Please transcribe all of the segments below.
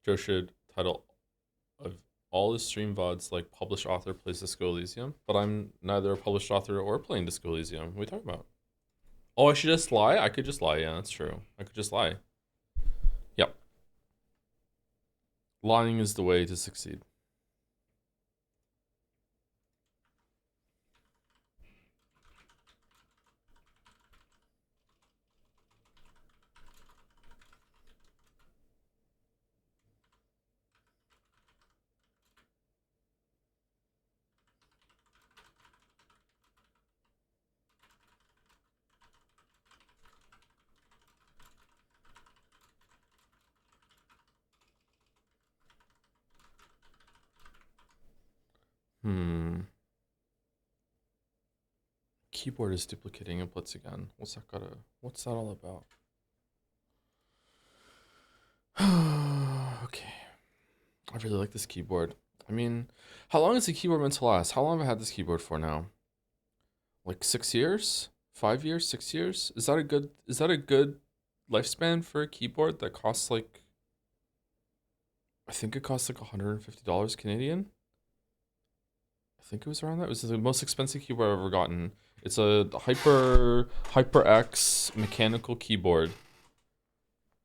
Joe should title of all his stream VODs like published author plays Disco Elysium, but I'm neither a published author or playing Disco Elysium. What are we talking about? Oh, I should just lie? I could just lie. Yeah, that's true. I could just lie. Yep. Lying is the way to succeed. Hmm. Keyboard is duplicating inputs again. What's that all about? Okay. I really like this keyboard. I mean, how long is the keyboard meant to last? How long have I had this keyboard for now? Like 6 years? 5 years? 6 years? Is that a good lifespan for a keyboard that costs like I think it costs like $150 Canadian? I think it was around that. It was the most expensive keyboard I've ever gotten. It's a HyperX mechanical keyboard.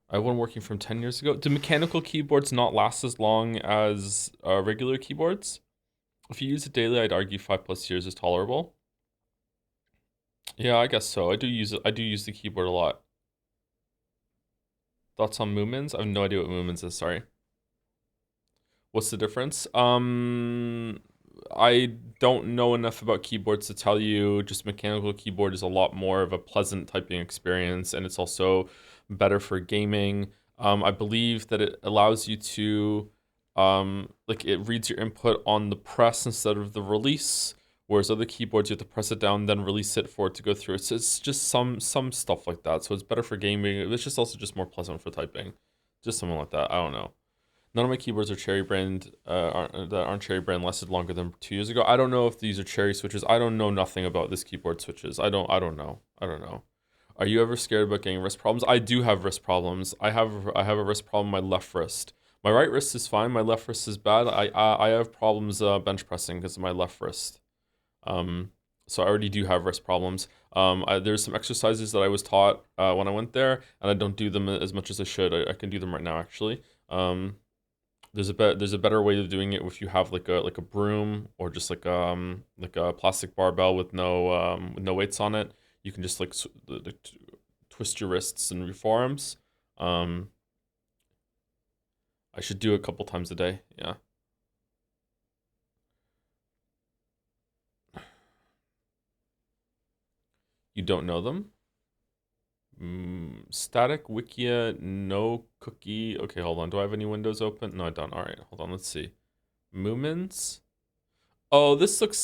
I had one working from 10 years ago. Do mechanical keyboards not last as long as regular keyboards? If you use it daily, I'd argue 5+ years is tolerable. Yeah, I guess so. I do use it. I do use the keyboard a lot. Thoughts on Moomins? I have no idea what Moomins is. Sorry. What's the difference? I don't know enough about keyboards to tell you. Just mechanical keyboard is a lot more of a pleasant typing experience, and it's also better for gaming. I believe that it allows you to, like it reads your input on the press instead of the release, whereas other keyboards you have to press it down, then release it for it to go through. It's just some stuff like that. So it's better for gaming. It's just also just more pleasant for typing. Just something like that. I don't know. None of my keyboards are Cherry brand. That aren't Cherry brand lasted longer than 2 years ago. I don't know if these are Cherry switches. I don't know nothing about this keyboard switches. I don't know. I don't know. Are you ever scared about getting wrist problems? I do have wrist problems. I have a wrist problem in my left wrist. My right wrist is fine. My left wrist is bad. I have problems bench pressing because of my left wrist. Um, so I already do have wrist problems. There's some exercises that I was taught when I went there, and I don't do them as much as I should. I can do them right now actually. There's a better way of doing it if you have like a broom or just like a plastic barbell with no weights on it. You can just twist your wrists and your forearms. Um, I should do it a couple times a day. Yeah. You don't know them? Static Wikia no cookie. Okay, hold on. Do I have any windows open? No, I don't. All right, hold on. Let's see. Moomins. Oh, this looks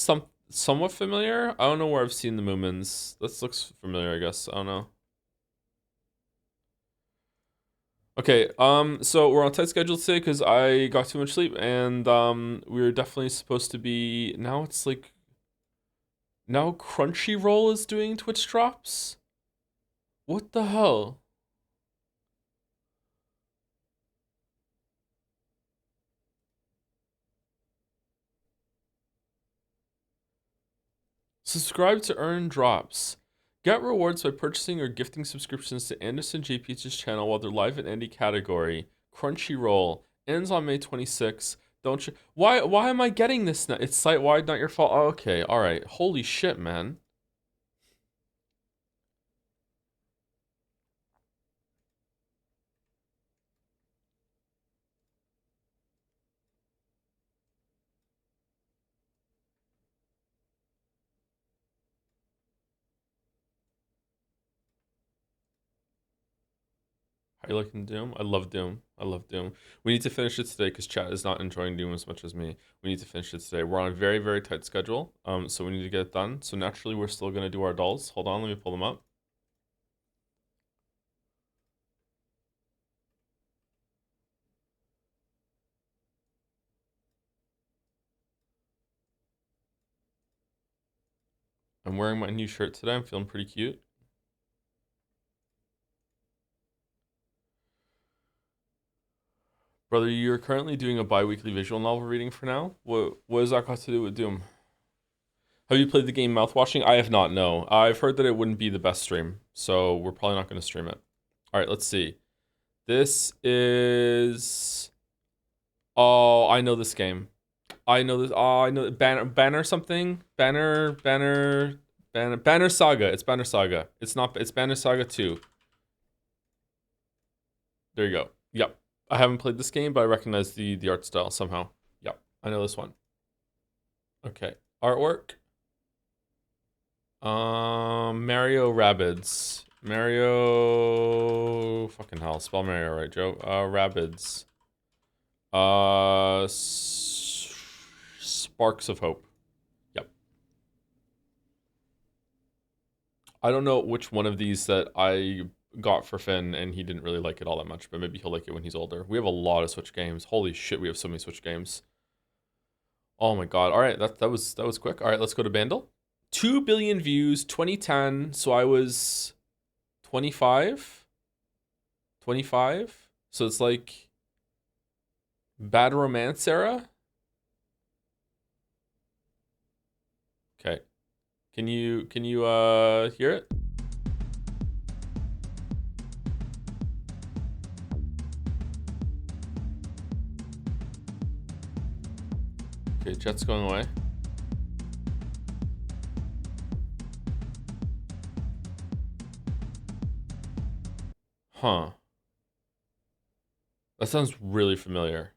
somewhat familiar. I don't know where I've seen the Moomins. This looks familiar, I guess. I don't know. Okay, so we're on tight schedule today because I got too much sleep, and we were definitely supposed to be. Now it's like now Crunchyroll is doing Twitch drops. What the hell? Subscribe to earn drops. Get rewards by purchasing or gifting subscriptions to Anderson J. Peach's channel while they're live in any category. Crunchyroll ends on May 26th. Don't you? Why am I getting this now? It's site wide, not your fault. Oh, okay, all right. Holy shit, man. How you liking Doom? I love Doom. I love Doom. We need to finish it today because chat is not enjoying Doom as much as me. We need to finish it today. We're on a very, very tight schedule. So we need to get it done. So naturally, we're still gonna do our dolls. Hold on, let me pull them up. I'm wearing my new shirt today. I'm feeling pretty cute. Brother, you're currently doing a bi-weekly visual novel reading for now. What does that got to do with Doom? Have you played the game Mouthwashing? I have not, no. I've heard that it wouldn't be the best stream, so we're probably not going to stream it. All right, let's see. This is... Oh, I know this game. I know this. Oh, I know Banner something. Banner Saga. It's Banner Saga. It's not. It's Banner Saga 2. There you go. Yep. I haven't played this game, but I recognize the art style somehow. Yep. I know this one. Okay. Artwork. Mario Rabbids. Mario. Fucking hell. Spell Mario right, Joe. Rabbids. Sparks of Hope. Yep. I don't know which one of these that I got for Finn and he didn't really like it all that much, but maybe he'll like it when he's older. We have a lot of Switch games. Holy shit, we have so many Switch games. Oh my god. All right, that was quick. All right, let's go to Bandle. 2 billion views, 2010. So I was 25. 25. So it's like Bad Romance era. Okay. Can you hear it? Okay, jet's going away. Huh. That sounds really familiar.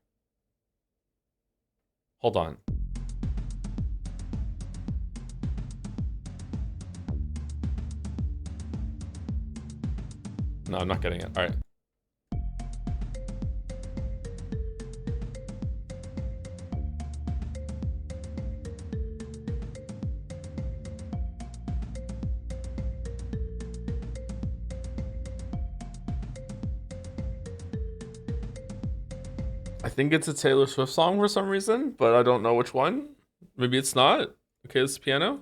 Hold on. No, I'm not getting it. All right. I think it's a Taylor Swift song for some reason, but I don't know which one. Maybe it's not. Okay, this is piano.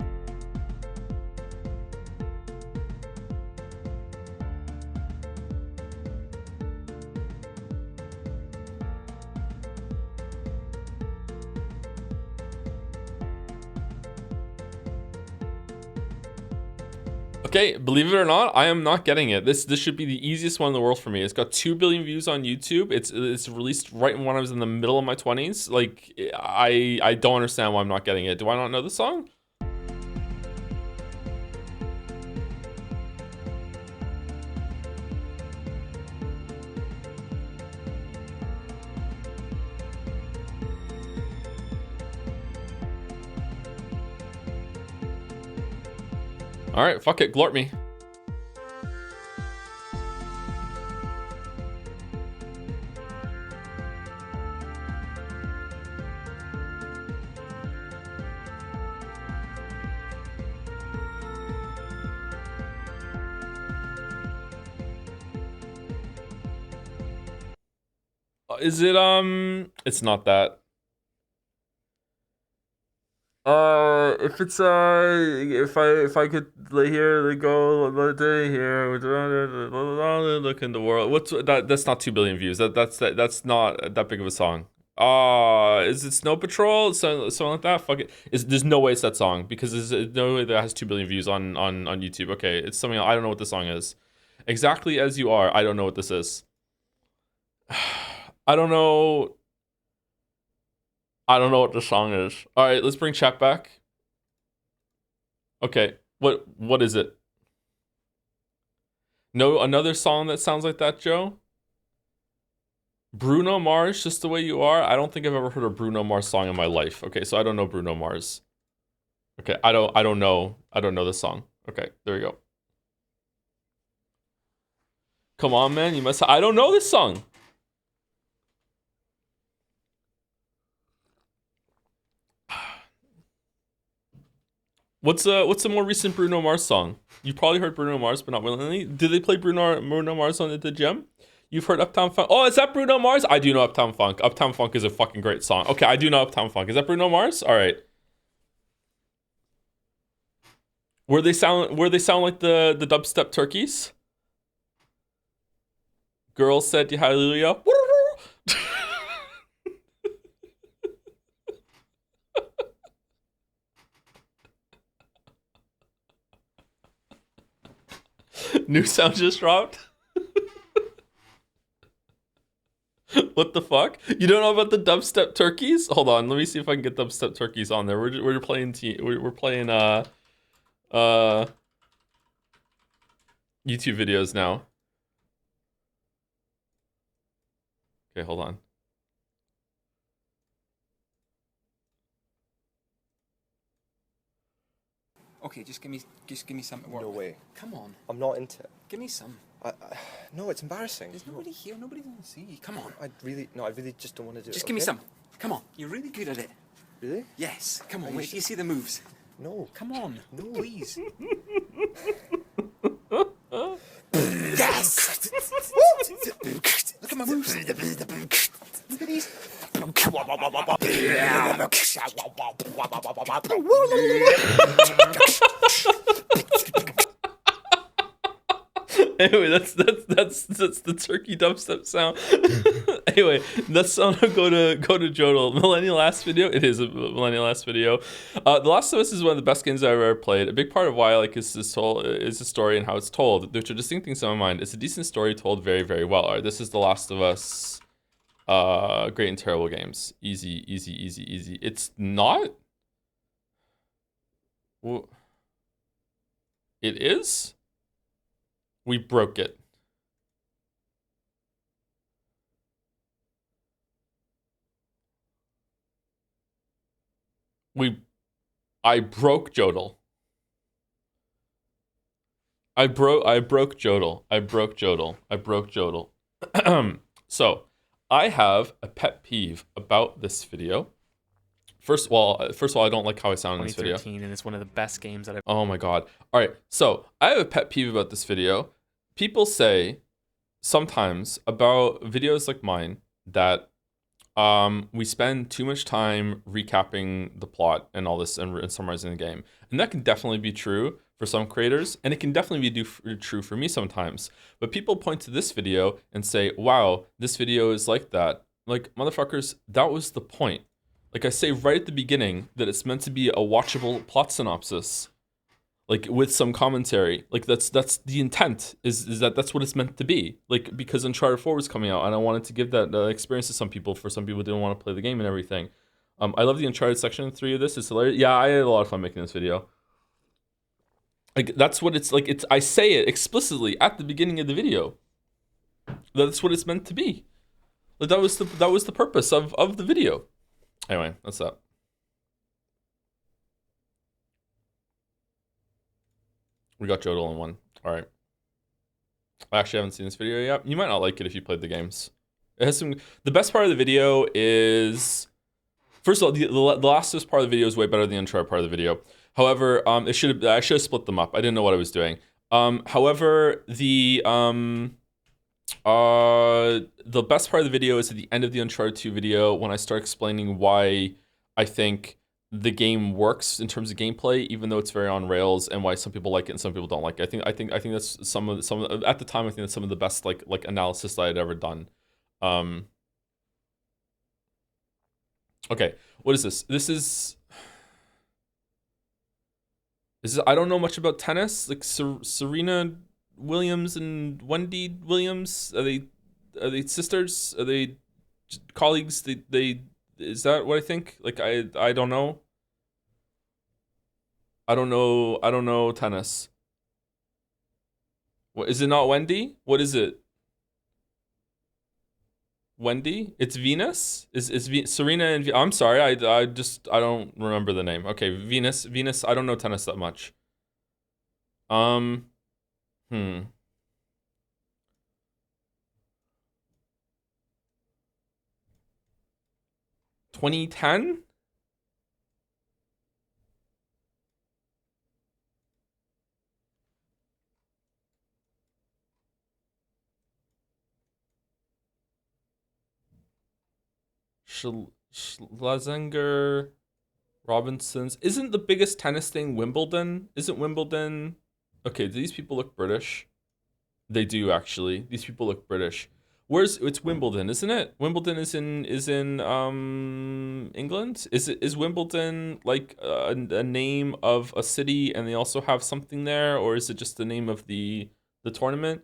Okay, believe it or not, I am not getting it. This should be the easiest one in the world for me. It's got 2 billion views on YouTube. It's released right when I was in the middle of my 20s. Like, I don't understand why I'm not getting it. Do I not know the song? All right, fuck it, glort me. Is it, it's not that. If it's if I could lay here, they go lay here, look in the world. What's that? That's not 2 billion views. That's not that big of a song. Is it Snow Patrol? Something like that. Fuck it. There's no way it's that song because there's no way that has 2 billion views on YouTube. Okay, it's something else. I don't know what the song is. Exactly as you are. I don't know what this is. I don't know. I don't know what the song is. All right, let's bring chat back. Okay, what is it? No, another song that sounds like that, Joe? Bruno Mars, Just the Way You Are? I don't think I've ever heard a Bruno Mars song in my life. Okay, so I don't know Bruno Mars. Okay, I don't know this song. Okay, there we go. Come on, man, you must. I don't know this song. What's a more recent Bruno Mars song? You probably heard Bruno Mars, but not willingly. Did they play Bruno Mars on the gym? You've heard Uptown Funk. Oh, is that Bruno Mars? I do know Uptown Funk. Uptown Funk is a fucking great song. Okay, I do know Uptown Funk. Is that Bruno Mars? All right. Where they sound like the dubstep turkeys? Girls said hallelujah. New sound just dropped. What the fuck? You don't know about the dubstep turkeys? Hold on, let me see if I can get dubstep turkeys on there. We're playing we're playing YouTube videos now. Okay, hold on. Okay, just give me something to work No with. way. Come on. I'm not into it. Give me some. No, it's embarrassing. There's nobody here. Nobody will see. Come on. I really just don't want to do it. Just give me some. Come on. You're really good at it. Really? Yes. Come on. Wait till you see the moves. No. Come on. No. Please. Yes! Look at my moves. Look at these. Anyway, that's the turkey dubstep sound. Anyway, that sound go to Joedle. Millennial Last Video. It is a Millennial Last Video. The Last of Us is one of the best games I've ever played. A big part of why I like is the story and how it's told. There's distinct things in my mind. It's a decent story told very, very well. All right, this is The Last of Us. Great and terrible games. Easy. It's not. Well, it is. We broke it. I broke Joedle. I broke Joedle. So, I have a pet peeve about this video. First of all, I don't like how I sound in this video. 2013, and it's one of the best games that I've... Oh my god. All right, so I have a pet peeve about this video. People say sometimes about videos like mine that we spend too much time recapping the plot and all this and summarizing the game. And that can definitely be true for some creators, and it can definitely be true for me sometimes. But people point to this video and say, wow, this video is like that. Like, motherfuckers, that was the point. Like I say right at the beginning that it's meant to be a watchable plot synopsis, like with some commentary. Like that's the intent is that that's what it's meant to be. Like because Uncharted 4 was coming out and I wanted to give that experience to some people. For some people who didn't want to play the game and everything. I love the Uncharted section 3 of this. It's hilarious. Yeah, I had a lot of fun making this video. Like that's what it's like. I say it explicitly at the beginning of the video. That's what it's meant to be. Like that was the purpose of the video. Anyway, that's that. We got Joedle in one. All right. I actually haven't seen this video yet. You might not like it if you played the games. It has some. The best part of the video is, first of all, the last part of the video is way better than the intro part of the video. However, I should have split them up. I didn't know what I was doing. However, the best part of the video is at the end of the Uncharted 2 video when I start explaining why I think the game works in terms of gameplay, even though it's very on rails, and why some people like it and some people don't like it. I think that's some of at the time I think that's some of the best like analysis that I'd ever done. Okay, what is this? This is I don't know much about tennis. Like Serena Williams and Wendy Williams, are they sisters? Are they colleagues? They is that what I think? Like I don't know. I don't know tennis. What is it? Not Wendy? What is it? Wendy? It's Venus? Is Serena and I'm sorry, I don't remember the name. Okay, Venus, I don't know tennis that much. 2010? Schlesinger, Robinsons. Isn't the biggest tennis thing Wimbledon? Isn't Wimbledon? Okay, do these people look British? They do actually. These people look British. It's Wimbledon, isn't it? Wimbledon is in England. Is Wimbledon like a name of a city and they also have something there, or is it just the name of the The tournament,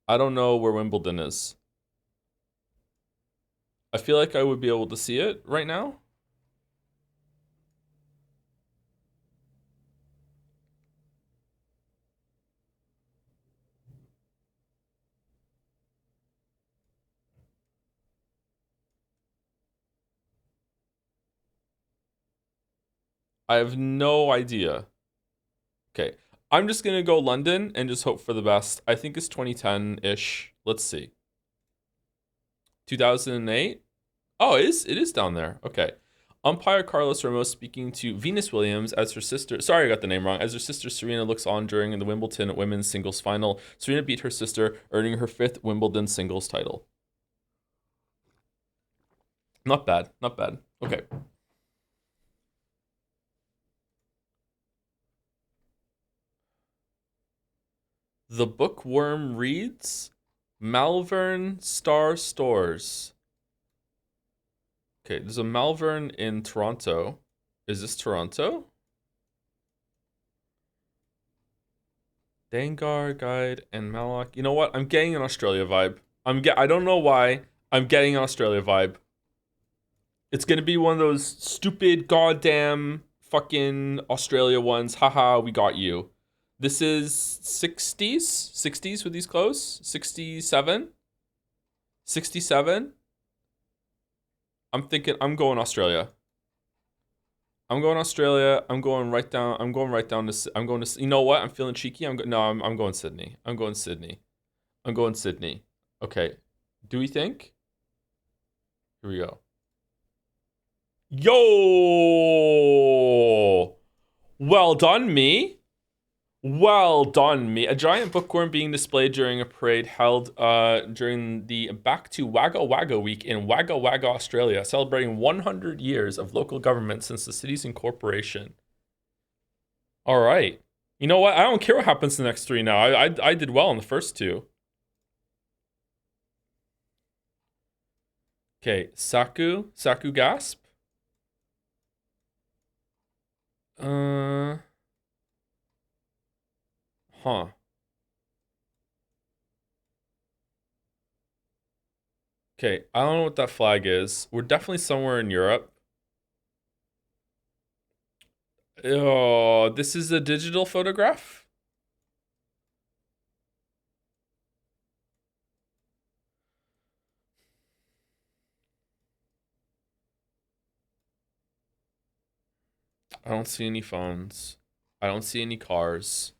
I don't know where Wimbledon is. I feel like I would be able to see it right now. I have no idea. Okay. I'm just going to go London and just hope for the best. I think it's 2010-ish. Let's see. 2008? Oh, it is down there. Okay. Umpire Carlos Ramos speaking to Venus Williams as her sister. Sorry, I got the name wrong. As her sister Serena looks on during the Wimbledon women's singles final. Serena beat her sister, earning her 5th Wimbledon singles title. Not bad. Not bad. Okay. The Bookworm reads Malvern Star Stores. Okay, there's a Malvern in Toronto. Is this Toronto? Dangar, Guide, and Mallock. You know what? I'm getting an Australia vibe. I don't know why. I'm getting an Australia vibe. It's gonna be one of those stupid goddamn fucking Australia ones. Haha, we got you. This is 60s? 60s with these clothes? 67? 67? I'm thinking I'm going Australia. I'm going Australia. I'm going right down. I'm going right down to. I'm going to. You know what? I'm feeling cheeky. I'm going Sydney. I'm going Sydney. I'm going Sydney. Okay. Do we think? Here we go. Yo! Well done, me. Well done, me. A giant bookworm being displayed during a parade held during the Back to Wagga Wagga week in Wagga Wagga, Australia, celebrating 100 years of local government since the city's incorporation. All right. You know what? I don't care what happens to the next 3 now. I did well in the first 2. Okay, Saku Gasp. Huh. Okay, I don't know what that flag is. We're definitely somewhere in Europe. Oh, this is a digital photograph? I don't see any phones. I don't see any cars.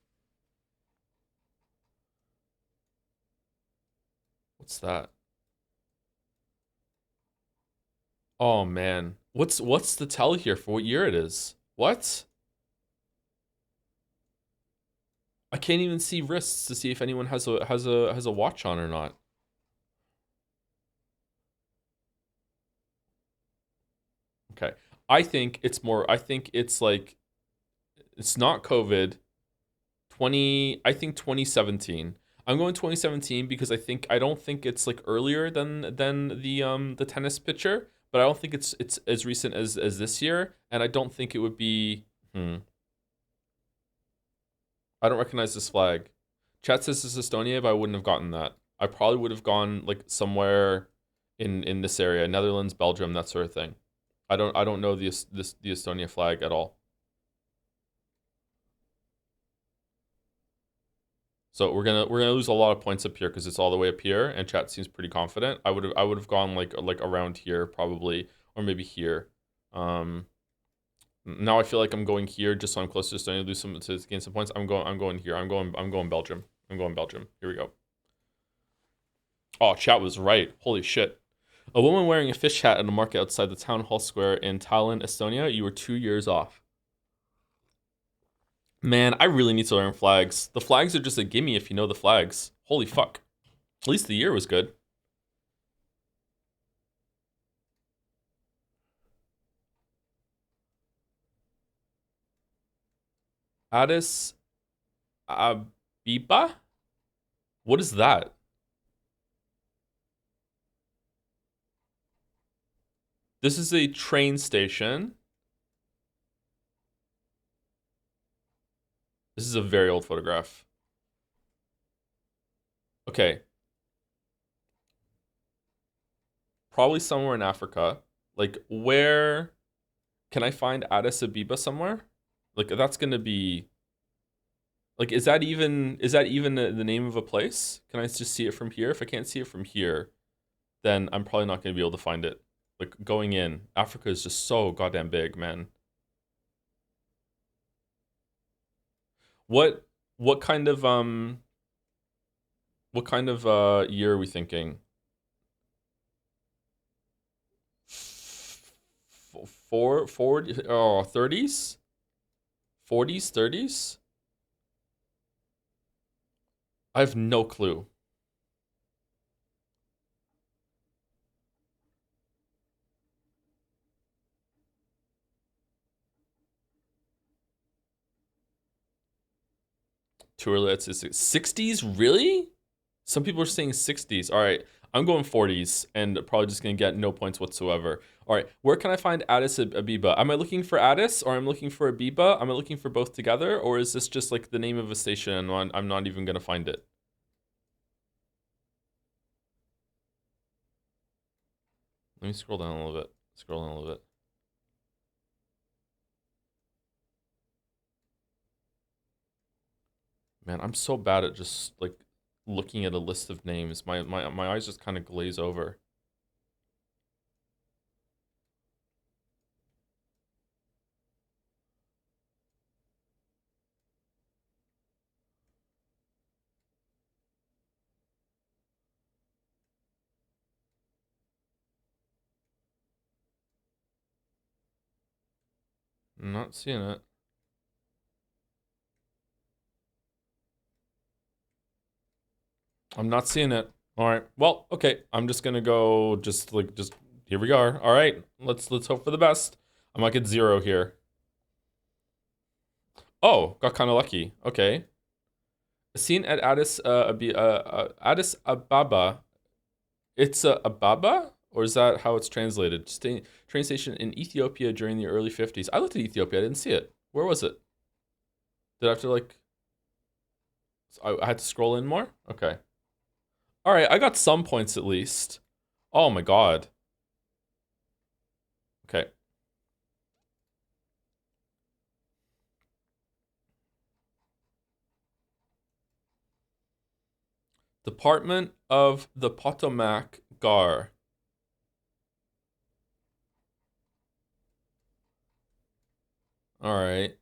What's that? Oh man. What's the tell here for what year it is? What? I can't even see wrists to see if anyone has a watch on or not. Okay. I think it's like it's not COVID. I think 2017. I'm going 2017 because I don't think it's like earlier than the tennis picture, but I don't think it's as recent as this year, and I don't think it would be I don't recognize this flag. Chat says it's Estonia, but I wouldn't have gotten that. I probably would have gone like somewhere in this area, Netherlands, Belgium, that sort of thing. I don't know the Estonia flag at all. So we're gonna lose a lot of points up here because it's all the way up here, and chat seems pretty confident. I would have gone like around here probably, or maybe here. Now I feel like I'm going here just so I'm closer to starting to lose some to gain some points. I'm going here. I'm going Belgium. I'm going Belgium. Here we go. Oh, chat was right. Holy shit. A woman wearing a fish hat at a market outside the town hall square in Tallinn, Estonia. You were 2 years off. Man, I really need to learn flags. The flags are just a gimme if you know the flags. Holy fuck. At least the year was good. Addis Abeba? What is that? This is a train station. This is a very old photograph. Okay. Probably somewhere in Africa. Like, where can I find Addis Ababa somewhere? Like, that's gonna be like, is that even the name of a place? Can I just see it from here? If I can't see it from here, then I'm probably not gonna be able to find it. Like going in, Africa is just so goddamn big, man. What what kind of year are we thinking? Forward, oh, 30s? 40s, 30s? I have no clue. Too early. It's 60s, really? Some people are saying 60s. All right, I'm going 40s and probably just gonna get no points whatsoever. All right, where can I find Addis Ababa? Am I looking for Addis or I'm looking for Ababa? Am I looking for both together, or is this just like the name of a station and I'm not even gonna find it? Let me scroll down a little bit. Scroll down a little bit. Man, I'm so bad at just like looking at a list of names. My eyes just kind of glaze over. I'm not seeing it. I'm not seeing it. All right. Well, okay. I'm just gonna go. Just here we are. All right. Let's hope for the best. I might get 0 here. Oh, got kind of lucky. Okay. Seen at Addis Ababa. It's Ababa, or is that how it's translated? Train station in Ethiopia during the early 50s. I looked at Ethiopia. I didn't see it. Where was it? Did I have to like? I had to scroll in more. Okay. All right. I got some points at least. Oh my god. Okay. Department of the Potomac Gar. All right.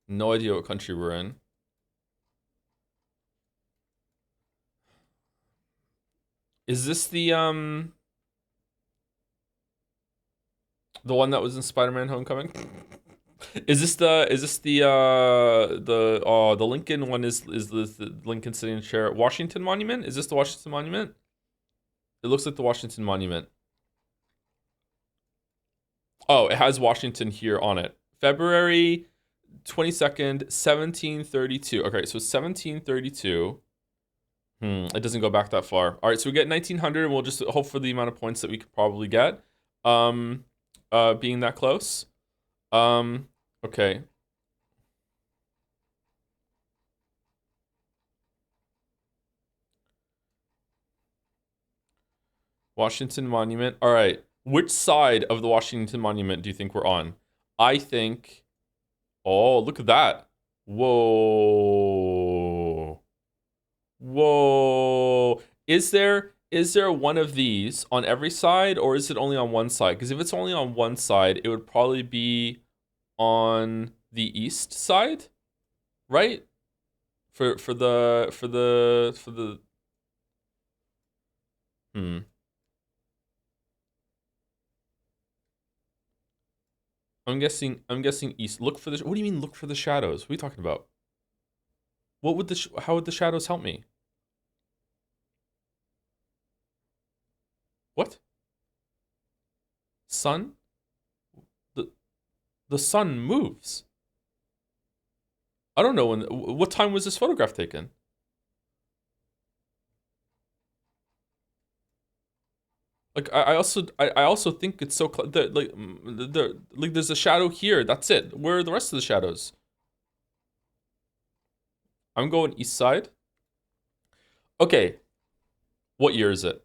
No idea what country we're in. Is this the one that was in Spider-Man Homecoming? The Lincoln one is the Lincoln sitting in chair Washington Monument? Is this the Washington Monument? It looks like the Washington Monument. Oh, it has Washington here on it. February 22nd, 1732. Okay, so 1732. It doesn't go back that far. All right, so we get 1900 and we'll just hope for the amount of points that we could probably get. Being that close. Okay. Washington Monument. All right. Which side of the Washington Monument do you think we're on? I think. Oh, look at that. Whoa. Whoa. Is there one of these on every side, or is it only on one side? Because if it's only on one side, it would probably be on the east side, right? For the hmm. I'm guessing east. Look for the What do you mean look for the shadows? What are you talking about? What would how would the shadows help me? What? Sun? The the sun moves. I don't know what time was this photograph taken? Like I also think it's so like there's a shadow here. That's it. Where are the rest of the shadows? I'm going east side. Okay. What year is it?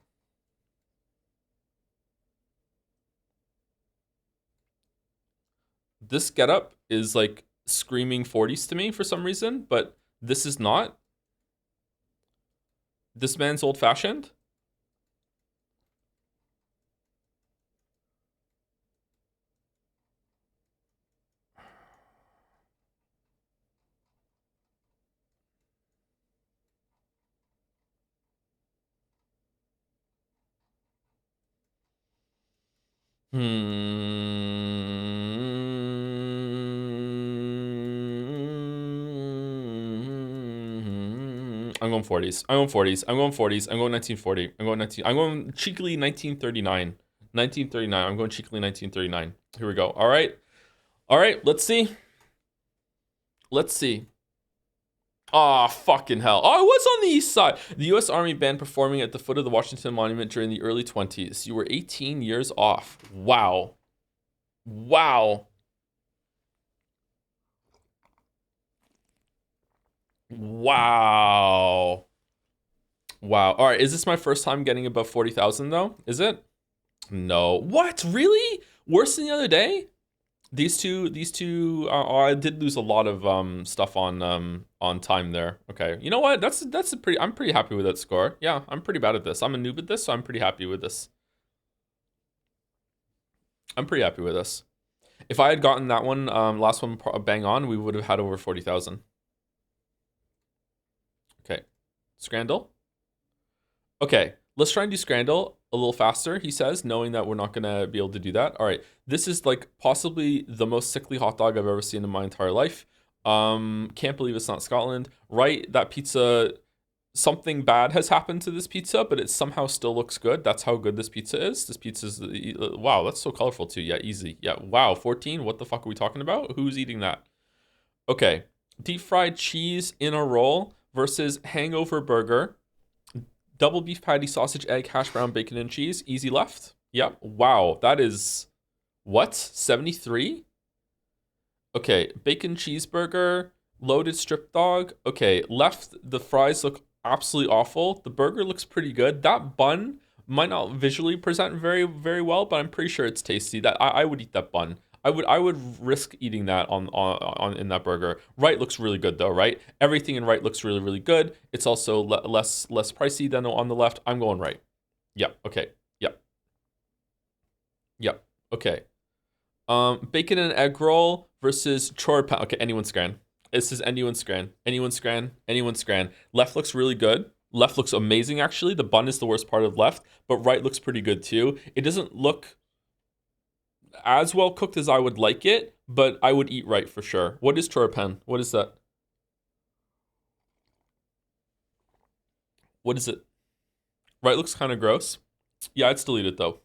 This getup is like screaming 40s to me for some reason, but this is not. This man's old fashioned. I'm going 40s. I'm going 40s. I'm going 40s. I'm going 1940. I'm going 19. I'm going cheekily 1939. 1939. I'm going cheekily 1939. Here we go. All right. All right. Let's see. Let's see. Ah, oh, fucking hell. Oh, I was on the east side. The U.S. Army banned performing at the foot of the Washington Monument during the early 20s. You were 18 years off. Wow. Wow. Wow. Wow. All right. Is this my first time getting above 40,000 though? Is it? No. What? Really? Worse than the other day? These two. I did lose a lot of stuff on time there. Okay. You know what? That's a pretty. I'm pretty happy with that score. Yeah, I'm pretty bad at this. I'm a noob at this, so I'm pretty happy with this. I'm pretty happy with this. If I had gotten that one, last one bang on, we would have had over 40,000. Okay. Scrandle. Okay, let's try and do Scrandle a little faster, he says, knowing that we're not going to be able to do that. All right, this is like possibly the most sickly hot dog I've ever seen in my entire life. Can't believe it's not Scotland. Right, that pizza, something bad has happened to this pizza, but it somehow still looks good. That's how good this pizza is. This pizza is, wow, that's so colorful too. Yeah, easy. Yeah, wow, 14, what the fuck are we talking about? Who's eating that? Okay, deep fried cheese in a roll versus hangover burger. Double beef patty, sausage, egg, hash brown, bacon, and cheese. Easy left. Yep. Wow. That is, what? 73? Okay. Bacon cheeseburger, loaded strip dog. Okay. Left, the fries look absolutely awful. The burger looks pretty good. That bun might not visually present very, very well, but I'm pretty sure it's tasty. That I would eat that bun. I would risk eating that on in that burger. Right looks really good though, right? Everything in right looks really, really good. It's also less pricey than on the left. I'm going right. Yep. Okay. Yep. Yep. Okay. Bacon and egg roll versus chor pan. Okay, anyone's scran. This is anyone's scran. Anyone's scran. Anyone's scran. Left looks really good. Left looks amazing actually. The bun is the worst part of left, but right looks pretty good too. It doesn't look as well cooked as I would like it, but I would eat right for sure. What is chorpan? What is that? What is it? Right looks kind of gross. Yeah, I'd still eat it though.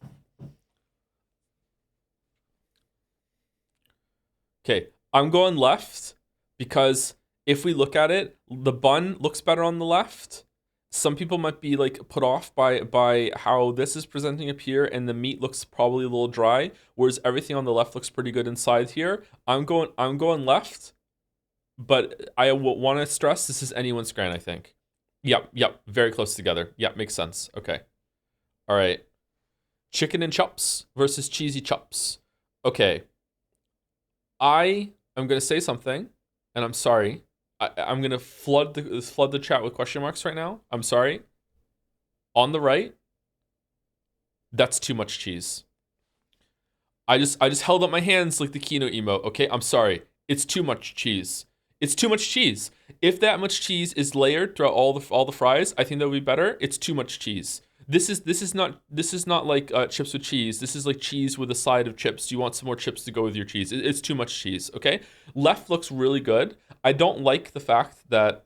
Okay, I'm going left because if we look at it, the bun looks better on the left. Some people might be like put off by how this is presenting up here, and the meat looks probably a little dry, whereas everything on the left looks pretty good inside here. I'm going left, but I want to stress this is anyone's scran, I think. Yep, very close together. Yep, makes sense. Okay. All right. Chicken and chops versus cheesy chops. Okay. I am gonna say something, and I'm sorry. I'm gonna flood the chat with question marks right now. I'm sorry. On the right, that's too much cheese. I just held up my hands like the keynote emote. Okay, I'm sorry. It's too much cheese. It's too much cheese. If that much cheese is layered throughout all the fries, I think that would be better. It's too much cheese. This is not like chips with cheese. This is like cheese with a side of chips. You want some more chips to go with your cheese. It's too much cheese. Okay. Left looks really good. I don't like the fact that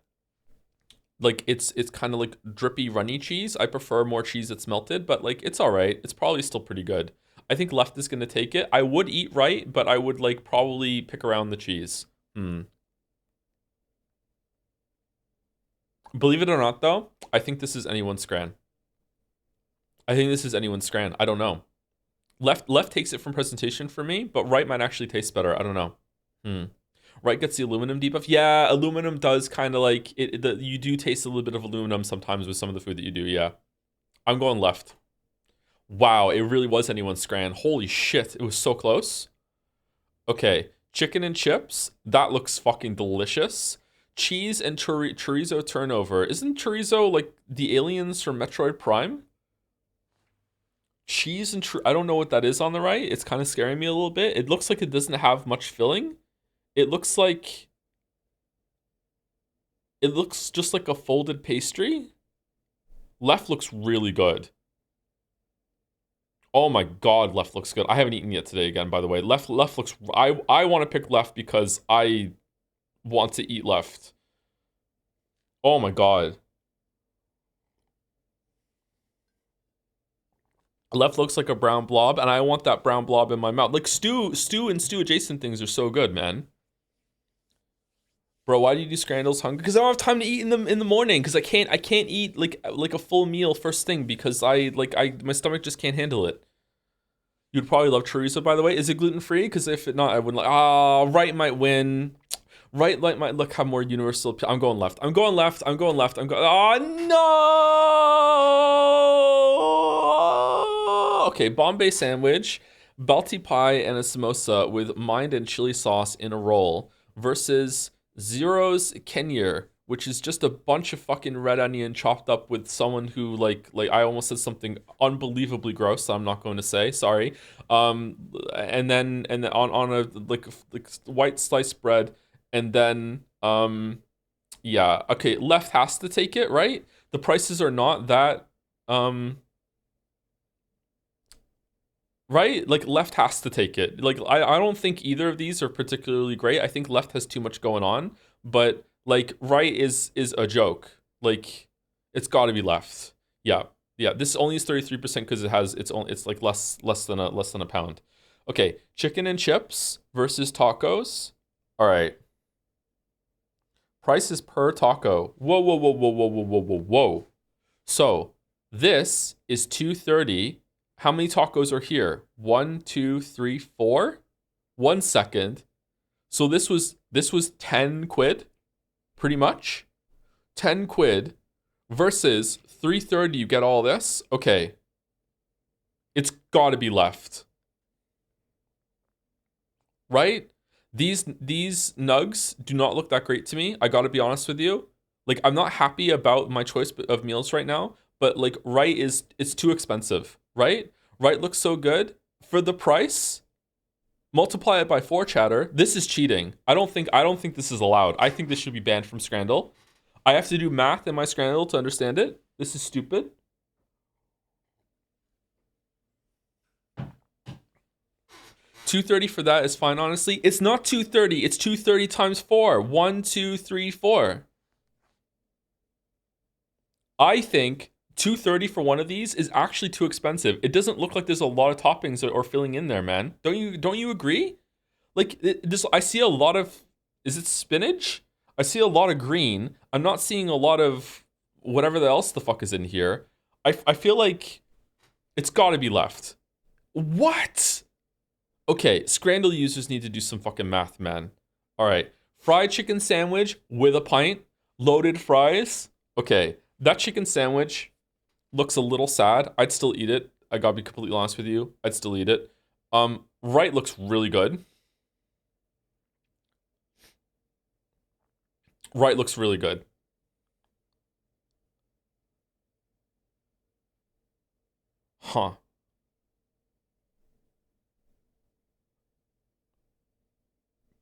like it's kind of like drippy runny cheese. I prefer more cheese that's melted, but like it's all right. It's probably still pretty good. I think left is gonna take it. I would eat right, but I would like probably pick around the cheese. Believe it or not, though, I think this is anyone's scran. I think this is anyone's scran. I don't know. Left takes it from presentation for me, but right might actually taste better. I don't know. Right gets the aluminum debuff. Yeah, aluminum does kind of like you do taste a little bit of aluminum sometimes with some of the food that you do. Yeah, I'm going left. Wow, it really was anyone's scran. Holy shit, it was so close. Okay, chicken and chips. That looks fucking delicious. Cheese and chorizo turnover. Isn't chorizo like the aliens from Metroid Prime? Cheese and I don't know what that is on the right. It's kind of scaring me a little bit. It looks like it doesn't have much filling. It looks just like a folded pastry. Left looks really good. Oh my god, left looks good. I haven't eaten yet today again, by the way. Left looks I want to pick left because I want to eat left. Oh my god. Left looks like a brown blob, and I want that brown blob in my mouth. Like stew and stew adjacent things are so good, man. Bro, why do you do Scrandles hungry? Because I don't have time to eat in the morning. Because I can't eat like a full meal first thing because my stomach just can't handle it. You'd probably love chorizo, by the way. Is it gluten free? Because if it not, I wouldn't like. Ah, right might win. Right might look have more universal. I'm going left. I'm going left. I'm going left. I'm going. Oh no! Okay, Bombay sandwich, Balti pie, and a samosa with mind and chili sauce in a roll versus Zero's Kenya, which is just a bunch of fucking red onion chopped up with someone who like I almost said something unbelievably gross. So I'm not going to say sorry. And then on a like white sliced bread, and then yeah, okay. Left has to take it, right? The prices are not that right? Like left has to take it. Like I don't think either of these are particularly great. I think left has too much going on, but like right is a joke. Like it's got to be left. Yeah. Yeah, this only is 33% cuz it's like less than a pound. Okay, chicken and chips versus tacos. All right. Prices per taco. Whoa, whoa, whoa, whoa, whoa, whoa, whoa, whoa, whoa. So, this is 230. How many tacos are here? 1, 2, 3, 4. 1 second. So this was 10 quid, pretty much. 10 quid versus 330. You get all this. Okay, it's got to be left, right? These nugs do not look that great to me. I got to be honest with you. Like I'm not happy about my choice of meals right now. But like right it's too expensive. Right? Right looks so good for the price. Multiply it by 4, chatter. This is cheating. I don't think this is allowed. I think this should be banned from Scrandle. I have to do math in my Scrandle to understand it. This is stupid. $230 for that is fine, honestly. It's not $230. It's $230 times 4. 1, 2, 3, 4. I think $230 for one of these is actually too expensive. It doesn't look like there's a lot of toppings or filling in there, man. Don't you agree? Like this, I see a lot of. Is it spinach? I see a lot of green. I'm not seeing a lot of whatever else the fuck is in here. I feel like it's got to be left. What? Okay, Scrandle users need to do some fucking math, man. All right, fried chicken sandwich with a pint, loaded fries. Okay, that chicken sandwich looks a little sad. I'd still eat it. I gotta be completely honest with you. I'd still eat it. Right looks really good. Right looks really good. Huh.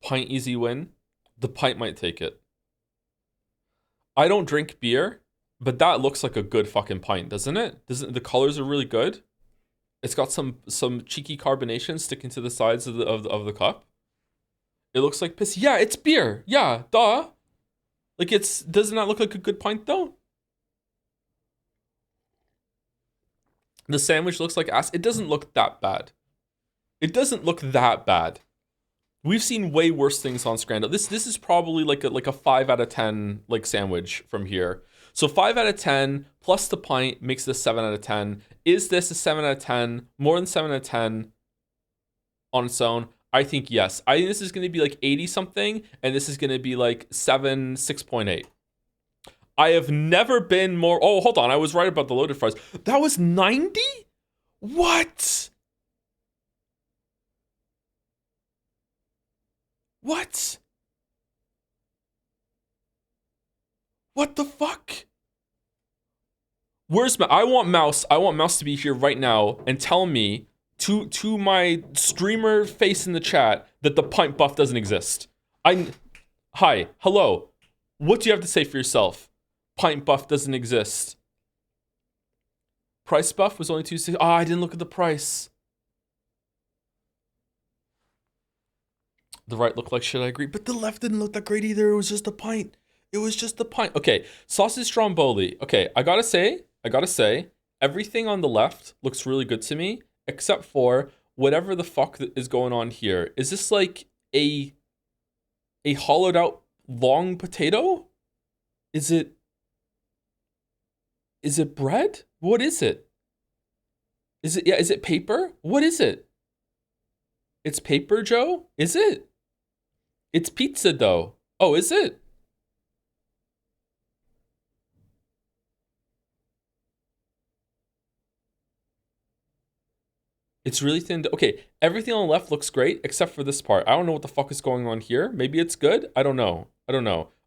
Pint easy win. The pint might take it. I don't drink beer, but that looks like a good fucking pint, doesn't it? Doesn't the colors are really good? It's got some cheeky carbonation sticking to the sides of the cup. It looks like piss. Yeah, it's beer. Yeah, duh. Like doesn't that look like a good pint though? The sandwich looks like ass. It doesn't look that bad. It doesn't look that bad. We've seen way worse things on Scrandle. This is probably like a 5 out of 10 like sandwich from here. So 5 out of 10 plus the pint makes this 7 out of 10. Is this a 7 out of 10? More than 7 out of 10 on its own? I think yes. I think this is going to be like 80 something, and this is going to be like 6.8. I have never been more. Oh, hold on. I was right about the loaded fries. That was 90? What? What? What the fuck? Where's I want Mouse. I want Mouse to be here right now and tell me to my streamer face in the chat that the pint buff doesn't exist. Hi, hello. What do you have to say for yourself? Pint buff doesn't exist. Price buff was only 260. Oh, I didn't look at the price. The right looked like shit, I agree. But the left didn't look that great either. It was just a pint. It was just a pint. Okay, sausage stromboli. Okay, I gotta say, everything on the left looks really good to me, except for whatever the fuck is going on here. Is this like a hollowed out long potato? Is it bread? What is it? Is it paper? What is it? It's paper, Joe? Is it? It's pizza dough. Oh, is it? It's really thin. Okay, everything on the left looks great except for this part. I don't know what the fuck is going on here. Maybe it's good. I don't know.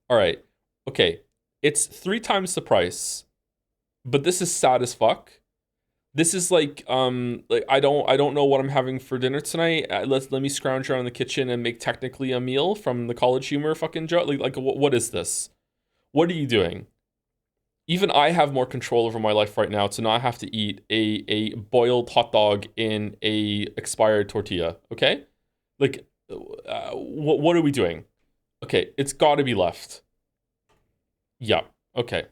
All right. Okay, it's 3 times the price, but this is sad as fuck. This is like I don't know what I'm having for dinner tonight. Let me scrounge around the kitchen and make technically a meal from the College Humor fucking Joe. Like what is this? What are you doing? Even I have more control over my life right now to not have to eat a boiled hot dog in a expired tortilla. Okay, like what are we doing? Okay, it's got to be left. Yeah. Okay.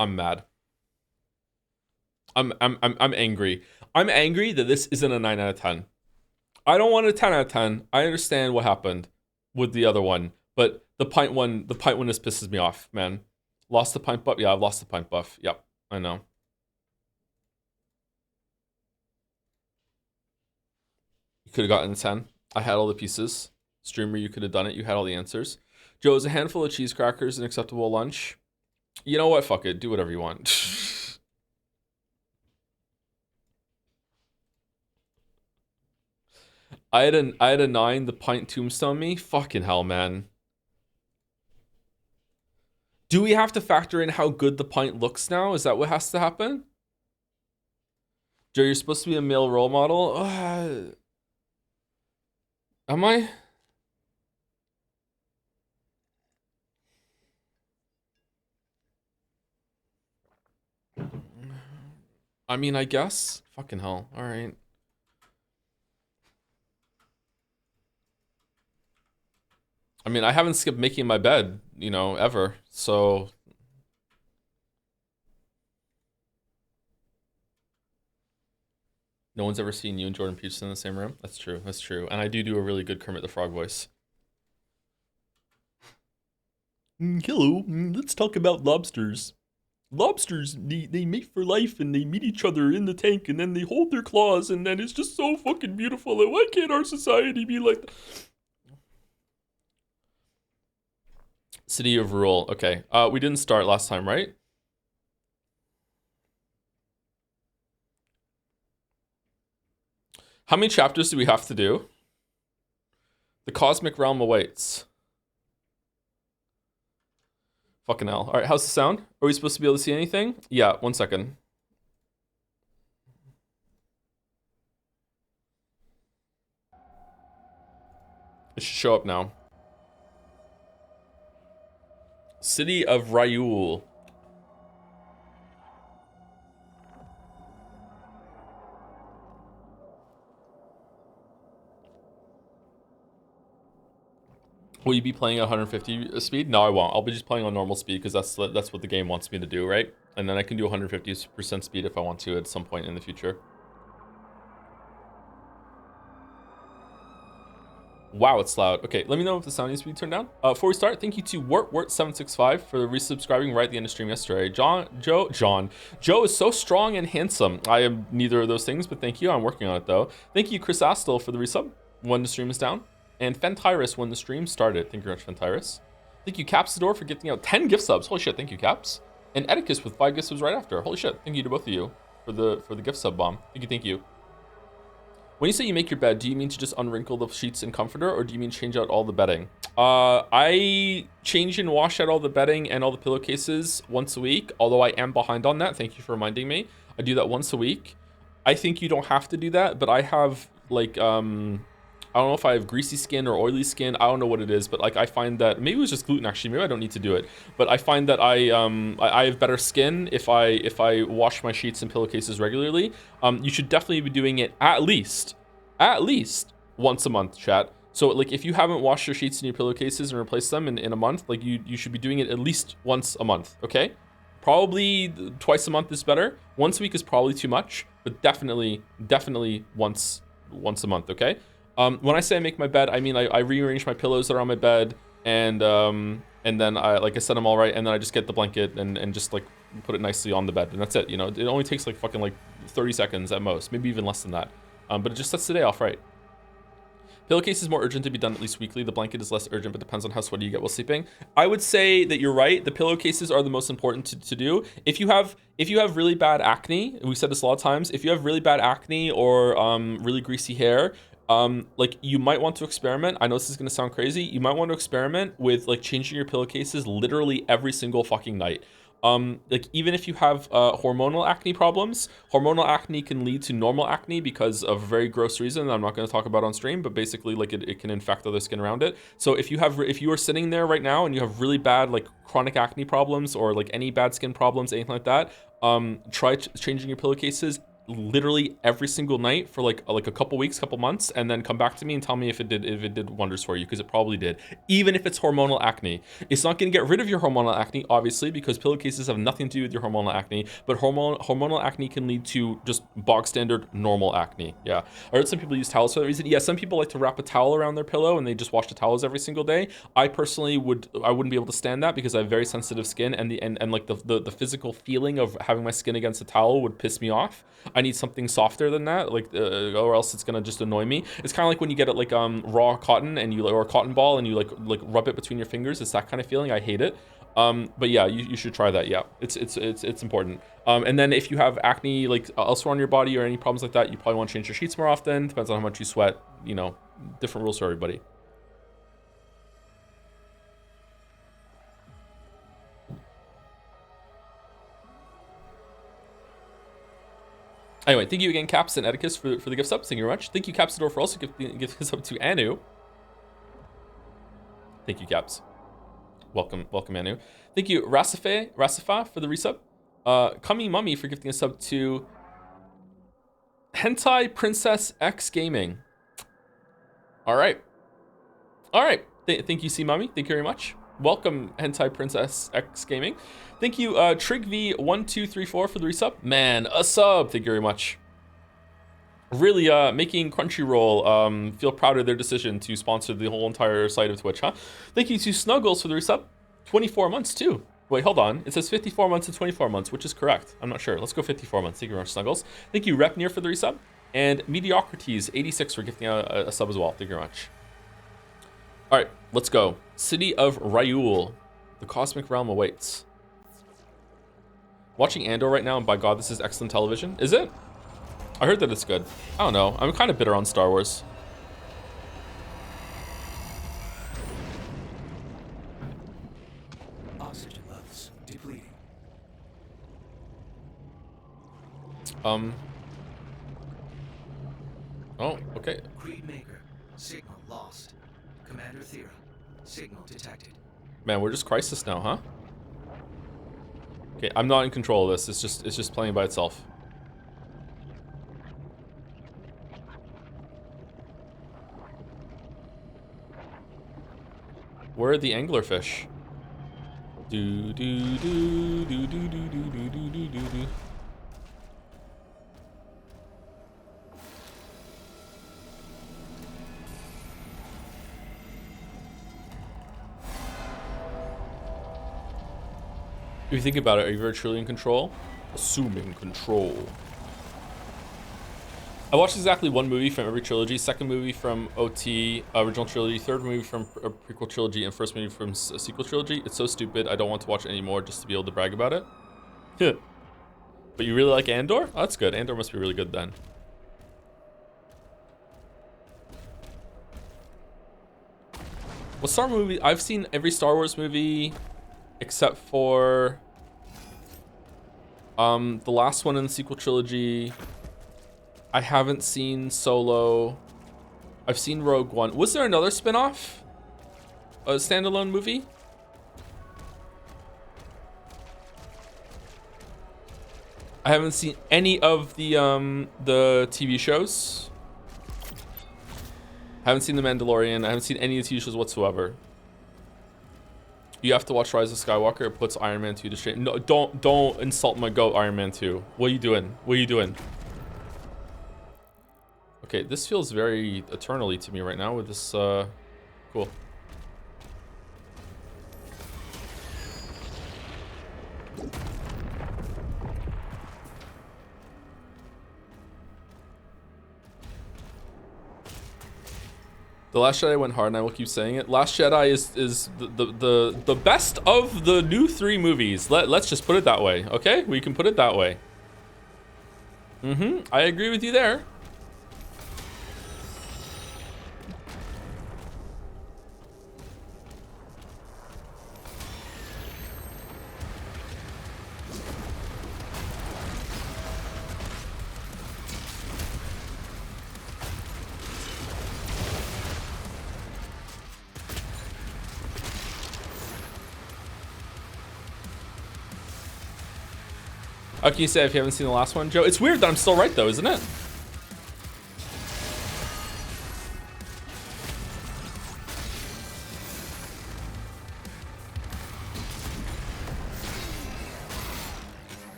I'm mad. I'm angry. I'm angry that this isn't a 9 out of 10. I don't want a 10 out of 10. I understand what happened with the other one, but the pint one just pisses me off, man. Lost the pint buff? Yeah, I've lost the pint buff. Yep, I know. You could have gotten a 10. I had all the pieces. Streamer, you could have done it. You had all the answers. Joe, is a handful of cheese crackers an acceptable lunch? You know what? Fuck it. Do whatever you want. I had a 9. The pint tombstone me. Fucking hell, man. Do we have to factor in how good the pint looks now? Is that what has to happen? Joe, you're supposed to be a male role model. Am I? I mean, I guess. Fucking hell. All right. I mean, I haven't skipped making my bed, you know, ever. So no one's ever seen you and Jordan Peterson in the same room. That's true. That's true. And I do a really good Kermit the Frog voice. Hello. Let's talk about lobsters. Lobsters, they mate for life and they meet each other in the tank and then they hold their claws and then it's just so fucking beautiful. And why can't our society be like that? City of Rule. Okay. We didn't start last time, right? How many chapters do we have to do? The cosmic realm awaits. Fucking hell. All right, how's the sound? Are we supposed to be able to see anything? Yeah, 1 second. It should show up now. City of Ryul. Will you be playing at 150 speed? No, I won't. I'll be just playing on normal speed because that's what the game wants me to do, right? And then I can do 150% speed if I want to at some point in the future. Wow, it's loud. Okay, let me know if the sound needs to be turned down. Before we start, thank you to Wart765 for resubscribing right at the end of stream yesterday. Joe is so strong and handsome. I am neither of those things, but thank you. I'm working on it though. Thank you, Chris Astle, for the resub when the stream is down. And Fentyrus when the stream started. Thank you very much, Fentyrus. Thank you, Capsador, for gifting out 10 gift subs. Holy shit, thank you, Caps. And Etiquus with 5 gift subs right after. Holy shit, thank you to both of you for the gift sub bomb. Thank you. When you say you make your bed, do you mean to just unwrinkle the sheets and comforter, or do you mean change out all the bedding? I change and wash out all the bedding and all the pillowcases once a week, although I am behind on that. Thank you for reminding me. I do that once a week. I think you don't have to do that, but I have like, I don't know if I have greasy skin or oily skin. I don't know what it is, but like I find that maybe it was just gluten actually. Maybe I don't need to do it, but I find that I have better skin if I wash my sheets and pillowcases regularly. You should definitely be doing it at least once a month, chat. So like if you haven't washed your sheets and your pillowcases and replaced them in a month, like you should be doing it at least once a month. Okay, probably twice a month is better. Once a week is probably too much, but definitely once a month. Okay. When I say I make my bed, I mean I rearrange my pillows that are on my bed, and then I set them all right, and then I just get the blanket and just like put it nicely on the bed, and that's it. You know, it only takes like fucking 30 seconds at most, maybe even less than that. But it just sets the day off right. Pillowcase is more urgent to be done at least weekly. The blanket is less urgent, but depends on how sweaty you get while sleeping. I would say that you're right. The pillowcases are the most important to do. If you have really bad acne, we've said this a lot of times, if you have really bad acne or really greasy hair, like you might want to experiment. I know this is going to sound crazy. You might want to experiment with like changing your pillowcases literally every single fucking night. Like even if you have hormonal acne problems, hormonal acne can lead to normal acne because of a very gross reason that I'm not going to talk about on stream, but basically like it can infect other skin around it. So if you are sitting there right now and you have really bad like chronic acne problems or like any bad skin problems, anything like that, try changing your pillowcases literally every single night for like a couple weeks, couple months, and then come back to me and tell me if it did wonders for you, because it probably did. Even if it's hormonal acne, it's not going to get rid of your hormonal acne, obviously, because pillowcases have nothing to do with your hormonal acne, but hormonal acne can lead to just bog standard normal acne. Yeah, I heard some people use towels for that reason. Yeah, some people like to wrap a towel around their pillow and they just wash the towels every single day. I personally wouldn't be able to stand that because I have very sensitive skin, and like the physical feeling of having my skin against a towel would piss me off. I need something softer than that, like, or else it's gonna just annoy me. It's kind of like when you get it like raw cotton and or a cotton ball and you like rub it between your fingers. It's that kind of feeling. I hate it. But yeah, you should try that. Yeah, it's important. And then if you have acne like elsewhere on your body or any problems like that, you probably want to change your sheets more often. Depends on how much you sweat. You know, different rules for everybody. Anyway, thank you again, Caps and Etiquus, for the gift subs. Thank you very much. Thank you, Capsador, for also giving gift sub to Anu. Thank you, Caps. Welcome, Anu. Thank you, Rasifa, for the resub. Kami Mummy for gifting a sub to Hentai Princess X Gaming. All right. Thank you, C Mummy. Thank you very much. Welcome, Hentai Princess X Gaming. Thank you, TrigV1234 for the resub. Man, a sub. Thank you very much. Really making Crunchyroll feel proud of their decision to sponsor the whole entire site of Twitch, huh? Thank you to Snuggles for the resub. 24 months too. Wait, hold on. It says 54 months and 24 months, which is correct. I'm not sure. Let's go 54 months. Thank you very much, Snuggles. Thank you, Repnir, for the resub. And Mediocrities86 for gifting a sub as well. Thank you very much. All right, let's go. City of Ryul. The cosmic realm awaits. Watching Andor right now, and by God, this is excellent television. Is it? I heard that it's good. I don't know. I'm kind of bitter on Star Wars. Oxygen levels depleting. Oh, okay. Creed Maker, signal lost. Commander Thera, signal detected. Man, we're just Crisis now, huh? Okay, I'm not in control of this. It's just playing by itself. Where are the anglerfish? Do do do do do do do do do do do. If you think about it, are you very truly in control? Assuming control. I watched exactly one movie from every trilogy. Second movie from OT, original trilogy. Third movie from a prequel trilogy. And first movie from a sequel trilogy. It's so stupid. I don't want to watch it anymore just to be able to brag about it. But you really like Andor? Oh, that's good. Andor must be really good then. Well, Star Wars movie, I've seen every Star Wars movie except for the last one in the sequel trilogy. I haven't seen Solo. I've seen Rogue One. Was there another spin-off? A standalone movie? I haven't seen any of the TV shows. I haven't seen The Mandalorian. I haven't seen any of the TV shows whatsoever. You have to watch Rise of Skywalker. It puts Iron Man 2 to shame. No, don't insult my goat, Iron Man 2. What are you doing? What are you doing? Okay, this feels very eternally to me right now with this, cool. The Last Jedi went hard, and I will keep saying it. Last Jedi is the best of the new 3 movies. Let's just put it that way, okay? We can put it that way. I agree with you there. How can you say if you haven't seen the last one, Joe? It's weird that I'm still right, though, isn't it?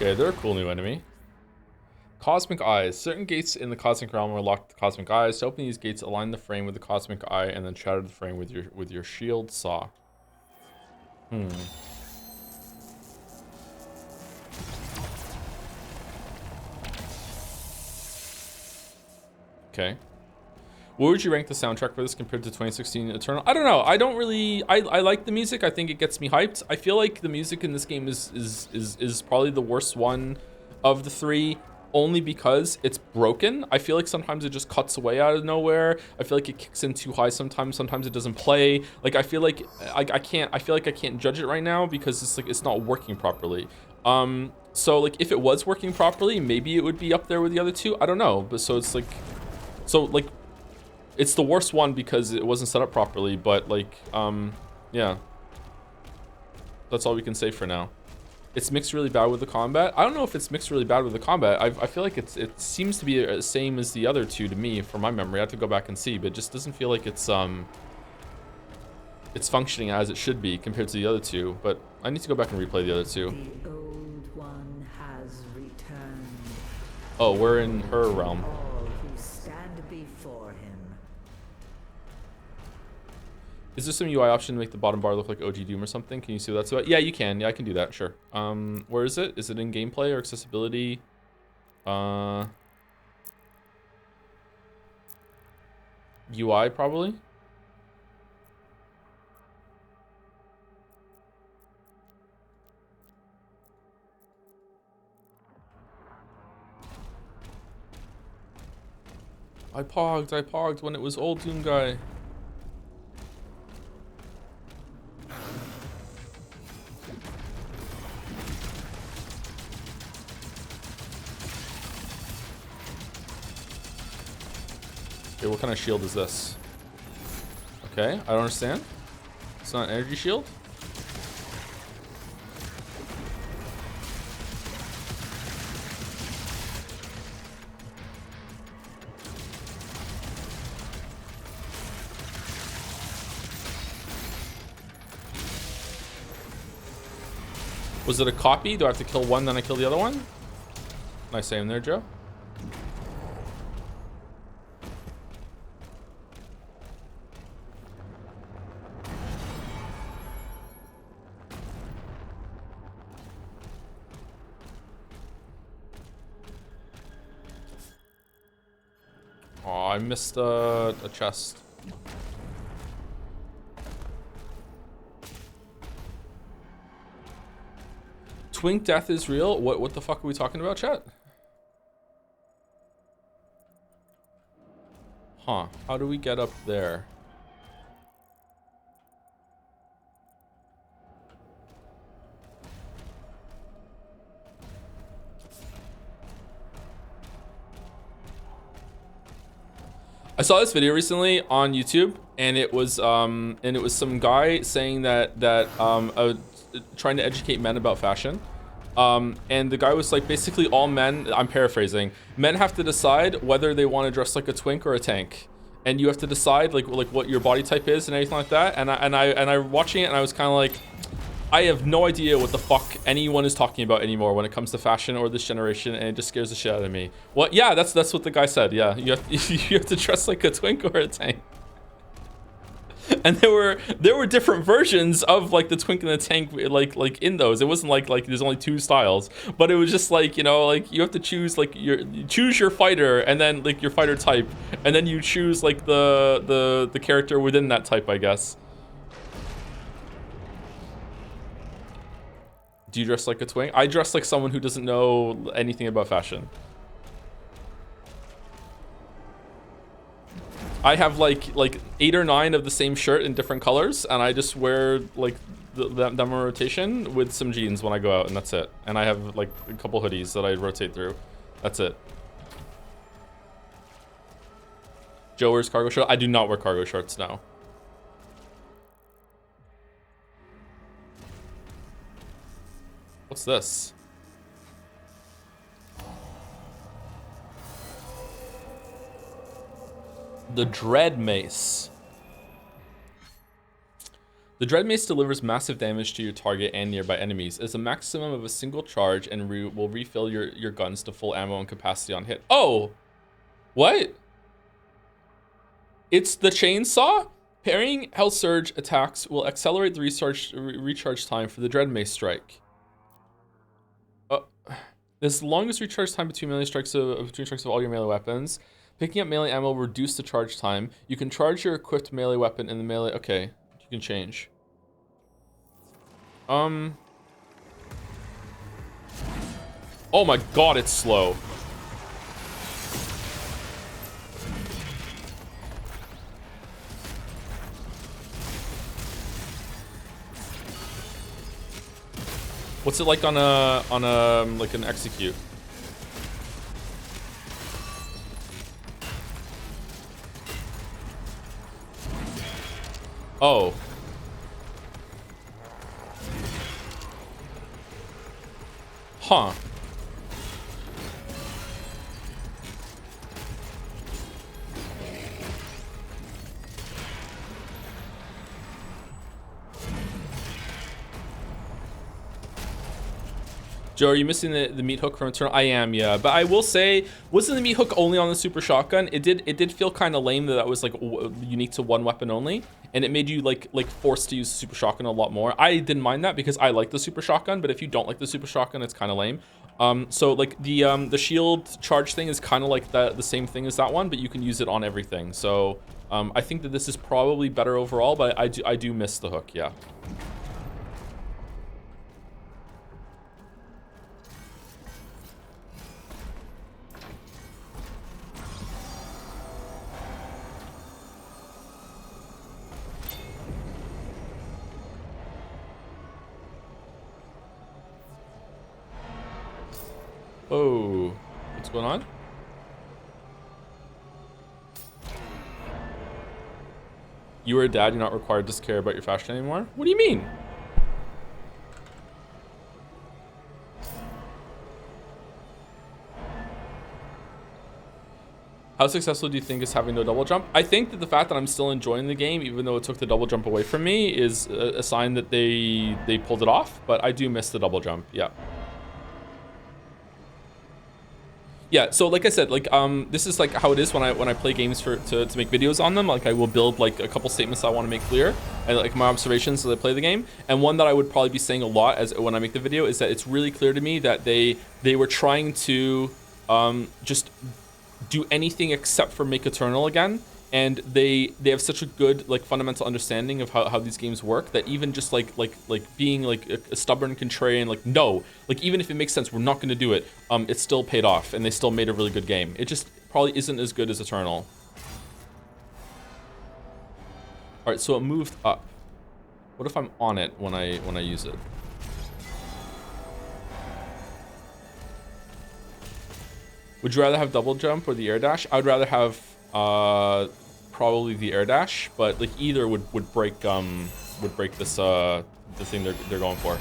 Okay, they're a cool new enemy. Cosmic Eyes. Certain gates in the Cosmic Realm are locked with Cosmic Eyes. To open these gates, align the frame with the Cosmic Eye and then shatter the frame with your shield saw. Okay. What would you rank the soundtrack for this compared to 2016 Eternal? I don't know. I don't really. I like the music. I think it gets me hyped. I feel like the music in this game is probably the worst one of the 3, only because it's broken. I feel like sometimes it just cuts away out of nowhere. I feel like it kicks in too high sometimes. Sometimes it doesn't play. Like I feel like I can't. I feel like I can't judge it right now because it's like it's not working properly. So like if it was working properly, maybe it would be up there with the other 2. I don't know. But so it's like, it's the worst one because it wasn't set up properly, but like, yeah. That's all we can say for now. It's mixed really bad with the combat. I don't know if it's mixed really bad with the combat. I feel like it seems to be the same as the other 2 to me, from my memory. I have to go back and see, but it just doesn't feel like it's functioning as it should be compared to the other 2. But I need to go back and replay the other 2. The old one has returned. Oh, we're in her realm. All who stand before him. Is there some UI option to make the bottom bar look like OG Doom or something? Can you see what that's about? Yeah, you can. Yeah, I can do that. Sure. Where is it? Is it in gameplay or accessibility? UI probably. I pogged when it was old Doom guy. Okay, what kind of shield is this? Okay, I don't understand. It's not an energy shield? Was it a copy? Do I have to kill one, then I kill the other one? Nice aim there, Joe. Oh, I missed a chest. Twink death is real? What the fuck are we talking about, chat? Huh. How do we get up there? I saw this video recently on YouTube, and it was some guy saying that trying to educate men about fashion. And the guy was like, basically all men, I'm paraphrasing, men have to decide whether they want to dress like a twink or a tank, and you have to decide like what your body type is and anything like that. And I watching it, and I was kind of like, I have no idea what the fuck anyone is talking about anymore when it comes to fashion or this generation, and it just scares the shit out of me. What? Yeah, that's what the guy said. Yeah, you have to dress like a twink or a tank. And there were different versions of like the twink and the tank, like in those. It wasn't like there's only two styles, but it was just like, you know, like you have to choose like you choose your fighter, and then like your fighter type, and then you choose like the character within that type, I guess. Do you dress like a twink? I dress like someone who doesn't know anything about fashion. I have like 8 or 9 of the same shirt in different colors, and I just wear like them in rotation with some jeans when I go out, and that's it. And I have like a couple hoodies that I rotate through. That's it. Joe wears cargo shorts. I do not wear cargo shorts now. What's this? The Dread Mace. The Dread Mace delivers massive damage to your target and nearby enemies. It's a maximum of a single charge and will refill your guns to full ammo and capacity on hit. Oh! What? It's the chainsaw? Parrying Health Surge attacks will accelerate the recharge time for the Dread Mace strike. This is the longest recharge time between strikes of all your melee weapons. Picking up melee ammo will reduce the charge time. You can charge your equipped melee weapon in the melee. Okay, you can change. Oh my god, it's slow. What's it like on a like an execute? Oh. Huh. Joe, are you missing the meat hook from Eternal? I am, yeah. But I will say, wasn't the meat hook only on the super shotgun? It did feel kind of lame that was like unique to one weapon only, and it made you like forced to use the super shotgun a lot more. I didn't mind that because I like the super shotgun, but if you don't like the super shotgun, it's kind of lame. So like the shield charge thing is kind of like the same thing as that one, but you can use it on everything. So I think that this is probably better overall, but I do miss the hook, yeah. Oh, what's going on? You are a dad, you're not required to care about your fashion anymore. What do you mean? How successful do you think is having no double jump? I think that the fact that I'm still enjoying the game, even though it took the double jump away from me, is a sign that they pulled it off. But I do miss the double jump. Yeah. Yeah. So like I said, like this is like how it is when I play games to make videos on them. Like I will build like a couple statements I want to make clear, and like my observations as I play the game. And one that I would probably be saying a lot as when I make the video is that it's really clear to me that they were trying to just do anything except for make Eternal again, and they have such a good like fundamental understanding of how these games work that even just like being like a stubborn contrarian, like no, like even if it makes sense, we're not going to do it, it still paid off and they still made a really good game. It just probably isn't as good as Eternal. All right, so it moved up. What if I'm on it when I use it? Would you rather have double jump or the air dash? I would rather have probably the air dash, but like either would break this the thing they're going for.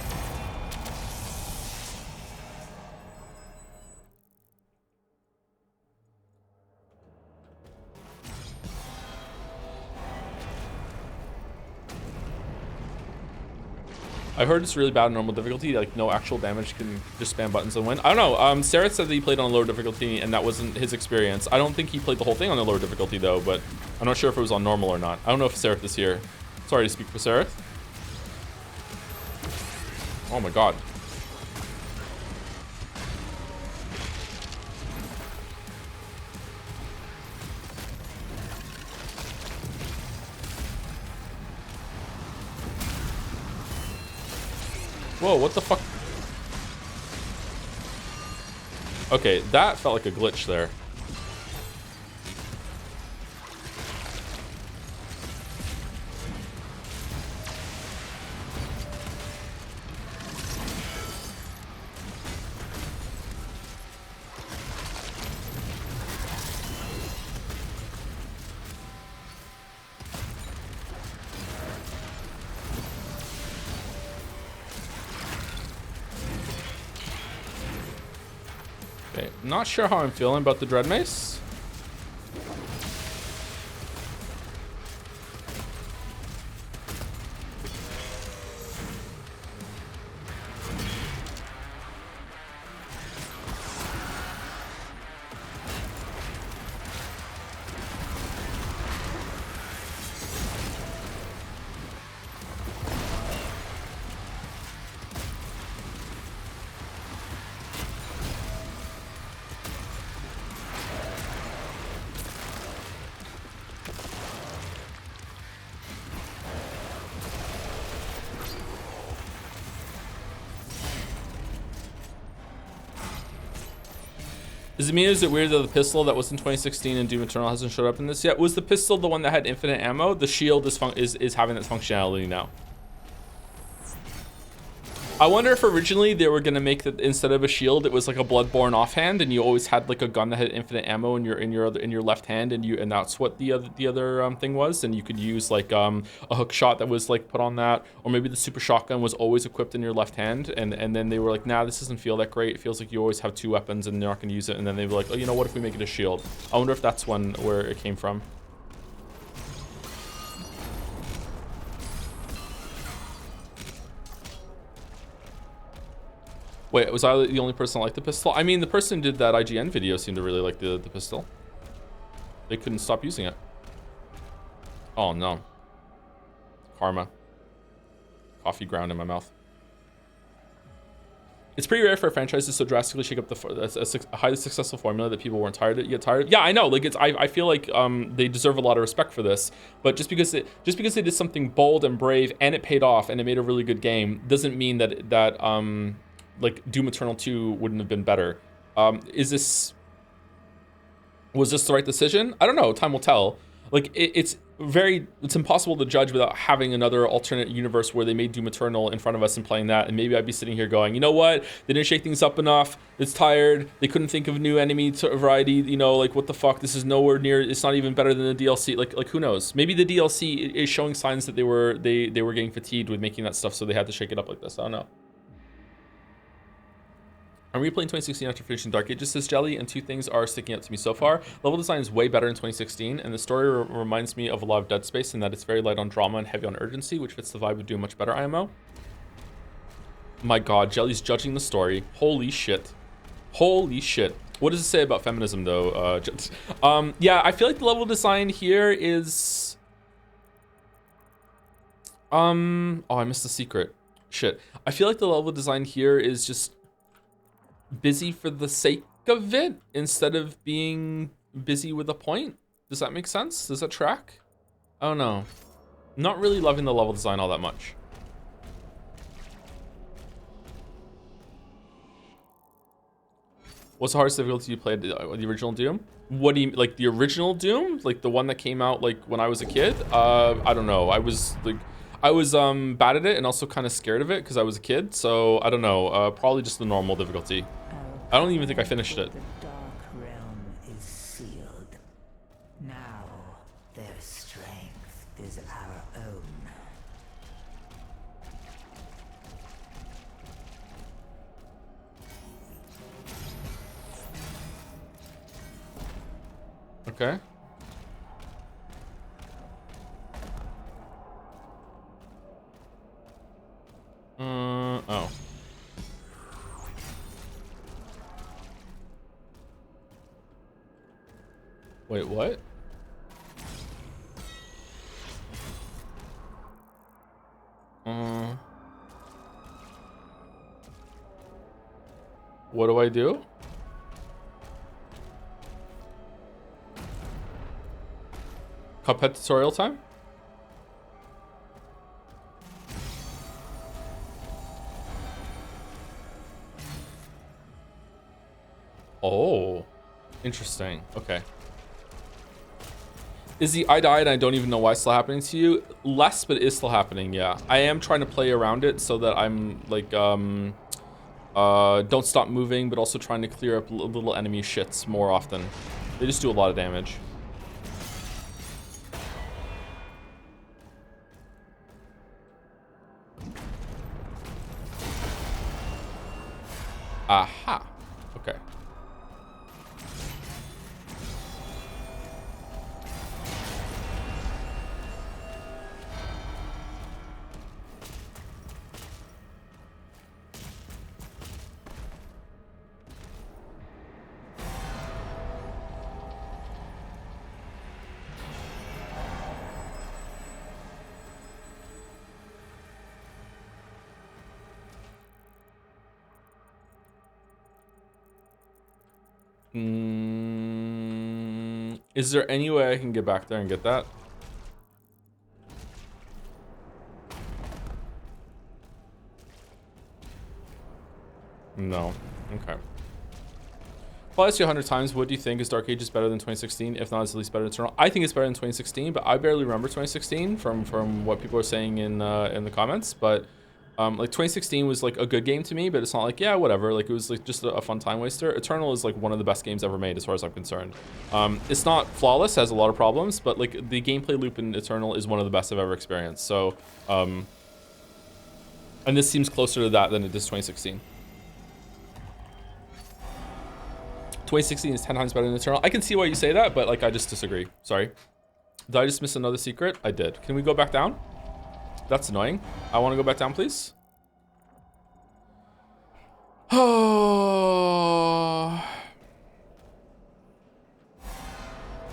I heard it's really bad on normal difficulty, like no actual damage, can just spam buttons and win. I don't know, Sarah said that he played on a lower difficulty and that wasn't his experience. I don't think he played the whole thing on a lower difficulty though, but I'm not sure if it was on normal or not. I don't know if Seraph is here. Sorry to speak for Seraph. Oh my god. Whoa, what the fuck? Okay, that felt like a glitch there. Not sure how I'm feeling about the Dread Mace. Does it mean, is it weird that the pistol that was in 2016 and Doom Eternal hasn't showed up in this yet? Was the pistol the one that had infinite ammo? The shield is having that functionality now. I wonder if originally they were gonna make that instead of a shield, it was like a Bloodborne offhand, and you always had like a gun that had infinite ammo in your left hand, and that's what the other thing was, and you could use like a hook shot that was like put on that, or maybe the super shotgun was always equipped in your left hand, and then they were like, nah, this doesn't feel that great. It feels like you always have two weapons and you're not gonna use it, and then they were like, oh, you know what? If we make it a shield, I wonder if that's where it came from. Wait, was I the only person that liked the pistol? I mean, the person who did that IGN video seemed to really like the pistol. They couldn't stop using it. Oh no. Karma. Coffee ground in my mouth. It's pretty rare for a franchise to so drastically shake up a highly successful formula that people weren't tired of. Yeah, I know. Like I feel like they deserve a lot of respect for this. But just because they did something bold and brave and it paid off and it made a really good game doesn't mean that like Doom Eternal 2 wouldn't have been better. Was this the right decision? I don't know, time will tell. Like it's impossible to judge without having another alternate universe where they made Doom Eternal in front of us and playing that, and maybe I'd be sitting here going, you know what, they didn't shake things up enough, it's tired, they couldn't think of a new enemy variety, you know, like what the fuck, this is nowhere near, it's not even better than the DLC. Like who knows, maybe the DLC is showing signs that they were getting fatigued with making that stuff, so they had to shake it up like this. I don't know. I'm replaying 2016 after finishing Dark Ages, says Jelly, and two things are sticking out to me so far. Level design is way better in 2016, and the story reminds me of a lot of Dead Space in that it's very light on drama and heavy on urgency, which fits the vibe of Doom much better, IMO. My god, Jelly's judging the story. Holy shit. Holy shit. What does it say about feminism, though? Yeah, I feel like the level design here is... Oh, I missed the secret. Shit. I feel like the level design here is just busy for the sake of it instead of being busy with a point. Does that make sense? Does that track? I don't know. Not really loving the level design all that much. What's the hardest difficulty you played the original Doom? What do you like, the original Doom? Like the one that came out like when I was a kid? I don't know. I was bad at it and also kind of scared of it because I was a kid. So I don't know. Probably just the normal difficulty. I don't even think I finished it. The dark realm is sealed. Now their strength is our own. Okay. Oh. Wait, what? What do I do? Cuphead tutorial time? Oh, interesting. Okay. Is the I died and I don't even know why it's still happening to you? Less, but it is still happening, yeah. I am trying to play around it so that I'm like, don't stop moving, but also trying to clear up little enemy shits more often. They just do a lot of damage. Aha. Okay. Is there any way I can get back there and get that? No. Okay. If I ask you 100 times, what do you think? Is Dark Ages better than 2016? If not, it's at least better than Eternal. I think it's better than 2016, but I barely remember 2016 from what people are saying in the comments. But like 2016 was like a good game to me, but it's not like, yeah, whatever. Like it was like just a fun time waster. Eternal is like one of the best games ever made as far as I'm concerned. It's not flawless, has a lot of problems, but like the gameplay loop in Eternal is one of the best I've ever experienced. So, and this seems closer to that than it does 2016. 2016 is 10 times better than Eternal. I can see why you say that, but like I just disagree. Sorry. Did I just miss another secret? I did. Can we go back down? That's annoying. I want to go back down, please. Oh.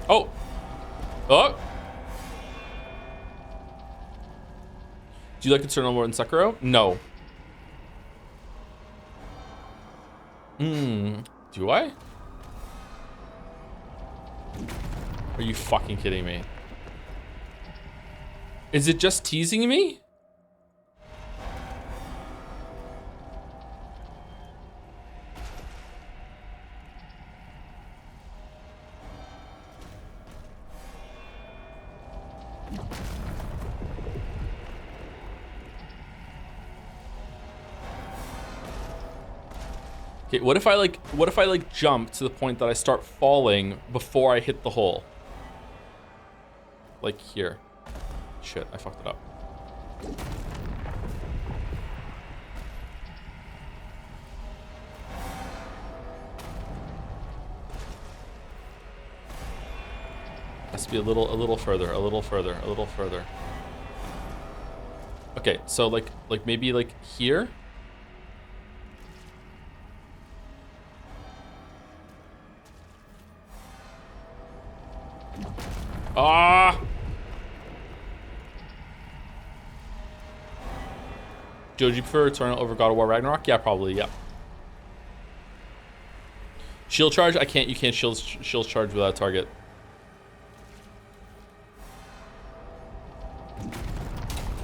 Oh. Oh. Do you like Eternal more than Sekiro? No. Do I? Are you fucking kidding me? Is it just teasing me? Okay, what if I like jump to the point that I start falling before I hit the hole? Like here. Shit, I fucked it up. Has to be a little further, a little further, a little further. Okay, so like maybe like here. Ah! Joedle, you prefer Eternal over God of War Ragnarok? Yeah, probably, yeah. Shield charge? I can't, you can't shield charge without a target.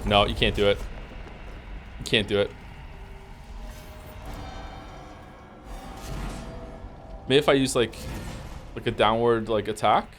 No, you can't do it. You can't do it. Maybe if I use like a downward like attack.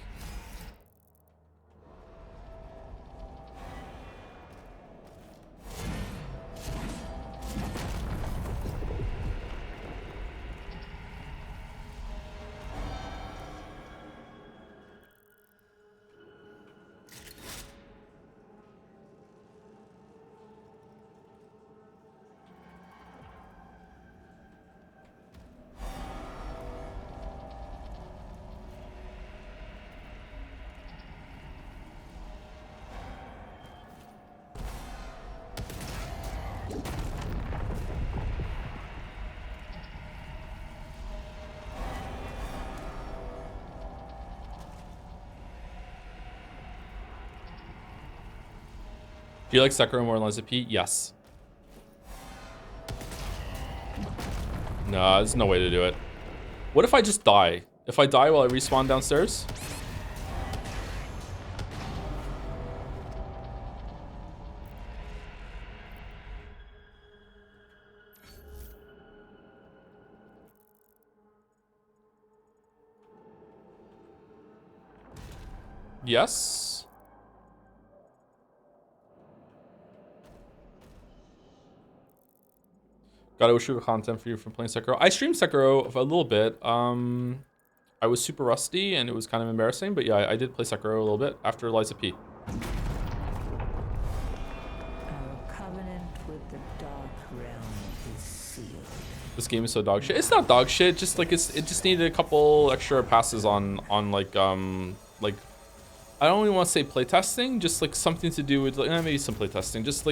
Do you like Sekiro more than Lies of P? Yes. No, there's no way to do it. What if I just die? If I die while I respawn downstairs? Yes. Gotta wish you content for you from playing Sekiro. I streamed Sekiro a little bit. I was super rusty and it was kind of embarrassing, but yeah, I did play Sekiro a little bit after Lies of P. Our covenant with the Dark Realm is sealed. This game is so dog shit. It's not dog shit. Just like it just needed a couple extra passes on like I don't even want to say playtesting. Just like something to do with like maybe some playtesting. Just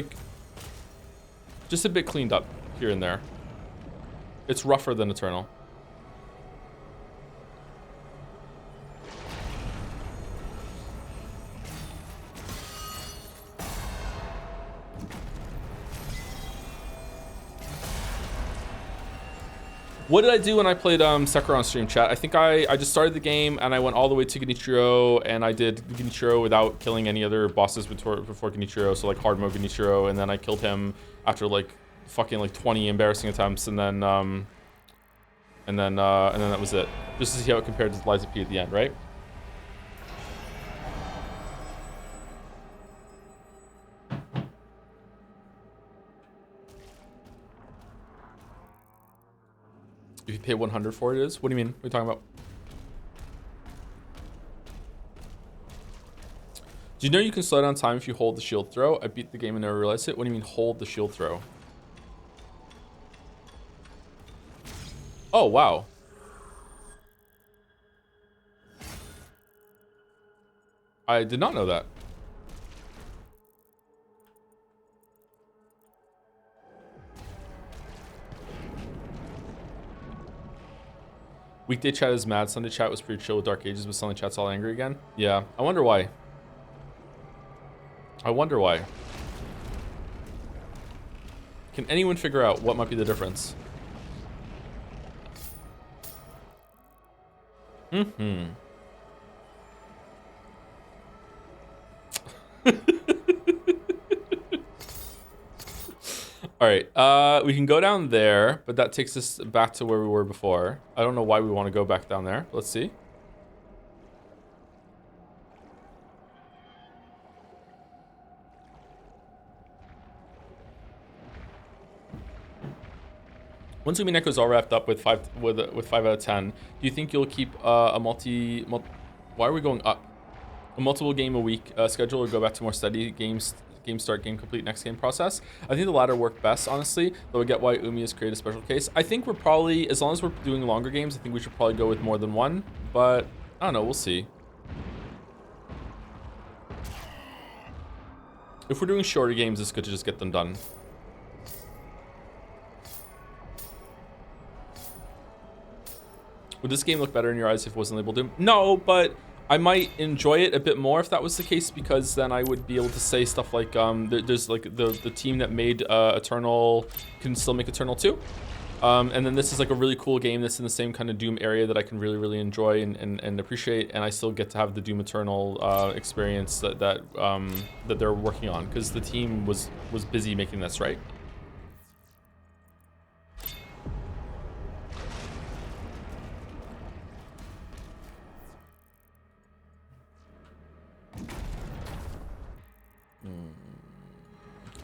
a bit cleaned up here and there. It's rougher than Eternal. What did I do when I played Sekiro on stream, chat? I think I just started the game and I went all the way to Genichiro and I did Genichiro without killing any other bosses before Genichiro, so like hard mode Genichiro, and then I killed him after like fucking like 20 embarrassing attempts, and then that was it. Just to see how it compared to Lies of P at the end, right? If you pay 100 for it, is? What do you mean? What are you talking about? Do you know you can slow down time if you hold the shield throw? I beat the game and never realized it. What do you mean hold the shield throw? Oh, wow. I did not know that. Weekday chat is mad. Sunday chat was pretty chill with Dark Ages, but Sunday chat's all angry again. Yeah, I wonder why. I wonder why. Can anyone figure out what might be the difference? Mm-hmm. All right, we can go down there, but that takes us back to where we were before. I don't know why we want to go back down there. Let's see. Once Umineko is all wrapped up with 5 out of 10, do you think you'll keep a why are we going up? A multiple game a week schedule, or go back to more steady game start, game complete, next game process? I think the latter work best, honestly, though I get why Umi has created a special case. I think we're probably, as long as we're doing longer games, I think we should probably go with more than one, but I don't know, we'll see. If we're doing shorter games, it's good to just get them done. Would this game look better in your eyes if it wasn't labeled Doom? No, but I might enjoy it a bit more if that was the case, because then I would be able to say stuff like, there's like the team that made Eternal can still make Eternal 2. And then this is like a really cool game that's in the same kind of Doom area that I can really enjoy and appreciate, and I still get to have the Doom Eternal experience that they're working on, because the team was busy making this, right?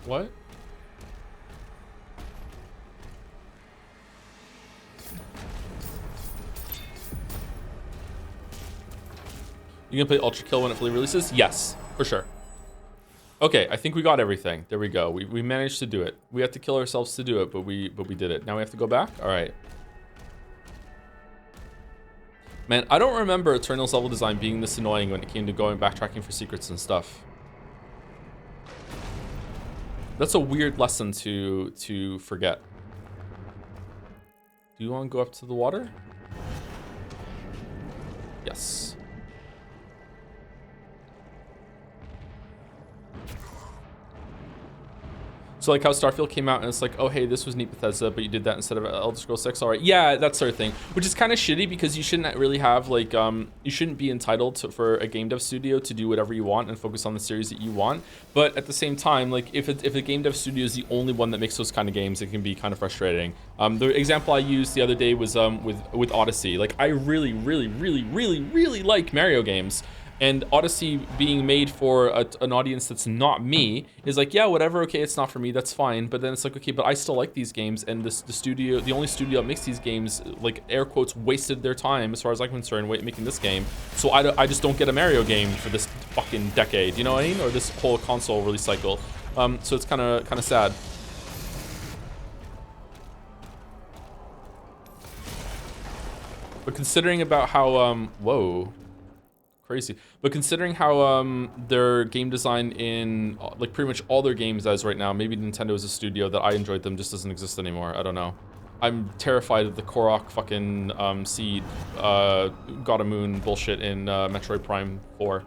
What? You gonna play Ultra Kill when it fully releases? Yes, for sure. Okay, I think we got everything. There we go. We managed to do it. We had to kill ourselves to do it, but we did it. Now we have to go back? All right. Man, I don't remember Eternal's level design being this annoying when it came to backtracking for secrets and stuff. That's a weird lesson to forget. Do you want to go up to the water? Yes. So like how Starfield came out and it's like, oh hey, this was neat, Bethesda, but you did that instead of Elder Scrolls 6. All right, yeah, that sort of thing, which is kind of shitty, because you shouldn't really have like you shouldn't be entitled for a game dev studio to do whatever you want and focus on the series that you want. But at the same time, like if a game dev studio is the only one that makes those kind of games, it can be kind of frustrating. The example I used the other day was with Odyssey. Like I really like Mario games. And Odyssey being made for an audience that's not me is like, yeah, whatever, okay, it's not for me, that's fine. But then it's like, okay, but I still like these games, and the only studio that makes these games, like air quotes, wasted their time, as far as I'm concerned, making this game. So I just don't get a Mario game for this fucking decade, you know what I mean? Or this whole console release cycle. So it's kind of sad. But considering about how whoa. Crazy. But considering how their game design in like pretty much all their games as right now, maybe Nintendo is a studio that I enjoyed them just doesn't exist anymore. I don't know. I'm terrified of the Korok fucking Seed God of Moon bullshit in Metroid Prime 4.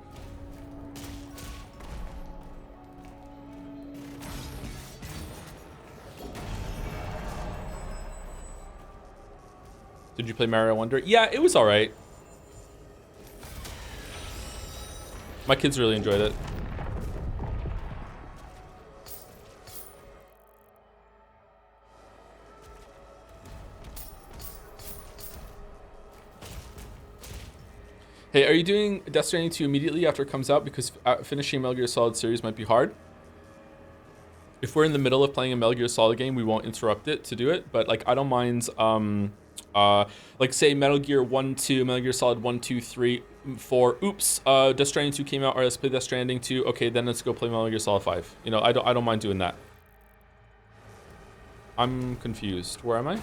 Did you play Mario Wonder? Yeah, it was all right. My kids really enjoyed it. Hey, are you doing Death Stranding 2 immediately after it comes out? Because finishing Metal Gear Solid series might be hard. If we're in the middle of playing a Metal Gear Solid game, we won't interrupt it to do it. But like, I don't mind, like say Metal Gear 1, 2, Metal Gear Solid 1, 2, 3, 4. Oops, Death Stranding 2 came out. Or let's play Death Stranding 2. Okay, then let's go play Metal Gear Solid 5. You know, I don't mind doing that. I'm confused. Where am I?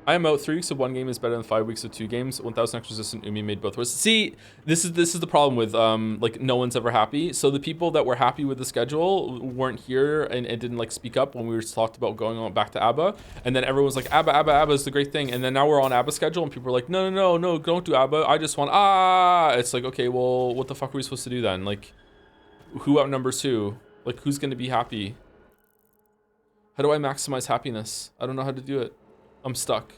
I am out. 3 weeks of one game is better than 5 weeks of 2 games. 1000 X Resistant Umi made both worse. See, this is the problem with like no one's ever happy. So the people that were happy with the schedule weren't here and didn't like speak up when we were talked about going on back to ABBA. And then everyone was like, ABBA is the great thing. And then now we're on ABBA schedule and people are like, no, don't do ABBA. I just want It's like, okay, well, what the fuck are we supposed to do then? Like, who outnumbers who? Like, who's gonna be happy? How do I maximize happiness? I don't know how to do it. I'm stuck.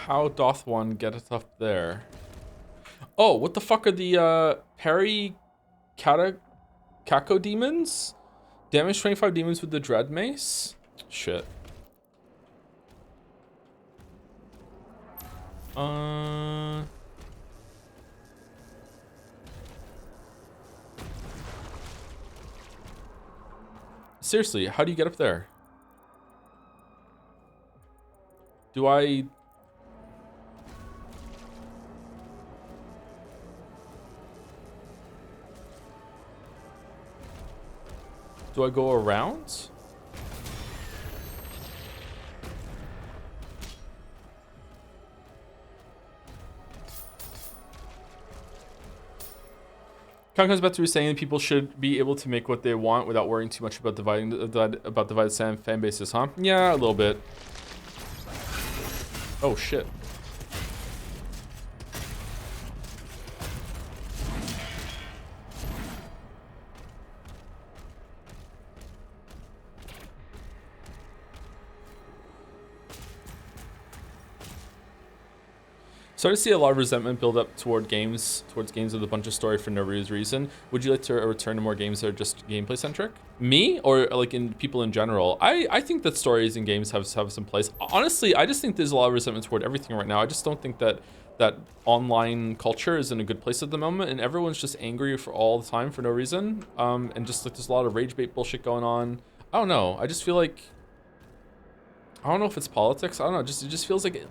How doth one get it up there? Oh, what the fuck are the parry Kako demons? Damage 25 demons with the dread mace? Shit. Seriously, how do you get up there? Do I go around? Conco's about to be saying that people should be able to make what they want without worrying too much about divided fan bases, huh? Yeah, a little bit. Oh shit. Started to see a lot of resentment build up towards games with a bunch of story for no reason. Would you like to return to more games that are just gameplay centric? Me, or like in people in general? I think that stories in games have some place. Honestly, I just think there's a lot of resentment toward everything right now. I just don't think that online culture is in a good place at the moment, and everyone's just angry for all the time for no reason. And just like there's a lot of rage bait bullshit going on. I don't know. I just feel like, I don't know if it's politics. I don't know. It just feels like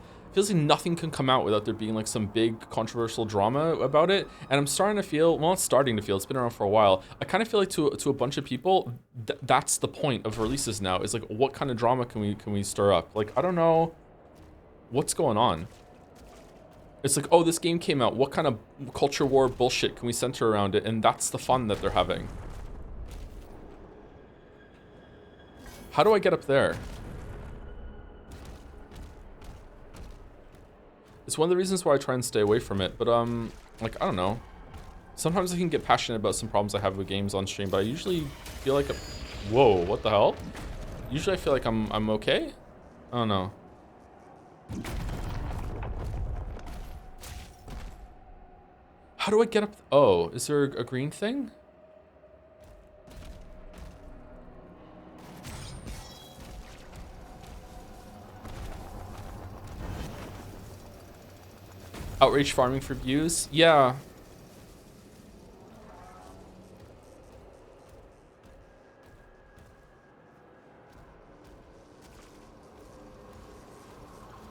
nothing can come out without there being like some big controversial drama about it. And I'm starting to feel, well, it's starting to feel, it's been around for a while. I kind of feel like to a bunch of people, that's the point of releases now, is like, what kind of drama can we stir up? Like, I don't know what's going on. It's like, oh, this game came out. What kind of culture war bullshit can we center around it? And that's the fun that they're having. How do I get up there? It's one of the reasons why I try and stay away from it, but like, I don't know. Sometimes I can get passionate about some problems I have with games on stream, but I usually feel like whoa, what the hell? Usually I feel like I'm okay. I don't know. How do I get up? Oh, is there a green thing? Outrage farming for views? Yeah.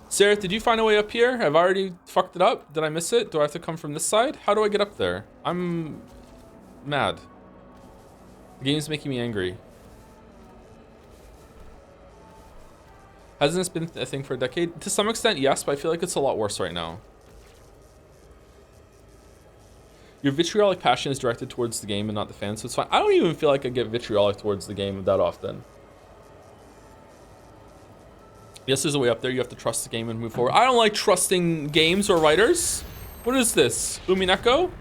Sarah, did you find a way up here? Have I already fucked it up? Did I miss it? Do I have to come from this side? How do I get up there? I'm mad. The game's making me angry. Hasn't this been a thing for a decade? To some extent, yes, but I feel like it's a lot worse right now. Your vitriolic passion is directed towards the game and not the fans, so it's fine. I don't even feel like I get vitriolic towards the game that often. Yes, there's a way up there. You have to trust the game and move forward. I don't like trusting games or writers. What is this? Umineko?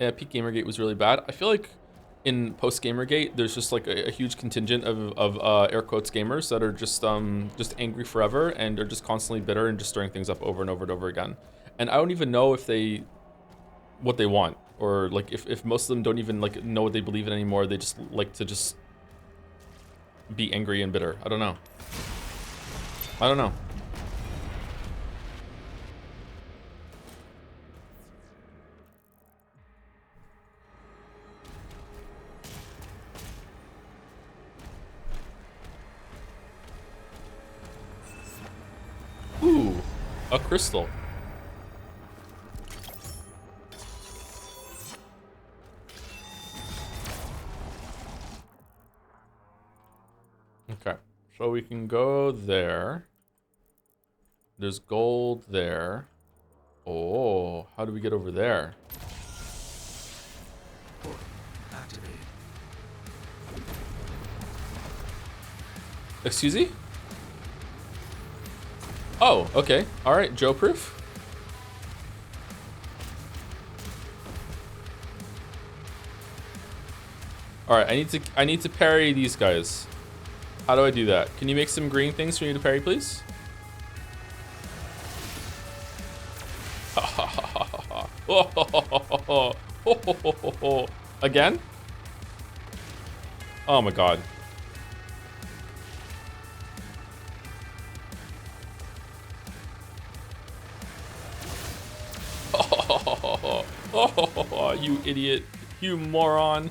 Yeah, peak Gamergate was really bad. I feel like in post Gamergate, there's just like a huge contingent of air quotes gamers that are just angry forever and are just constantly bitter and just stirring things up over and over and over again. And I don't even know if what they want, or like if most of them don't even like know what they believe in anymore. They just like to just be angry and bitter. I don't know. I don't know. Ooh, a crystal. Okay, so we can go there. There's gold there. Oh, how do we get over there? Activated. Excuse me? Oh, okay. All right, Joe proof. All right, I need to parry these guys. How do I do that? Can you make some green things for me to parry, please? Again? Oh my god. Oh, you idiot. You moron.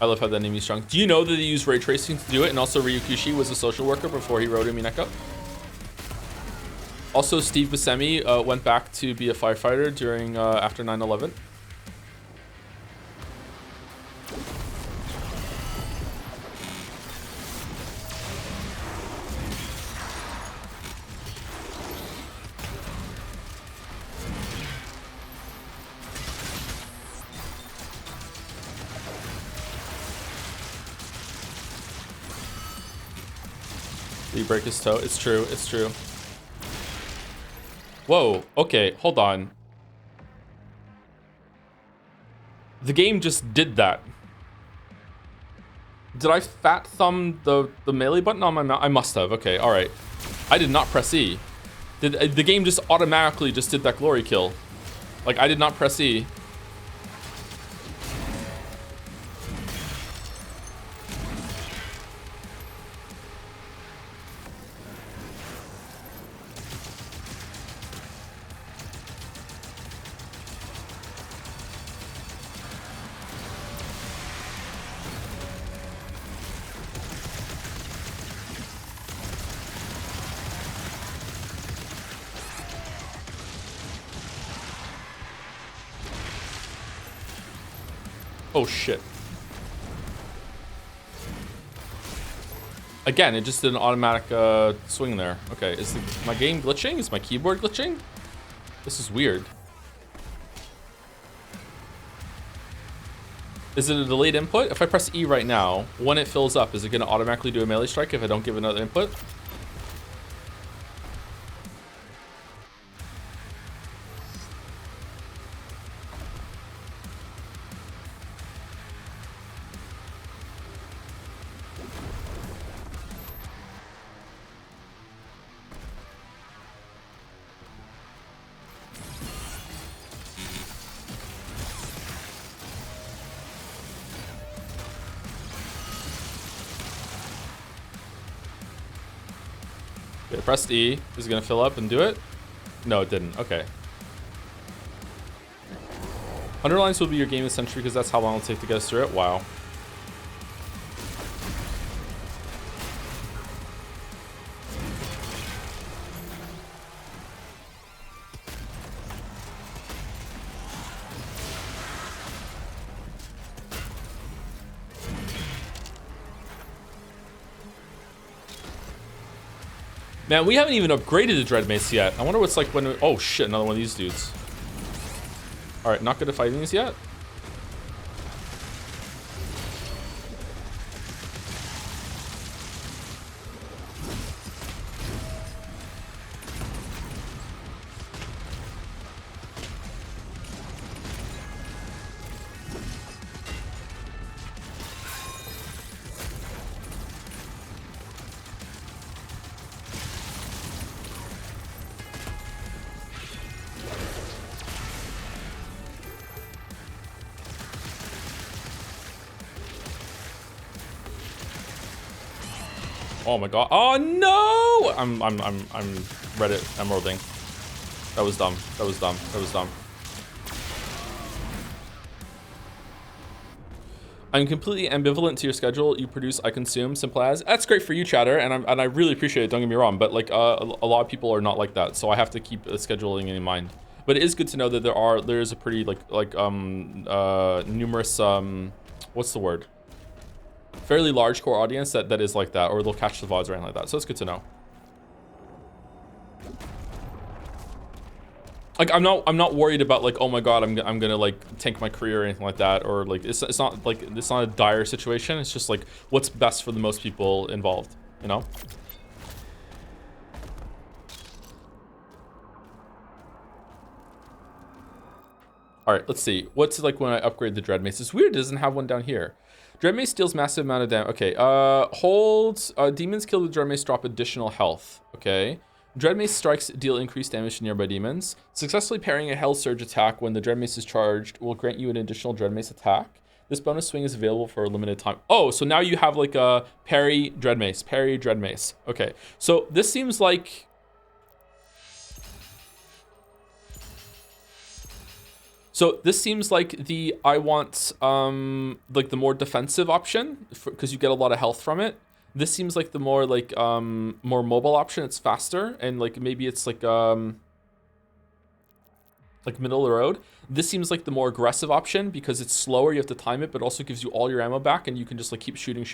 I love how that name is strong. Do you know that they use ray tracing to do it? And also Ryukushi was a social worker before he wrote Umineko. Also, Steve Buscemi went back to be a firefighter during after 9/11. Did he break his toe? It's true. It's true. Whoa. Okay, hold on. The game just did that. Did I fat thumb the melee button on my mouse? I must have. Okay, all right. I did not press E. Did the game just automatically just did that glory kill? Like, I did not press E. Oh shit. Again, it just did an automatic swing there. Okay, is my game glitching? Is my keyboard glitching? This is weird. Is it a delayed input? If I press E right now, when it fills up, is it going to automatically do a melee strike if I don't give another input? Okay, pressed E. Is it gonna fill up and do it? No, it didn't. Okay. 100 lines will be your game of the century because that's how long it'll take to get us through it. Wow. Man, we haven't even upgraded the Dread Mace yet. I wonder what's like when we... Oh shit, another one of these dudes. Alright, not good at fighting these yet. Oh my god. Oh no! I'm Reddit emeralding. That was dumb. That was dumb. That was dumb. I'm completely ambivalent to your schedule. You produce, I consume. Simple as. That's great for you, chatter, and I really appreciate it. Don't get me wrong, but like a lot of people are not like that, so I have to keep scheduling in mind. But it is good to know that there is a pretty numerous what's the word? Fairly large core audience that is like that, or they'll catch the VODs or anything like that. So it's good to know. Like I'm not worried about like, oh my god, I'm gonna like tank my career or anything like that, or like it's not like it's not a dire situation. It's just like what's best for the most people involved, you know? All right, let's see. What's it like when I upgrade the Dread Mace? It's weird it doesn't have one down here. Dread Mace deals massive amount of damage. Okay, hold. Demons killed with Dread Mace drop additional health. Okay. Dread Mace strikes deal increased damage to nearby demons. Successfully parrying a Hell Surge attack when the Dread Mace is charged will grant you an additional Dread Mace attack. This bonus swing is available for a limited time. Oh, so now you have like a parry Dread Mace, parry Dread Mace. Okay, so this seems like... So this seems like the I want like the more defensive option because you get a lot of health from it. This seems like the more like more mobile option. It's faster and like maybe it's like middle of the road. This seems like the more aggressive option because it's slower. You have to time it, but also gives you all your ammo back, and you can just like keep shooting,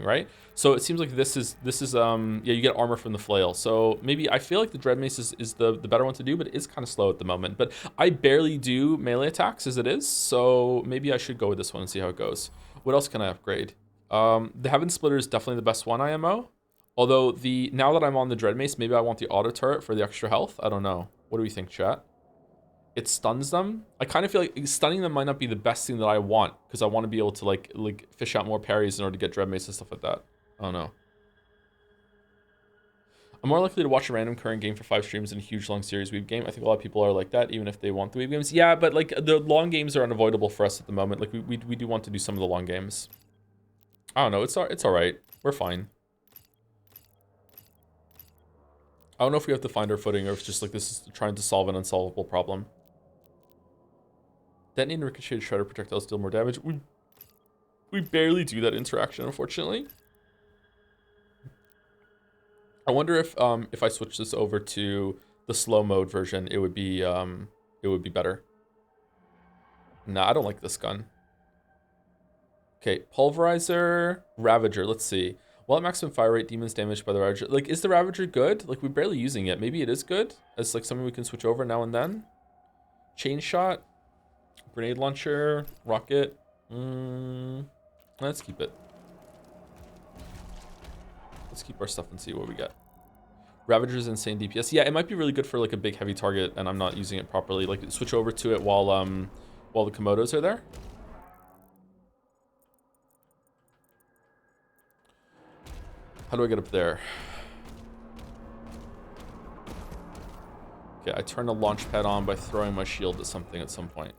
right? So it seems like this is yeah, you get armor from the flail. So maybe I feel like the Dread Mace is the better one to do, but it is kind of slow at the moment. But I barely do melee attacks as it is, so maybe I should go with this one and see how it goes. What else can I upgrade? The Heaven Splitter is definitely the best one IMO. Although now that I'm on the Dread Mace, maybe I want the auto turret for the extra health. I don't know. What do we think, chat? It stuns them. I kind of feel like stunning them might not be the best thing that I want because I want to be able to like fish out more parries in order to get Dread Mace and stuff like that. I don't know. I'm more likely to watch a random current game for 5 streams in a huge long series weeb game. I think a lot of people are like that, even if they want the weeb games. Yeah, but like the long games are unavoidable for us at the moment. Like we do want to do some of the long games. I don't know. It's all right. We're fine. I don't know if we have to find our footing or if it's just like this is trying to solve an unsolvable problem. Detonate and ricocheted shredder projectiles deal more damage. We barely do that interaction, unfortunately. I wonder if I switch this over to the slow mode version, it would be better. Nah, I don't like this gun. Okay, Pulverizer, Ravager. Let's see. While at maximum fire rate, demons damaged by the Ravager. Like, is the Ravager good? Like, we're barely using it. Maybe it is good as like something we can switch over now and then. Chain shot. Grenade launcher, rocket. Let's keep it. Let's keep our stuff and see what we get. Ravager's insane DPS. Yeah, it might be really good for like a big heavy target, and I'm not using it properly. Like switch over to it while the Komodos are there. How do I get up there? Okay, I turn the launch pad on by throwing my shield at something at some point.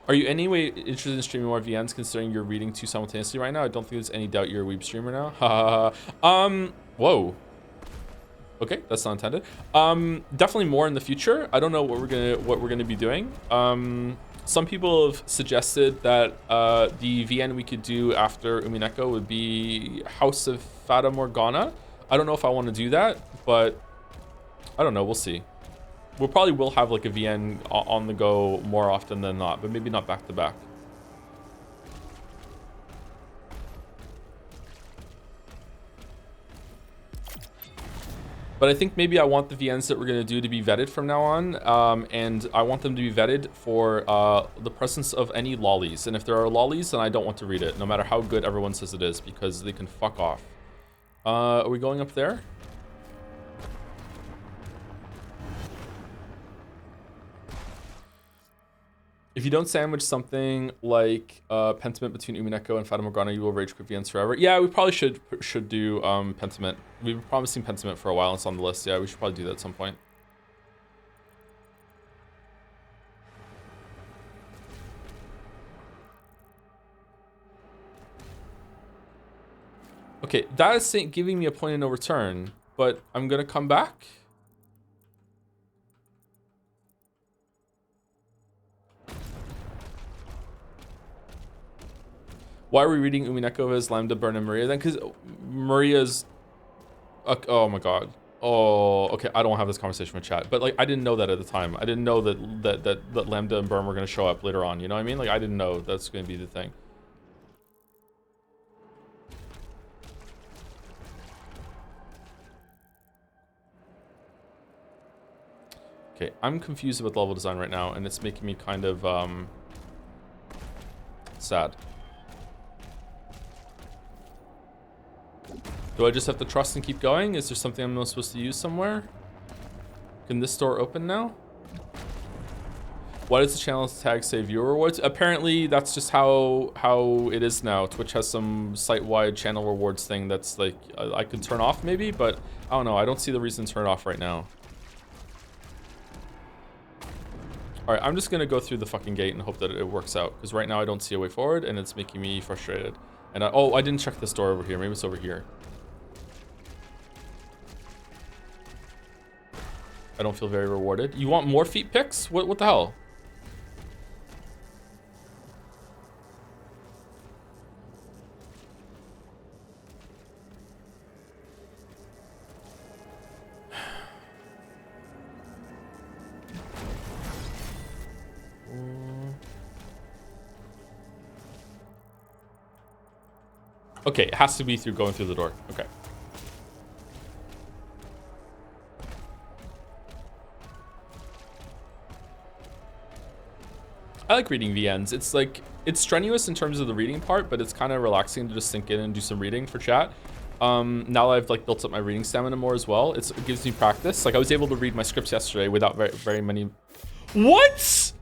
Are you anyway interested in streaming more VNs considering you're reading 2 simultaneously right now? I don't think there's any doubt you're a weeb streamer now. Whoa. Okay, that's not intended. Definitely more in the future. I don't know what we're gonna be doing. Some people have suggested that the VN we could do after Umineko would be House of Fata Morgana. I don't know if I want to do that, but I don't know. We'll see. We probably will have like a VN on the go more often than not, but maybe not back to back. But I think maybe I want the VNs that we're going to do to be vetted from now on. And I want them to be vetted for the presence of any lollies. And if there are lollies, then I don't want to read it, no matter how good everyone says it is, because they can fuck off. Are we going up there? If you don't sandwich something like Pentiment between Umineko and Fata Morgana, you will rage quit VNs forever. Yeah, we probably should do Pentiment. We've been promising Pentiment for a while. It's on the list. Yeah, we should probably do that at some point. Okay, that is giving me a point of no return, but I'm gonna come back. Why are we reading Umineko as Lambda, Burn, and Maria then? Because Maria's... oh my god. Oh, okay, I don't have this conversation with chat. But, like, I didn't know that at the time. I didn't know that Lambda and Burn were going to show up later on. You know what I mean? Like, I didn't know that's going to be the thing. Okay, I'm confused about level design right now, and it's making me kind of sad. Do I just have to trust and keep going? Is there something I'm not supposed to use somewhere? Can this door open now? Why does the channel tag say viewer rewards? Apparently that's just how it is now. Twitch has some site-wide channel rewards thing that's like I could turn off maybe, but I don't know. I don't see the reason to turn it off right now. All right, I'm just gonna go through the fucking gate and hope that it works out, because right now I don't see a way forward and it's making me frustrated. And oh, I didn't check this door over here. Maybe it's over here. I don't feel very rewarded. You want more feet picks? What the hell? Okay, it has to be through going through the door. Okay. I like reading VNs. It's like, it's strenuous in terms of the reading part, but it's kind of relaxing to just sink in and do some reading for chat. Now that I've like built up my reading stamina more as well, it gives me practice. Like I was able to read my scripts yesterday without very many. What?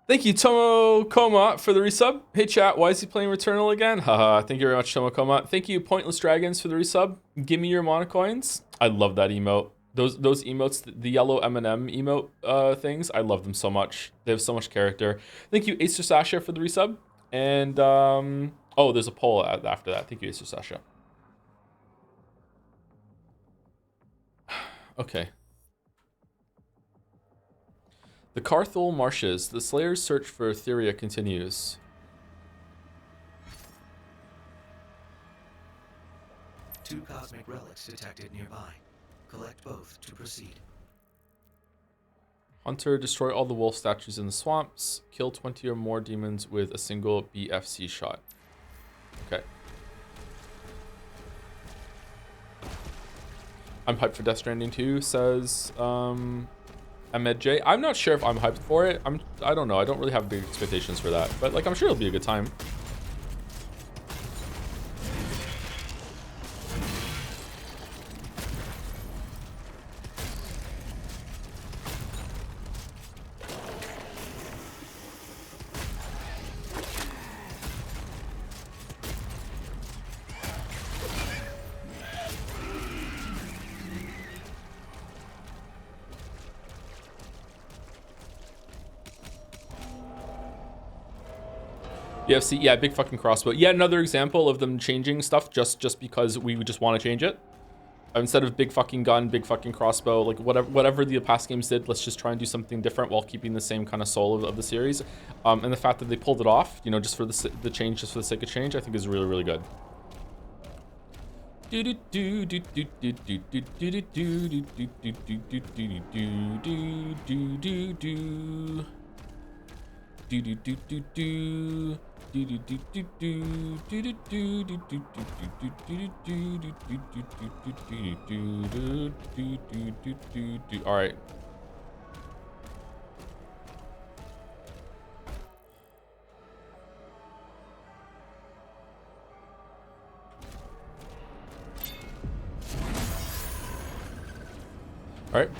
Thank you, Tomo Koma, for the resub. Hey, chat, why is he playing Returnal again? Haha, thank you very much, Tomo Koma. Thank you, Pointless Dragons, for the resub. Give me your monocoins. I love that emote. Those emotes, the yellow M&M emote things, I love them so much. They have so much character. Thank you, Acer Sasha, for the resub. And, oh, there's a poll after that. Thank you, Acer Sasha. Okay. The Carthol Marshes. The Slayer's search for Etheria continues. Two cosmic relics detected nearby. Collect both to proceed. Hunter, destroy all the wolf statues in the swamps. Kill 20 or more demons with a single BFC shot. Okay. I'm hyped for Death Stranding 2, says Ahmed J. I'm not sure if I'm hyped for it. I don't know. I don't really have big expectations for that, but like I'm sure it'll be a good time. BFC, yeah, big fucking crossbow. Yeah, another example of them changing stuff just because we just want to change it. Instead of big fucking gun, big fucking crossbow, like whatever the past games did, let's just try and do something different while keeping the same kind of soul of the series. And the fact that they pulled it off, you know, just for the change, just for the sake of change, I think is really, really good. All right. All right.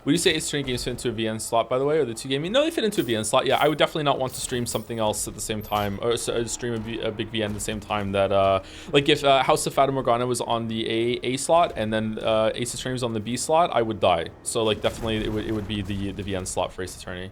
Would you say Ace Attorney games fit into a VN slot, by the way, or the two gaming? No, they fit into a VN slot. Yeah, I would definitely not want to stream something else at the same time, or stream a big VN at the same time that, like if House of Fata Morgana was on the A slot and then Ace Attorney was on the B slot, I would die. So like definitely it would be the VN slot for Ace Attorney.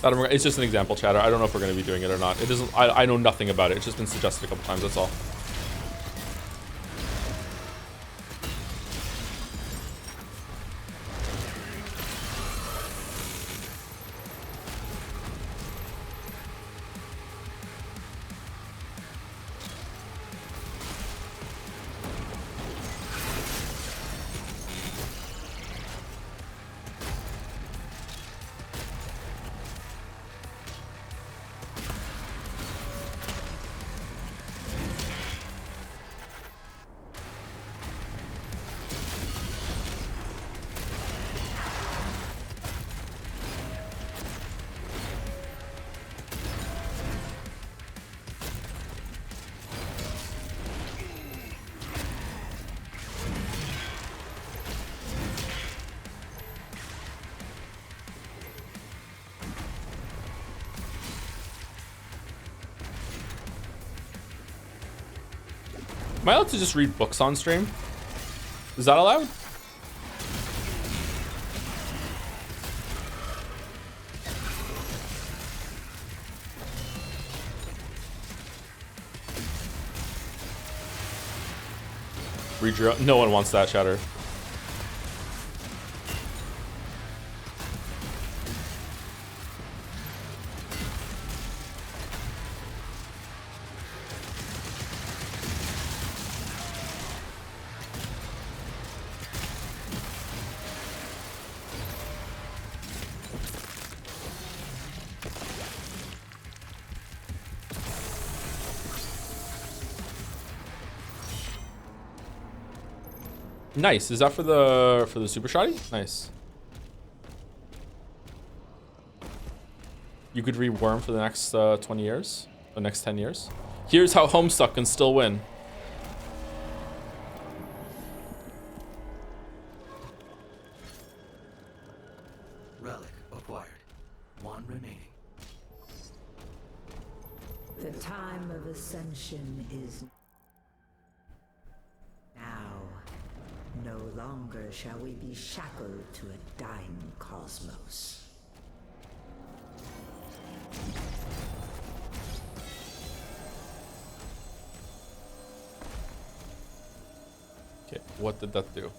It's just an example, chatter. I don't know if we're going to be doing it or not. It doesn't. I know nothing about it. It's just been suggested a couple times. That's all. Am I allowed to just read books on stream? Is that allowed? Read your own. No one wants that, chatter. Nice. Is that for the super shoddy? Nice. You could read Worm for the next 20 years, the next 10 years. Here's how Homestuck can still win. Relic acquired. One remaining. The time of ascension is now. No longer shall we be shackled to a dying cosmos. Okay, what did that do?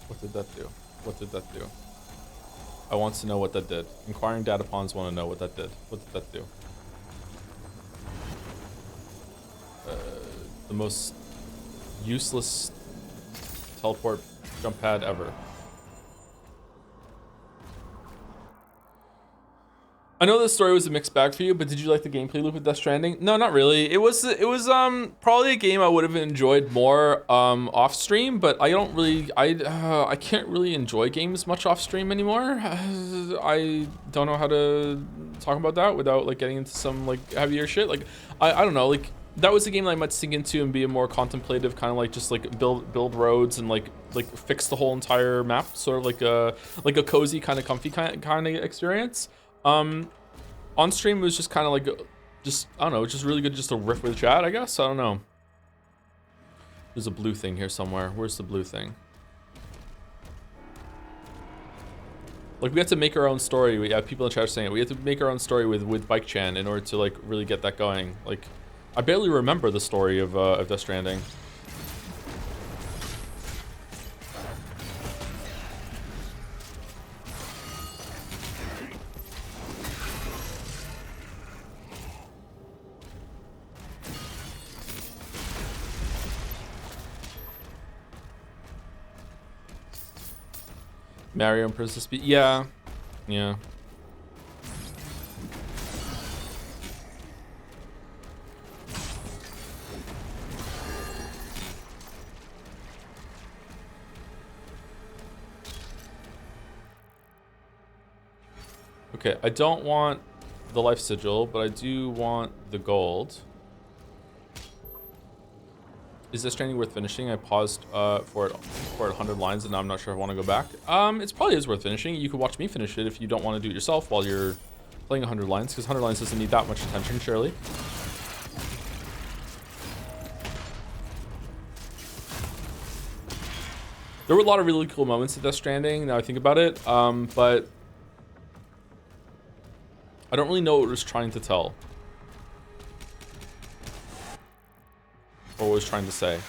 What did that do? What did that do? I want to know what that did. Inquiring data pawns want to know what that did. What did that do? The most useless teleport jump pad ever. I know the story was a mixed bag for you, but did you like the gameplay loop with Death Stranding? No, not really. It was probably a game I would have enjoyed more off stream, but I don't really I can't really enjoy games much off stream anymore. I don't know how to talk about that without like getting into some like heavier shit. Like I don't know, like that was a game that I might sink into and be a more contemplative kind of like just like build roads and like fix the whole entire map, sort of like a cozy kind of comfy kind of experience. On stream it was just kind of like I don't know, just really good just to riff with chat, I guess. I don't know. There's a blue thing here somewhere. Where's the blue thing? Like we have to make our own story. We have people in chat saying it. We have to make our own story with Bike Chan in order to like really get that going. Like I barely remember the story of Death Stranding. Mario and Princess Peach. Yeah. Yeah. Okay, I don't want the life sigil, but I do want the gold. Is this training worth finishing? I paused for it 100 lines, and now I'm not sure if I want to go back. It's probably is worth finishing. You could watch me finish it if you don't want to do it yourself while you're playing 100 lines, because 100 lines doesn't need that much attention, surely. There were a lot of really cool moments at Death Stranding, now I think about it, but I don't really know what it was trying to tell. Or what it was trying to say.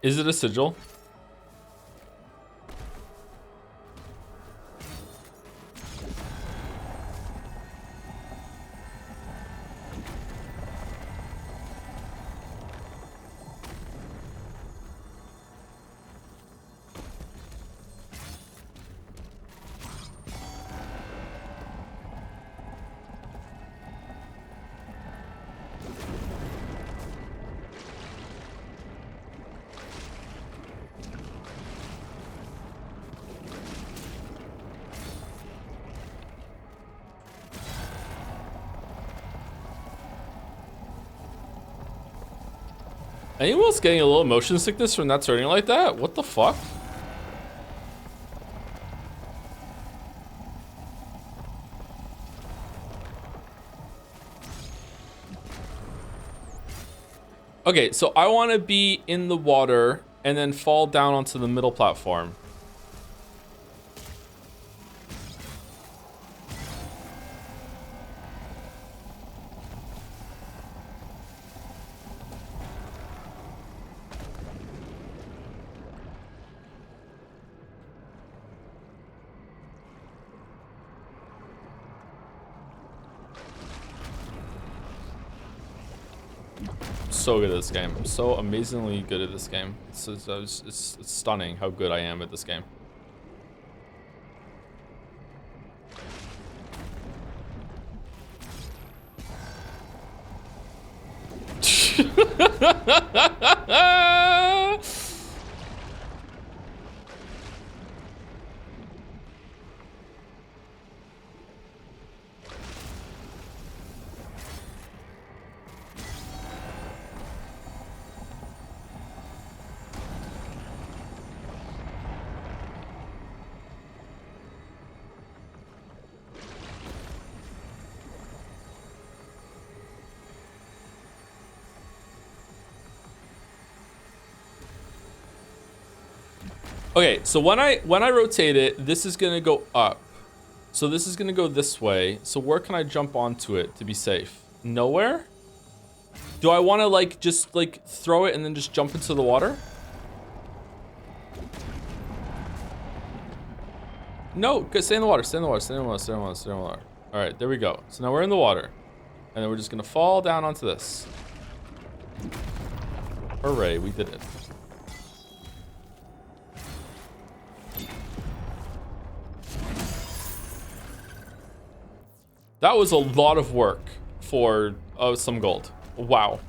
Is it a sigil? Anyone else getting a little motion sickness from that turning like that? What the fuck? Okay, so I want to be in the water and then fall down onto the middle platform. So good at this game. I'm so amazingly good at this game. It's stunning how good I am at this game. Okay, so when I rotate it, this is gonna go up. So this is gonna go this way. So where can I jump onto it to be safe? Nowhere? Do I wanna like just like throw it and then just jump into the water? No, stay in the water, stay in the water, stay in the water, stay in the water, stay in the water. All right, there we go. So now we're in the water. And then we're just gonna fall down onto this. Hooray, we did it. That was a lot of work for some gold. Wow.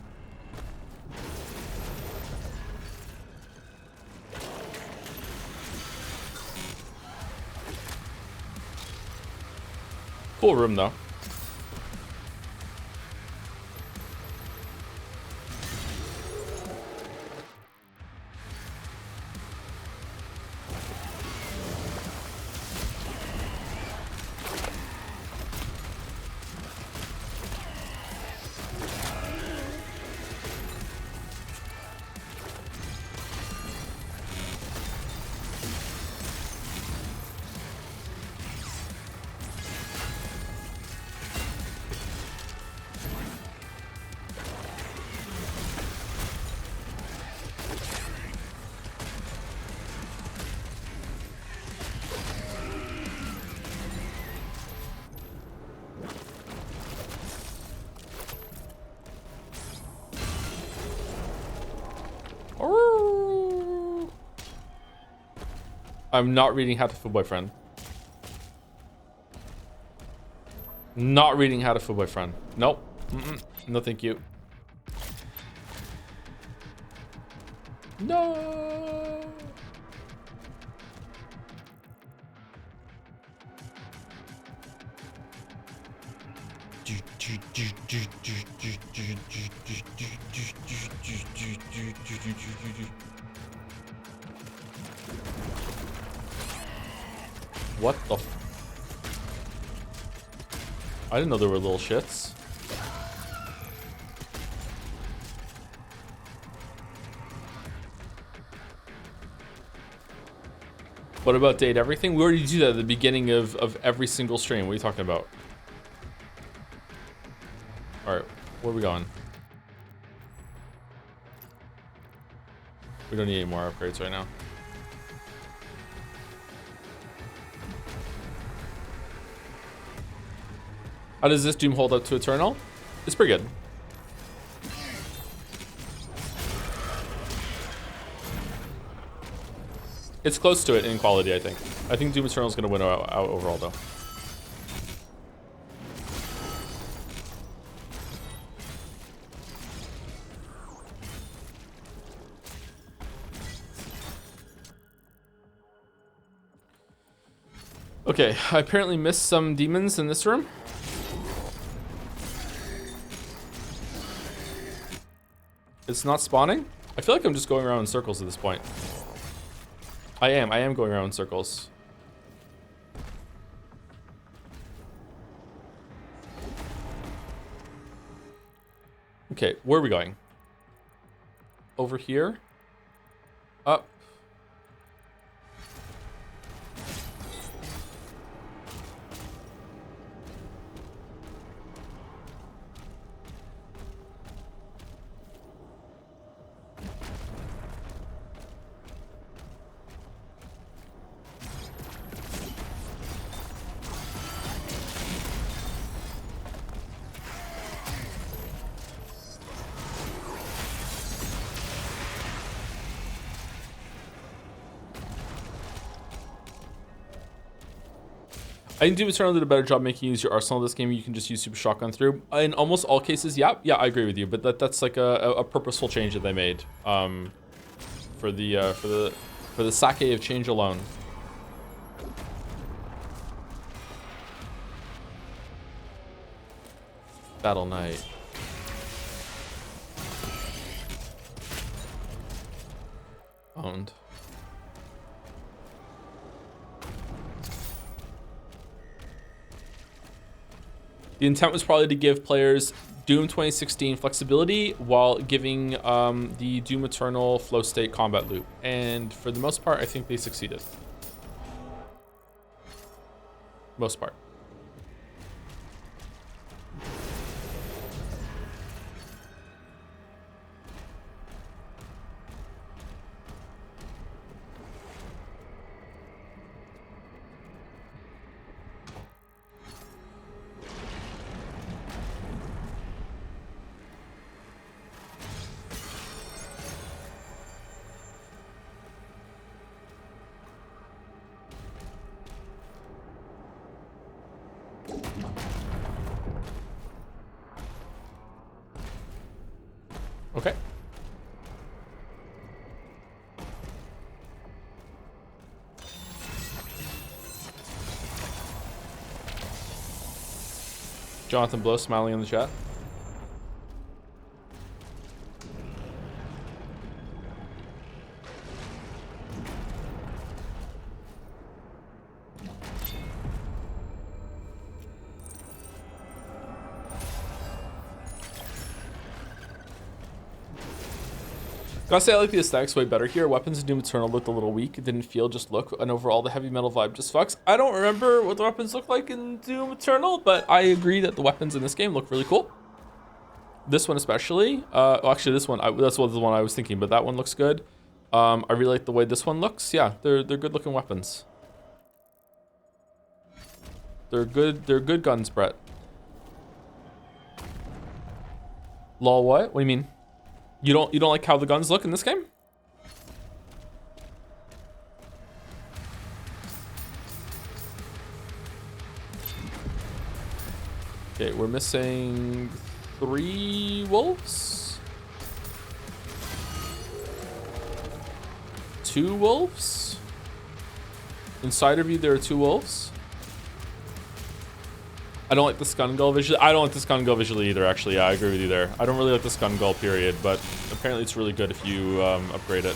Cool room though. I'm not reading How to Fool Boyfriend. Not reading How to Fool Boyfriend. Nope. No, thank you. No. What the I didn't know there were little shits. What about date everything? We already do that at the beginning of every single stream. What are you talking about? Alright, where are we going? We don't need any more upgrades right now. How does this Doom hold up to Eternal? It's pretty good. It's close to it in quality, I think. I think Doom Eternal is going to win out overall, though. Okay, I apparently missed some demons in this room. It's not spawning? I feel like I'm just going around in circles at this point. I am going around in circles. Okay, where are we going? Over here? Up. I think Doom Eternal did a better job making you use your arsenal this game. You can just use Super Shotgun through. In almost all cases, yeah, I agree with you. But that's like a purposeful change that they made for the sake of change alone. Battle Knight. Owned. The intent was probably to give players Doom 2016 flexibility while giving the Doom Eternal flow state combat loop. And for the most part, I think they succeeded. Most part. Jonathan Blow smiling in the chat. Gotta say, I like the aesthetics way better here. Weapons in Doom Eternal looked a little weak. It didn't feel just look. And overall, the heavy metal vibe just fucks. I don't remember what the weapons look like in Doom Eternal, but I agree that the weapons in this game look really cool. This one especially. Well, actually, this one, that's the one I was thinking, but that one looks good. I really like the way this one looks. Yeah, they're good looking weapons. They're good guns, Brett. Lol, what? What do you mean? You don't like how the guns look in this game? Okay, we're missing 3 wolves. 2 wolves. Inside of you, there are 2 wolves. I don't like the Scrandle visually. I don't like the Scrandle visually either, actually. Yeah, I agree with you there. I don't really like the Scrandle, period, but apparently it's really good if you upgrade it.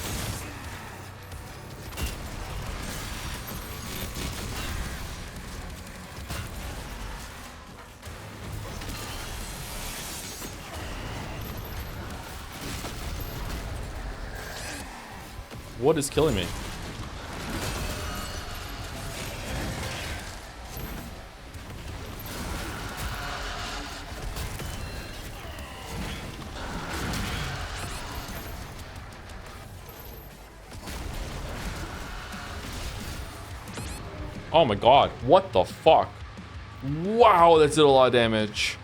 What is killing me? Oh my god, what the fuck? Wow, that did a lot of damage.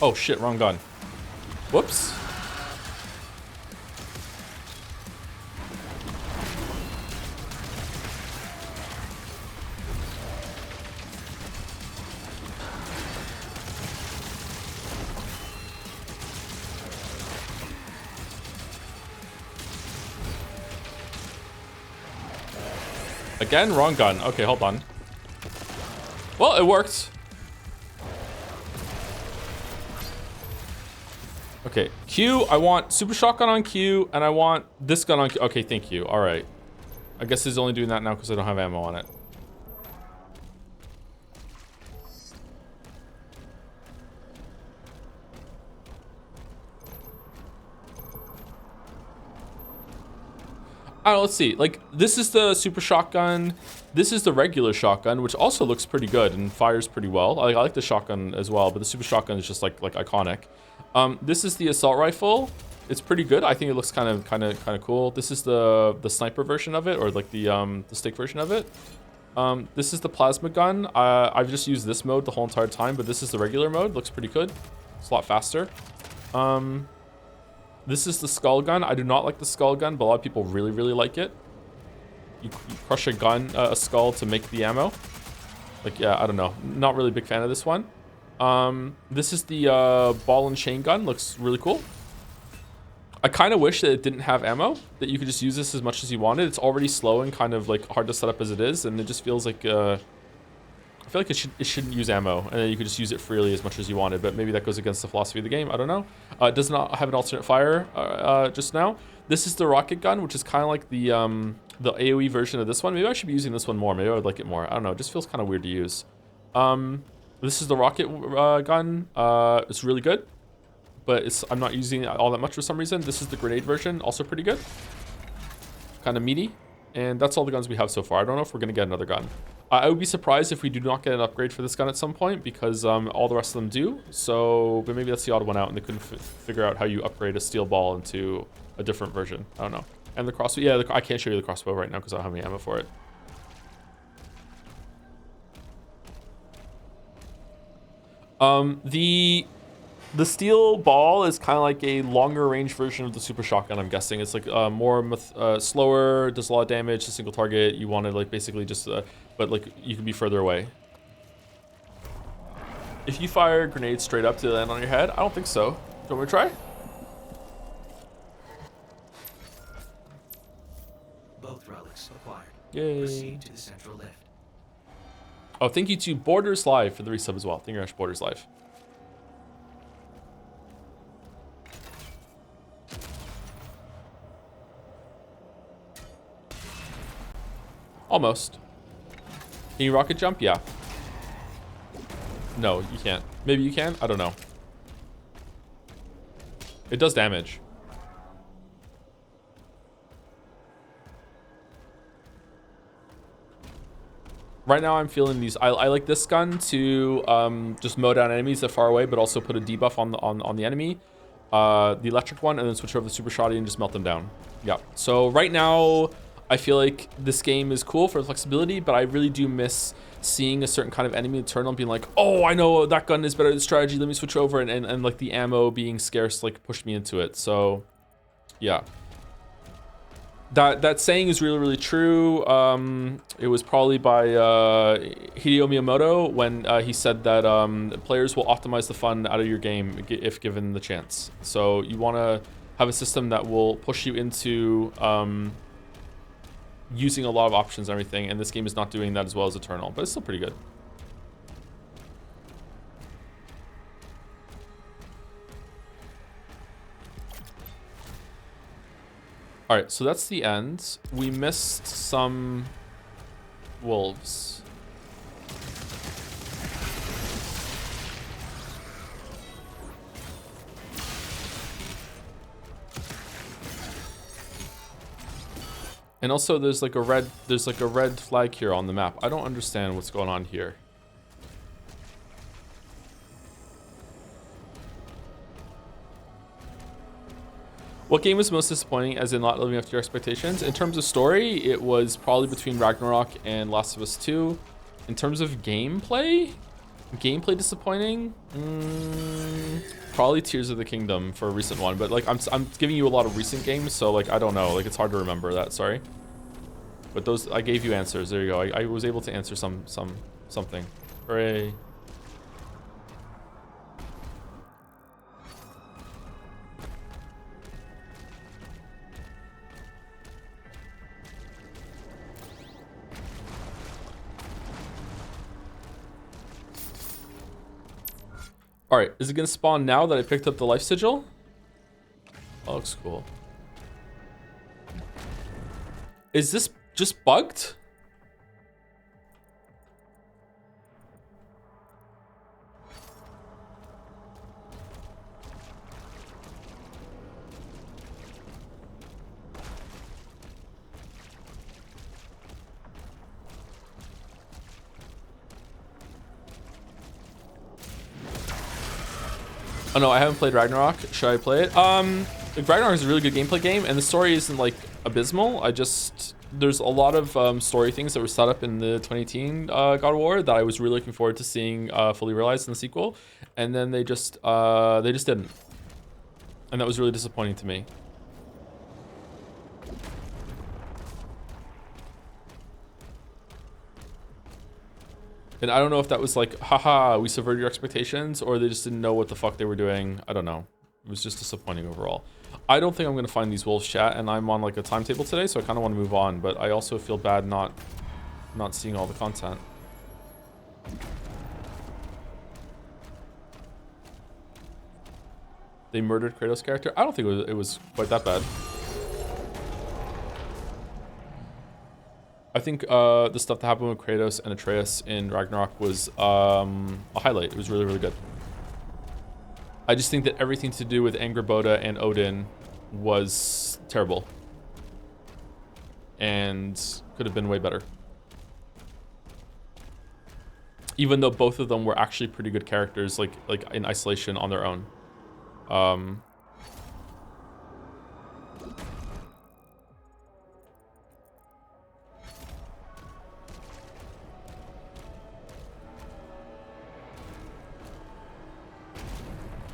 Oh shit, wrong gun. Whoops. Again, wrong gun. Okay, hold on. Well, it worked. Okay, Q, I want super shotgun on Q, and I want this gun on Q. Okay, thank you. All right. I guess he's only doing that now because I don't have ammo on it. I don't know, let's see. Like, this is the super shotgun. This is the regular shotgun, which also looks pretty good and fires pretty well. I like the shotgun as well, but the super shotgun is just like iconic. This is the assault rifle. It's pretty good. I think it looks kind of cool. This is the sniper version of it, or like the stick version of it. This is the plasma gun. I've just used this mode the whole entire time, but this is the regular mode. Looks pretty good. It's a lot faster. This is the skull gun. I do not like the skull gun, but a lot of people really like it. You crush a gun, a skull to make the ammo. Like, yeah, I don't know. Not really a big fan of this one. This is the ball and chain gun. Looks really cool. I kind of wish that it didn't have ammo, that you could just use this as much as you wanted. It's already slow and kind of like hard to set up as it is, and it just feels like I feel like it shouldn't use ammo, and then you could just use it freely as much as you wanted, but maybe that goes against the philosophy of the game. I don't know. It does not have an alternate fire just now. This is the rocket gun, which is kind of like the AoE version of this one. Maybe I should be using this one more. Maybe I would like it more. I don't know. It just feels kind of weird to use. This is the rocket gun. It's really good, but I'm not using it all that much for some reason. This is the grenade version, also pretty good. Kind of meaty. And that's all the guns we have so far. I don't know if we're going to get another gun. I would be surprised if we do not get an upgrade for this gun at some point, because all the rest of them do. So, but maybe that's the odd one out, and they couldn't figure out how you upgrade a steel ball into a different version. I don't know. And the crossbow, yeah, I can't show you the crossbow right now because I don't have any ammo for it. The steel ball is kind of like a longer range version of the super shotgun, I'm guessing. It's like more slower, does a lot of damage, a single target. You want to like basically just, but like you can be further away. If you fire grenades straight up to land on your head, I don't think so. Do you want me to try? Both relics acquired. Yay. Proceed to the central lift. Oh, thank you to Borders Live for the resub as well. Thank you very much, Borders Live. Almost. Can you rocket jump? Yeah. No, you can't. Maybe you can? I don't know. It does damage. Right now I'm feeling these. I like this gun to just mow down enemies that are far away, but also put a debuff on the enemy. The electric one, and then switch over to the super shotty and just melt them down. Yeah. So right now, I feel like this game is cool for flexibility, but I really do miss seeing a certain kind of enemy turn on, being like, oh, I know that gun is better than strategy. Let me switch over, and like the ammo being scarce, like pushed me into it. So, yeah. That saying is really, really true. It was probably by Hideo Miyamoto when he said that players will optimize the fun out of your game if given the chance. So you want to have a system that will push you into using a lot of options and everything, and this game is not doing that as well as Eternal, but it's still pretty good. All right, so that's the end. We missed some wolves. And also there's like a red flag here on the map. I don't understand what's going on here. What game was most disappointing, as in not living up to your expectations? In terms of story, it was probably between Ragnarok and Last of Us 2. In terms of gameplay disappointing? Probably Tears of the Kingdom for a recent one, but like I'm giving you a lot of recent games, so like I don't know, like it's hard to remember that. Sorry, but those I gave you answers. There you go. I was able to answer something. Hooray! All right, is it gonna spawn now that I picked up the life sigil? That looks cool. Is this just bugged? Oh no, I haven't played Ragnarok. Should I play it? Ragnarok is a really good gameplay game, and the story isn't like abysmal. There's a lot of story things that were set up in the 2018 God of War that I was really looking forward to seeing fully realized in the sequel, and then they just didn't, and that was really disappointing to me. And I don't know if that was like, haha, we subverted your expectations, or they just didn't know what the fuck they were doing. I don't know. It was just disappointing overall. I don't think I'm going to find these wolves, chat, and I'm on like a timetable today, so I kind of want to move on, but I also feel bad not seeing all the content. They murdered Kratos' character? I don't think it was quite that bad. I think the stuff that happened with Kratos and Atreus in Ragnarok was a highlight. It was really, really good. I just think that everything to do with Angrboda and Odin was terrible. and could have been way better. Even though both of them were actually pretty good characters, like in isolation on their own.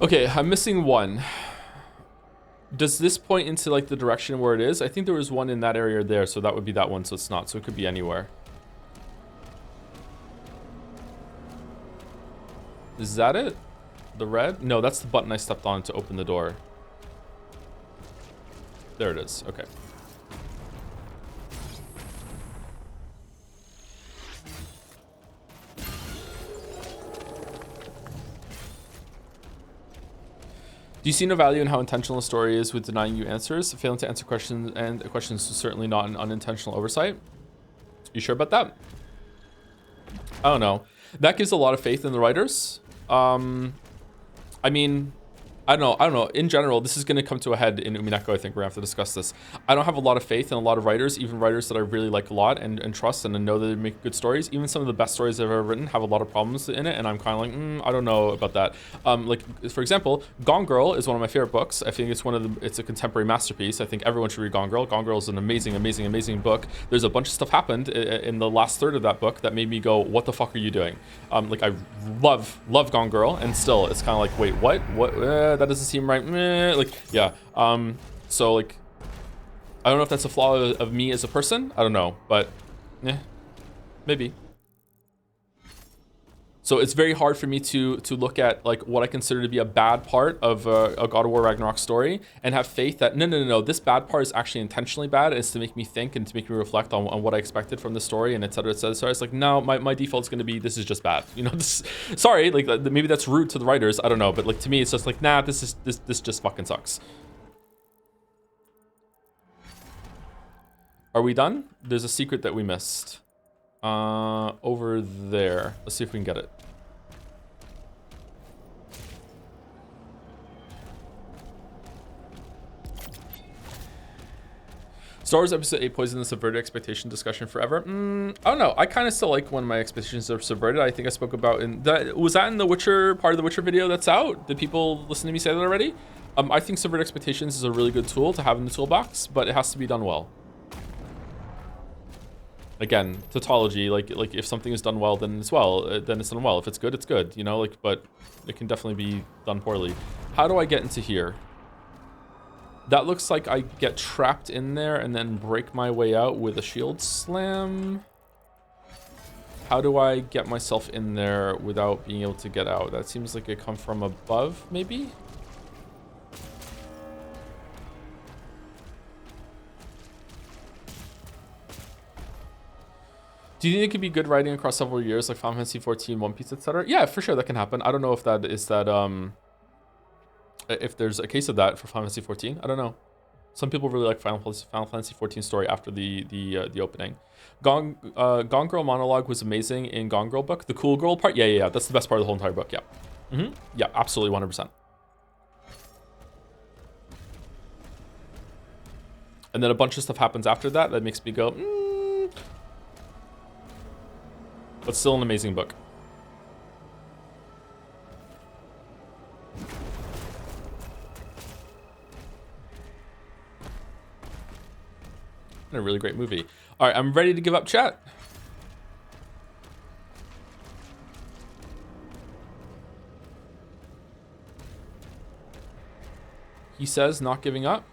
Okay, I'm missing one. Does this point into like the direction where it is? I think there was one in that area there, so that would be that one, so it's not. So it could be anywhere. Is that it? The red? No, that's the button I stepped on to open the door. There it is. Okay. Do you see no value in how intentional a story is with denying you answers? Failing to answer questions and questions is certainly not an unintentional oversight. You sure about that? I don't know. That gives a lot of faith in the writers. I mean, I don't know. In general, this is going to come to a head in Umineko. I think we're going to have to discuss this. I don't have a lot of faith in a lot of writers, even writers that I really like a lot and trust and know that they make good stories. Even some of the best stories I've ever written have a lot of problems in it, and I'm kind of like, I don't know about that. Like, for example, Gone Girl is one of my favorite books. I think it's a contemporary masterpiece. I think everyone should read Gone Girl. Gone Girl is an amazing book. There's a bunch of stuff happened in the last third of that book that made me go, what the fuck are you doing? Like, I love Gone Girl, and still, it's kind of like, wait, what? That doesn't seem right. Like, yeah. So like, I don't know if that's a flaw of me as a person. I don't know, but maybe. So it's very hard for me to look at like what I consider to be a bad part of a God of War Ragnarok story and have faith that no, this bad part is actually intentionally bad. It's to make me think and to make me reflect on what I expected from the story and etc. etc. So it's like, no, my default is going to be this is just bad. You know, sorry, like maybe that's rude to the writers. I don't know, but like to me, it's just like, nah, this just fucking sucks. Are we done? There's a secret that we missed. Over there. Let's see if we can get it. Star Wars Episode 8 poisoned the subverted expectation discussion forever. I don't know. I kind of still like when my expectations are subverted. I think I spoke about was that in the Witcher part of the Witcher video that's out? Did people listen to me say that already? I think subverted expectations is a really good tool to have in the toolbox, but it has to be done well. Again, tautology, like if something is done well, then it's well, then it's done well. If it's good, it's good, you know, like, but it can definitely be done poorly. How do I get into here? That looks like I get trapped in there and then break my way out with a shield slam. How do I get myself in there without being able to get out? That seems like it come from above, maybe? Do you think it could be good writing across several years, like Final Fantasy 14, One Piece, etc.? Yeah, for sure, that can happen. I don't know if that is that, if there's a case of that for Final Fantasy 14. I don't know. Some people really like Final Fantasy 14 story after the opening. Gone Girl monologue was amazing in Gone Girl book. The cool girl part, yeah. That's the best part of the whole entire book. Yeah, yeah, absolutely, 100%. And then a bunch of stuff happens after that that makes me go, but still an amazing book. And a really great movie. All right, I'm ready to give up chat. He says not giving up.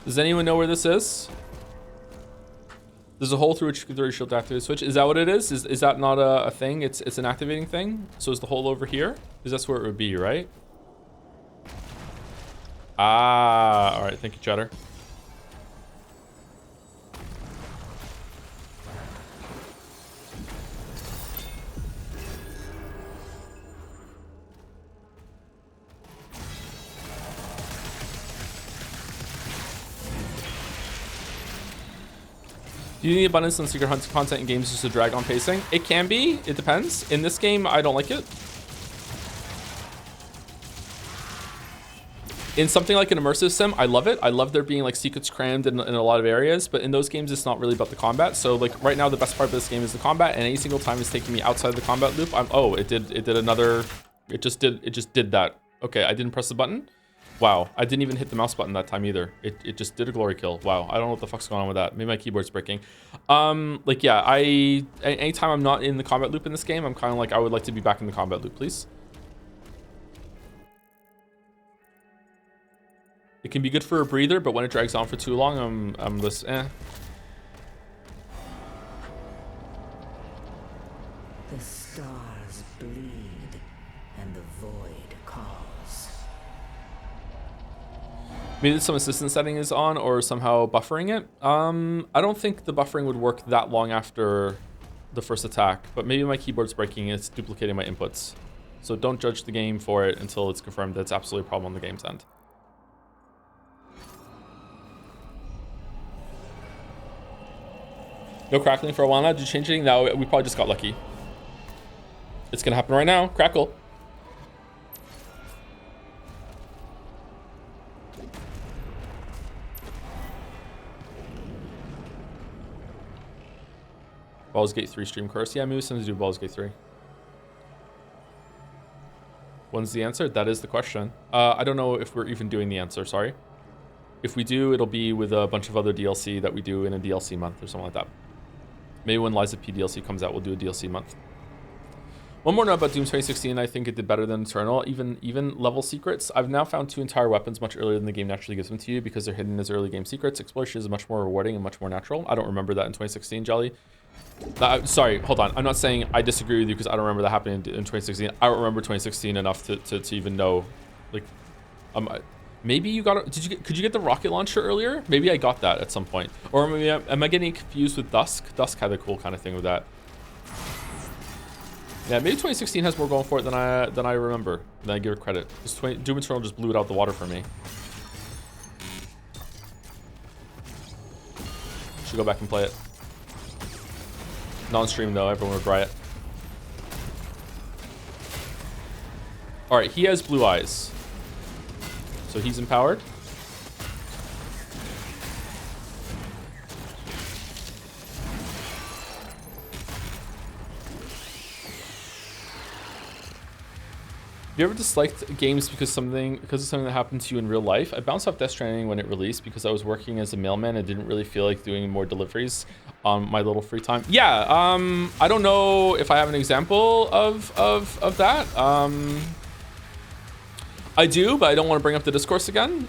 Does anyone know where this is? There's a hole through which you can throw your shield to activate the switch. Is that what it is? Is that not a thing? It's an activating thing? So is the hole over here? Because that's where it would be, right? Ah, all right. Thank you, Cheddar. Do you need abundance and secret hunt content in games just to drag on pacing? It can be. It depends. In this game, I don't like it. In something like an immersive sim, I love it. I love there being like secrets crammed in a lot of areas, but in those games, it's not really about the combat. So like right now, the best part of this game is the combat, and any single time it's taking me outside the combat loop, it just did that. Okay, I didn't press the button. Wow, I didn't even hit the mouse button that time either. It just did a glory kill. Wow, I don't know what the fuck's going on with that. Maybe my keyboard's breaking. Like yeah, anytime I'm not in the combat loop in this game, I'm kind of like, I would like to be back in the combat loop, please. It can be good for a breather, but when it drags on for too long, I'm just eh. The stars bleed, and the void calls. Maybe some assistant setting is on or somehow buffering it. I don't think the buffering would work that long after the first attack, but maybe my keyboard's breaking and it's duplicating my inputs. So don't judge the game for it until it's confirmed that it's absolutely a problem on the game's end. No crackling for a while now. Did you change anything? No, we probably just got lucky. It's gonna happen right now. Crackle. Baldur's Gate 3 stream course. Yeah, maybe something to do with Baldur's Gate 3. When's the answer? That is the question. I don't know if we're even doing the answer, sorry. If we do, it'll be with a bunch of other DLC that we do in a DLC month or something like that. Maybe when Lies of P DLC comes out, we'll do a DLC month. One more note about Doom 2016. I think it did better than Eternal. Even level secrets. I've now found 2 entire weapons much earlier than the game naturally gives them to you because they're hidden as early game secrets. Exploration is much more rewarding and much more natural. I don't remember that in 2016, Jelly. Sorry, hold on. I'm not saying I disagree with you because I don't remember that happening in 2016. I don't remember 2016 enough to even know. Like, maybe you got it. Could you get the rocket launcher earlier? Maybe I got that at some point. Or maybe am I getting confused with Dusk? Dusk had a cool kind of thing with that. Yeah, maybe 2016 has more going for it than I remember. Than I give it credit. Doom Eternal just blew it out the water for me. Should go back and play it. Non-stream though, everyone would riot. All right, he has blue eyes. So he's empowered. Have you ever disliked games because of something that happened to you in real life? I bounced off Death Stranding when it released because I was working as a mailman and didn't really feel like doing more deliveries on my little free time. Yeah, I don't know if I have an example of that. I do, but I don't want to bring up the discourse again.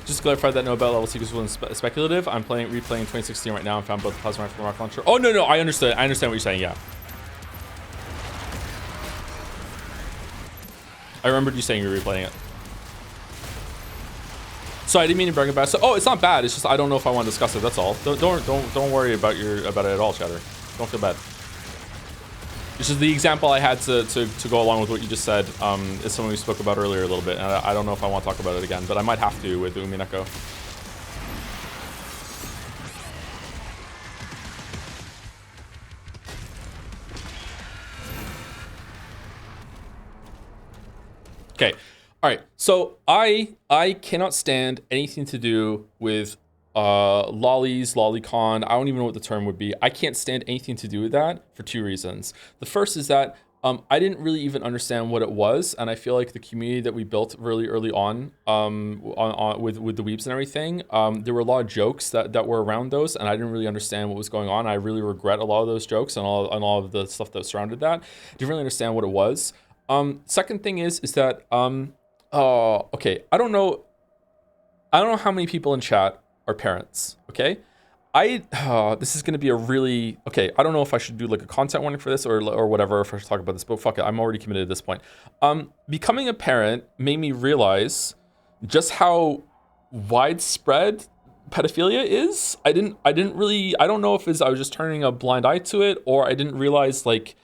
Just to clarify that no about level seekers wasn't speculative. I'm replaying 2016 right now and found both the plasma rifle and rocket launcher. Oh no, I understand what you're saying. Yeah, I remembered you saying you were replaying it. So I didn't mean to bring it back. So it's not bad. It's just I don't know if I want to discuss it. That's all. Don't worry about it at all, Chatter. Don't feel bad. This is the example I had to go along with what you just said. Is something we spoke about earlier a little bit, and I don't know if I want to talk about it again, but I might have to with Umineko. Okay, all right. So I cannot stand anything to do with lollies, lolicon. I don't even know what the term would be. I can't stand anything to do with that for 2 reasons. The first is that I didn't really even understand what it was, and I feel like the community that we built really early on, with the weeps and everything, there were a lot of jokes that were around those, and I didn't really understand what was going on. I really regret a lot of those jokes and all of the stuff that surrounded that. Didn't really understand what it was. Second thing is that okay, I don't know how many people in chat are parents. Okay. This is going to be a really, okay, I don't know if I should do like a content warning for this or whatever, if I should talk about this, but fuck it, I'm already committed at this point. Becoming a parent made me realize just how widespread pedophilia is. I don't know if I was just turning a blind eye to it, or I didn't realize like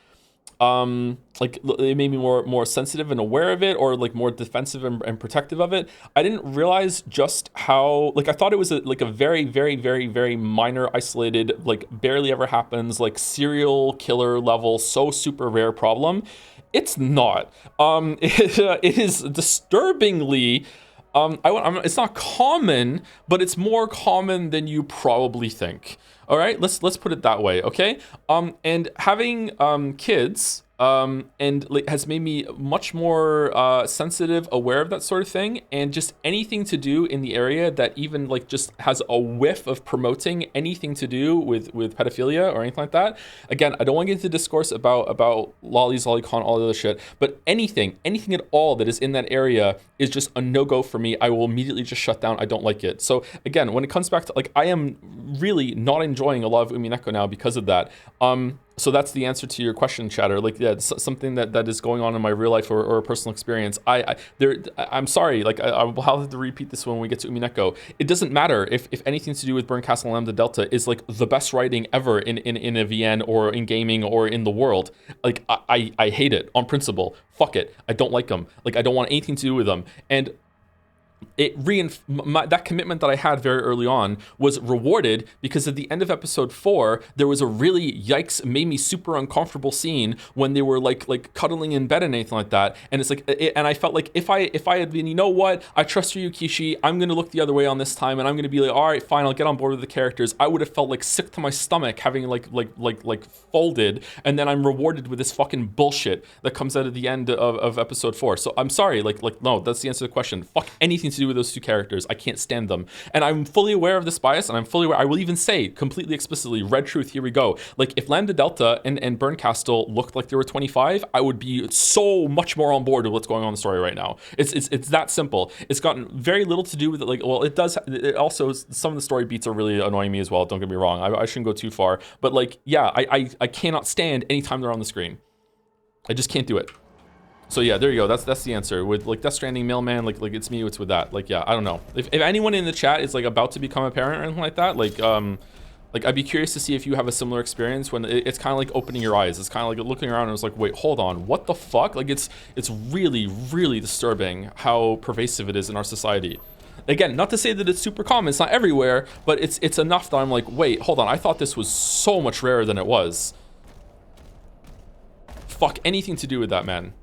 it made me more sensitive and aware of it, or like more defensive and protective of it. I didn't realize just how, like, I thought it was a very, very, very, very minor, isolated, like barely ever happens, like serial killer level, so super rare problem. It's not. It is disturbingly, it's not common, but it's more common than you probably think. All right, let's put it that way, okay? And having kids and like has made me much more sensitive, aware of that sort of thing, and just anything to do in the area that even like just has a whiff of promoting anything to do with pedophilia or anything like that. Again, I don't want to get into discourse about lollies, lolicon, all the other shit, but anything at all that is in that area is just a no-go for me. I will immediately just shut down. I don't like it. So again, when it comes back to like, I am really not enjoying a lot of Umineko now because of that. So that's the answer to your question, chatter. Like, yeah, it's something that is going on in my real life or a personal experience. I'm sorry. Like, I will have to repeat this when we get to Umineko. It doesn't matter if anything to do with Burn Castle and Lambda Delta is like the best writing ever in a VN or in gaming or in the world. Like, I hate it on principle. Fuck it. I don't like them. Like, I don't want anything to do with them. And that commitment that I had very early on was rewarded, because at the end of episode 4 there was a really yikes, made me super uncomfortable scene when they were like cuddling in bed and anything like that, and it's like and I felt like if I had been, you know what, I trust you, Kishi, I'm gonna look the other way on this time, and I'm gonna be like, all right, fine, I'll get on board with the characters, I would have felt like sick to my stomach having like folded, and then I'm rewarded with this fucking bullshit that comes out at the end of episode 4. So I'm sorry, like no, that's the answer to the question. Fuck anything to do with those two characters. I can't stand them, and I'm fully aware of this bias, and I'm fully aware. I will even say completely explicitly, red truth, here we go. Like, if Lambda Delta and Burn Castle looked like they were 25, I would be so much more on board with what's going on in the story right now. It's that simple. It's gotten very little to do with it. Like, well, it does. It also, some of the story beats are really annoying me as well. Don't get me wrong. I shouldn't go too far, but like, yeah, I cannot stand anytime they're on the screen. I just can't do it. So yeah, there you go. That's the answer. With like Death Stranding, Mailman, like it's me. It's with that. Like, yeah, I don't know. If anyone in the chat is like about to become a parent or anything like that, like I'd be curious to see if you have a similar experience when it's kind of like opening your eyes. It's kind of like looking around and it's like, wait, hold on, what the fuck? Like, it's really, really disturbing how pervasive it is in our society. Again, not to say that it's super common. It's not everywhere, but it's enough that I'm like, wait, hold on. I thought this was so much rarer than it was. Fuck anything to do with that, man.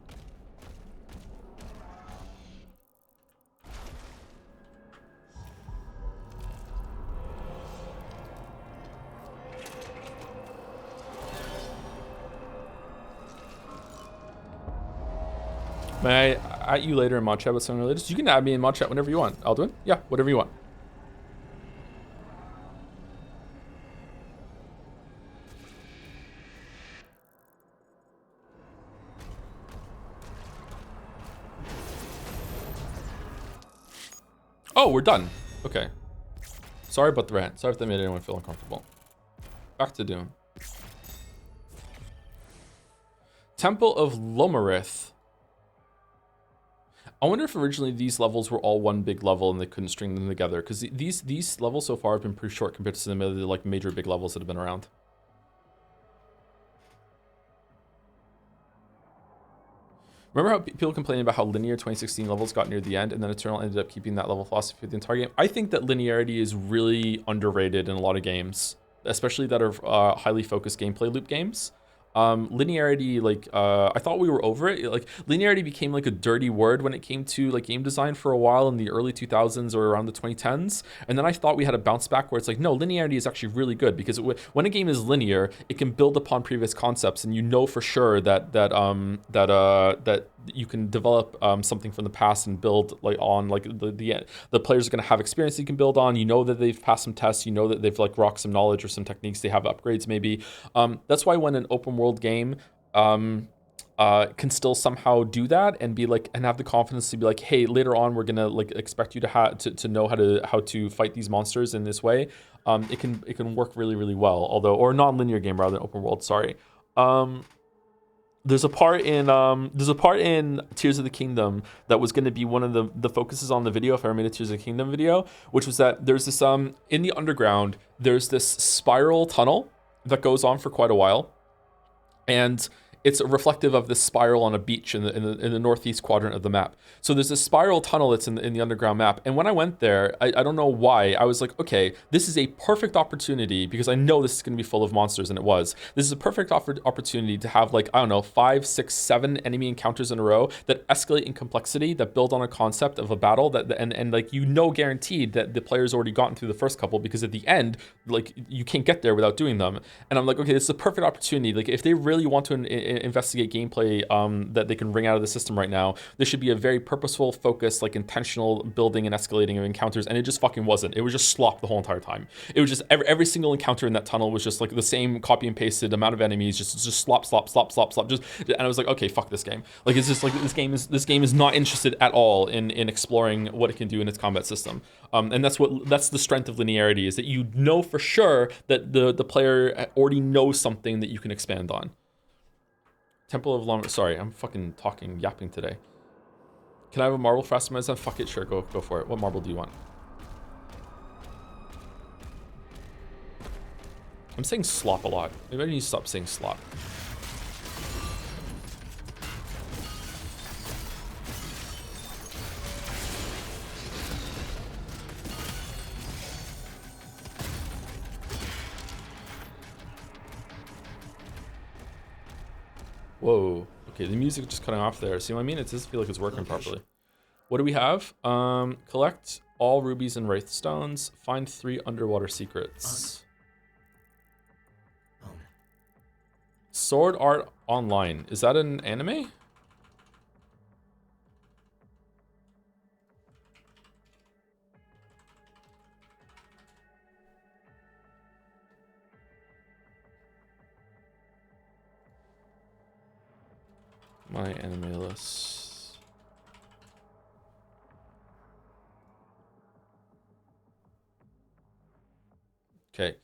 May I at you later in mod chat with something related? You can add me in mod chat whenever you want. Alduin? Yeah, whatever you want. Oh, we're done. Okay. Sorry about the rant. Sorry if that made anyone feel uncomfortable. Back to Doom. Temple of Lomarith. I wonder if originally these levels were all one big level and they couldn't string them together, because these levels so far have been pretty short compared to some of the like major big levels that have been around. Remember how people complaining about how linear 2016 levels got near the end, and then Eternal ended up keeping that level philosophy for the entire game? I think that linearity is really underrated in a lot of games, especially that are highly focused gameplay loop games. linearity, like I thought we were over it. Like linearity became like a dirty word when it came to like game design for a while in the early 2000s or around the 2010s, and then I thought we had a bounce back where it's like, no, linearity is actually really good, because when a game is linear, it can build upon previous concepts, and you know for sure that you can develop something from the past and build like on like the players are going to have experience you can build on. You know that they've passed some tests, you know that they've like rocked some knowledge or some techniques, they have upgrades maybe. That's why when an open world game can still somehow do that and be like, and have the confidence to be like, hey, later on we're gonna like expect you to know how to fight these monsters in this way, it can work really, really well. Although, or non-linear game rather than open world, sorry. There's a part in Tears of the Kingdom that was going to be one of the focuses on the video, if I ever made a Tears of the Kingdom video, which was that there's this in the underground, there's this spiral tunnel that goes on for quite a while, and it's reflective of this spiral on a beach in the northeast quadrant of the map. So there's this spiral tunnel that's in the underground map. And when I went there, I don't know why, I was like, okay, this is a perfect opportunity, because I know this is going to be full of monsters, and it was. This is a perfect opportunity to have like, I don't know, 5, 6, 7 enemy encounters in a row that escalate in complexity, that build on a concept of a battle, and like, you know, guaranteed that the player's already gotten through the first couple, because at the end, like, you can't get there without doing them. And I'm like, okay, this is a perfect opportunity. Like, if they really want to investigate gameplay that they can wring out of the system right now, there should be a very purposeful, focused, like intentional building and escalating of encounters, and it just fucking wasn't. It was just slop the whole entire time. It was just every single encounter in that tunnel was just like the same copy and pasted amount of enemies, just slop, just, and I was like, okay, fuck this game. Like, it's just like this game is not interested at all in exploring what it can do in its combat system. And that's the strength of linearity, is that you know for sure that the player already knows something that you can expand on. Temple of Long. Sorry, I'm fucking yapping today. Can I have a marble for Astameza? Fuck it, sure, go for it. What marble do you want? I'm saying slop a lot. Maybe I need to stop saying slop. Whoa. Okay, the music just cutting off there. See what I mean? It doesn't feel like it's working properly. What do we have? Collect all rubies and wraith stones. Find 3 underwater secrets. Sword Art Online. Is that an anime? My anime list. Okay.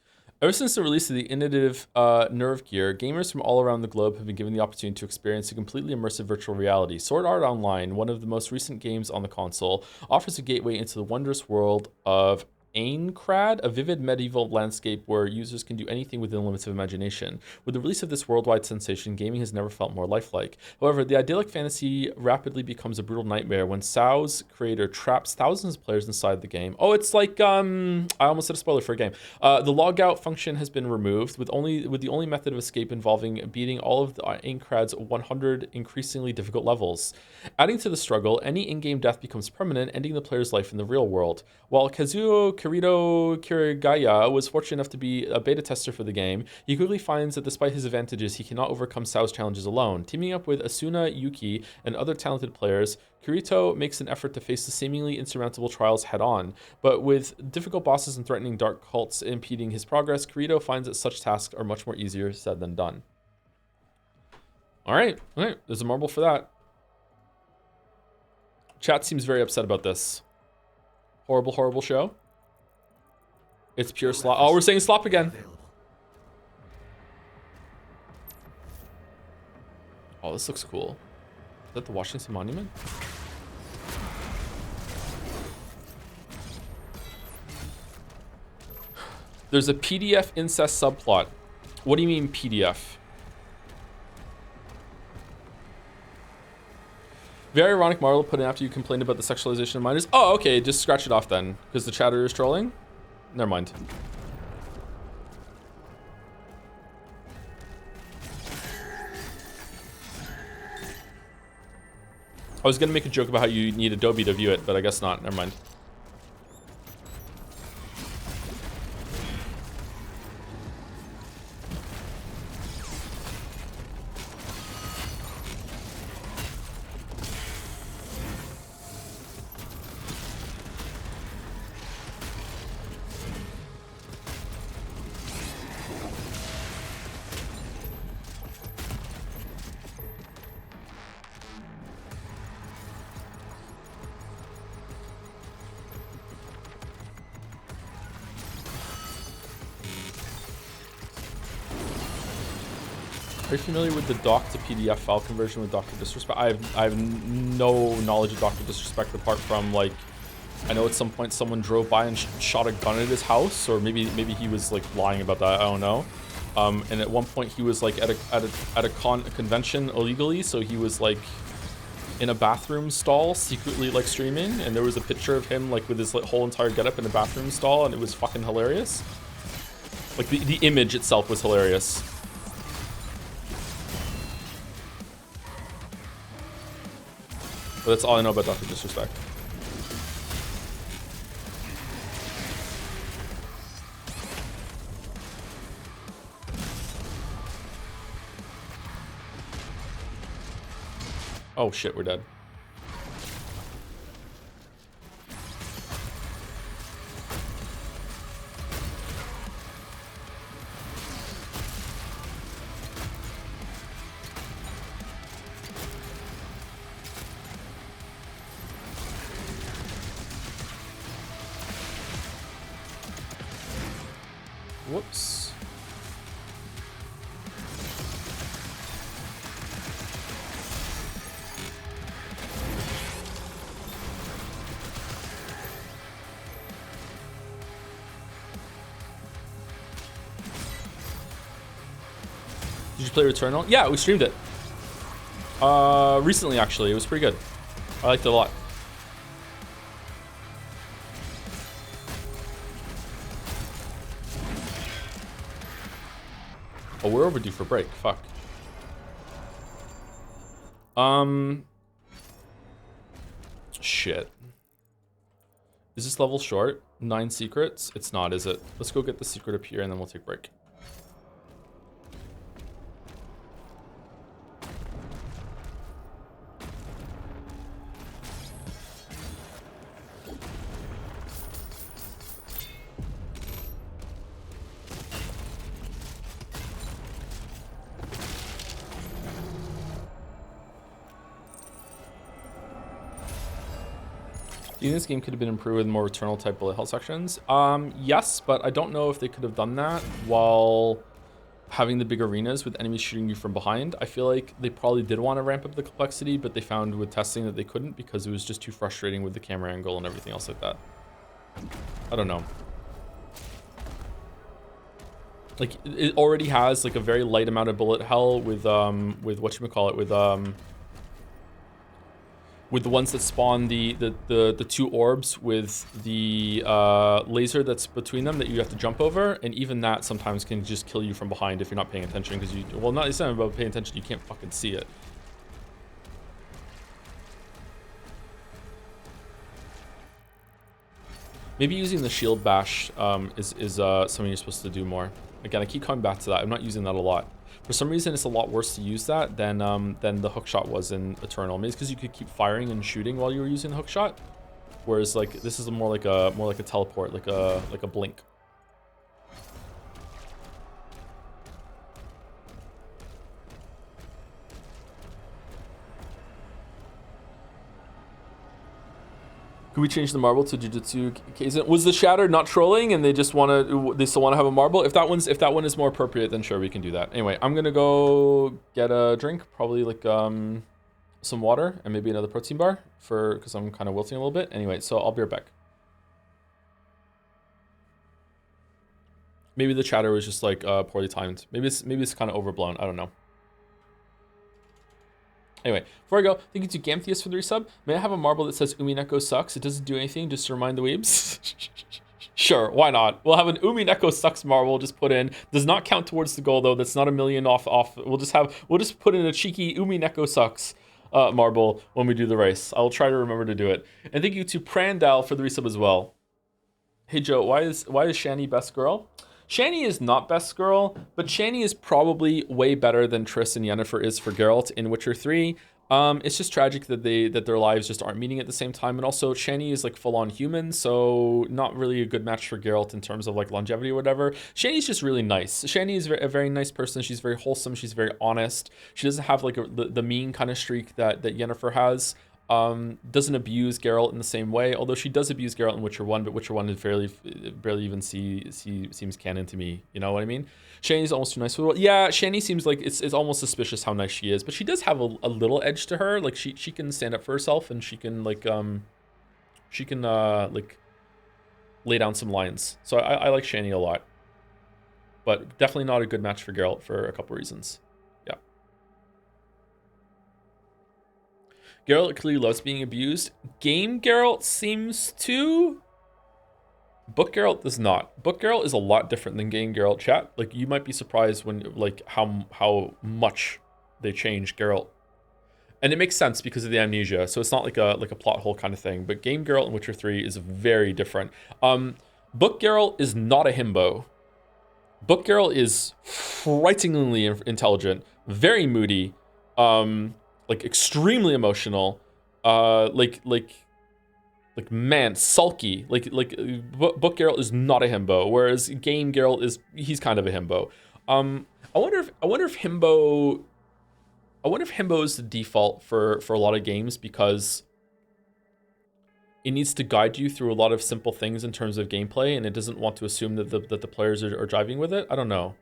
Ever since the release of the innovative Nerve Gear, gamers from all around the globe have been given the opportunity to experience a completely immersive virtual reality. Sword Art Online, one of the most recent games on the console, offers a gateway into the wondrous world of Aincrad, a vivid medieval landscape where users can do anything within the limits of imagination. With the release of this worldwide sensation, gaming has never felt more lifelike. However, the idyllic fantasy rapidly becomes a brutal nightmare when SAO's creator traps thousands of players inside the game. Oh, it's like, I almost said a spoiler for a game. The logout function has been removed, with the only method of escape involving beating all of the Aincrad's 100 increasingly difficult levels. Adding to the struggle, any in-game death becomes permanent, ending the player's life in the real world. While Kazuo Kirito Kirigaya was fortunate enough to be a beta tester for the game, he quickly finds that despite his advantages, he cannot overcome SAO's challenges alone. Teaming up with Asuna Yuki and other talented players, Kirito makes an effort to face the seemingly insurmountable trials head-on. But with difficult bosses and threatening dark cults impeding his progress, Kirito finds that such tasks are much more easier said than done. All right, there's a marble for that. Chat seems very upset about this. Horrible, horrible show. It's pure slop. Oh, we're saying slop again. Oh, this looks cool. Is that the Washington Monument? There's a PDF incest subplot. What do you mean PDF? Very ironic Marvel put in after you complained about the sexualization of minors. Oh, okay, just scratch it off then. Because the chatter is trolling? Never mind. I was gonna make a joke about how you need Adobe to view it, but I guess not. Never mind. Are you familiar with the doc to PDF file conversion with Dr. Disrespect? I have no knowledge of Dr. Disrespect apart from, like, I know at some point someone drove by and shot a gun at his house, or maybe he was like lying about that. I don't know. And at one point he was like at a convention illegally, so he was like in a bathroom stall secretly like streaming, and there was a picture of him like with his like, whole entire getup in a bathroom stall, and it was fucking hilarious. Like the image itself was hilarious. But that's all I know about Dr. Disrespect. Oh shit, we're dead. Whoops. Did you play Returnal? Yeah, we streamed it. Recently actually, it was pretty good. I liked it a lot. Oh, we're overdue for break. Fuck. Shit. Is this level short? 9 secrets? It's not, is it? Let's go get the secret up here and then we'll take break. Do you think this game could have been improved with more Returnal type bullet hell sections? Yes, but I don't know if they could have done that while having the big arenas with enemies shooting you from behind. I feel like they probably did want to ramp up the complexity, but they found with testing that they couldn't because it was just too frustrating with the camera angle and everything else like that. I don't know. Like, it already has like a very light amount of bullet hell with whatchamacallit, with the ones that spawn the two orbs with the laser that's between them that you have to jump over, and even that sometimes can just kill you from behind if you're not paying attention, because it's not about paying attention, you can't fucking see it. Maybe using the shield bash is something you're supposed to do more. Again, I keep coming back to that. I'm not using that a lot. For some reason, it's a lot worse to use that than the hookshot was in Eternal. Maybe it's because you could keep firing and shooting while you were using the hookshot, whereas like this is more like a teleport, like a blink. Could we change the marble to Jujutsu Kaisen? Was the Shattered not trolling and they just they still want to have a marble? If that one is more appropriate, then sure, we can do that. Anyway, I'm gonna go get a drink, probably like some water and maybe another protein bar because I'm kind of wilting a little bit. Anyway, so I'll be right back. Maybe the chatter was just like poorly timed. Maybe it's kind of overblown. I don't know. Anyway, before I go, thank you to Gamtheus for the resub. May I have a marble that says Umineko sucks? It doesn't do anything, just to remind the weebs. Sure, why not? We'll have an Umineko sucks marble just put in. Does not count towards the goal though. That's not a million off. We'll just put in a cheeky Umineko sucks. marble when we do the race. I'll try to remember to do it. And thank you to Prandal for the resub as well. Hey Joe, why is Shani best girl? Shani is not best girl, but Shani is probably way better than Triss and Yennefer is for Geralt in Witcher 3. It's just tragic that their lives just aren't meeting at the same time, and also Shani is like full-on human, so not really a good match for Geralt in terms of like longevity or whatever. Shani's just really nice. Shani is a very nice person. She's very wholesome. She's very honest. She doesn't have like the mean kind of streak that Yennefer has. Doesn't abuse Geralt in the same way, although she does abuse Geralt in Witcher 1, but Witcher 1 is barely even seems canon to me, you know what I mean? Shani's almost too nice for the world. Yeah, Shani seems like it's almost suspicious how nice she is, but she does have a little edge to her. Like she can stand up for herself, and she can like lay down some lines. So I like Shani a lot, but definitely not a good match for Geralt for a couple reasons. Geralt clearly loves being abused. Game Geralt seems to. Book Geralt does not. Book Geralt is a lot different than Game Geralt, chat. Like, you might be surprised when, like, how much they change Geralt. And it makes sense because of the amnesia, so it's not like a plot hole kind of thing. But Game Geralt in Witcher 3 is very different. Book Geralt is not a himbo. Book Geralt is frighteningly intelligent, very moody, like extremely emotional, like man, sulky. Like Book Geralt is not a himbo, whereas Game Geralt he's kind of a himbo. I wonder if himbo is the default for a lot of games because it needs to guide you through a lot of simple things in terms of gameplay, and it doesn't want to assume that the players are driving with it. I don't know.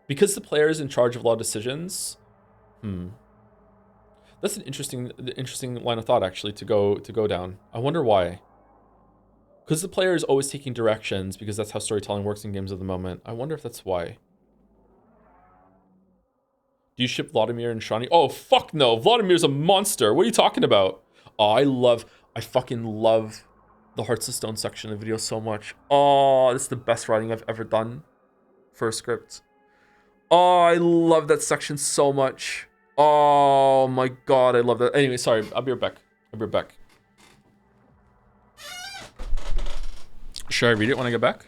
Because the player is in charge of a lot of decisions. That's an interesting line of thought actually to go down. I wonder why. Because the player is always taking directions, because that's how storytelling works in games at the moment. I wonder if that's why. Do you ship Vladimir and Shani? Oh, fuck no. Vladimir's a monster. What are you talking about? Oh, I fucking love the Hearts of Stone section of the video so much. Oh, this is the best writing I've ever done for a script. Oh, I love that section so much. Oh my god, I love that. Anyway, sorry, I'll be right back. Should I read it when I get back?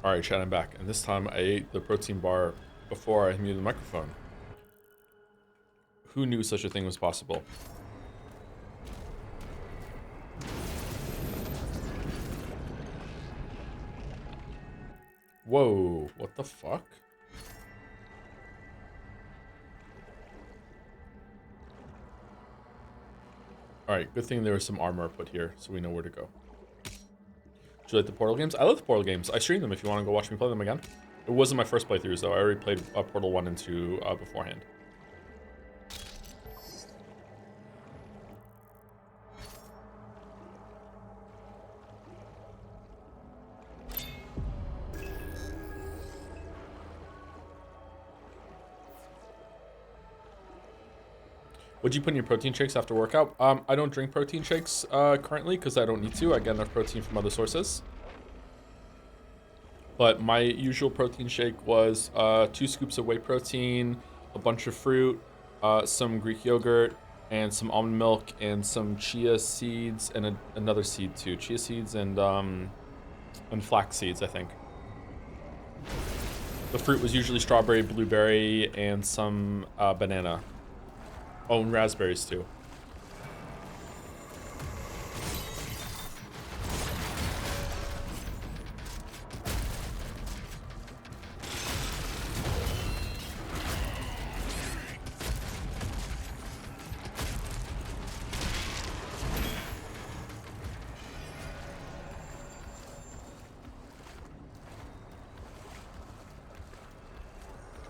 All right, chat, I'm back. And this time I ate the protein bar before I muted the microphone. Who knew such a thing was possible? Whoa, what the fuck? Alright, good thing there was some armor put here, so we know where to go. Do you like the Portal games? I love the Portal games. I stream them if you want to go watch me play them again. It wasn't my first playthroughs, though. I already played Portal 1 and 2 beforehand. What'd you put in your protein shakes after workout? I don't drink protein shakes currently because I don't need to. I get enough protein from other sources. But my usual protein shake was 2 scoops of whey protein, a bunch of fruit, some Greek yogurt, and some almond milk, and some chia seeds, and another seed too. Chia seeds and flax seeds, I think. The fruit was usually strawberry, blueberry, and some banana. Oh, and raspberries too.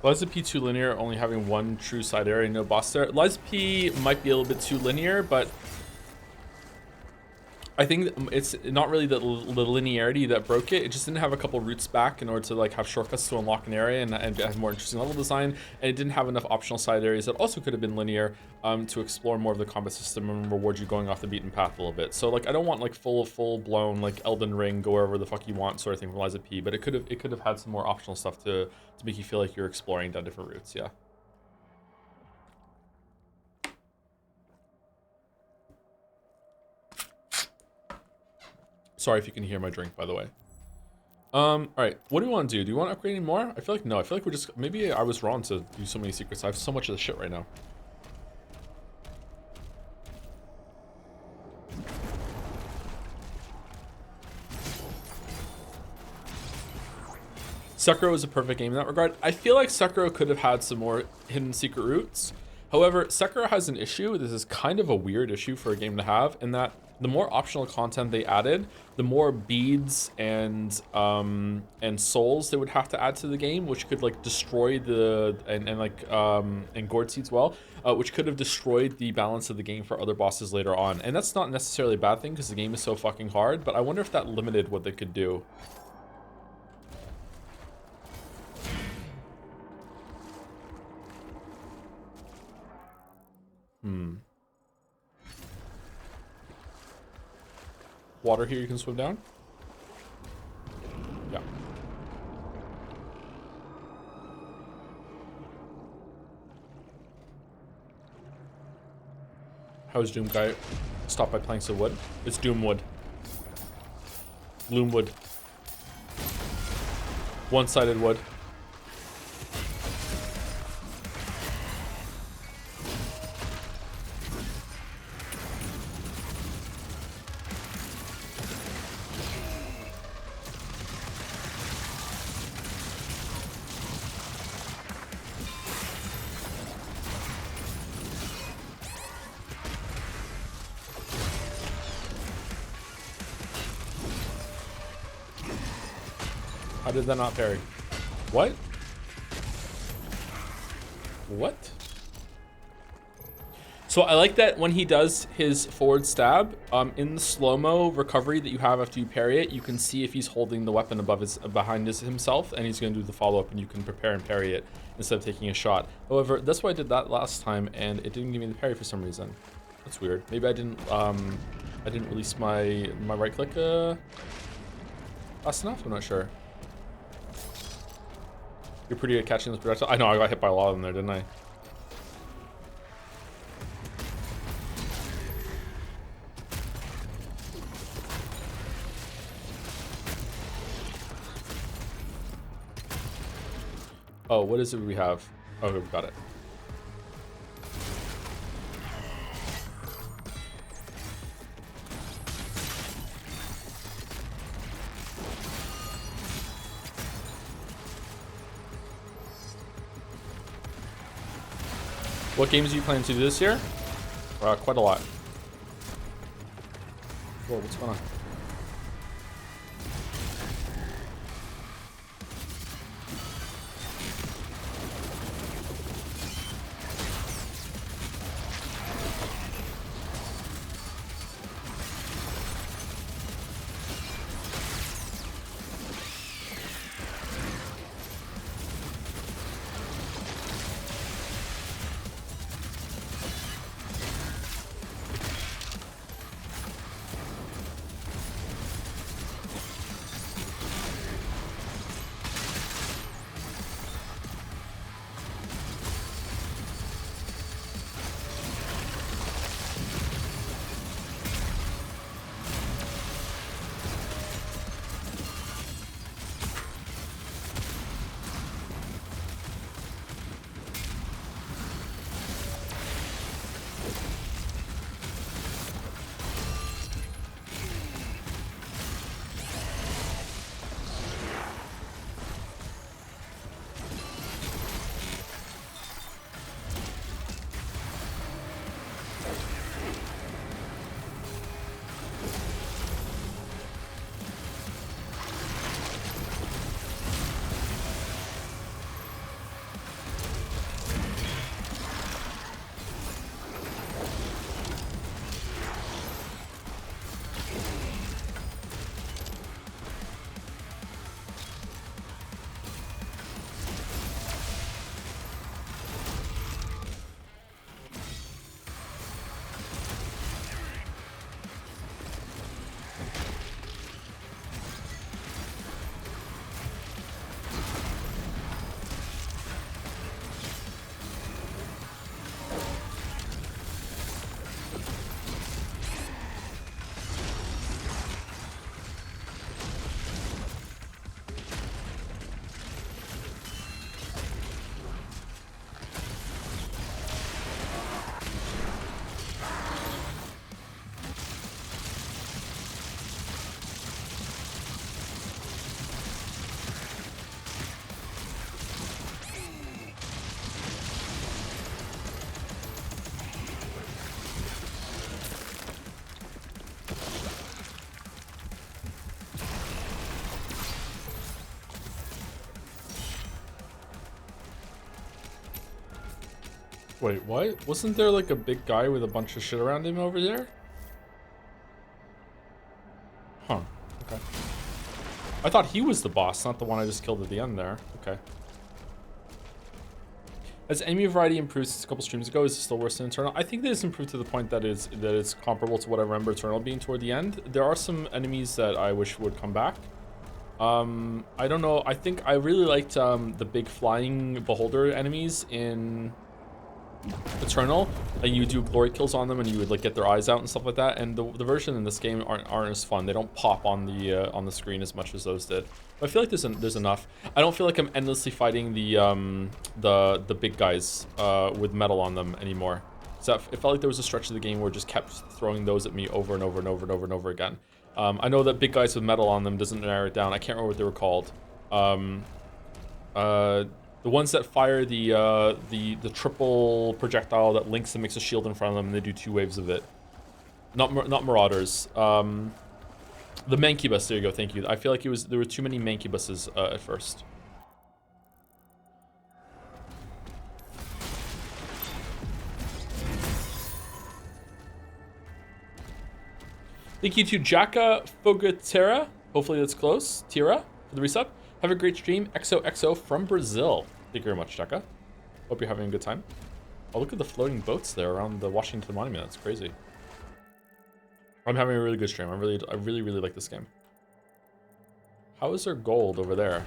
Liza P too linear, only having one true side area, no boss there. Liza P might be a little bit too linear, but I think it's not really the linearity that broke it. It just didn't have a couple routes back in order to like have shortcuts to unlock an area and have more interesting level design. And it didn't have enough optional side areas that also could have been linear to explore more of the combat system and reward you going off the beaten path a little bit. So like I don't want like full blown like Elden Ring, go wherever the fuck you want sort of thing from Liza P. But it could have had some more optional stuff to make you feel like you're exploring down different routes. Yeah. Sorry if you can hear my drink, by the way. All right, what do we want to do? Do you want to upgrade any more? I feel like no. I feel like we're just, maybe I was wrong to do so many secrets. I have so much of the shit right now. Sekiro is a perfect game in that regard. I feel like Sekiro could have had some more hidden secret routes. However, Sekiro has an issue. This is kind of a weird issue for a game to have, in that the more optional content they added, the more beads and souls they would have to add to the game, which could like destroy the and gourd seeds, well, which could have destroyed the balance of the game for other bosses later on. And that's not necessarily a bad thing because the game is so fucking hard, but I wonder if that limited what they could do. Water here you can swim down? Yeah. How's Doom Guy? Stop by planks of wood. It's Doomwood. Gloomwood. One-sided wood. How did that not parry? What? What? So I like that when he does his forward stab, in the slow-mo recovery that you have after you parry it, you can see if he's holding the weapon behind himself, and he's going to do the follow-up, and you can prepare and parry it instead of taking a shot. However, that's why I did that last time, and it didn't give me the parry for some reason. That's weird. Maybe I didn't release my right click fast enough. I'm not sure. You're pretty good at catching those projectiles. I know I got hit by a lot of them there, didn't I? Oh, what is it we have? Oh, we've got it. What games are you planning to do this year? Quite a lot. Whoa, what's going on? Wait, what? Wasn't there like a big guy with a bunch of shit around him over there? Huh. Okay. I thought he was the boss, not the one I just killed at the end there. Okay. Has enemy variety improved since a couple streams ago? Is it still worse than Eternal? I think that it's improved to the point that it's comparable to what I remember Eternal being toward the end. There are some enemies that I wish would come back. I don't know. I think I really liked the big flying beholder enemies in Eternal. Like you do glory kills on them and you would like get their eyes out and stuff like that. And the version in this game aren't as fun. They don't pop on the screen as much as those did. But I feel like there's enough. I don't feel like I'm endlessly fighting the big guys with metal on them anymore. So it felt like there was a stretch of the game where it just kept throwing those at me over and over and over and over and over again. I know that big guys with metal on them doesn't narrow it down. I can't remember what they were called. The ones that fire the triple projectile that links and makes a shield in front of them, and they do 2 waves of it. Not marauders. The mancubus. There you go. Thank you. I feel like there were too many mancubuses at first. Thank you to Jaka Fogatera. Hopefully that's close. Tira for the resub. Have a great stream. XOXO from Brazil. Thank you very much, Jaka. Hope you're having a good time. Oh, look at the floating boats there around the Washington Monument. That's crazy. I'm having a really good stream. I really like this game. How is there gold over there?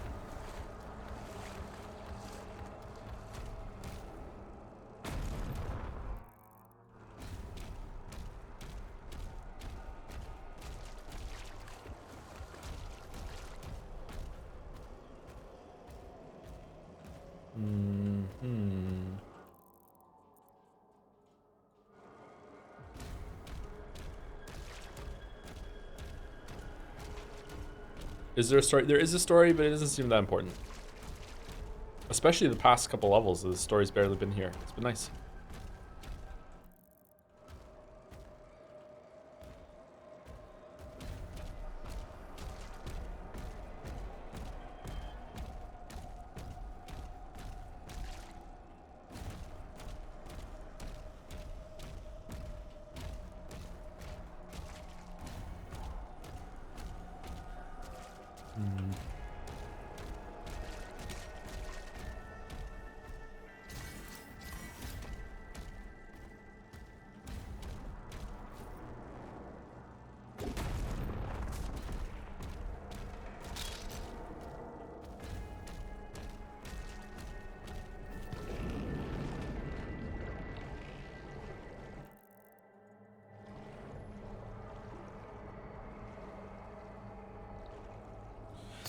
Hmm. Is there a story? There is a story, but it doesn't seem that important. Especially the past couple levels, the story's barely been here. It's been nice.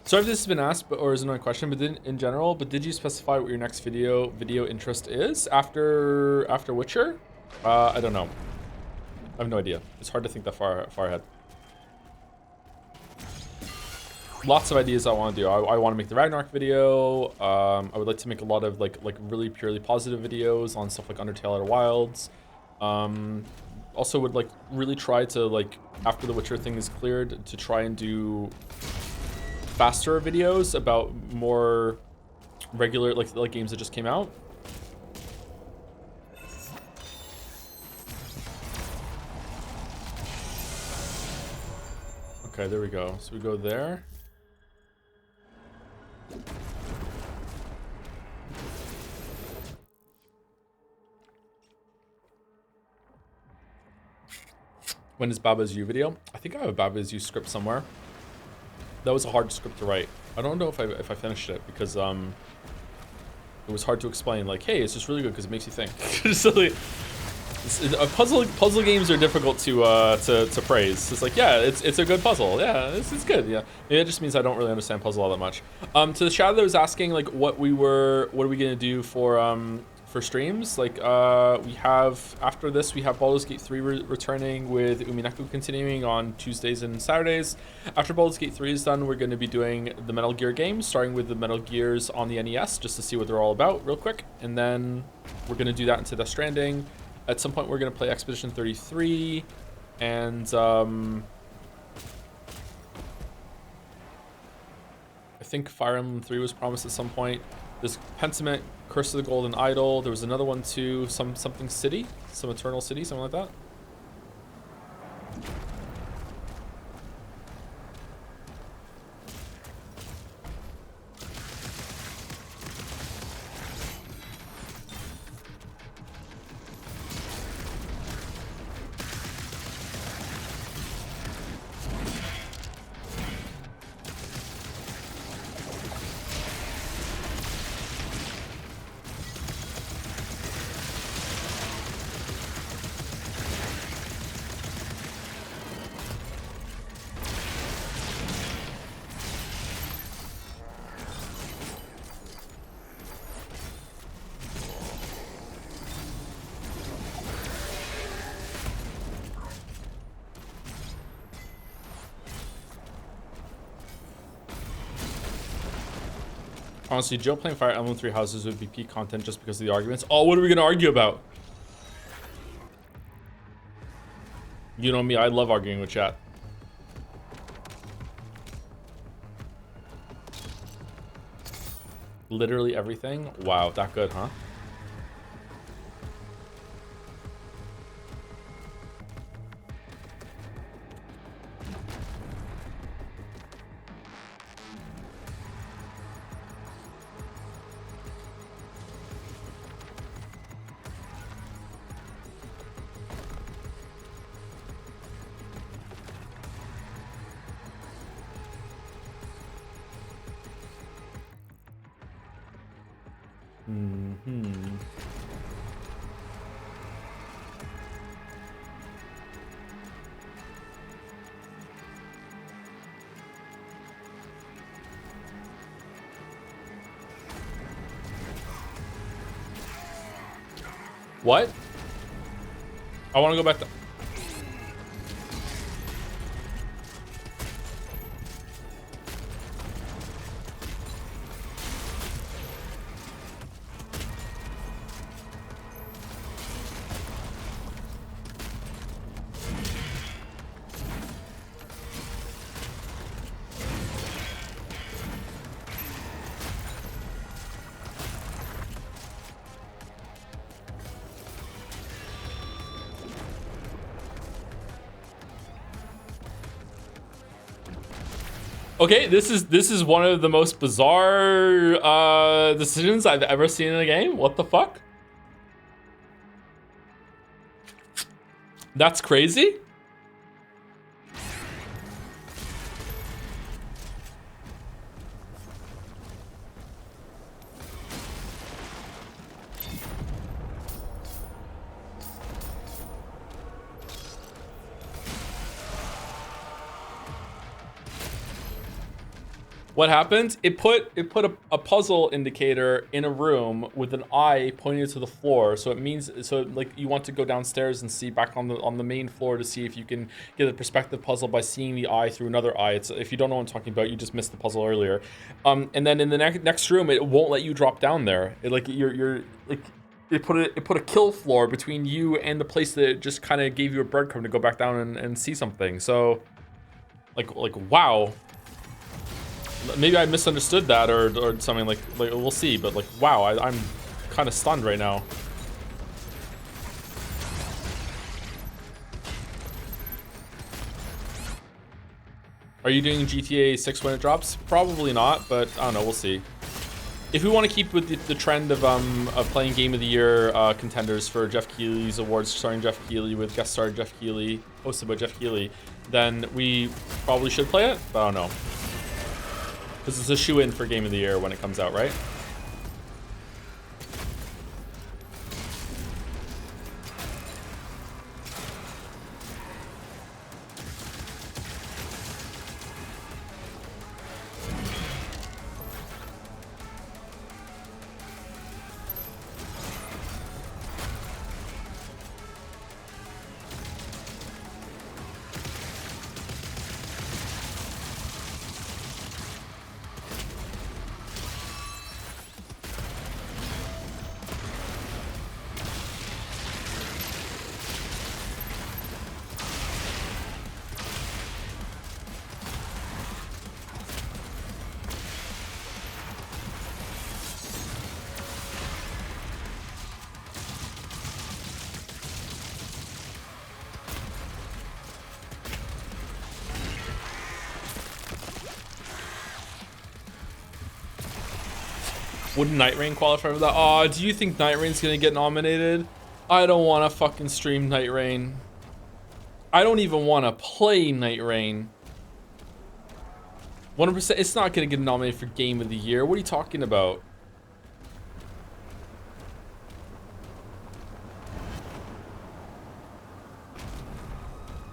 Sorry if this has been asked, or is another question, but in general, but did you specify what your next video interest is after Witcher? I don't know. I have no idea. It's hard to think that far ahead. Lots of ideas I want to do. I want to make the Ragnarok video. I would like to make a lot of like really purely positive videos on stuff like Undertale Outer Wilds. Also would like really try to like after the Witcher thing is cleared to try and do faster videos about more regular like games that just came out. Okay, there we go. So we go there. When is Baba's U video? I think I have a Baba's U script somewhere. That was a hard script to write. I don't know if I finished it because it was hard to explain. Like, hey, it's just really good because it makes you think. So, like, puzzle games are difficult to praise. It's like, yeah, it's a good puzzle. Yeah, it's good. Yeah, maybe it just means I don't really understand puzzle all that much. To the chat that was asking like what are we gonna do for streams? Like we have after this we have Baldur's Gate 3 returning with Uminaku continuing on Tuesdays and Saturdays. After Baldur's Gate 3 is done, we're going to be doing the Metal Gear games, starting with the Metal Gears on the NES just to see what they're all about real quick, and then we're going to do that into Death Stranding. At some point we're going to play Expedition 33 and I think Fire Emblem 3 was promised at some point. There's Pentiment, Curse of the Golden Idol. There was another one too, something city, some Eternal City, something like that. Honestly, Joe playing Fire Emblem 3 Houses would be peak content just because of the arguments. Oh, what are we going to argue about? You know me, I love arguing with chat. Literally everything? Wow, that good, huh? What? I want to go back to... Okay, this is one of the most bizarre decisions I've ever seen in a game. What the fuck? That's crazy. What happened? It put a puzzle indicator in a room with an eye pointing to the floor. So it means like you want to go downstairs and see back on the main floor to see if you can get a perspective puzzle by seeing the eye through another eye. It's, if you don't know what I'm talking about, you just missed the puzzle earlier. And then in the next room, it won't let you drop down there. It like you're like it put a kill floor between you and the place that just kind of gave you a breadcrumb to go back down and see something. So like wow. Maybe I misunderstood that or something, like we'll see, but like wow, I'm kind of stunned right now. Are you doing GTA 6 when it drops? Probably not, but I don't know, we'll see. If we want to keep with the trend of playing Game of the Year contenders for Jeff Keighley's awards, starring Jeff Keighley with guest star Jeff Keighley, hosted by Jeff Keighley, then we probably should play it, but I don't know. Because it's a shoe-in for Game of the Year when it comes out, right? Wouldn't Night Rain qualify for that? Oh, do you think Night Rain's gonna get nominated? I don't want to fucking stream Night Rain. I don't even want to play Night Rain. 100%, it's not gonna get nominated for Game of the Year. What are you talking about?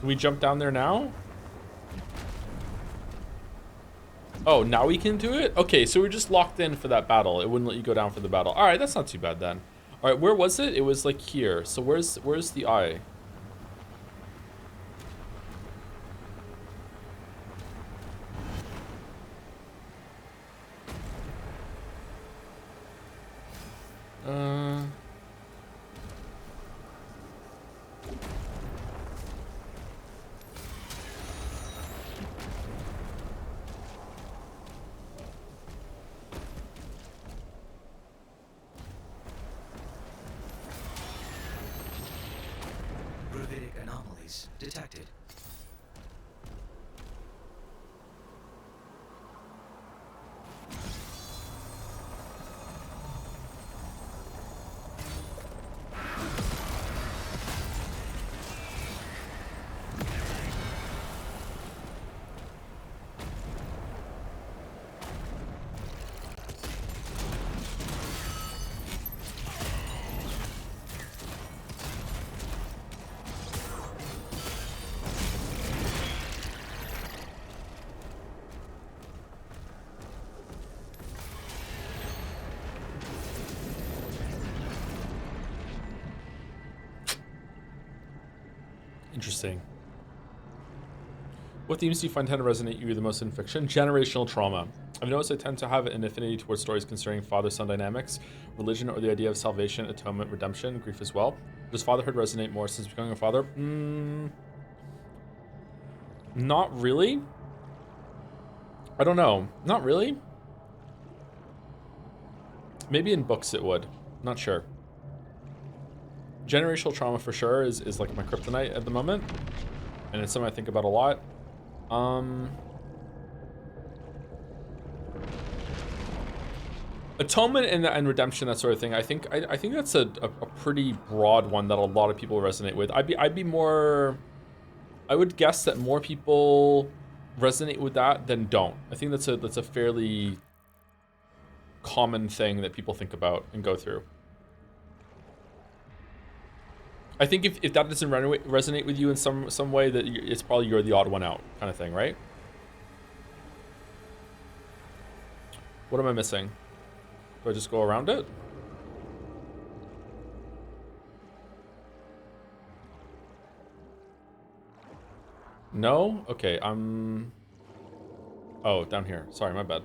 Can we jump down there now? Oh, now we can do it? Okay, so we're just locked in for that battle. It wouldn't let you go down for the battle. All right, that's not too bad then. All right, where was it? It was like here. So where's the eye? Anomalies detected. Interesting. What themes do you find tend to resonate you the most in fiction? Generational trauma. I've noticed I tend to have an affinity towards stories concerning father-son dynamics, religion, or the idea of salvation, atonement, redemption, grief as well. Does fatherhood resonate more since becoming a father? Not really. I don't know. Not really. Maybe in books it would. Not sure. Generational trauma for sure is like my kryptonite at the moment. And it's something I think about a lot. Atonement and redemption, that sort of thing. I think that's a pretty broad one that a lot of people resonate with. I'd be more. I would guess that more people resonate with that than don't. I think that's a fairly common thing that people think about and go through. I think if that doesn't resonate with you in some way, that it's probably you're the odd one out kind of thing, right? What am I missing? Do I just go around it? No? Okay, oh, down here. Sorry, my bad.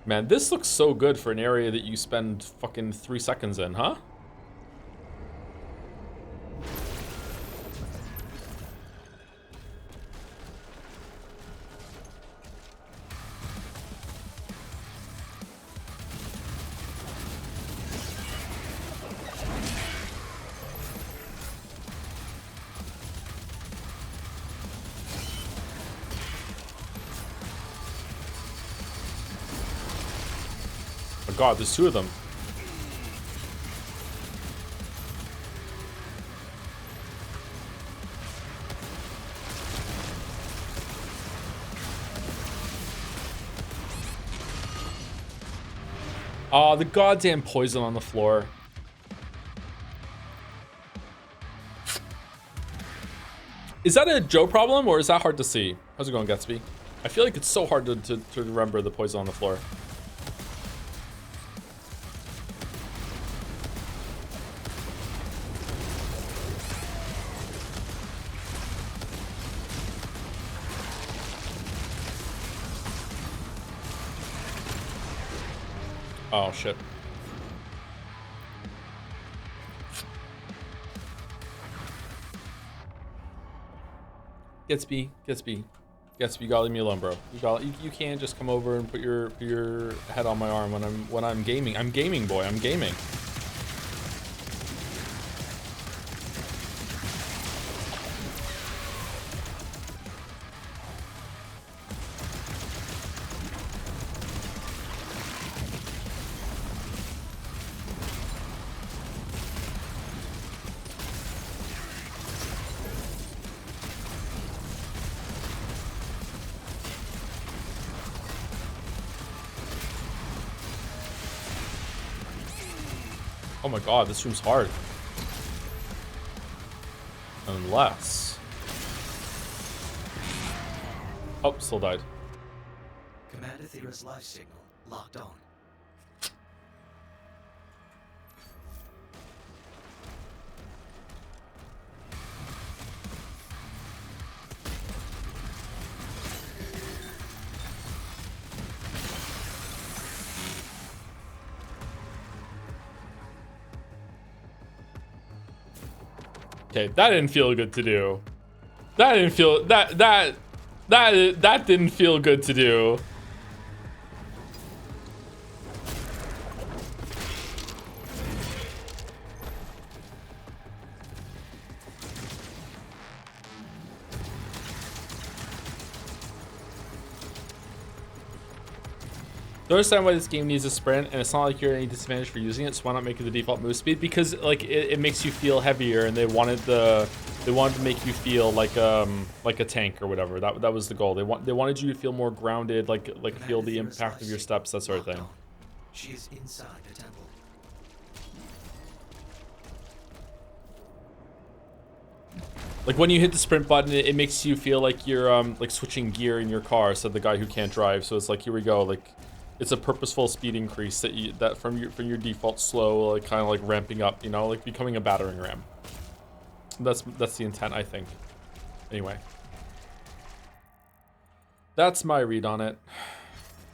Man, this looks so good for an area that you spend fucking 3 seconds in, huh? God, there's two of them. Oh, the goddamn poison on the floor. Is that a Joe problem or is that hard to see? How's it going, Gatsby? I feel like it's so hard to remember the poison on the floor. Oh, shit. Gatsby, you gotta leave me alone, bro. You can't just come over and put your head on my arm when I'm gaming. I'm gaming, boy. I'm gaming. Oh my god, this room's hard. Unless... Oh, still died. Commander Thera's life signal locked on. Okay, that didn't feel good to do. That didn't feel that didn't feel good to do. I understand why this game needs a sprint, and it's not like you're at any disadvantage for using it, so why not make it the default move speed? Because like it makes you feel heavier, and they wanted to make you feel like a tank or whatever. That was the goal. They wanted you to feel more grounded, like feel the impact of your steps, that sort of thing. She is inside the temple. Like when you hit the sprint button, it makes you feel like you're like switching gear in your car. So the guy who can't drive. So it's like, here we go, like It's a purposeful speed increase that from your default slow, like kind of like ramping up, you know, like becoming a battering ram. That's the intent, I think. Anyway, that's my read on it.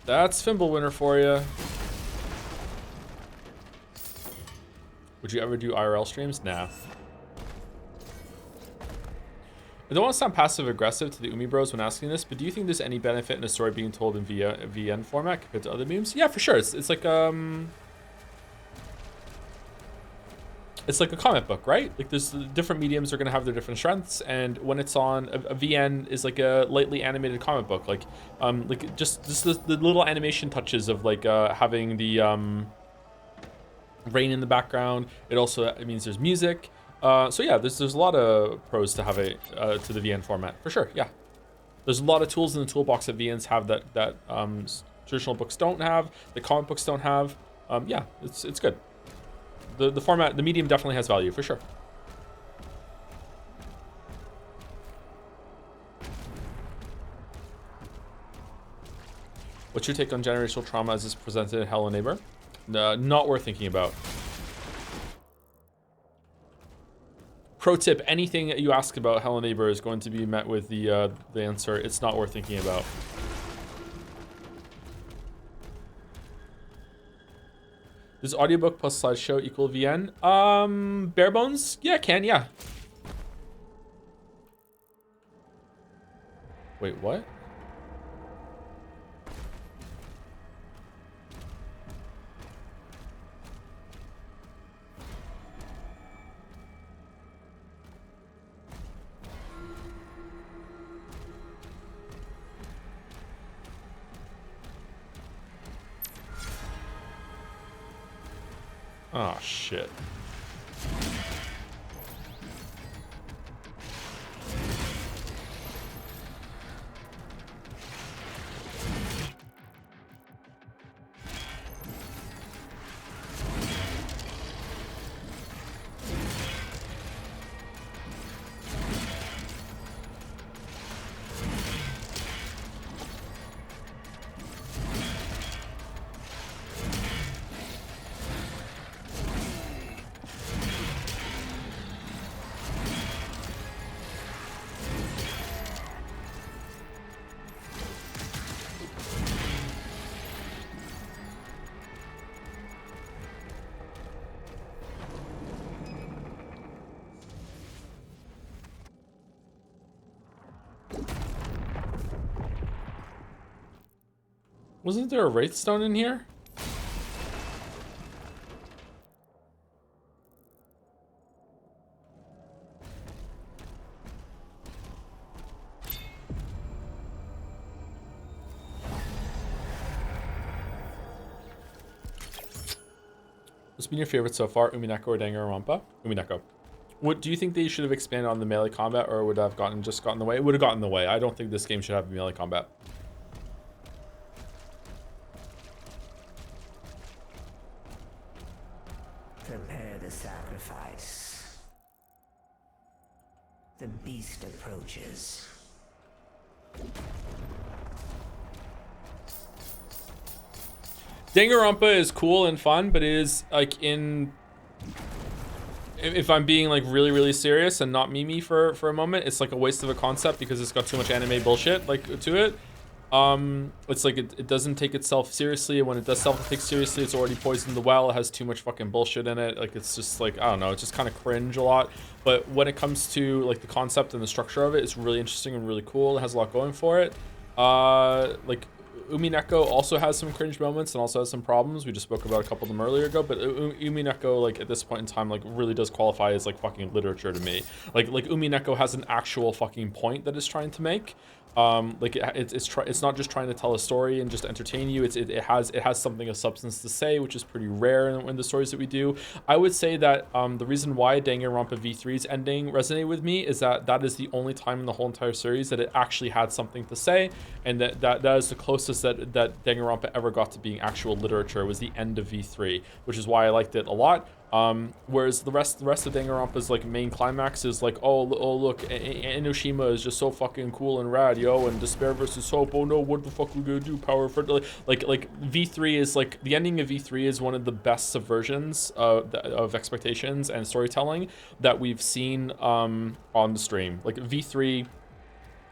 That's Fimbulwinter for you. Would you ever do IRL streams? Nah. I don't want to sound passive aggressive to the Umi bros when asking this, but do you think there's any benefit in a story being told in VN format compared to other memes? Yeah, for sure. It's like it's like a comic book, right? Like there's different mediums are gonna have their different strengths, and when it's on a VN is like a lightly animated comic book, like just the little animation touches of like having the rain in the background. It means there's music. So yeah, there's a lot of pros to have it to the VN format for sure. Yeah, there's a lot of tools in the toolbox that VNs have that traditional books don't have, that comic books don't have. Yeah, it's good. The format, the medium definitely has value for sure. What's your take on generational trauma as it's presented in Hello Neighbor? Not worth thinking about. Pro tip, anything that you ask about Hello Neighbor is going to be met with the answer, it's not worth thinking about. Does audiobook plus slideshow equal VN? Bare bones? Yeah, it can, yeah. Wait, what? Oh, shit. Wasn't there a Wraithstone in here? What's been your favorite so far, Umineko or Danganronpa? Umineko. What do you think they should have expanded on the melee combat, or would have gotten in the way? It would have gotten in the way. I don't think this game should have melee combat. Prepare the sacrifice. The beast approaches. Danganronpa is cool and fun, but it is like if I'm being like really serious and not meme for a moment, it's like a waste of a concept because it's got too much anime bullshit like to it. It's like it doesn't take itself seriously, and when it does take seriously, it's already poisoned the well. It has too much fucking bullshit in it. Like it's just like, I don't know, it's just kind of cringe a lot. But when it comes to like the concept and the structure of it, it's really interesting and really cool. It has a lot going for it. Like Umineko also has some cringe moments and also has some problems. We just spoke about a couple of them earlier ago, but Umineko, like at this point in time, like really does qualify as like fucking literature to me. Like Umineko has an actual fucking point that it's trying to make. Like it's not just trying to tell a story and just entertain you. It has something of substance to say, which is pretty rare in the stories that we do. I would say that the reason why Danganronpa V3's ending resonated with me is that is the only time in the whole entire series that it actually had something to say, and that is the closest closest that Danganronpa ever got to being actual literature was the end of V3, which is why I liked it a lot. Whereas the rest of Danganronpa's like main climax is like, oh look, Enoshima is just so fucking cool and rad, yo, and despair versus hope. Oh no, what the fuck we gonna do? Power for like V3 is like the ending of V3 is one of the best subversions of expectations and storytelling that we've seen on the stream. Like V3.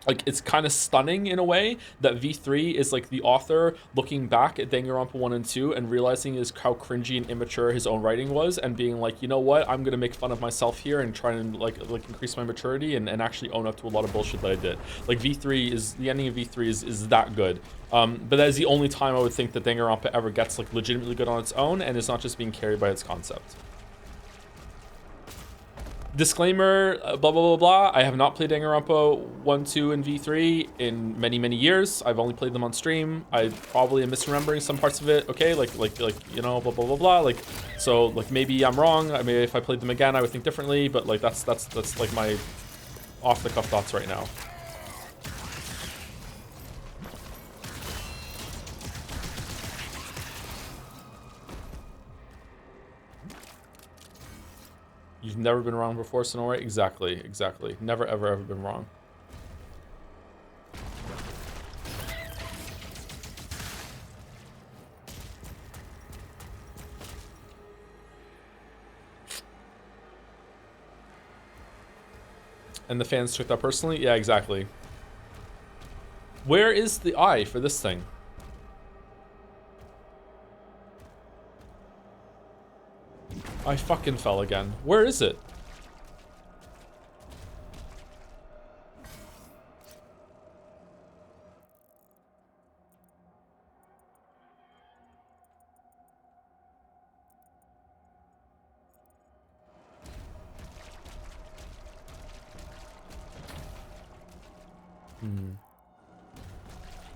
Like, it's kind of stunning in a way that V3 is like the author looking back at Danganronpa 1 and 2 and realizing is how cringy and immature his own writing was, and being like, you know what, I'm gonna make fun of myself here and try and like increase my maturity and actually own up to a lot of bullshit that I did. Like V3 is, the ending of V3 is that good. But that is the only time I would think that Danganronpa ever gets like legitimately good on its own and is not just being carried by its concept. Disclaimer, blah, blah, blah, blah. I have not played Danganronpa 1, 2, and V3 in many, many years. I've only played them on stream. I probably am misremembering some parts of it. Okay, like, you know, blah, blah, blah, blah. Like, so, like, maybe I'm wrong. I mean, if I played them again, I would think differently. But, like, that's like, my off-the-cuff thoughts right now. You've never been wrong before, Sonora? Exactly, exactly. Never, ever, ever been wrong. And the fans took that personally? Yeah, exactly. Where is the eye for this thing? I fucking fell again. Where is it?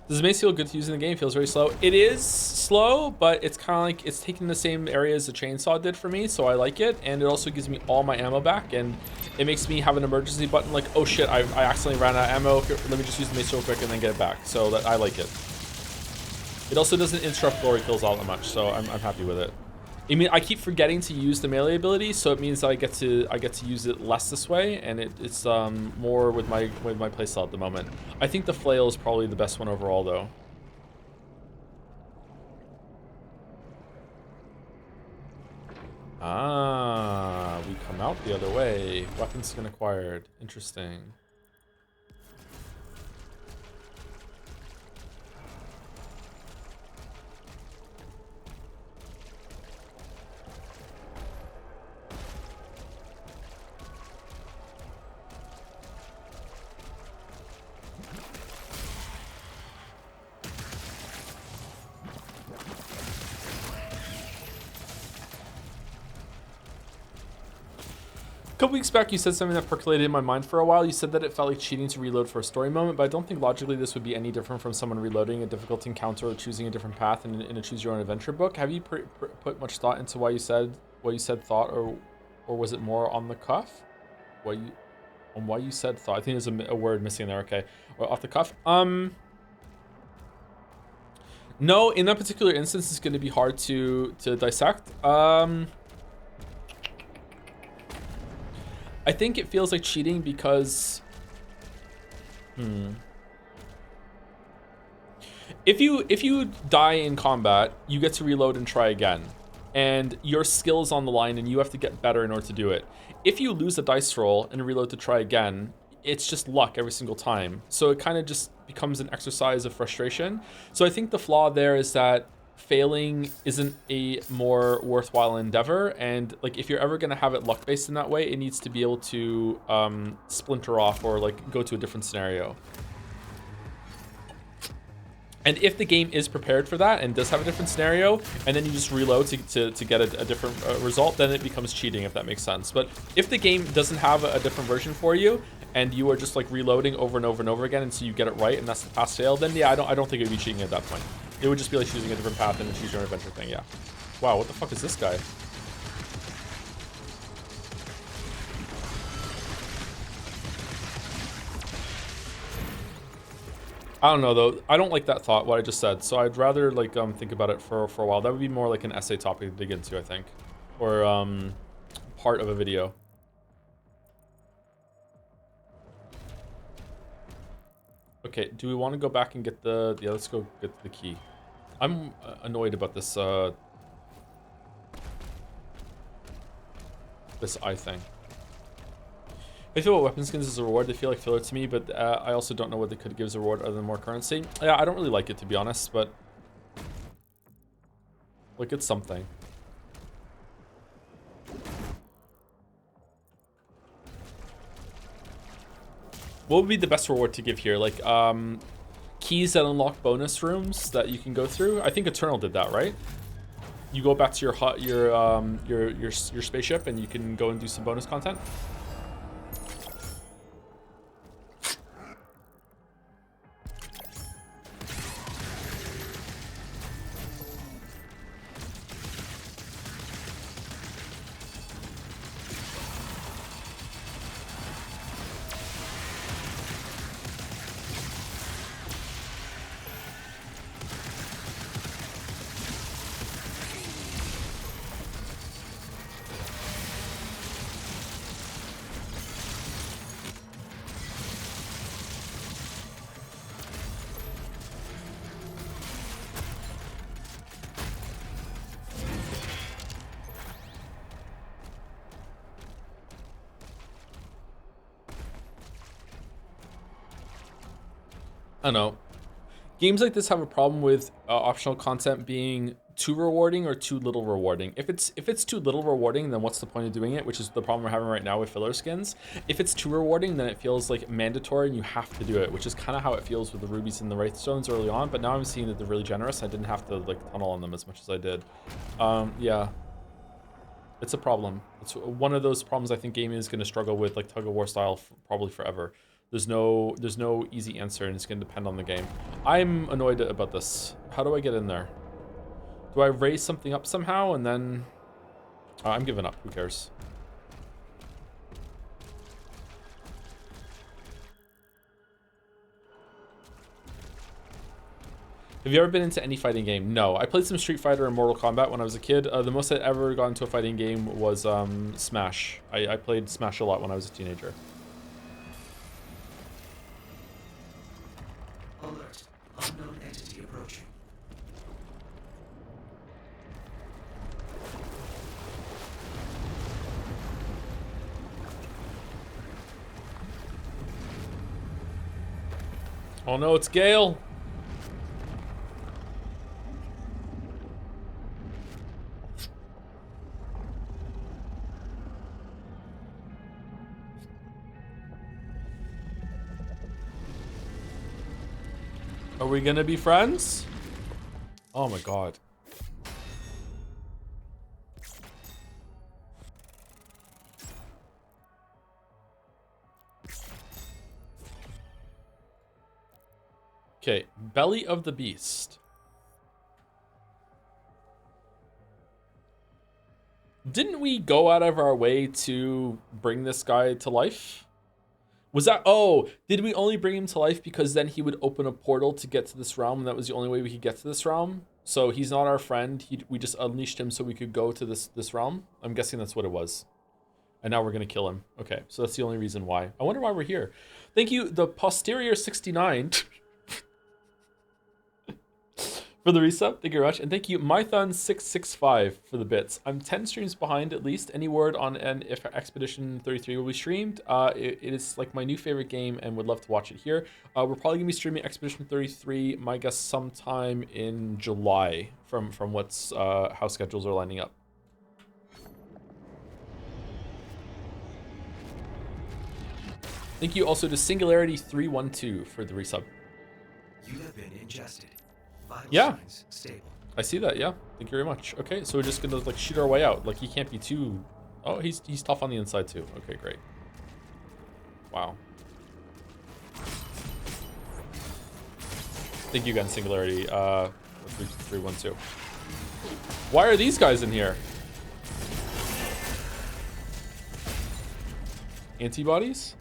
Does it make you feel good to use in the game? It feels very slow. It is slow, but it's kind of like it's taking the same area as the chainsaw did for me, so I like it. And it also gives me all my ammo back, and it makes me have an emergency button like, oh shit, I accidentally ran out of ammo. Here, let me just use the mace real quick and then get it back. So that I like it. It also doesn't interrupt glory kills all that much, so I'm happy with it. I mean, I keep forgetting to use the melee ability, so it means that I get to use it less this way, and it's more with my playstyle at the moment. I think the flail is probably the best one overall, though. Ah, we come out the other way. Weapon skin acquired. Interesting. A couple weeks back, you said something that percolated in my mind for a while. You said that it felt like cheating to reload for a story moment, but I don't think logically this would be any different from someone reloading a difficult encounter or choosing a different path in a choose your own adventure book. Have you put much thought into why you said thought, or was it more on the cuff? Why you said thought? I think there's a word missing there. Okay, or off the cuff. No, in that particular instance, it's going to be hard to dissect. I think it feels like cheating because, if you die in combat, you get to reload and try again, and your skill is on the line, and you have to get better in order to do it. If you lose a dice roll and reload to try again, it's just luck every single time. So it kind of just becomes an exercise of frustration. So I think the flaw there is that failing isn't a more worthwhile endeavor, and like if you're ever going to have it luck based in that way, it needs to be able to splinter off or like go to a different scenario. And if the game is prepared for that and does have a different scenario, and then you just reload to get a different result, then it becomes cheating, if that makes sense. But if the game doesn't have a different version for you, and you are just like reloading over and over and over again until you get it right, and that's the pass fail, then yeah, I don't think it would be cheating at that point. It would just be like choosing a different path and a choose your own adventure thing, yeah. Wow, what the fuck is this guy? I don't know though. I don't like that thought, what I just said. So I'd rather like think about it for a while. That would be more like an essay topic to dig into, I think. Or part of a video. Okay, do we want to go back and get the... Yeah, let's go get the key. I'm annoyed about this this eye thing. I feel what weapon skins is a reward. They feel like filler to me, but I also don't know what they could give as a reward other than more currency. Yeah, I don't really like it, to be honest, but like, it's something. What would be the best reward to give here? Like, keys that unlock bonus rooms that you can go through. I think Eternal did that, right? You go back to your hut, your spaceship, and you can go and do some bonus content. I don't know. Games like this have a problem with optional content being too rewarding or too little rewarding. If it's too little rewarding, then what's the point of doing it? Which is the problem we're having right now with filler skins. If it's too rewarding, then it feels like mandatory and you have to do it, which is kind of how it feels with the rubies and the wraithstones early on. But now I'm seeing that they're really generous. I didn't have to like tunnel on them as much as I did. Yeah, it's a problem. It's one of those problems I think gaming is going to struggle with, like tug of war style, probably forever. There's no easy answer, and it's going to depend on the game. I'm annoyed about this. How do I get in there? Do I raise something up somehow and then... I'm giving up. Who cares? Have you ever been into any fighting game? No. I played some Street Fighter and Mortal Kombat when I was a kid. The most I'd ever got into a fighting game was Smash. I played Smash a lot when I was a teenager. Alert. Unknown entity approaching. Oh no, it's Gale. Are we gonna be friends? Oh my god. Okay, Belly of the Beast. Didn't we go out of our way to bring this guy to life? Was that... Oh, did we only bring him to life because then he would open a portal to get to this realm, and that was the only way we could get to this realm? So he's not our friend. We just unleashed him so we could go to this realm? I'm guessing that's what it was. And now we're going to kill him. Okay, so that's the only reason why. I wonder why we're here. Thank you, the Posterior 69... for the resub. Thank you very much. And thank you, Mython665 for the bits. I'm 10 streams behind at least. Any word on if Expedition 33 will be streamed? It is like my new favorite game and would love to watch it here. We're probably gonna be streaming Expedition 33, my guess sometime in July from what's how schedules are lining up. Thank you also to Singularity312 for the resub. You have been ingested. Vital Yeah. signs stable. I see that, yeah. Thank you very much. Okay, so we're just gonna like shoot our way out. Like he can't be too... Oh, he's tough on the inside too. Okay, great. Wow. Thank you again, Singularity. 312. Why are these guys in here? Antibodies?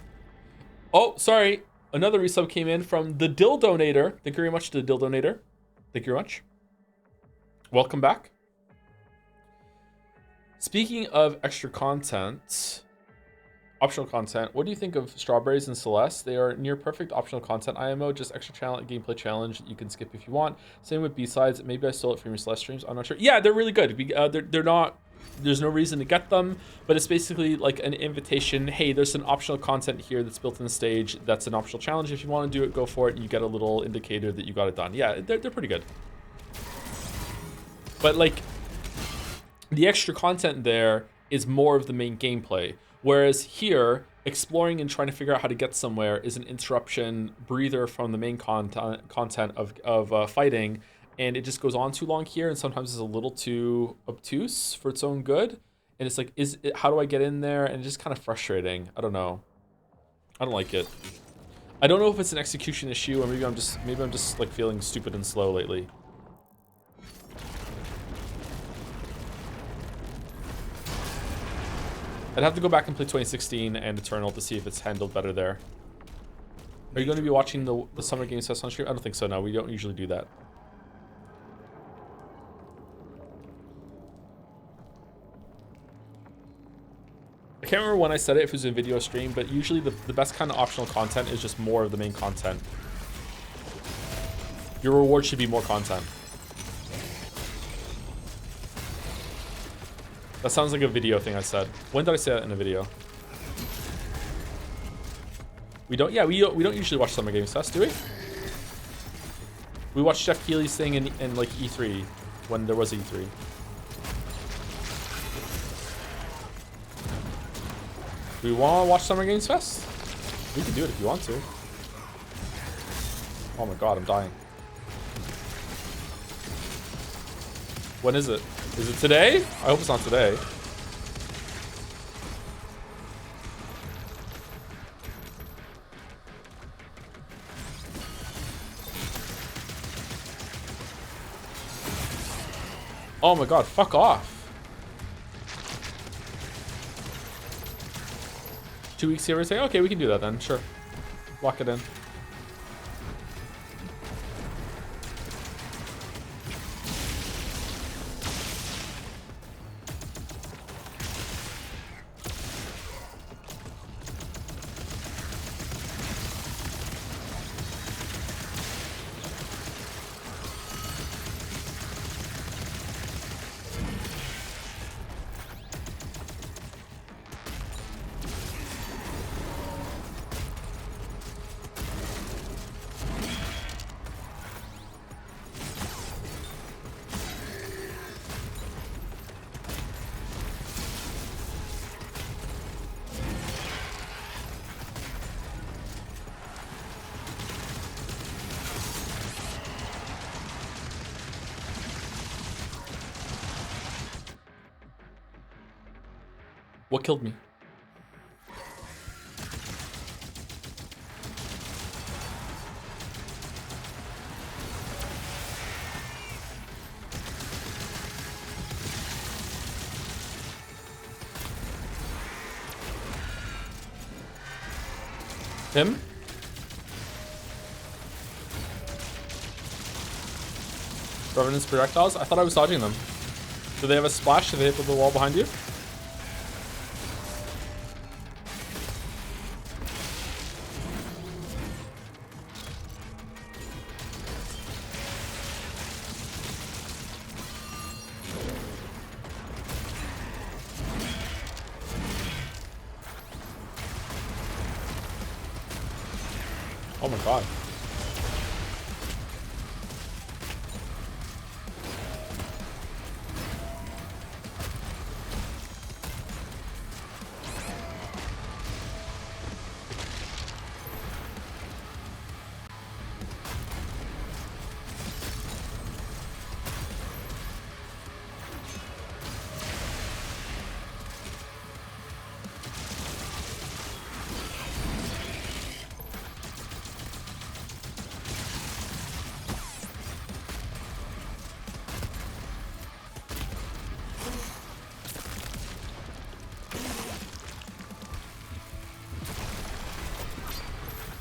Oh, sorry. Another resub came in from the Dill Donator. Thank you very much to the Dill Donator. Thank you very much. Welcome back. Speaking of extra content, optional content, what do you think of Strawberries and Celeste? They are near perfect optional content IMO, just extra gameplay challenge that you can skip if you want. Same with B-sides. Maybe I stole it from your Celeste streams. I'm not sure. Yeah, they're really good. They're not, there's no reason to get them, but it's basically like an invitation. Hey, there's some optional content here that's built in the stage. That's an optional challenge. If you want to do it, go for it. And you get a little indicator that you got it done. Yeah, they're pretty good. But like, the extra content there is more of the main gameplay. Whereas here, exploring and trying to figure out how to get somewhere is an interruption breather from the main content of fighting. And it just goes on too long here, and sometimes it's a little too obtuse for its own good. And it's like, how do I get in there? And it's just kind of frustrating. I don't know. I don't like it. I don't know if it's an execution issue, or maybe I'm just like feeling stupid and slow lately. I'd have to go back and play 2016 and Eternal to see if it's handled better there. Are you going to be watching the Summer Games Fest on stream? I don't think so, no. We don't usually do that. I can't remember when I said it, if it was a video stream, but usually the best kind of optional content is just more of the main content. Your reward should be more content. That sounds like a video thing I said. When did I say that in a video? We don't usually watch Summer Games Fest, do we? We watched Jeff Keighley's thing in like E3, when there was E3. Do we want to watch Summer Games Fest? We can do it if you want to. Oh my god, I'm dying. When is it? Is it today? I hope it's not today. Oh my god, fuck off. 2 weeks here, everything? Okay, we can do that then, sure. Lock it in. What killed me? Him? Revenant's projectiles? I thought I was dodging them. Do they have a splash? Do they hit the wall behind you? Oh my god.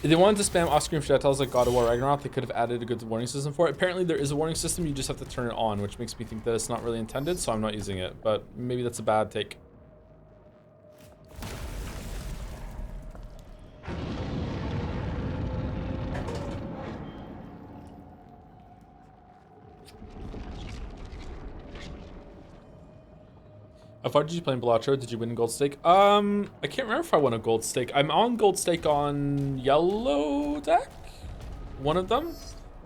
If they wanted to spam off-screen projectiles like God of War Ragnarok, they could have added a good warning system for it. Apparently there is a warning system, you just have to turn it on, which makes me think that it's not really intended, so I'm not using it. But maybe that's a bad take. How far did you play in Balatro? Did you win gold stake? I can't remember if I won a gold stake. I'm on gold stake on yellow deck, one of them.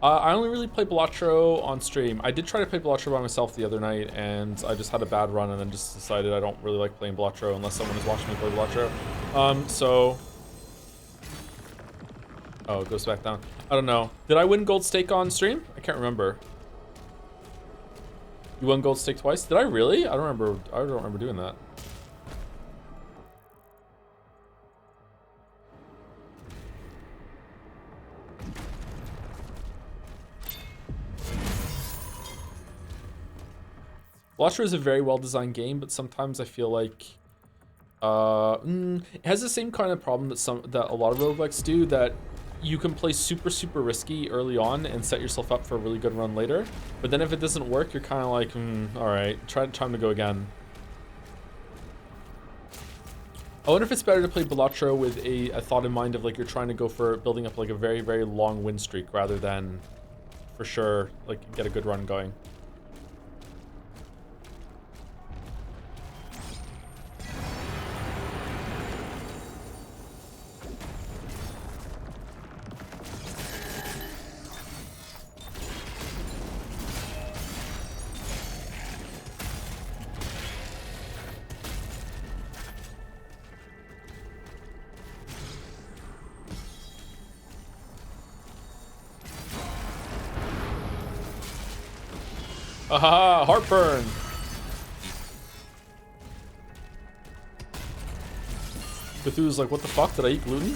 I only really play Balatro on stream. I did try to play Balatro by myself the other night, and I just had a bad run, and then just decided I don't really like playing Balatro unless someone is watching me play Balatro. Oh, it goes back down. I don't know. Did I win gold stake on stream? I can't remember. You won gold stake twice? Did I really? I don't remember doing that. Balatro is a very well-designed game, but sometimes I feel like it has the same kind of problem that a lot of roguelikes do, that you can play super risky early on and set yourself up for a really good run later, but then if it doesn't work, you're kind of like, all right, time to go again. I wonder if it's better to play Balatro with a thought in mind of like you're trying to go for building up like a very long win streak rather than for sure like get a good run going. Aha, heartburn. Cthulhu's like, what the fuck? Did I eat gluten?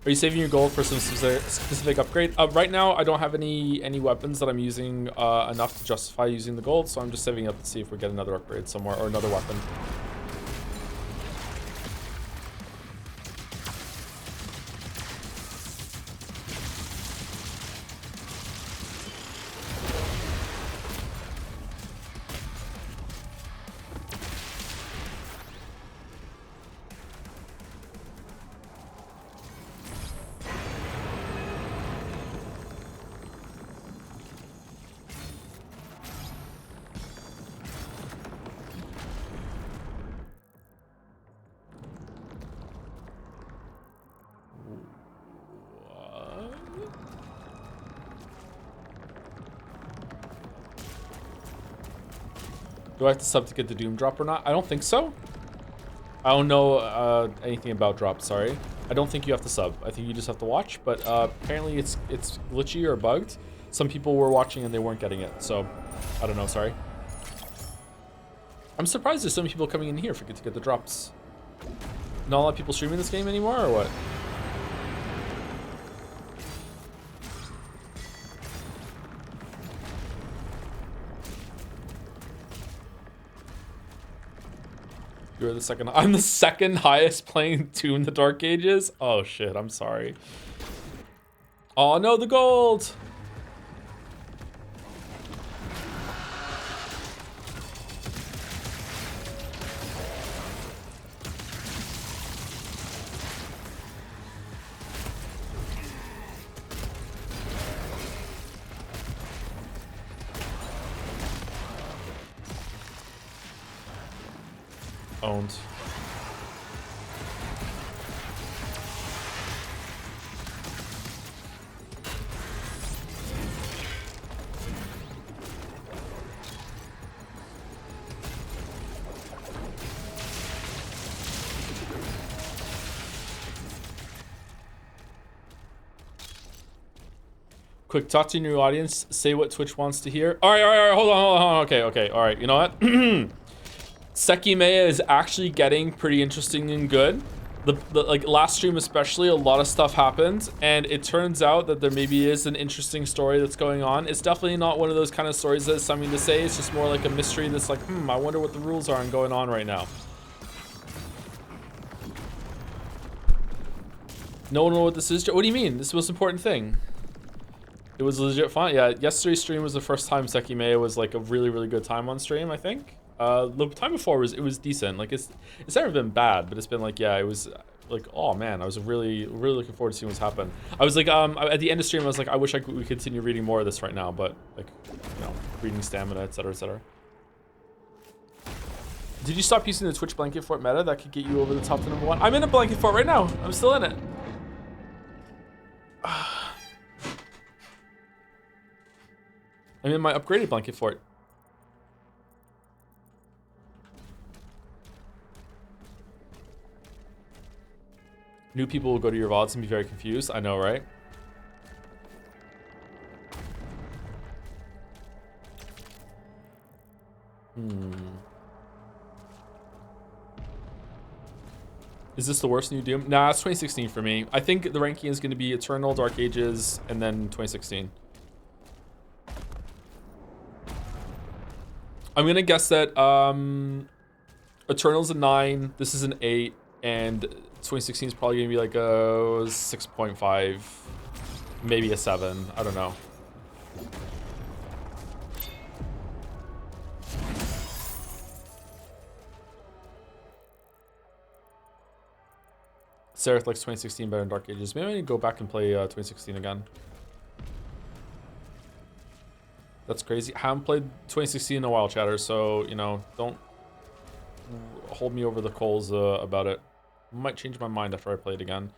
Are you saving your gold for some specific upgrade? Right now, I don't have any weapons that I'm using enough to justify using the gold, so I'm just saving up to see if we get another upgrade somewhere or another weapon. Do I have to sub to get the Doom drop or not? I don't think so. I don't know anything about drops, sorry. I don't think you have to sub. I think you just have to watch, but apparently it's glitchy or bugged. Some people were watching and they weren't getting it, so I don't know, sorry. I'm surprised there's so many people coming in here to get the drops. Not a lot of people streaming this game anymore, or what? You're the second. I'm the second highest playing Tomb in the Dark Ages. Oh shit, I'm sorry. Oh no, the gold. Owned. Quick, talk to your new audience. Say what Twitch wants to hear. All right. Hold on. Okay. All right. You know what? Sekimea is actually getting pretty interesting and good. the like last stream especially, a lot of stuff happened, and it turns out that there maybe is an interesting story that's going on. It's definitely not one of those kind of stories that's something to say. It's just more like a mystery that's like, I wonder what the rules are and going on right now. No one know what this is. What do you mean? This is the most important thing. It was legit fun. Yeah, yesterday's stream was the first time Sekime was like a really, really good time on stream, I think. The time before it was decent. Like it's never been bad, but it's been like, yeah, it was like, oh man, I was really looking forward to seeing what's happened. I was like, at the end of stream, I was like, I wish we could continue reading more of this right now, but like, you know, reading stamina, etc., etc. Did you stop using the Twitch blanket fort meta that could get you over the top to #1? I'm in a blanket fort right now. I'm still in it. I'm in my upgraded blanket fort. New people will go to your VODs and be very confused. I know, right? Is this the worst new Doom? Nah, it's 2016 for me. I think the ranking is going to be Eternal, Dark Ages, and then 2016. I'm going to guess that Eternal's a 9, this is an 8, and 2016 is probably going to be like a 6.5, maybe a 7. I don't know. Seraph likes 2016 better than Dark Ages. Maybe I need to go back and play 2016 again. That's crazy. I haven't played 2016 in a while, chatter, so, you know, don't hold me over the coals about it. Might change my mind after I play it again.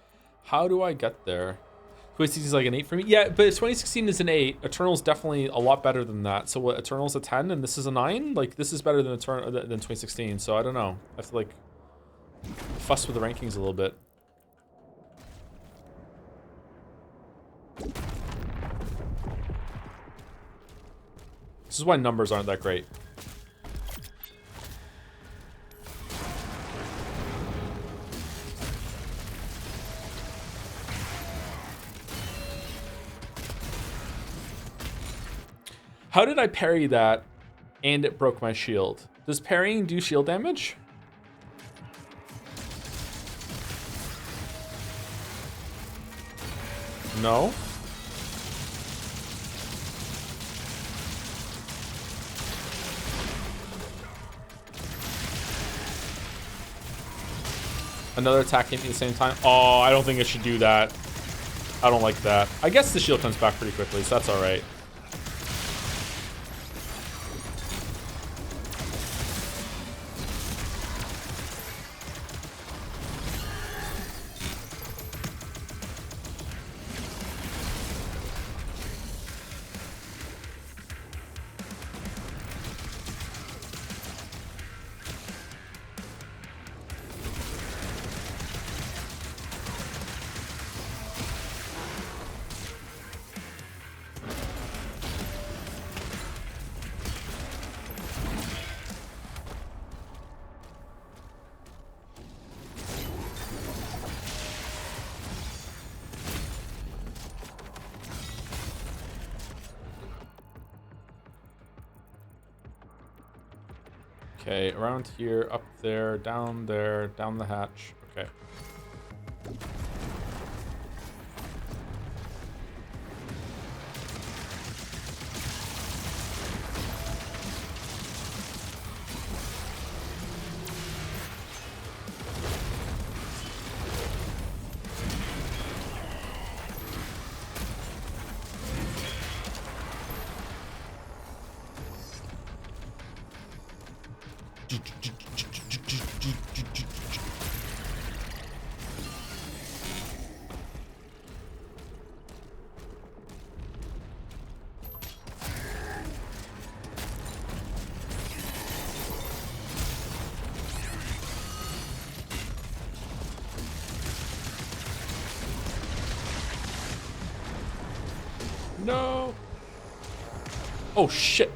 How do I get there? 2016 is like an 8 for me? Yeah, but 2016 is an 8. Eternal's definitely a lot better than that. So what, Eternal's a 10 and this is a 9? Like, this is better than 2016, so I don't know. I have to, like, fuss with the rankings a little bit. This is why numbers aren't that great. How did I parry that and it broke my shield? Does parrying do shield damage? No? Another attack hit me at the same time. Oh, I don't think it should do that. I don't like that. I guess the shield comes back pretty quickly, so that's all right. Okay, around here, up there, down the hatch. Okay. No. Oh shit.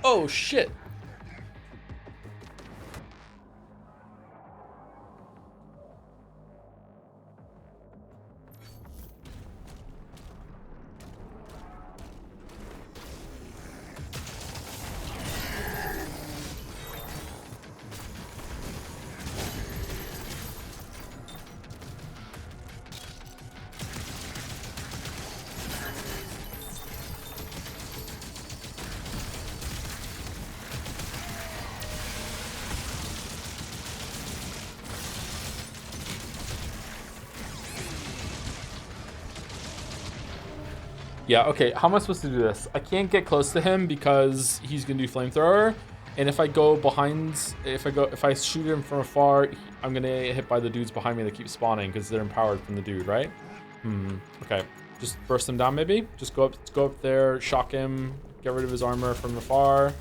Oh shit. Yeah, okay, how am I supposed to do this? I can't get close to him because he's gonna do flamethrower. And if I go behind, if I shoot him from afar, I'm gonna get hit by the dudes behind me that keep spawning because they're empowered from the dude, right? Okay. Just burst him down maybe? Just go up there, shock him, get rid of his armor from afar.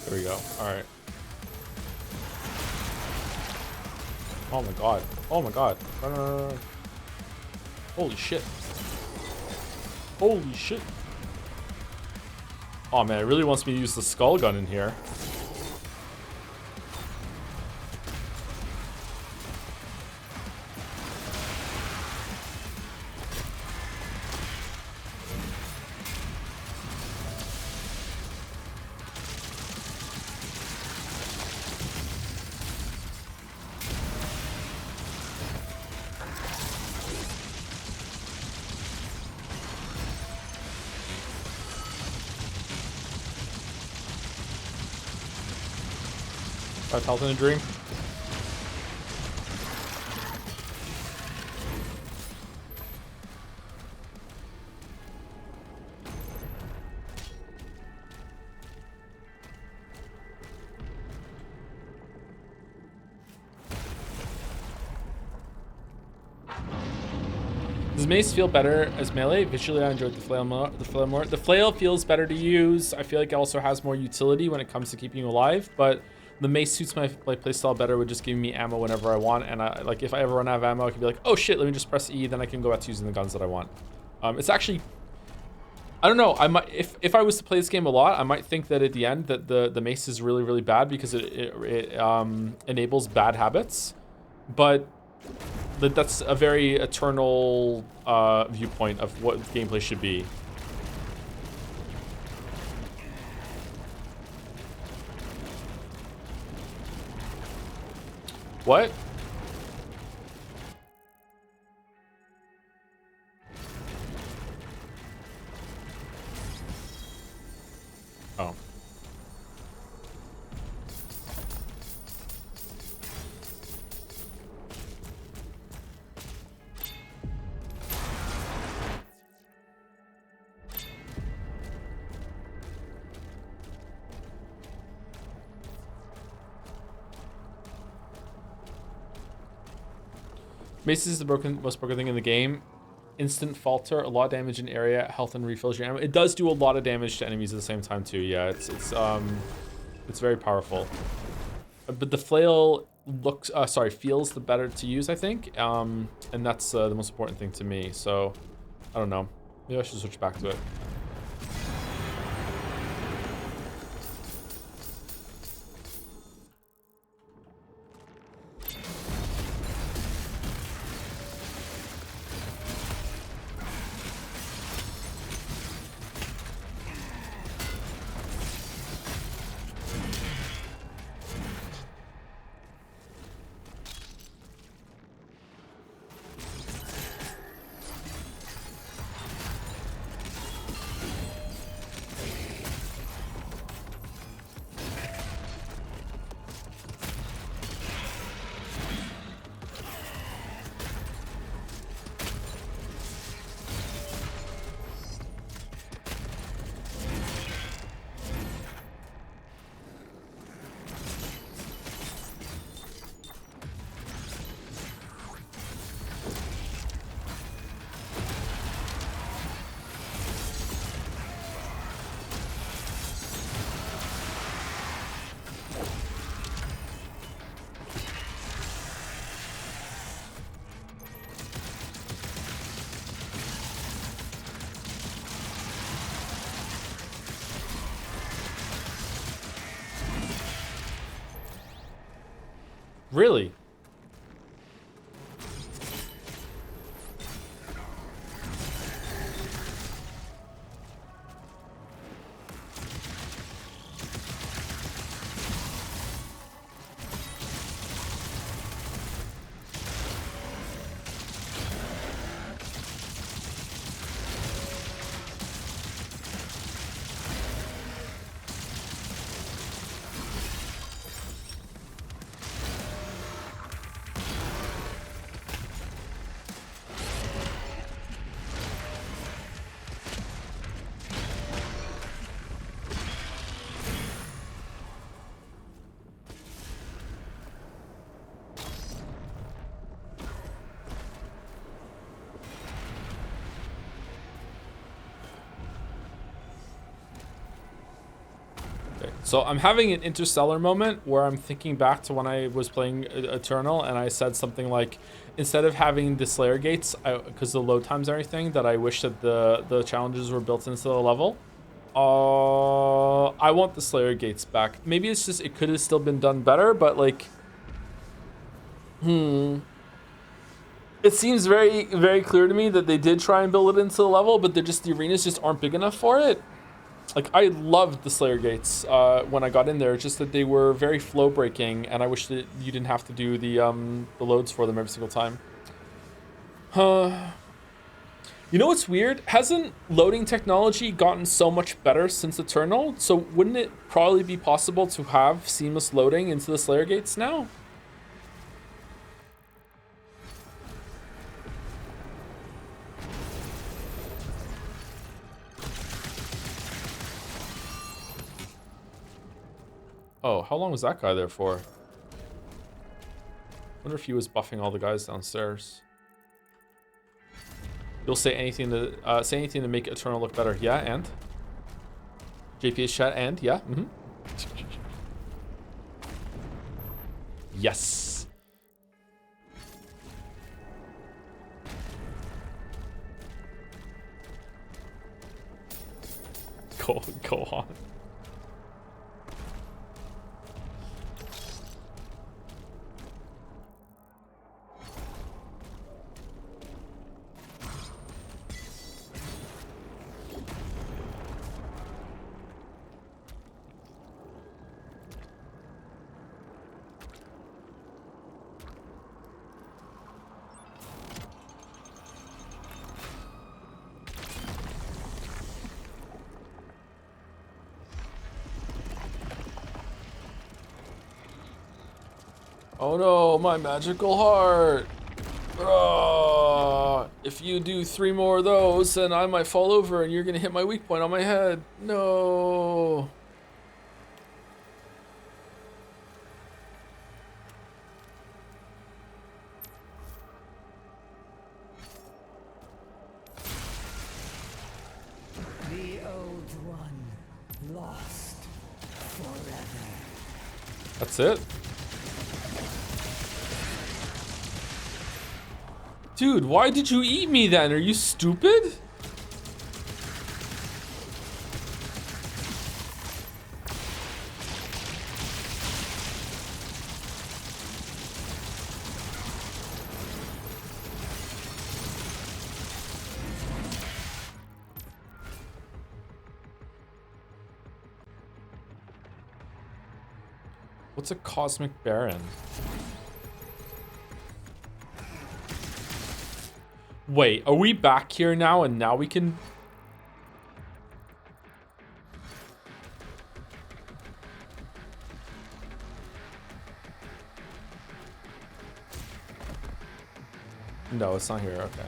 There we go. Alright. Oh my god. Oh my god. Run, run, run, run. Holy shit. Holy shit. Oh man, it really wants me to use the skull gun in here. Health in a dream. Does mace feel better as melee? Visually, I enjoyed the flail more. The flail feels better to use. I feel like it also has more utility when it comes to keeping you alive, but the mace suits my playstyle better with just giving me ammo whenever I want. And I like if I ever run out of ammo, I can be like, oh shit, let me just press E, then I can go back to using the guns that I want. It's actually, I don't know. I might if I was to play this game a lot, I might think that at the end that the mace is really really bad because it enables bad habits, but that's a very eternal viewpoint of what gameplay should be. What? Oh. Mace is the most broken thing in the game. Instant falter, a lot of damage in area, health and refills your ammo. It does do a lot of damage to enemies at the same time too. Yeah, it's very powerful. But the flail feels the better to use, I think. And that's the most important thing to me. So I don't know. Maybe I should switch back to it. Really? So I'm having an interstellar moment where I'm thinking back to when I was playing Eternal, and I said something like, instead of having the Slayer gates, because the load times and everything, that I wish that the challenges were built into the level. I want the Slayer gates back. Maybe it's just, it could have still been done better, but like, it seems very, very clear to me that they did try and build it into the level, but they're just, the arenas just aren't big enough for it. Like, I loved the Slayer gates when I got in there, just that they were very flow breaking, and I wish that you didn't have to do the loads for them every single time. You know what's weird? Hasn't loading technology gotten so much better since Eternal? So wouldn't it probably be possible to have seamless loading into the Slayer gates now? Oh, how long was that guy there for? Wonder if he was buffing all the guys downstairs. You'll say anything to make Eternal look better. Yeah, and? JP's chat, and? Yeah? Mm-hmm. Yes. Go on. Oh no, my magical heart. If you do 3 more of those, then I might fall over and you're gonna hit my weak point on my head. No. The old one, lost forever. That's it? Dude, why did you eat me then? Are you stupid? What's a cosmic baron? Wait, are we back here now and now we can... No, it's not here, okay.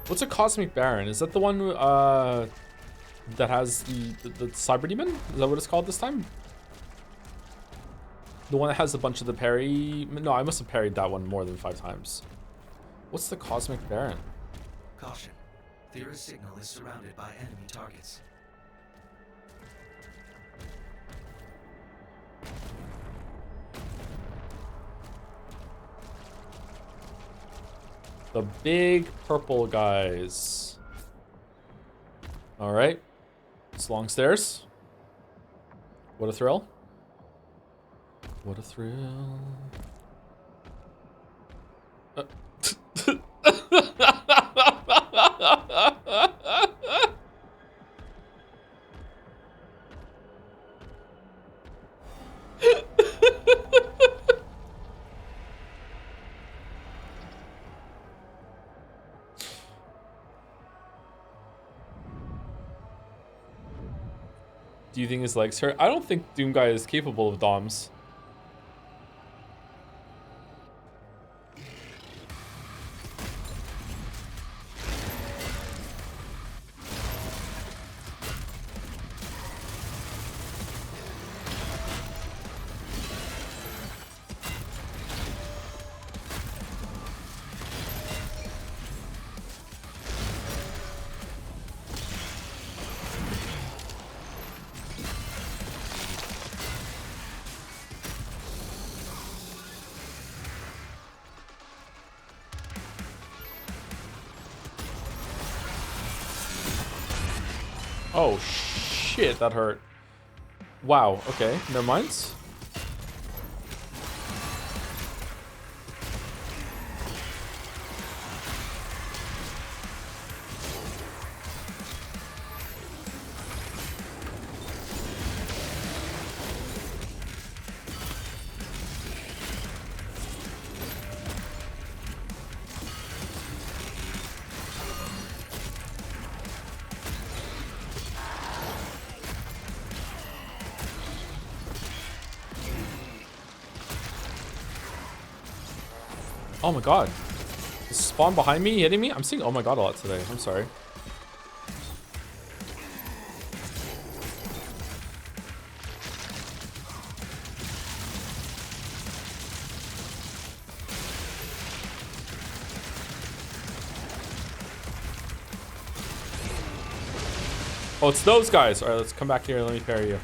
What's a cosmic baron? Is that the one that has the cyber demon? Is that what it's called this time? The one that has a bunch of the parry. No, I must have parried that one more than 5 times. What's the cosmic baron? Caution. Thera's signal is surrounded by enemy targets. The big purple guys. All right. It's long stairs. What a thrill. What a thrill. Do you think his legs hurt? I don't think Doom Guy is capable of DOMs. Oh shit, that hurt. Wow, okay, never mind. Oh my god. Is Spawn behind me hitting me? I'm seeing oh my god a lot today. I'm sorry. Oh, it's those guys. Alright, let's come back here and let me parry you.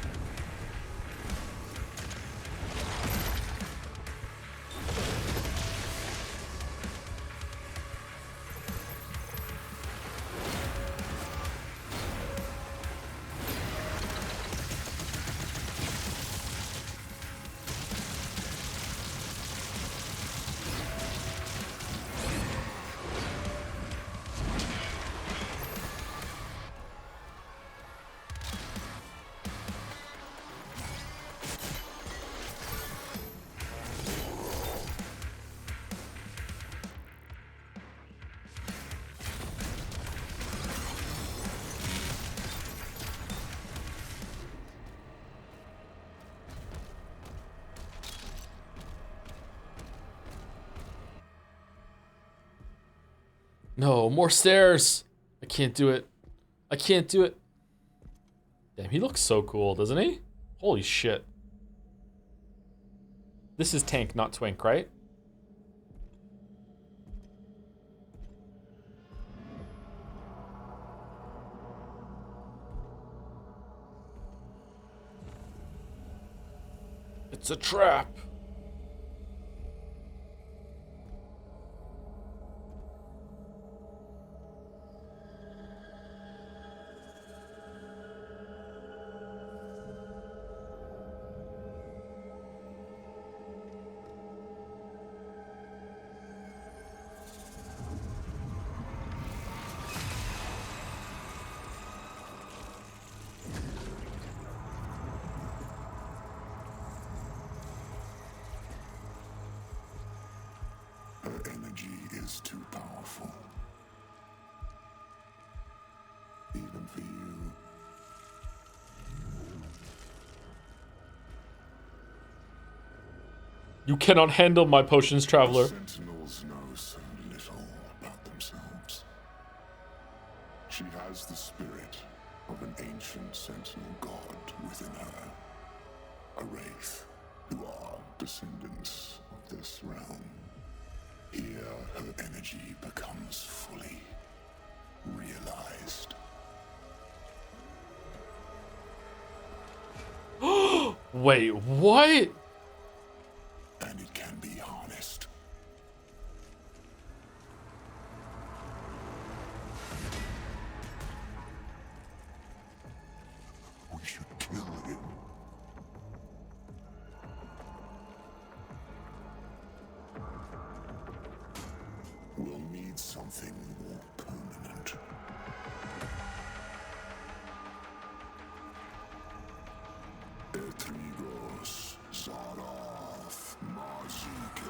No, more stairs. I can't do it. I can't do it. Damn, he looks so cool, doesn't he? Holy shit. This is tank, not twink, right? It's a trap. Is too powerful. Even for you. You cannot handle my potions, traveler. Sentinels know so little about themselves. She has the spirit of an ancient sentinel god within her. A wraith who are descendants of this realm. Here, her energy becomes fully realized. Wait, what? And it can be harnessed. We should kill him. We'll need something more permanent. Etrigos, Zaraf, Mazike.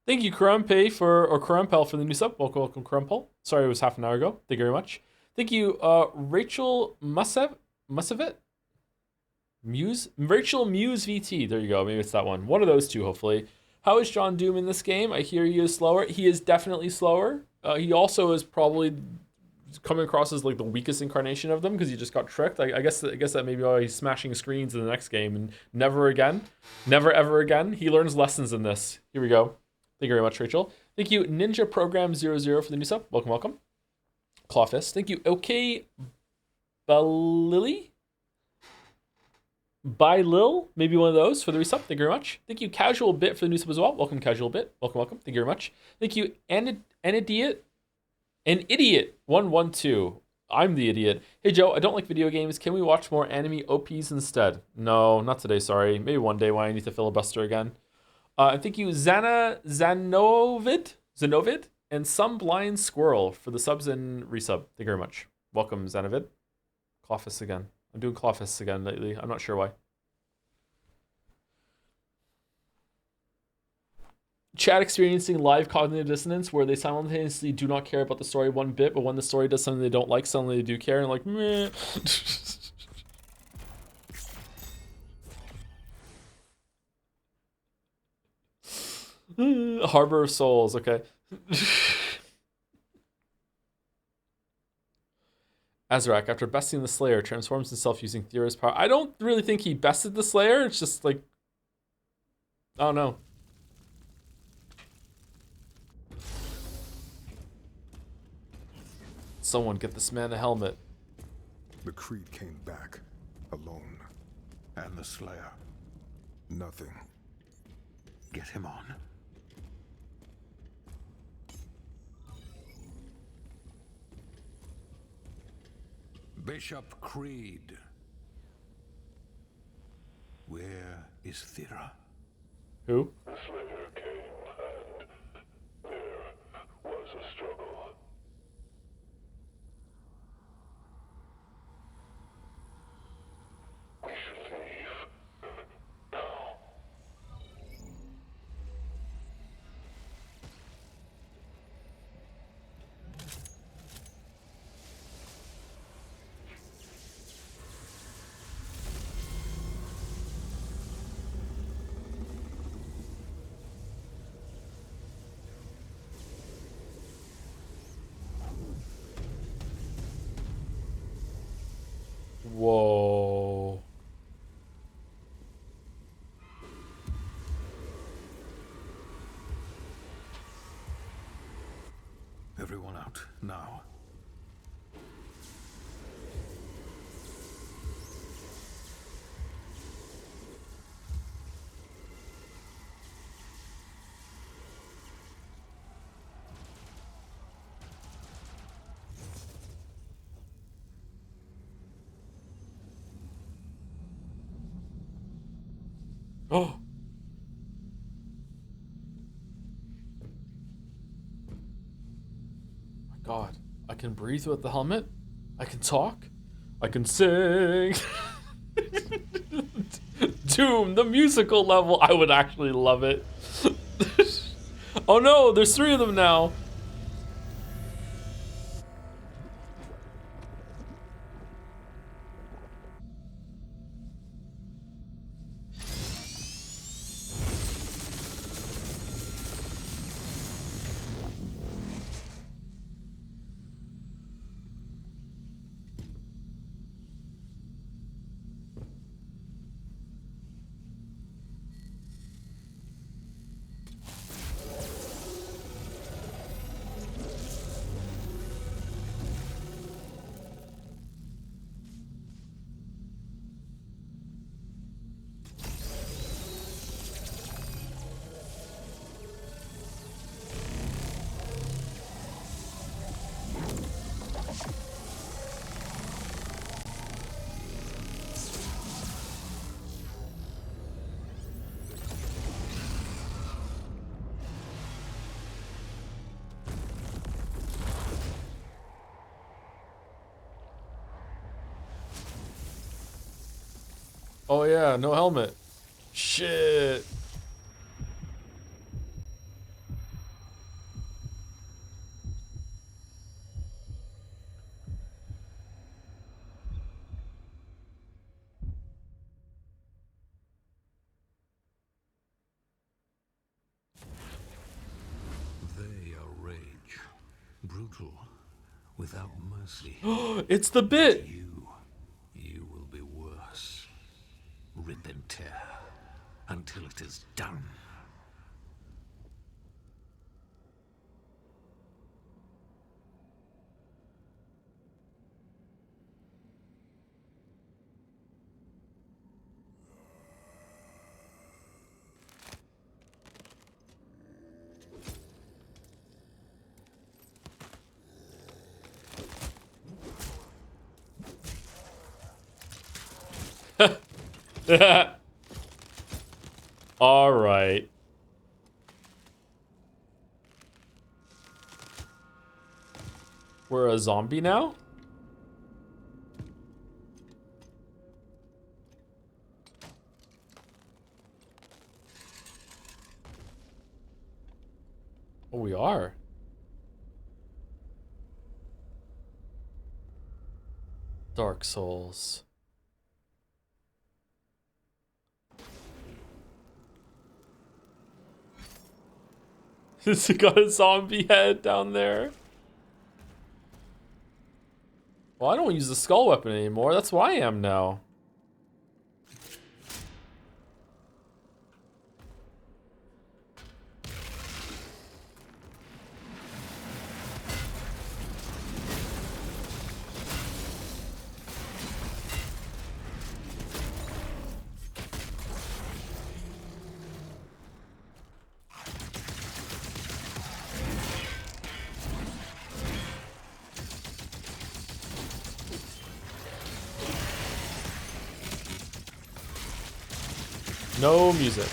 Thank you, Krumpel, for the new sub. Welcome, welcome, Krumpel. Sorry, it was half an hour ago. Thank you very much. Thank you, Rachel Musavet? Rachel Muse VT. There you go. Maybe it's that one. One of those two, hopefully. How is John Doom in this game? I hear he is slower. He is definitely slower. He also is probably coming across as like the weakest incarnation of them because he just got tricked. I guess that maybe why he's smashing screens in the next game and never again, never ever again. He learns lessons in this. Here we go. Thank you very much, Rachel. Thank you, Ninja Program 00 for the new sub. Welcome, welcome. Clawfist. Thank you, OK Balili. Lil, maybe one of those for the resub. Thank you very much. Thank you, Casual Bit, for the new sub as well. Welcome, Casual Bit. Welcome, welcome. Thank you very much. Thank you, An Idiot 112. I'm the idiot. Hey Joe, I don't like video games. Can we watch more anime OPs instead? No, not today. Sorry. Maybe one day when I need to filibuster again. Thank you, Zanovid, and Some Blind Squirrel for the subs and resub. Thank you very much. Welcome, Zanovid. Clawfist again. I'm doing Clawfists again lately. I'm not sure why. Chat experiencing live cognitive dissonance where they simultaneously do not care about the story one bit, but when the story does something they don't like, suddenly they do care, and like, meh. Harbor of Souls, okay. Azrak, after besting the Slayer, transforms himself using Thera's power. I don't really think he bested the Slayer. It's just like, I don't know. Someone get this man a helmet. The Creed came back, alone. And the Slayer. Nothing. Get him on. Bishop Creed. Where is Thera? Who? The Slayer came, and there was a struggle. We should leave. Now. Whoa. Everyone out, now. Oh. My God, I can breathe with the helmet. I can talk. I can sing. Doom, the musical level. I would actually love it. Oh no, there's 3 of them now. Oh yeah, no helmet. Shit. They are rage, brutal, without mercy. It's the bit. You will be worse. Rip and tear until it is done. All right. We're a zombie now? Oh, we are. Dark Souls. It's got a zombie head down there. Well, I don't use the skull weapon anymore. That's what I am now. No music.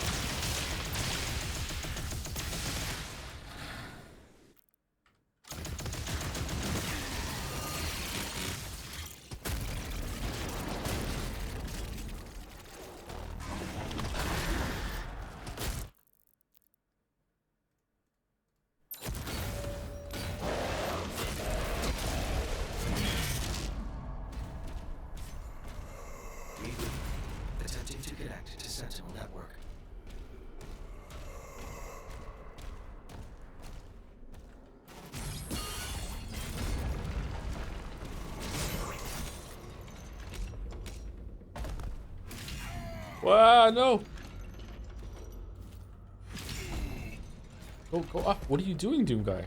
Attempting to connect to Sentinel Network. Wow, no. Go up. What are you doing, Doom Guy?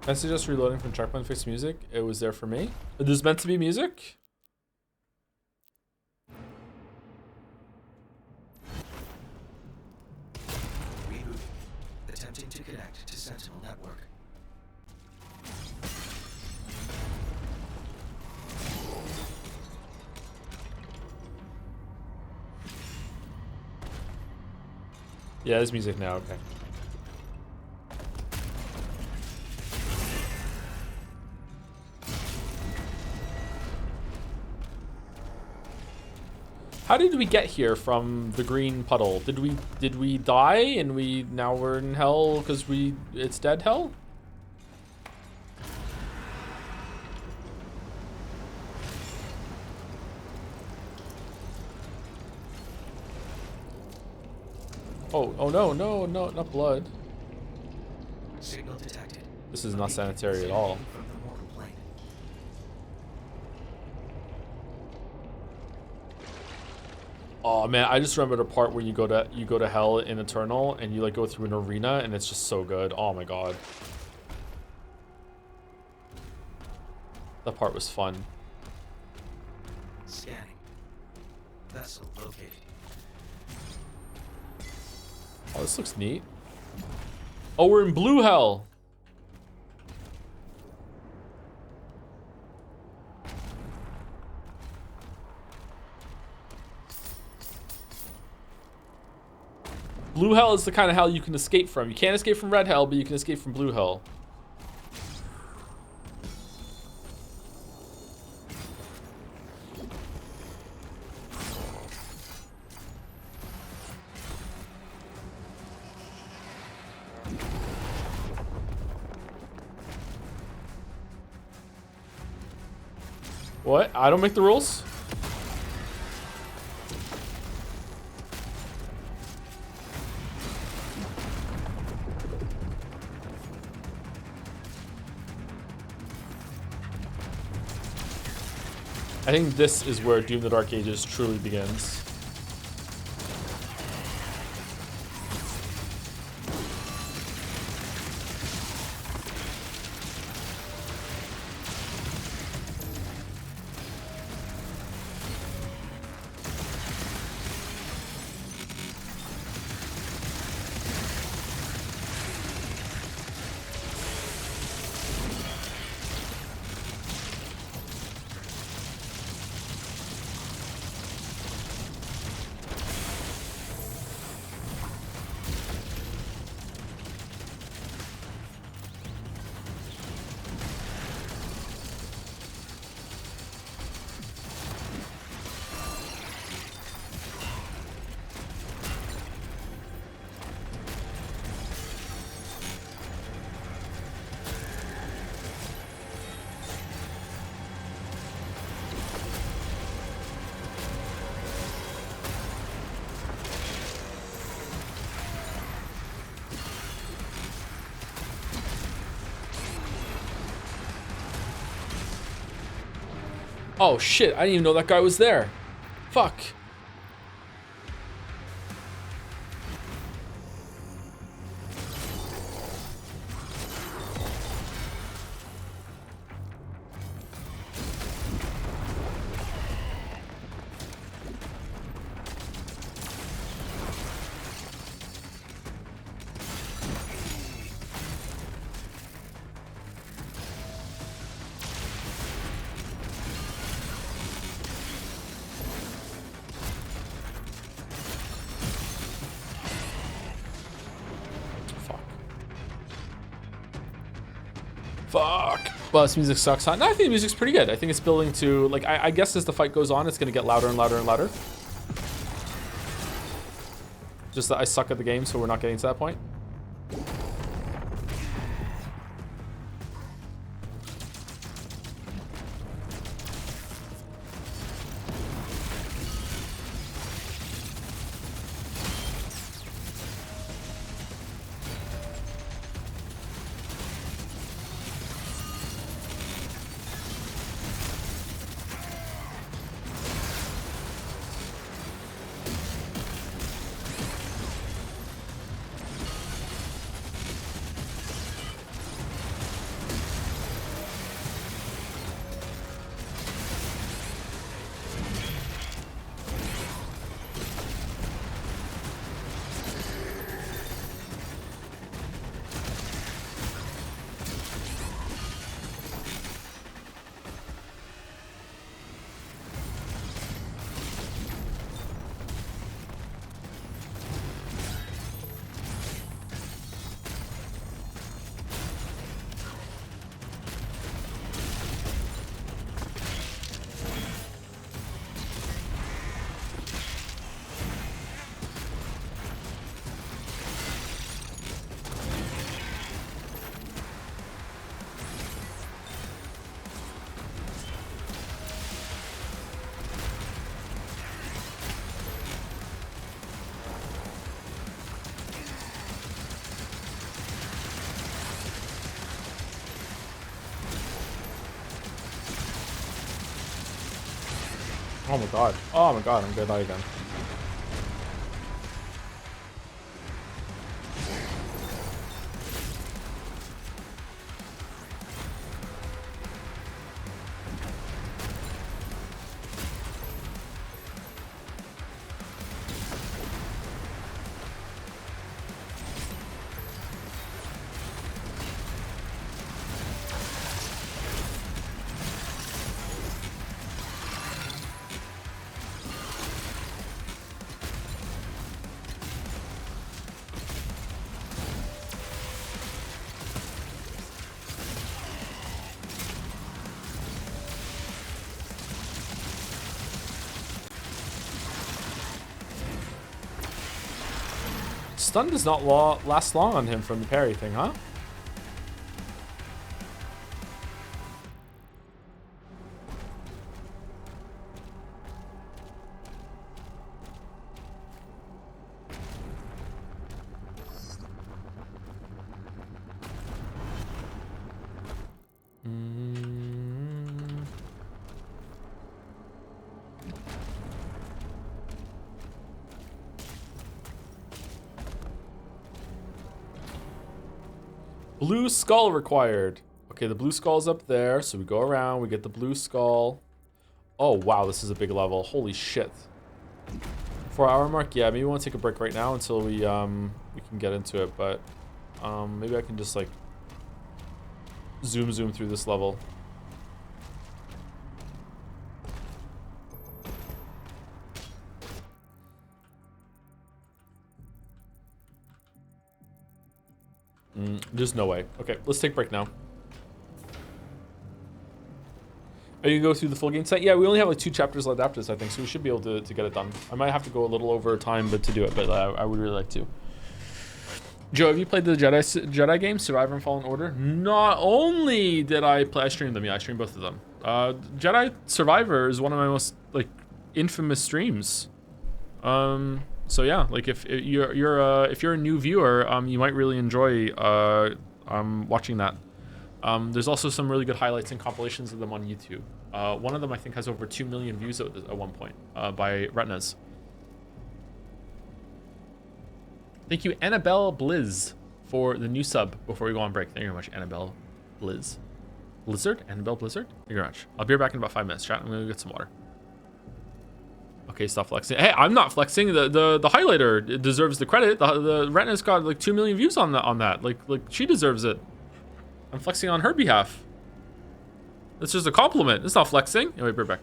I suggest reloading from checkpoint fix music. It was there for me. There's meant to be music? Rebooting. Attempting to connect to Sentinel network. Yeah, there's music now, okay. How did we get here from the green puddle? Did we die and now we're in hell because it's dead hell? Oh no, not blood. Signal detected. This is not sanitary at all. From the mortal plane. Oh man, I just remembered a part where you go to hell in Eternal and you like go through an arena and it's just so good. Oh my god. That part was fun. Scanning. Vessel located. Oh, this looks neat. Oh, we're in blue hell. Blue hell is the kind of hell you can escape from. You can't escape from red hell, but you can escape from blue hell. What? I don't make the rules? I think this is where Doom the Dark Ages truly begins. Oh shit, I didn't even know that guy was there. Fuck. Fuck. Well, this music sucks, huh? No, I think the music's pretty good. I think it's building to, like, I guess as the fight goes on, it's going to get louder and louder and louder. Just that I suck at the game, so we're not getting to that point. Oh my god. Oh my god, I'm gonna die again. Stun does not last long on him from the parry thing, huh? Blue skull required. Okay, the blue skull's up there, so we go around, we get the blue skull. Oh wow, this is a big level. Holy shit. 4-hour mark? Yeah, maybe we want to take a break right now until we can get into it, but maybe I can just like zoom through this level. There's no way. Okay, let's take a break now. Are you gonna go through the full game tonight? Yeah, we only have like 2 chapters left after this, I think, so we should be able to get it done. I might have to go a little over time to do it, but I would really like to. Joe, have you played the Jedi games, Survivor and Fallen Order? Not only did I streamed them. Yeah, I streamed both of them. Jedi Survivor is one of my most like infamous streams. So yeah, like if you're a new viewer, you might really enjoy watching that. There's also some really good highlights and compilations of them on YouTube. One of them I think has over 2 million views at one point by Retinas. Thank you, Annabelle Blizz, for the new sub before we go on break. Thank you very much, Annabelle Blizz. Blizzard? Annabelle Blizzard? Thank you very much. I'll be back in about 5 minutes, chat. I'm gonna go get some water. Okay, stop flexing. Hey, I'm not flexing. The highlighter deserves the credit. The Retina's got like 2 million views on that. Like she deserves it. I'm flexing on her behalf. That's just a compliment. It's not flexing. Anyway, we're back.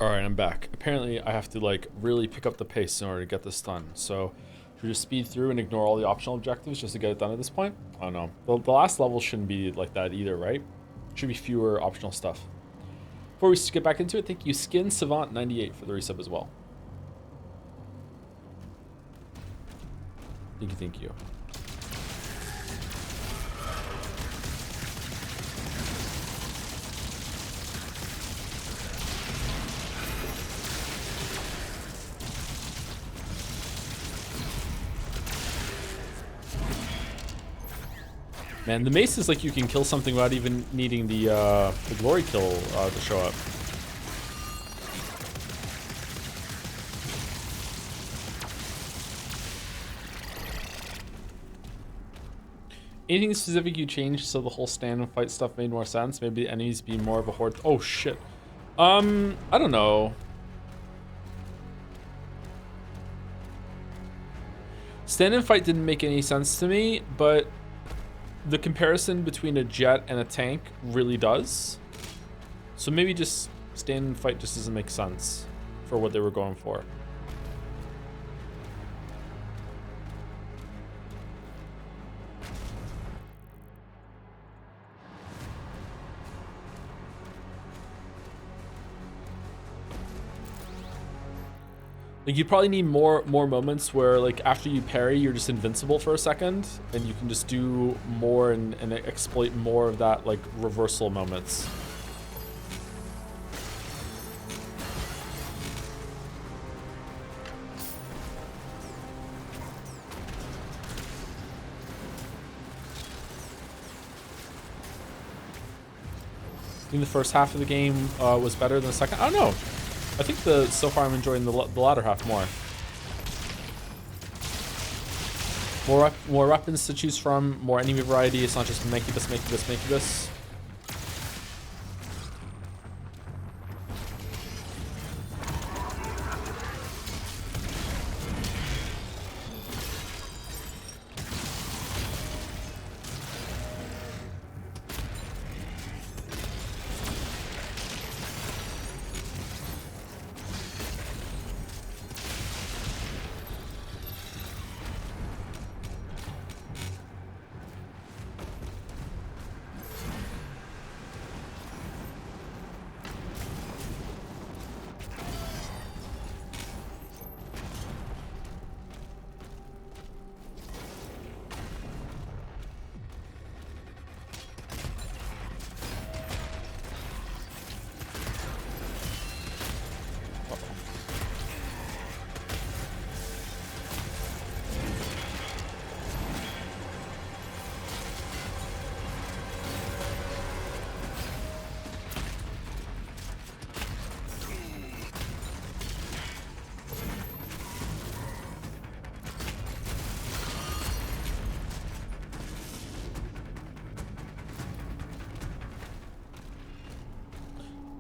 Alright, I'm back. Apparently, I have to, like, really pick up the pace in order to get this done. So, should we just speed through and ignore all the optional objectives just to get it done at this point? I don't know. The last level shouldn't be like that either, right? Should be fewer optional stuff. Before we get back into it, thank you, Skin Savant 98 for the resub as well. Thank you, thank you. Man, the mace is like you can kill something without even needing the glory kill to show up. Anything specific you changed so the whole stand and fight stuff made more sense? Maybe the enemies be more of a horde. Oh shit. I don't know. Stand and fight didn't make any sense to me, but the comparison between a jet and a tank really does. So maybe just stand and fight just doesn't make sense for what they were going for. Like, you probably need more moments where, like, after you parry, you're just invincible for a second, and you can just do more and exploit more of that, like, reversal moments. I think the first half of the game was better than the second. I don't know. I think so far I'm enjoying the latter half more. More weapons to choose from, more enemy variety. It's not just makey-bus.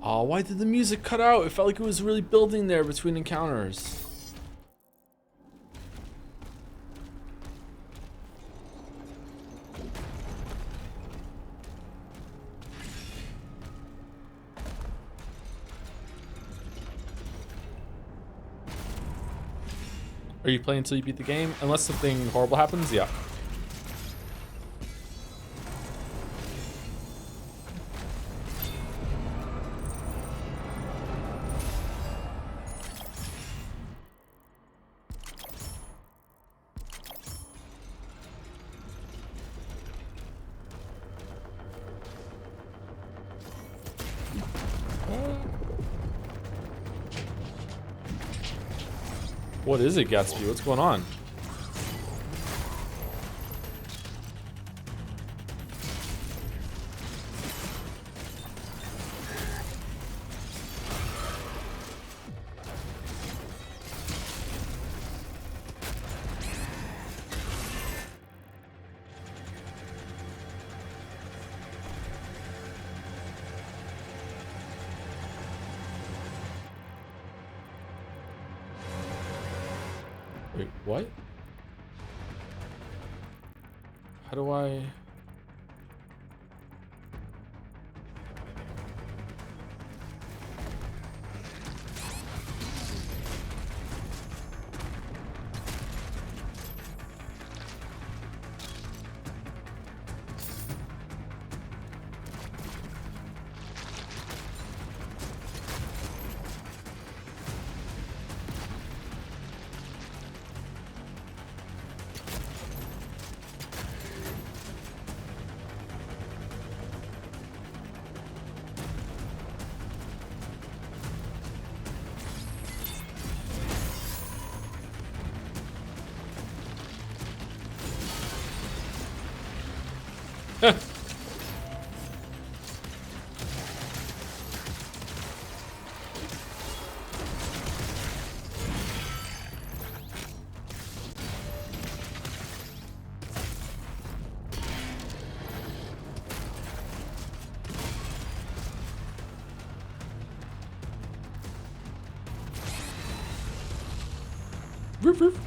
Oh, why did the music cut out? It felt like it was really building there between encounters. Are you playing until you beat the game? Unless something horrible happens, yeah. What is it, Gatsby? What's going on? Wait, what? How do I... Roof, roof.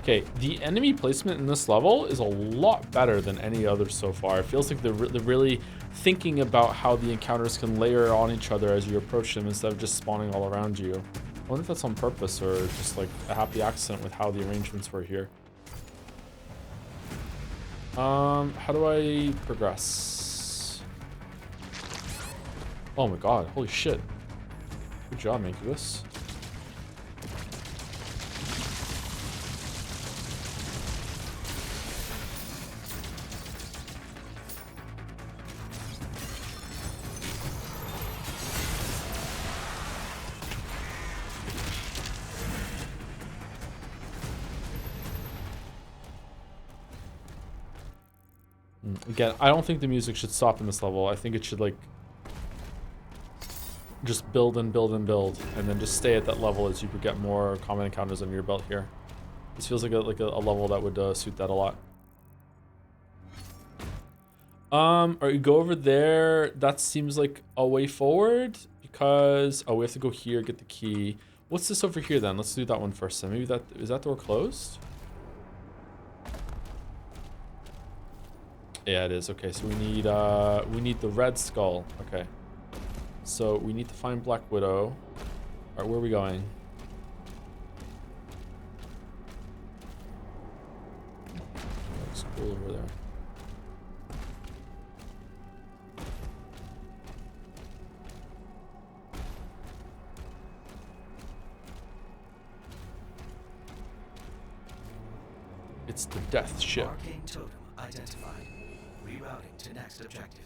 Okay, the enemy placement in this level is a lot better than any other so far. It feels like they're really thinking about how the encounters can layer on each other as you approach them instead of just spawning all around you. I wonder if that's on purpose or just like a happy accident with how the arrangements were here. How do I progress? Oh my god, holy shit. Good job, Mancubus. Again, I don't think the music should stop in this level. I think it should like just build and build and build, and then just stay at that level as you get more common encounters under your belt here. This feels like a level that would suit that a lot. Or you go over there. That seems like a way forward because we have to go here, get the key. What's this over here then? Let's do that one first. Then maybe is that door closed? Yeah, it is. Okay, so we need the red skull. Okay. So we need to find Black Widow. All right, where are we going? Looks cool over there. It's the death ship. Arcane totem identified. Rerouting to next objective.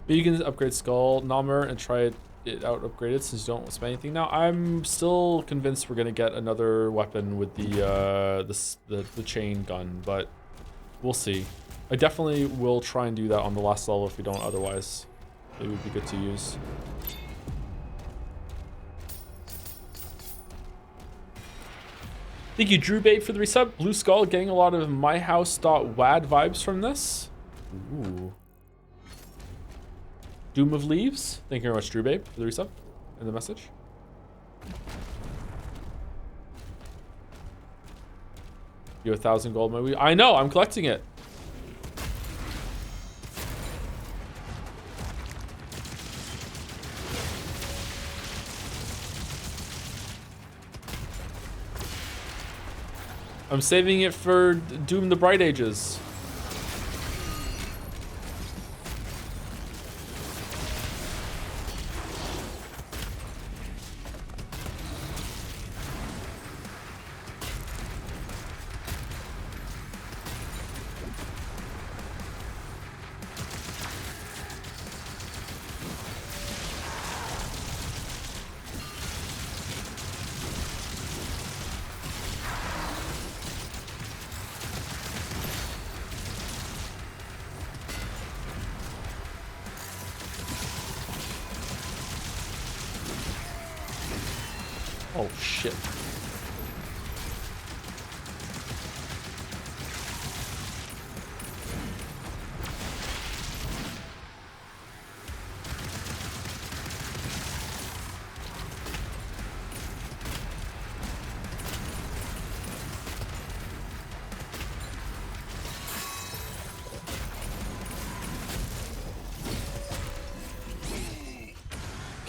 But you can upgrade Skull Namur and try it out upgraded since you don't spend anything. Now I'm still convinced we're gonna get another weapon with the chain gun, but we'll see. I definitely will try and do that on the last level if we don't otherwise. It would be good to use. Thank you, Drewbait, for the resub. Blue Skull getting a lot of myhouse.wad vibes from this. Ooh. Doom of Leaves. Thank you very much, Drewbait, for the resub and the message. You have 1,000 gold, maybe? I know, I'm collecting it. I'm saving it for Doom the Bright Ages. Oh shit.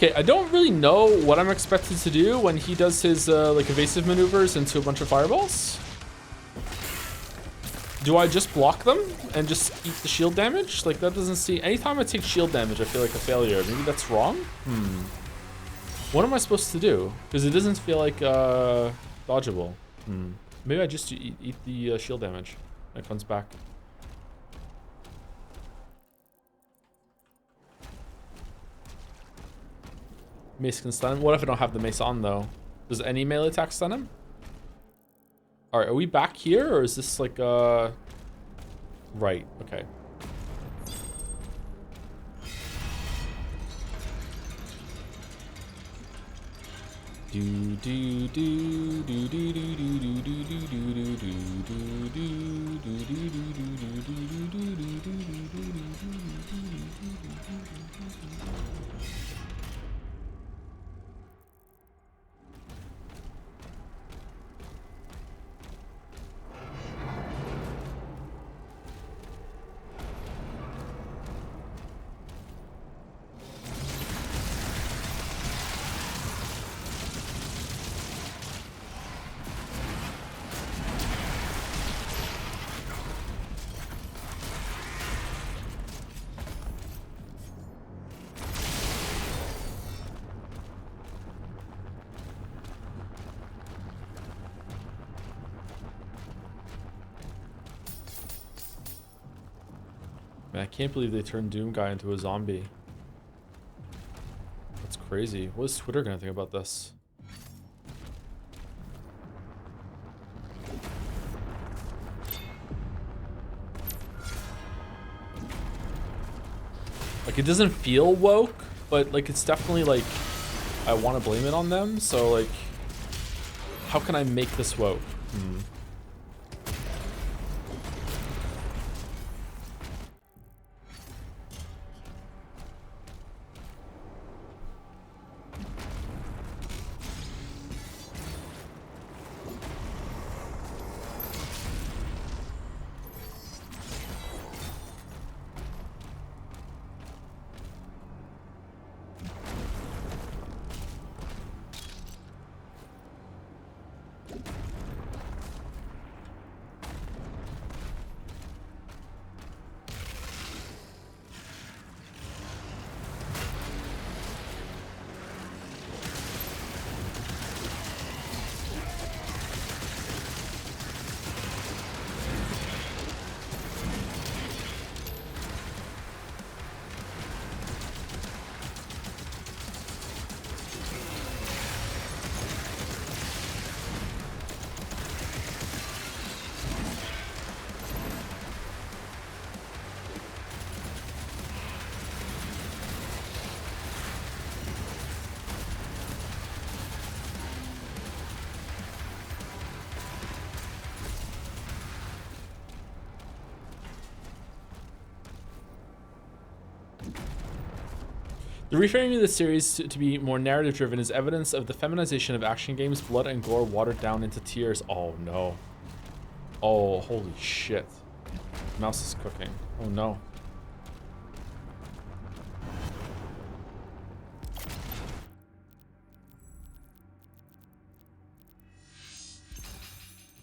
Okay, I don't really know what I'm expected to do when he does his like evasive maneuvers into a bunch of fireballs. Do I just block them and just eat the shield damage? Like that doesn't seem, anytime I take shield damage, I feel like a failure. Maybe that's wrong? What am I supposed to do? Because it doesn't feel like dodgeable. Maybe I just eat the shield damage. It comes back. Mace can stun him. What if I don't have the mace on though? Does any melee attack stun him? Alright, are we back here or is this like right, okay. Man, I can't believe they turned Doom Guy into a zombie. That's crazy. What is Twitter gonna think about this? Like, it doesn't feel woke, but like it's definitely like I want to blame it on them. So like, how can I make this woke? The reframing of the series to be more narrative-driven is evidence of the feminization of action games, blood and gore watered down into tears. Oh no. Oh, holy shit. Mouse is cooking. Oh no.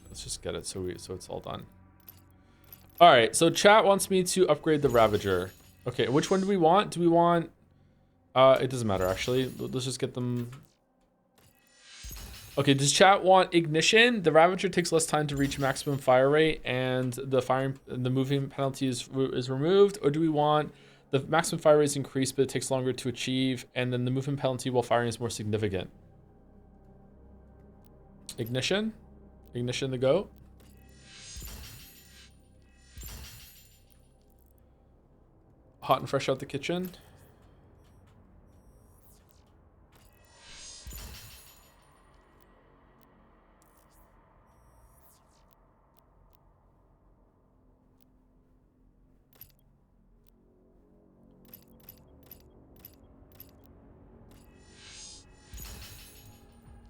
Let's just get it so it's all done. All right, so chat wants me to upgrade the Ravager. Okay, which one do we want? Do we want it doesn't matter actually. Let's just get them. Okay, does chat want ignition? The Ravager takes less time to reach maximum fire rate and the moving penalty is removed, or do we want the maximum fire rate is increased but it takes longer to achieve and then the movement penalty while firing is more significant? Ignition? Ignition the go? Hot and fresh out the kitchen.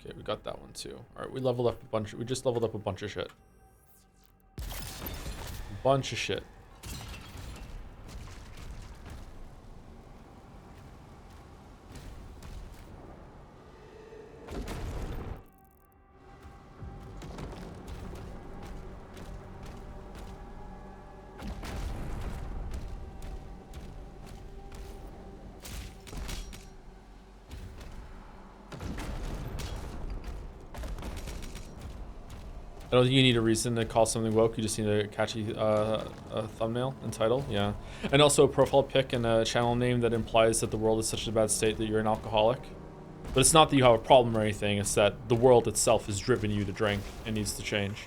Okay, we got that one too. All right, we leveled up a bunch. We just leveled up a bunch of shit. Bunch of shit. I don't think you need a reason to call something woke. You just need a catchy thumbnail and title. Yeah. And also a profile pic and a channel name that implies that the world is such a bad state that you're an alcoholic. But it's not that you have a problem or anything. It's that the world itself has driven you to drink and needs to change.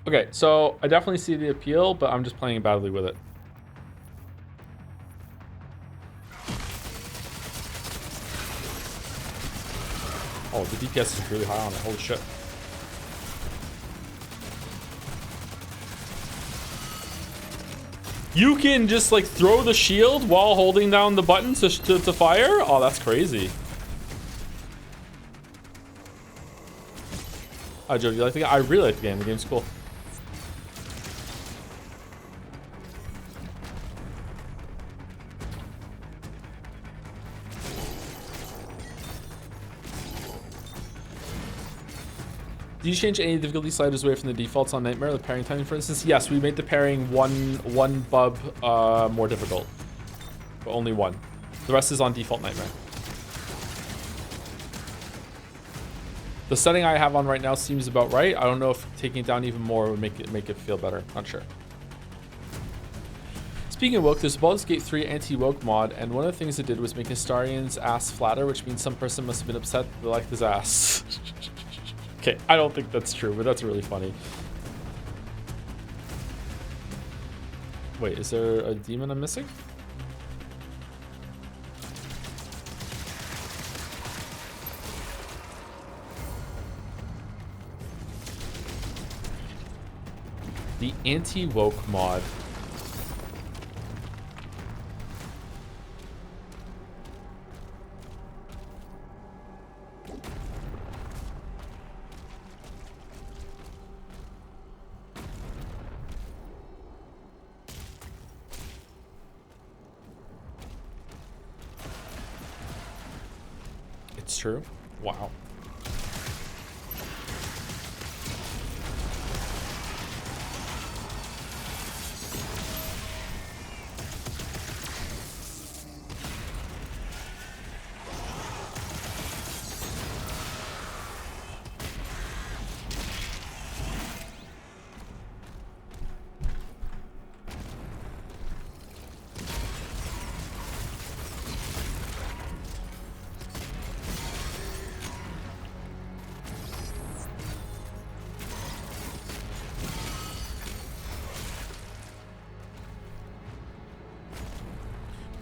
Okay, so I definitely see the appeal, but I'm just playing badly with it. Oh, the DPS is really high on it. Holy shit. You can just like throw the shield while holding down the button to fire? Oh, that's crazy. Oh, Joe, do you like the game? I really like the game. The game's cool. Do you change any difficulty sliders away from the defaults on Nightmare, the pairing timing, for instance? Yes, we made the pairing one bub more difficult, but only one. The rest is on default Nightmare. The setting I have on right now seems about right. I don't know if taking it down even more would make it feel better. Not sure. Speaking of woke, there's a Baldur's Gate 3 anti-woke mod, and one of the things it did was make Astarian's ass flatter, which means some person must have been upset that they liked his ass. Okay, I don't think that's true, but that's really funny. Wait, is there a demon I'm missing? The anti-woke mod. It's true. Wow.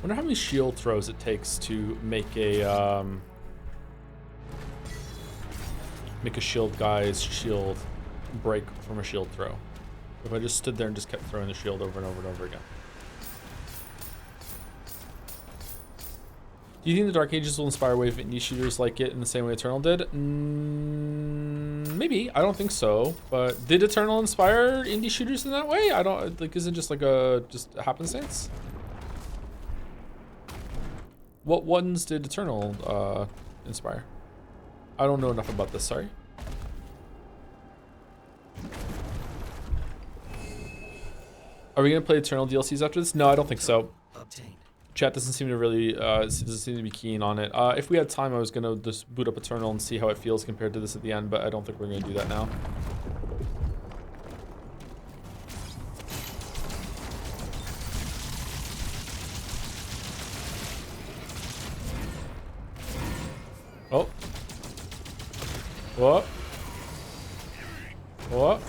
Wonder how many shield throws it takes to make a shield guy's shield break from a shield throw. If I just stood there and just kept throwing the shield over and over and over again. Do you think the Dark Ages will inspire a wave of indie shooters like it in the same way Eternal did? Maybe. I don't think so. But did Eternal inspire indie shooters in that way? I don't like. Is it just like a happenstance? What ones did Eternal inspire? I don't know enough about this, sorry. Are we gonna play Eternal DLCs after this? No, I don't think so. Obtained. Chat doesn't seem to really doesn't seem to be keen on it. If we had time, I was gonna just boot up Eternal and see how it feels compared to this at the end, but I don't think we're gonna do that now. Oh. What? What?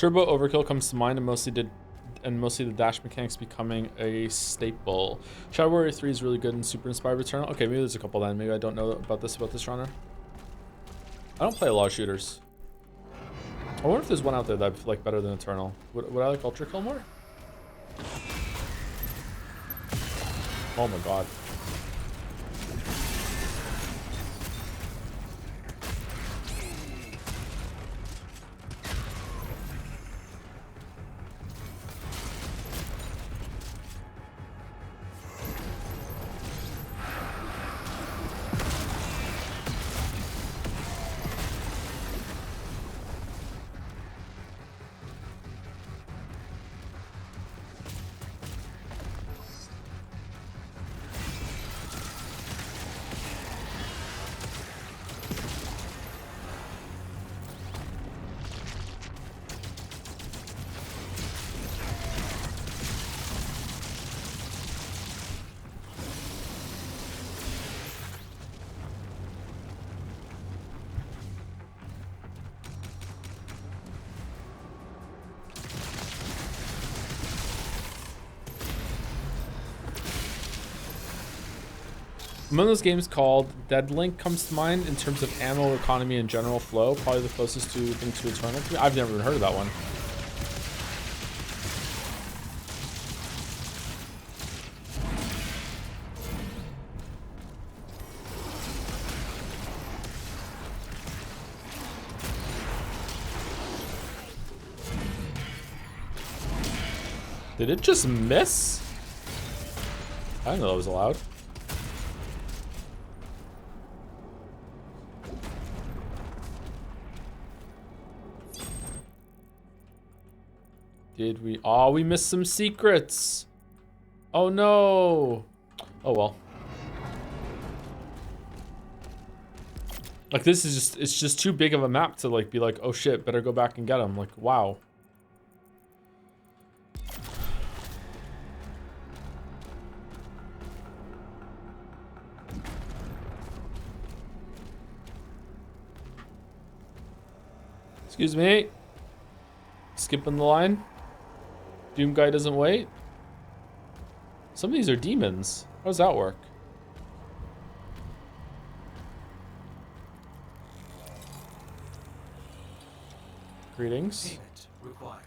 Turbo overkill comes to mind, and mostly the dash mechanics becoming a staple. Shadow Warrior 3 is really good and super inspired Returnal. Okay, maybe there's a couple then. Maybe I don't know about this genre. I don't play a lot of shooters. I wonder if there's one out there that I like better than Eternal. Would I like Ultra Kill more? Oh my god. One of those games called Dead Link comes to mind in terms of ammo economy and general flow. Probably the closest thing to Eternal. I've never even heard of that one. Did it just miss? I didn't know that was allowed. Did we? Oh, we missed some secrets. Oh no. Oh well. Like this is just, it's just too big of a map to like be like, oh shit, better go back and get them. Like, wow. Excuse me. Skipping the line. Doom guy doesn't wait. Some of these are demons. How does that work? Greetings. Payment required.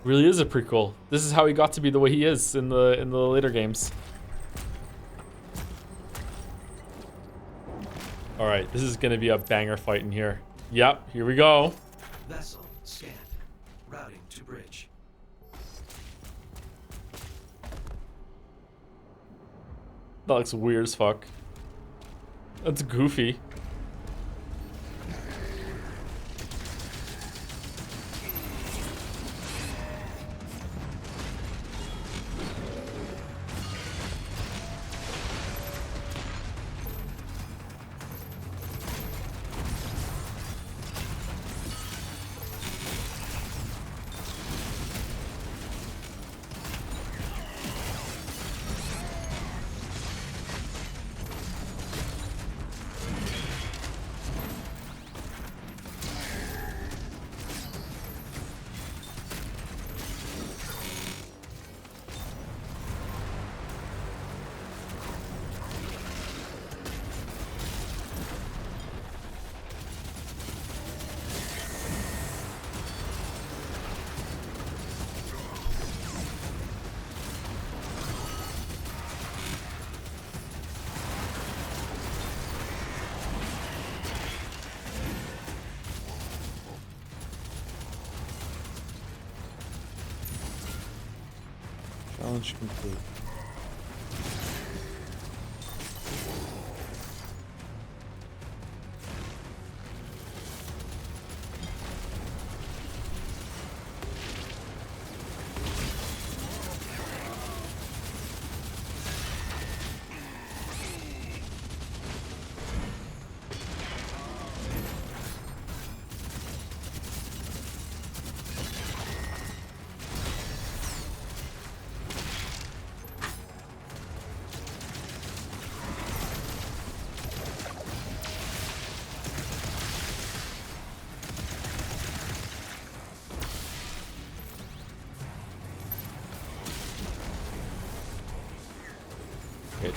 Really is a prequel. This is how he got to be the way he is in the later games. All right, this is gonna be a banger fight in here. Yep, here we go. Vessel scanned. Routing to bridge. That looks weird as fuck. That's goofy. Challenge complete.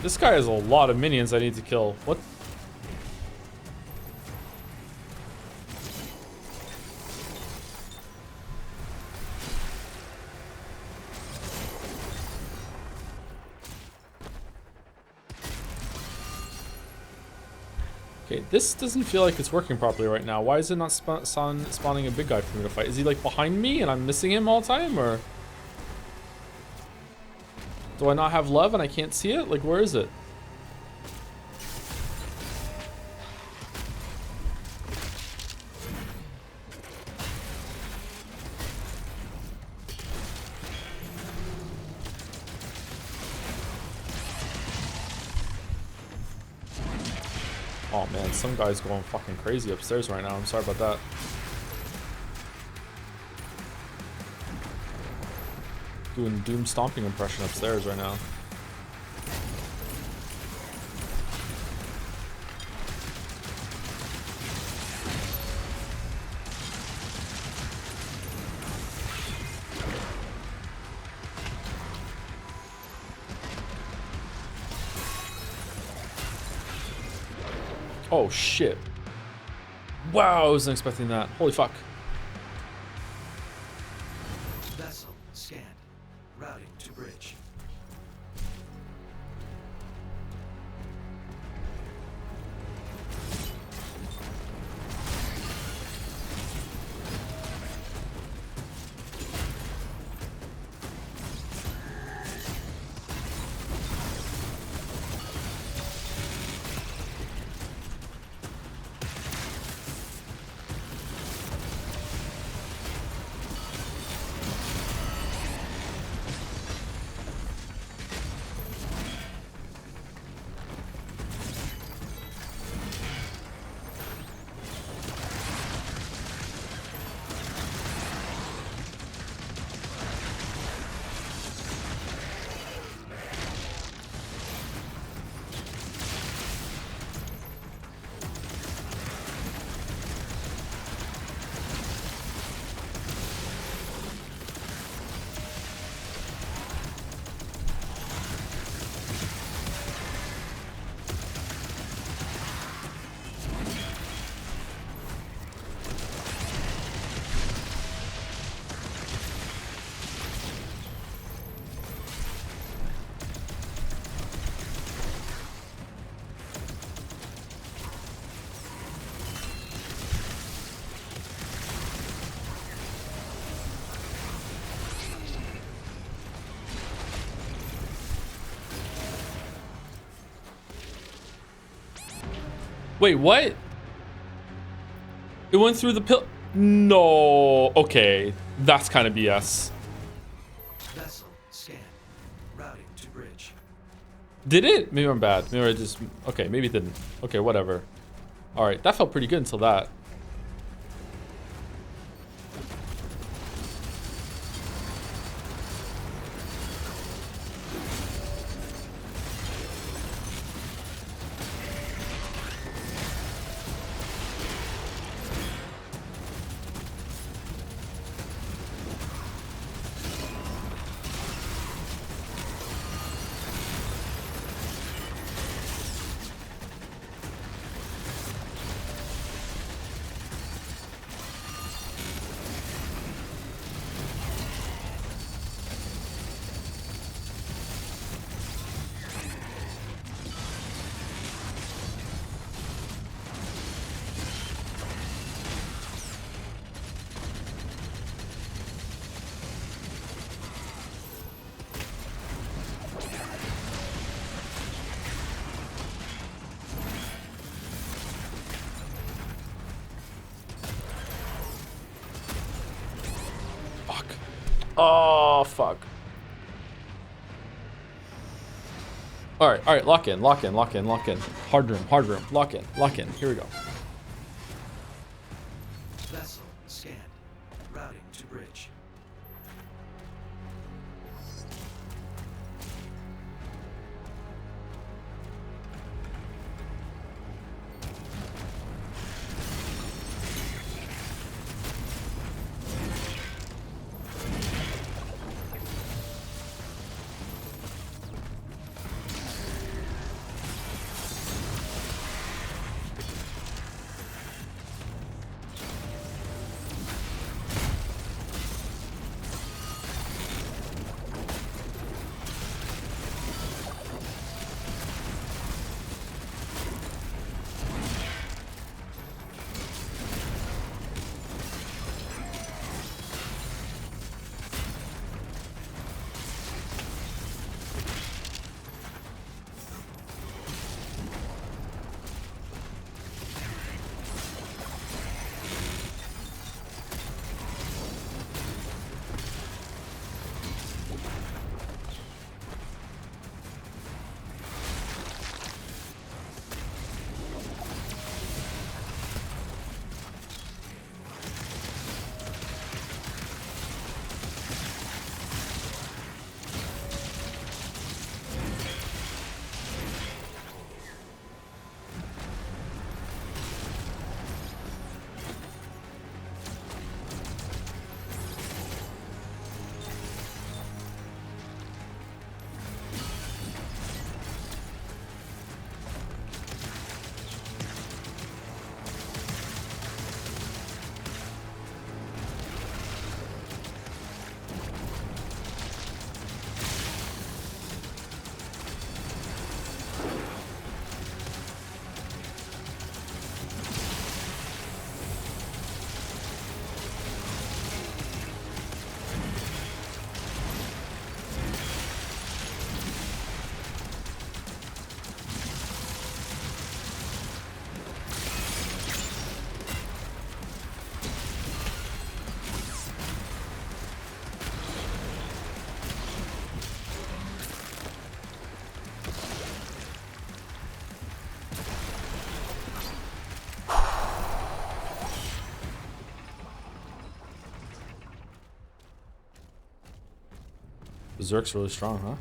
This guy has a lot of minions I need to kill. What? Okay, this doesn't feel like it's working properly right now. Why is it not spawning a big guy for me to fight? Is he like behind me and I'm missing him all the time, or do I not have love and I can't see it? Like, where is it? Oh man, some guy's going fucking crazy upstairs right now. I'm sorry about that. Doing doom stomping impression upstairs right now. Oh shit. Wow, I wasn't expecting that. Holy fuck. Vessel scanned. Routing to bridge. Wait, what? It went through the pill. No. Okay, that's kind of BS. Vessel scanned. Routing to bridge. Did it? Maybe I'm bad. Maybe I just... Okay, maybe it didn't. Okay, whatever. All right, that felt pretty good until that. Oh, fuck. All right, lock in. Hard room, lock in. Here we go. Vessel scanned. Routing to bridge. Berserk's really strong, huh?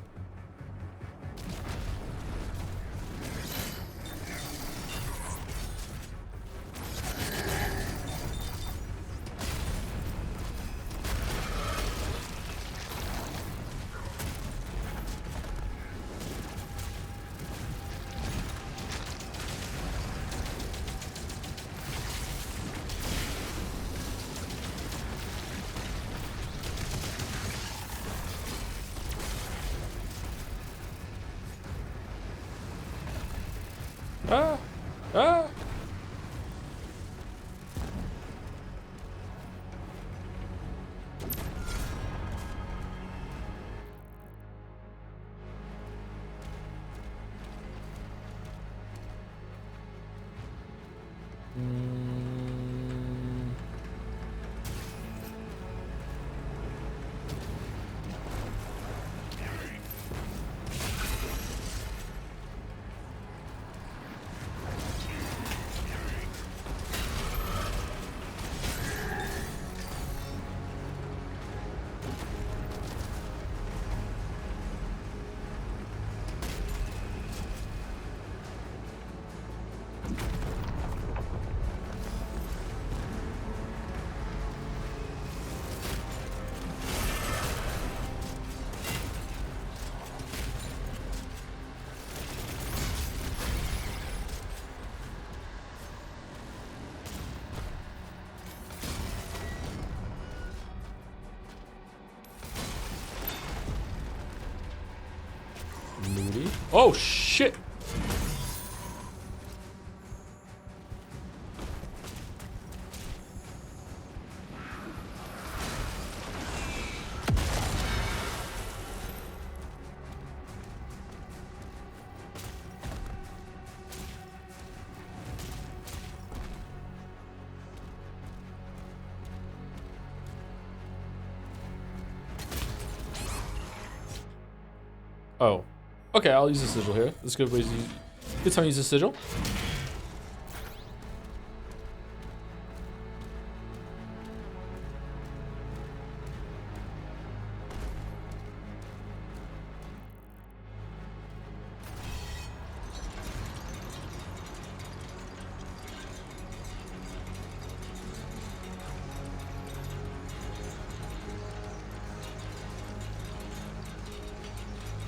Ah! Ah! Moody. Oh shit! Oh. Okay, I'll use the sigil here. That's a good way to use, good time to use the sigil.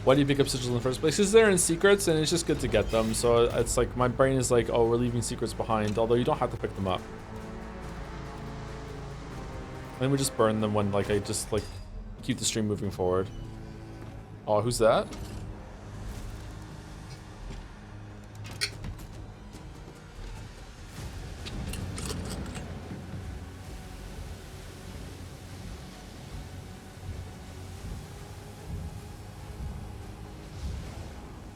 Why do you pick up sigils in the first place? Because they're in secrets and it's just good to get them. So it's like, my brain is like, oh, we're leaving secrets behind. Although you don't have to pick them up. And we just burn them when like I just like keep the stream moving forward. Oh, who's that?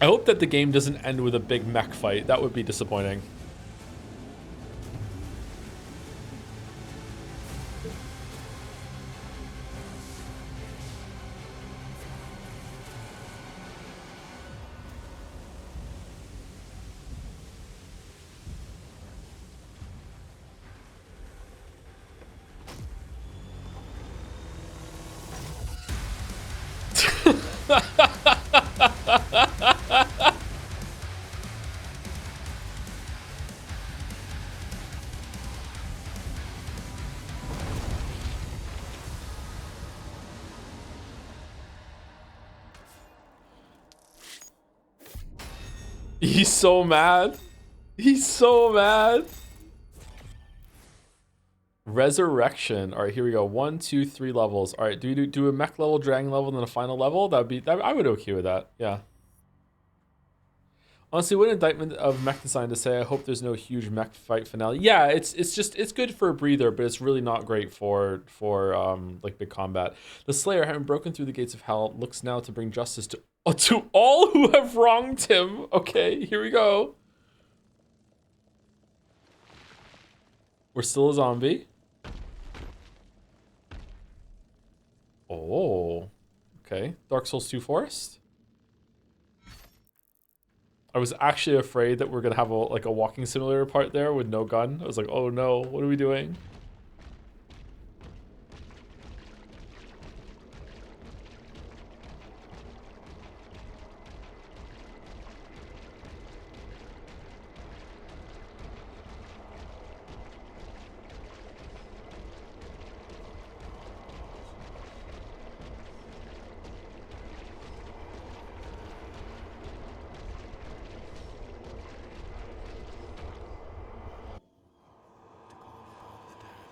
I hope that the game doesn't end with a big mech fight. That would be disappointing. He's so mad. He's so mad. Resurrection. All right, here we go. 1, 2, 3 levels. All right, do we do a mech level, dragon level, and then a final level? That would be. I would okay with that. Yeah. Honestly, what an indictment of mech design to say. I hope there's no huge mech fight finale. Yeah, it's good for a breather, but it's really not great for like big combat. The Slayer, having broken through the gates of hell, looks now to bring justice to all who have wronged him. Okay, here we go. We're still a zombie. Oh, okay. Dark Souls 2 Forest. I was actually afraid that we're gonna have a walking simulator part there with no gun. I was like, oh no, what are we doing?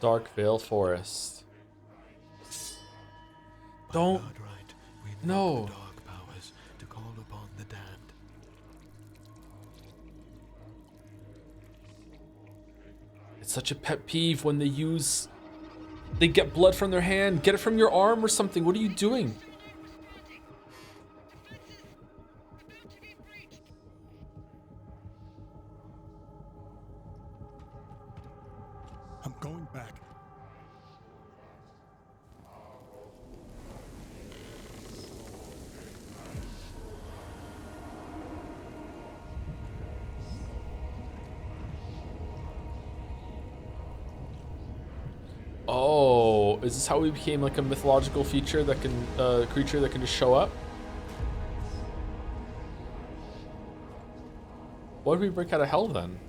Dark Vale Forest. Don't. Right. We No. invoke the dark powers to call upon the damned. It's such a pet peeve when they get blood from their hand. Get it from your arm or something. What are you doing? I'm going back. Oh, is this how we became like a mythological feature that can creature that can just show up? Why did we break out of hell then?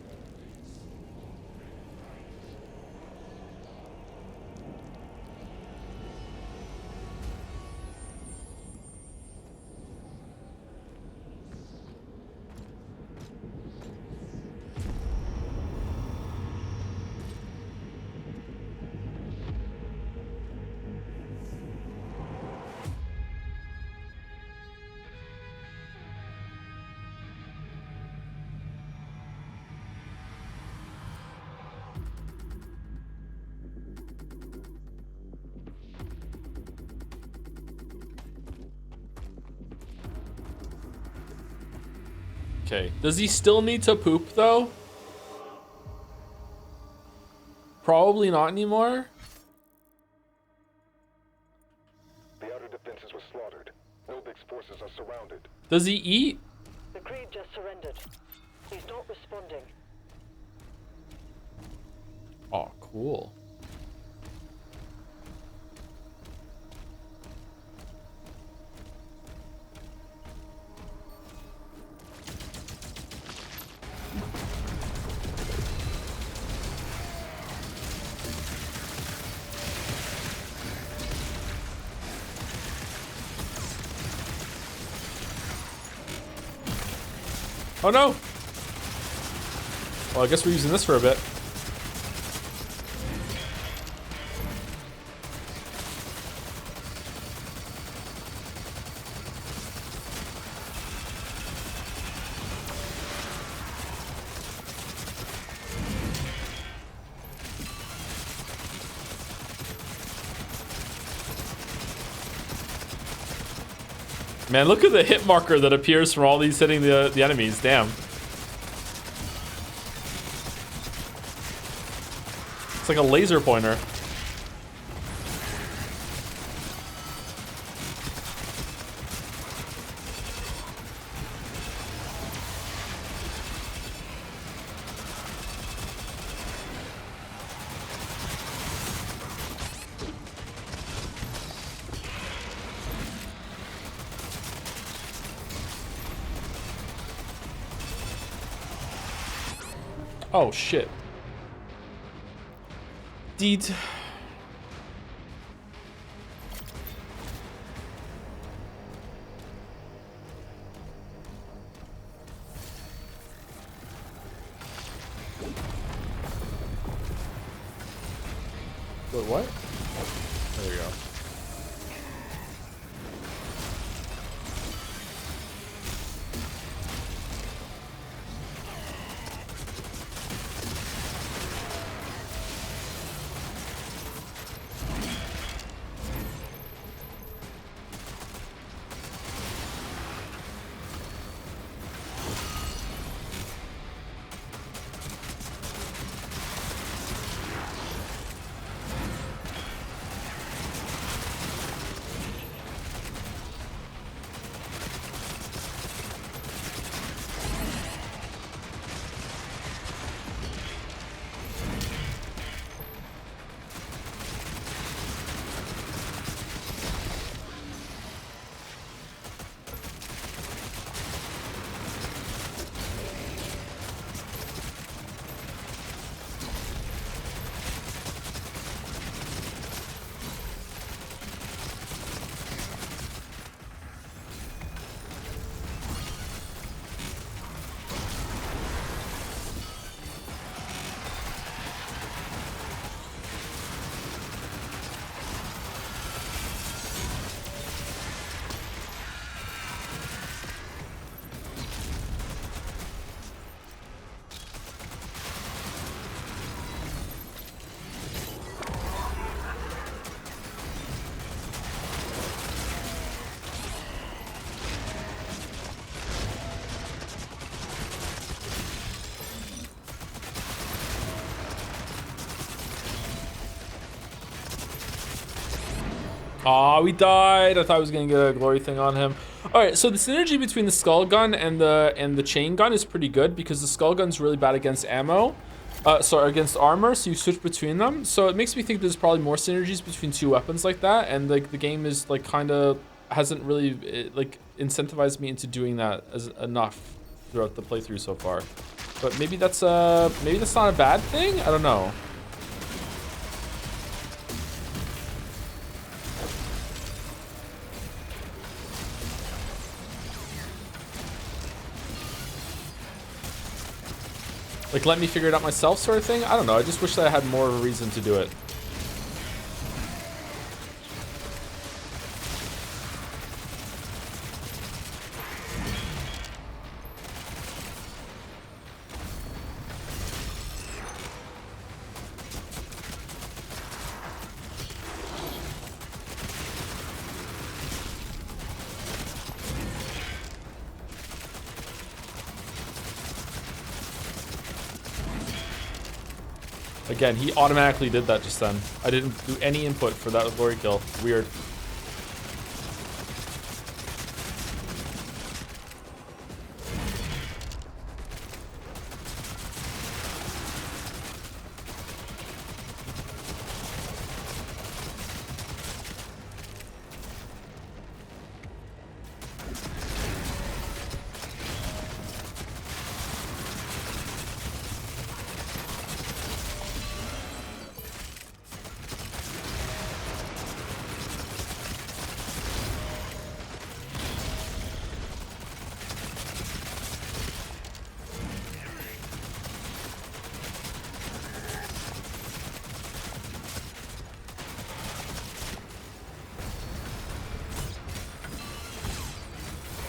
Okay. Does he still need to poop though? Probably not anymore. The outer defenses were slaughtered. Nobig's forces are surrounded. Does he eat? The Creed just surrendered. He's not responding. Oh, cool. Oh no! Well, I guess we're using this for a bit. Man, look at the hit marker that appears from all these hitting the enemies. Damn. It's like a laser pointer. Oh shit. Deed. Wait, what? There you go. Aw, we died. I thought I was gonna get a glory thing on him. All right, so the synergy between the skull gun and the chain gun is pretty good because the skull gun's really bad against ammo. Sorry, against armor, so you switch between them. So it makes me think there's probably more synergies between two weapons like that, and like the game is like kind of hasn't really like incentivized me into doing that as enough throughout the playthrough so far. But maybe that's not a bad thing. I don't know. Like, let me figure it out myself sort of thing? I don't know. I just wish that I had more of a reason to do it. Again, he automatically did that just then. I didn't do any input for that glory kill. Weird.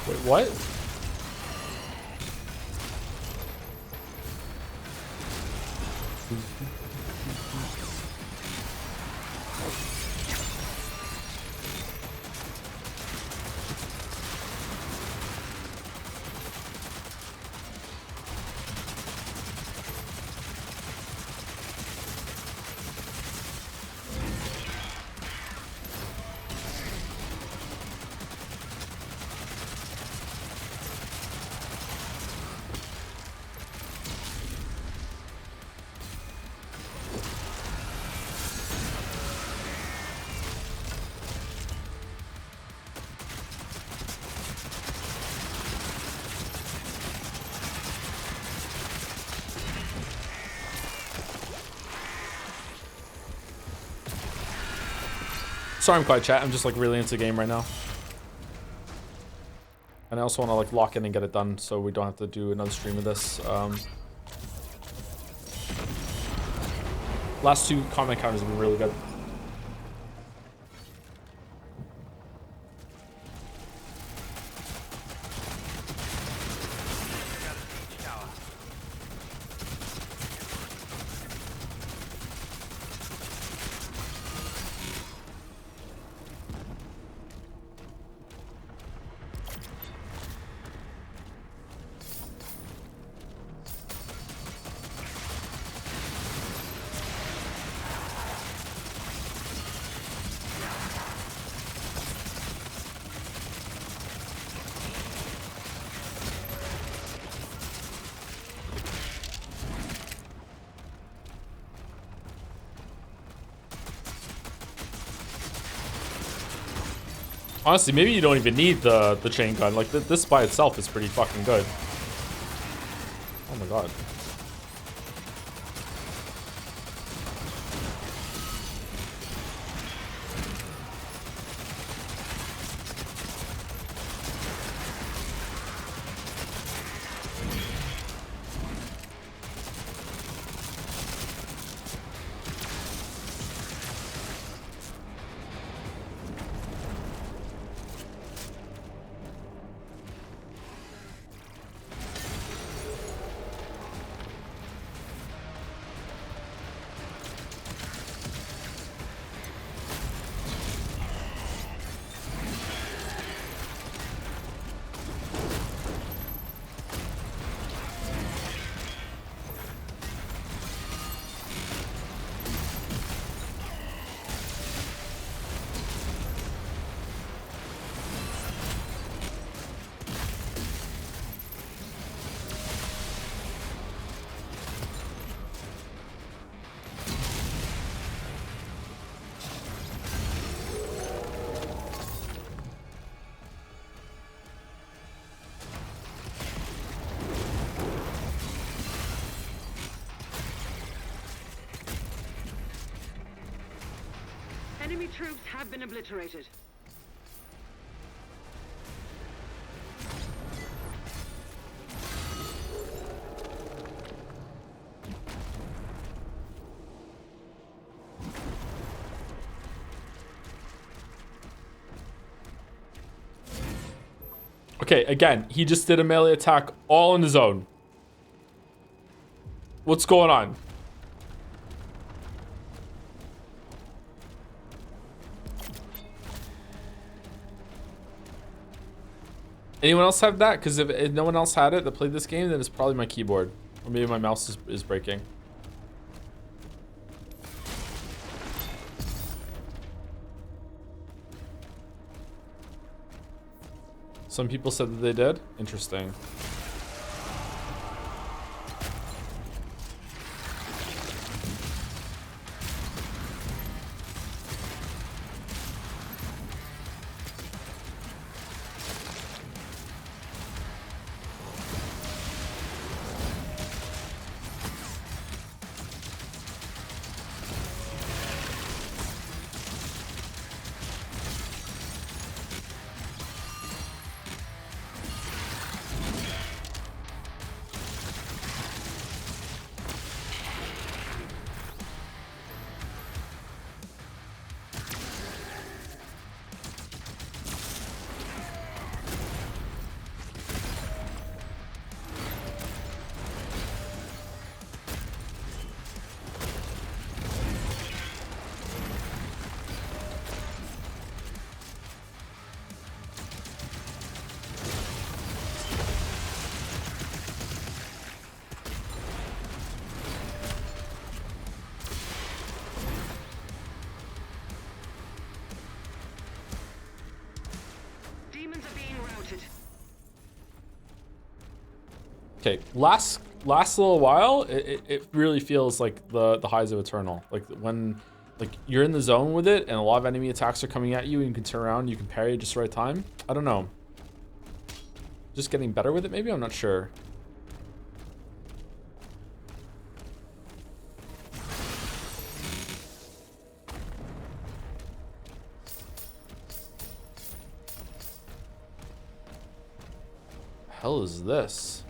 Wait, what? Sorry I'm quiet, chat. I'm just like really into the game right now. And I also want to like lock in and get it done so we don't have to do another stream of this. Last two comment counters have been really good. Honestly, maybe you don't even need the chain gun. Like, this by itself is pretty fucking good. Oh my god. Enemy troops have been obliterated. Okay, again, he just did a melee attack all in the zone. What's going on? Anyone else have that? Because if no one else had it that played this game, then it's probably my keyboard. Or maybe my mouse is breaking. Some people said that they did. Interesting. Demons are being routed. Okay, last little while, it really feels like the highs of Eternal. Like when you're in the zone with it and a lot of enemy attacks are coming at you and you can turn around, you can parry just the right time. I don't know. Just getting better with it maybe? I'm not sure. Hell is this?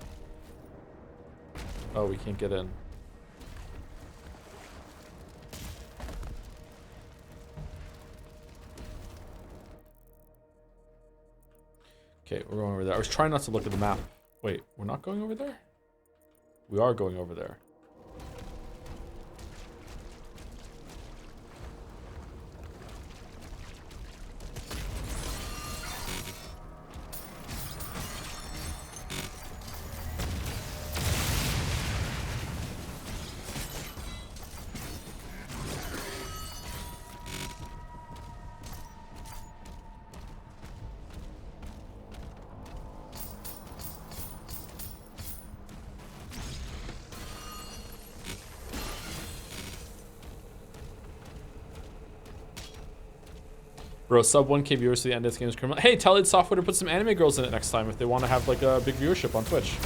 Oh, we can't get in. Okay, we're going over there. I was trying not to look at the map. Wait, we're not going over there? We are going over there. Bro, sub 1K viewers to the end of this game is criminal. Hey, tell id Software to put some anime girls in it next time if they want to have like a big viewership on Twitch.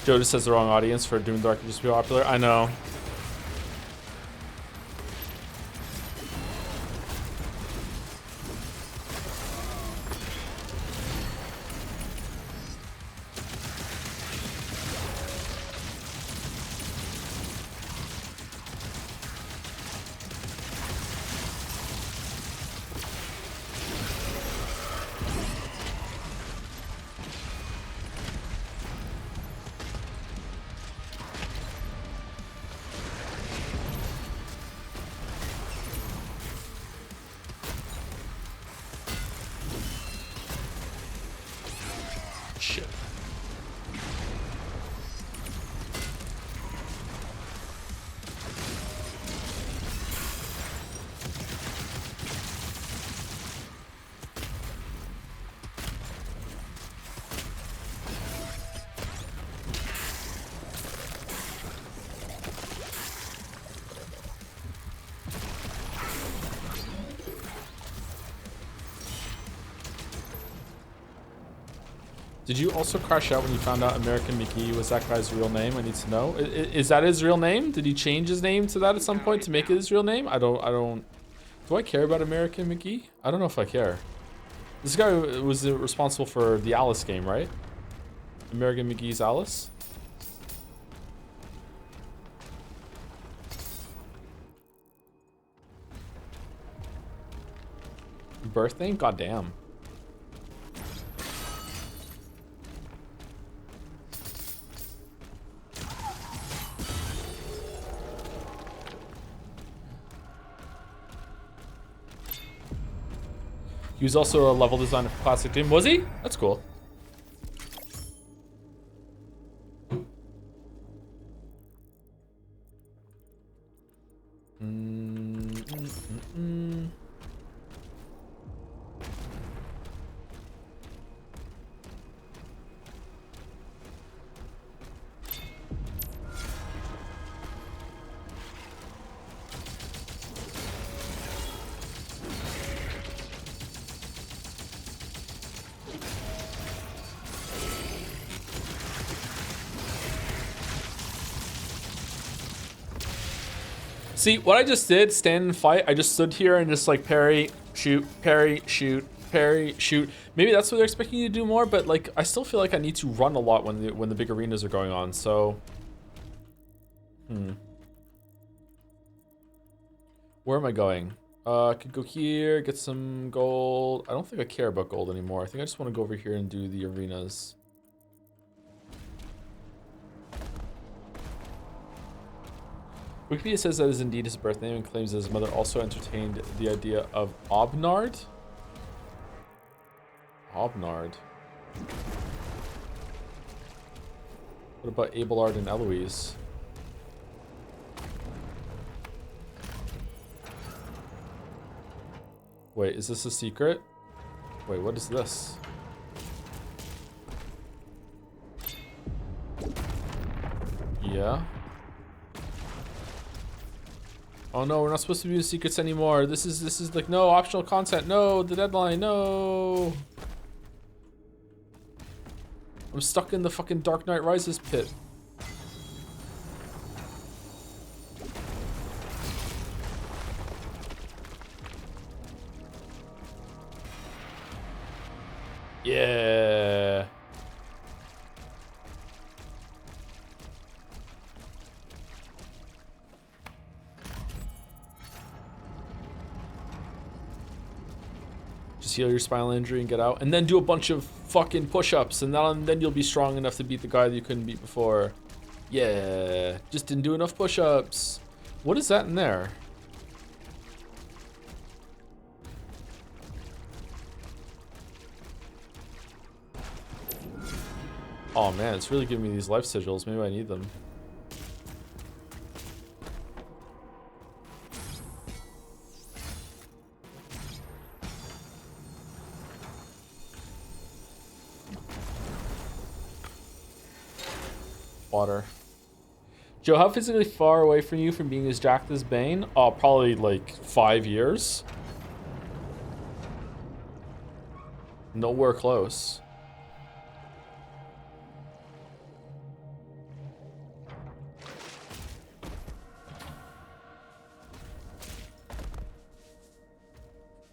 Joedle says the wrong audience for Doom Dark to just be popular. I know. Shit. Did you also crash out when you found out American McGee was that guy's real name? I need to know. Is that his real name? Did he change his name to that at some point to make it his real name? I don't. Do I care about American McGee? I don't know if I care. This guy was responsible for the Alice game, right? American McGee's Alice? Birth name? Goddamn. He was also a level designer for Classic Doom. Was he? That's cool. See, what I just did, stand and fight, I just stood here and just like parry, shoot, parry, shoot, parry, shoot. Maybe that's what they're expecting you to do more, but like I still feel like I need to run a lot when the big arenas are going on, so. Where am I going? I could go here, get some gold. I don't think I care about gold anymore. I think I just want to go over here and do the arenas. Wikipedia says that is indeed his birth name and claims that his mother also entertained the idea of Obnard. Obnard. What about Abelard and Eloise? Wait, is this a secret? Wait, what is this? Yeah. Oh no, we're not supposed to do secrets anymore. This is like, no, optional content. No, the deadline, no. I'm stuck in the fucking Dark Knight Rises pit. Yeah. Just heal your spinal injury and get out, and then do a bunch of fucking push-ups, and then you'll be strong enough to beat the guy that you couldn't beat before. Yeah, just didn't do enough push-ups. What is that in there? Oh man, it's really giving me these life sigils. Maybe I need them. Water. Joe, how physically far away from you from being as jacked as Bane? Oh, probably like 5 years. Nowhere close.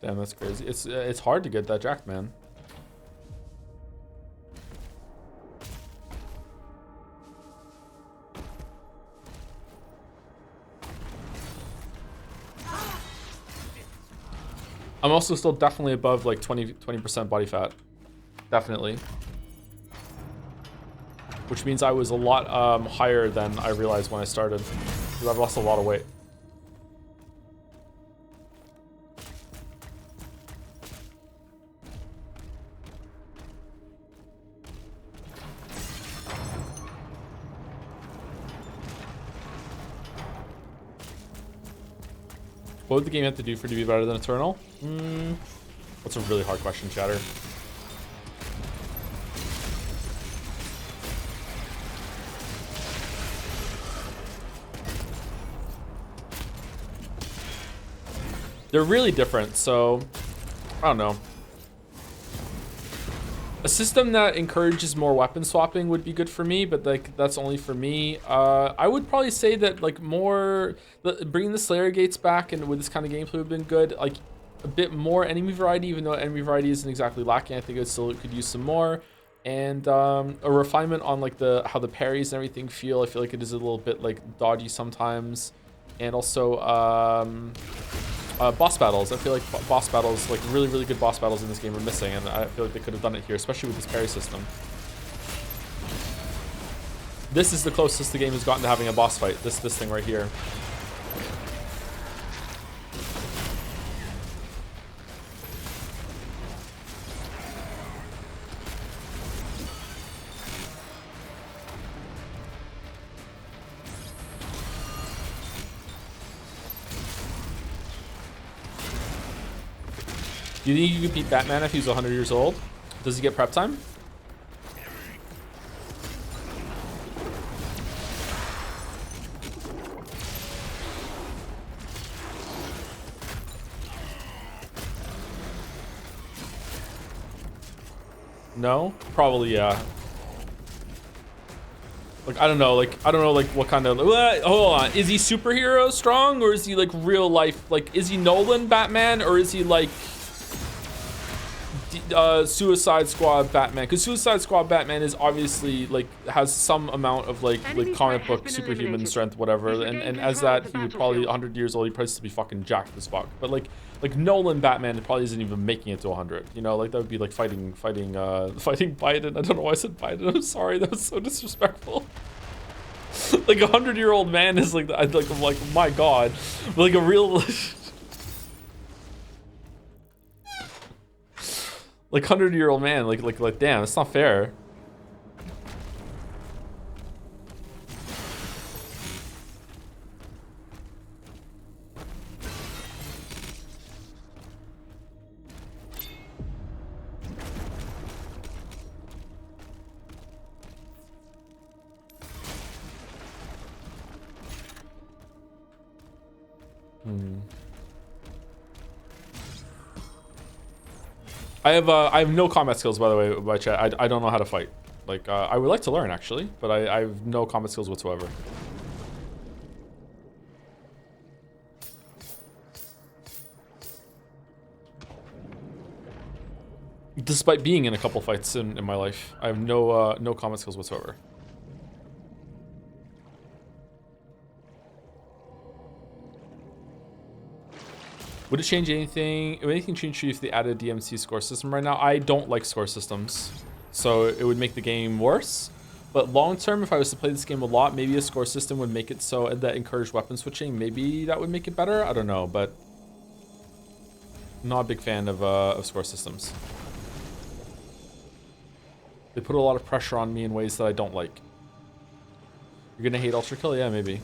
Damn, that's crazy. It's hard to get that jacked, man. I'm also still definitely above like 20% body fat. Definitely. Which means I was a lot higher than I realized when I started. Because I've lost a lot of weight. What would the game have to do for it to be better than Eternal? That's a really hard question, chatter. They're really different, so I don't know. A system that encourages more weapon swapping would be good for me, but like that's only for me. I would probably say that like bringing the Slayer gates back and with this kind of gameplay would have been good. Like a bit more enemy variety, even though enemy variety isn't exactly lacking. I think it still could use some more, and a refinement on like how the parries and everything feel. I feel like it is a little bit like dodgy sometimes, and also boss battles. I feel like boss battles, like really, really good boss battles in this game are missing, and I feel like they could have done it here, especially with this parry system. This is the closest the game has gotten to having a boss fight. This thing right here. Do you think you could beat Batman if he's 100 years old? Does he get prep time? No? Probably, yeah. Like, I don't know, like what kind of, hold on, is he superhero strong, or is he like real life, like, is he Nolan Batman, or is he like Suicide Squad Batman? Because Suicide Squad Batman is obviously like has some amount of like comic book superhuman strength, whatever, and as that he would probably 100 years old, he'd probably still be fucking jacked as fuck. But like Nolan Batman probably isn't even making it to 100, you know, like that would be like fighting Biden. I don't know why I said Biden. I'm sorry, that was so disrespectful. Like 100-year-old man is like I'm like my god, but like a real like 100-year-old man, like damn, it's not fair. I have no combat skills, by the way, by chat. I don't know how to fight. Like, I would like to learn, actually, but I have no combat skills whatsoever. Despite being in a couple fights in my life, I have no combat skills whatsoever. Would it change anything? Would anything change for you if they added a DMC score system right now? I don't like score systems, so it would make the game worse. But long term, if I was to play this game a lot, maybe a score system would make it so that encouraged weapon switching. Maybe that would make it better. I don't know, but I'm not a big fan of score systems. They put a lot of pressure on me in ways that I don't like. You're gonna hate Ultra Kill? Yeah, maybe.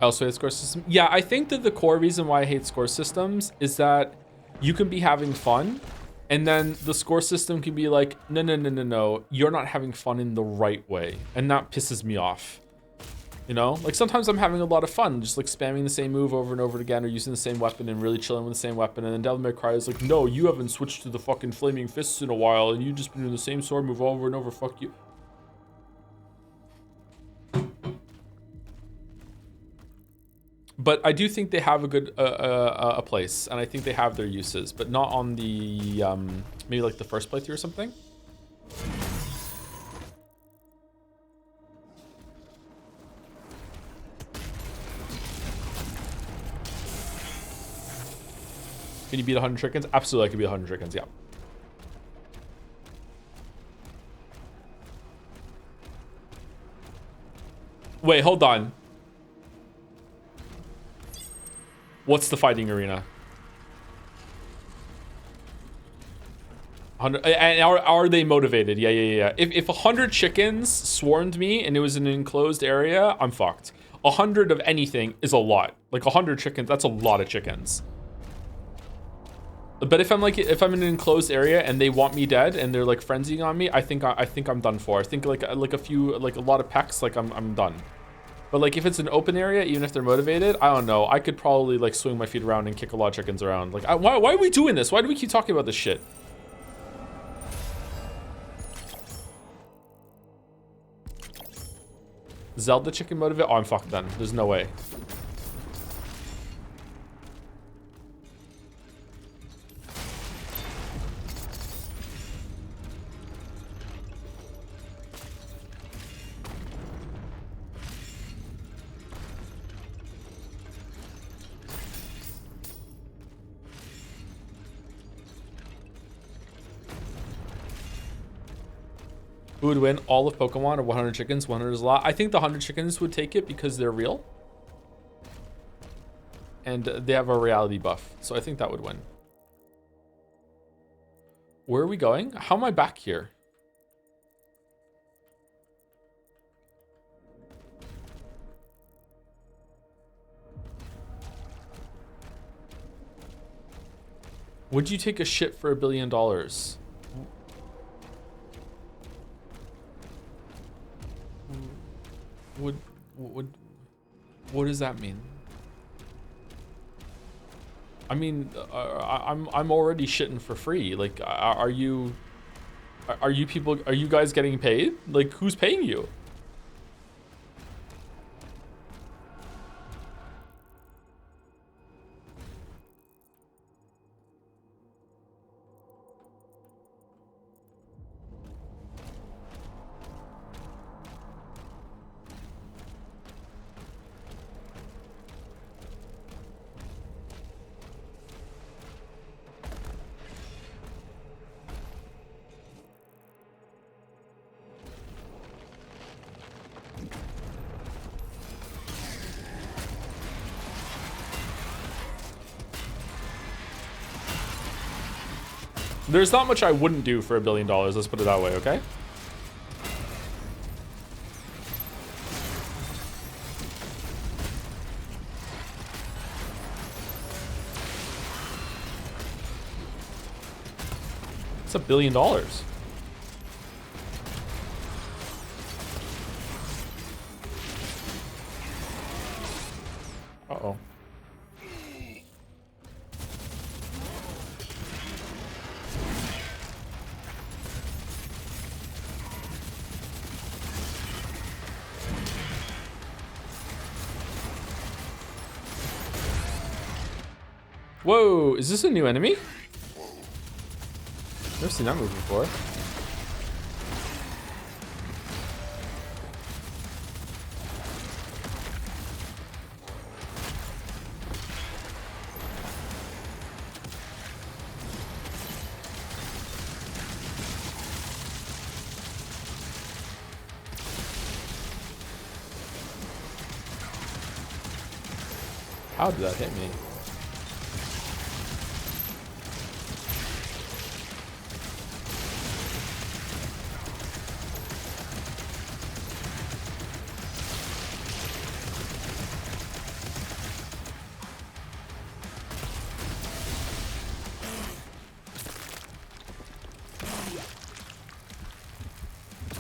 I also hate score system. Yeah, I think that the core reason why I hate score systems is that you can be having fun, and then the score system can be like, no, you're not having fun in the right way, and that pisses me off. You know, like sometimes I'm having a lot of fun, just like spamming the same move over and over again, or using the same weapon and really chilling with the same weapon, and then Devil May Cry is like, no, you haven't switched to the fucking flaming fists in a while, and you've just been doing the same sword move over and over. Fuck you. But I do think they have a good a place, and I think they have their uses, but not on the maybe like the first playthrough or something. Can you beat 100 chickens? Absolutely, I can beat 100 chickens, yeah. Wait, hold on. What's the fighting arena? 100, and are they motivated? Yeah. If 100 chickens swarmed me and it was in an enclosed area, I'm fucked. 100 of anything is a lot. Like 100 chickens, that's a lot of chickens. But if I'm in an enclosed area and they want me dead and they're like frenzying on me, I think I'm done for. I think like a lot of pecks, like I'm done. But like if it's an open area, even if they're motivated, I don't know. I could probably like swing my feet around and kick a lot of chickens around. Like why are we doing this? Why do we keep talking about this shit? Zelda chicken motivate? Oh, I'm fucked then. There's no way. Who would win? All of Pokemon or 100 chickens? 100 is a lot. I think the 100 chickens would take it because they're real. And they have a reality buff. So I think that would win. Where are we going? How am I back here? Would you take a shit for $1 billion? What does that mean? I mean, I'm already shitting for free. Like, are you guys getting paid? Like, who's paying you? There's not much I wouldn't do for $1 billion. Let's put it that way, okay? It's $1 billion. Uh-oh. Whoa, is this a new enemy? Never seen that move before. How did that hit me?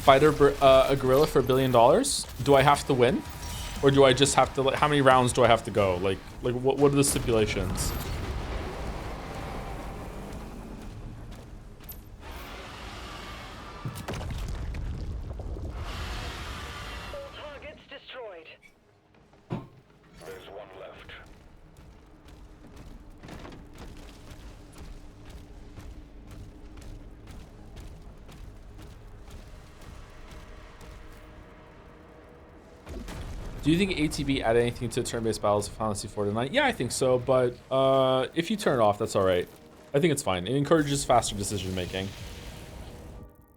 Fight a gorilla for $1 billion? Do I have to win? Or do I just have to, like, how many rounds do I have to go? Like what are the stipulations? All targets destroyed. There's one left. Do you think ATB add anything to turn-based battles of Final Fantasy 4 tonight? Yeah, I think so, but if you turn it off, that's all right. I think it's fine. It encourages faster decision making.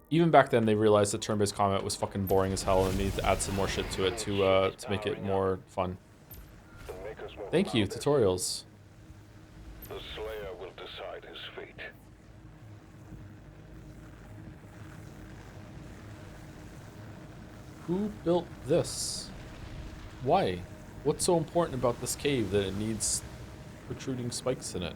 Even back then, they realized that turn-based combat was fucking boring as hell and needed to add some more shit to it to make it more fun. Thank you, tutorials. The Slayer will decide his fate. Who built this? Why? What's so important about this cave that it needs protruding spikes in it?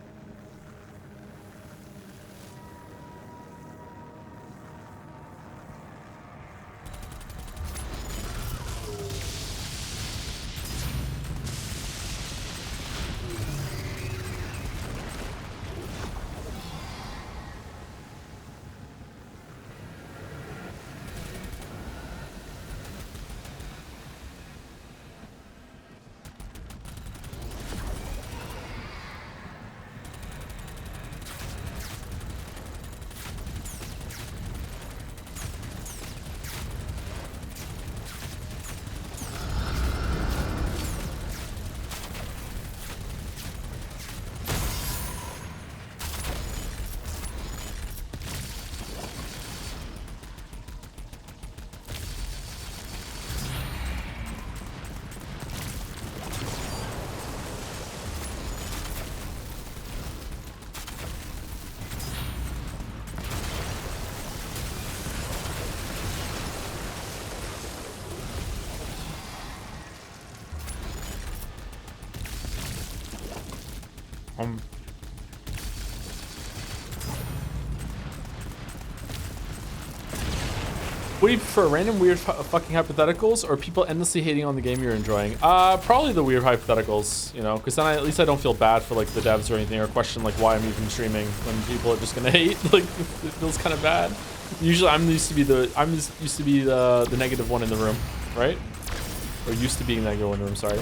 What do you prefer, random weird fucking hypotheticals or people endlessly hating on the game you're enjoying? Probably the weird hypotheticals, you know, because then at least I don't feel bad for like the devs or anything, or question like why I'm even streaming when people are just gonna hate. Like it feels kind of bad. Usually I'm used to be the negative one in the room, right? Or used to being the negative one in the room. Sorry.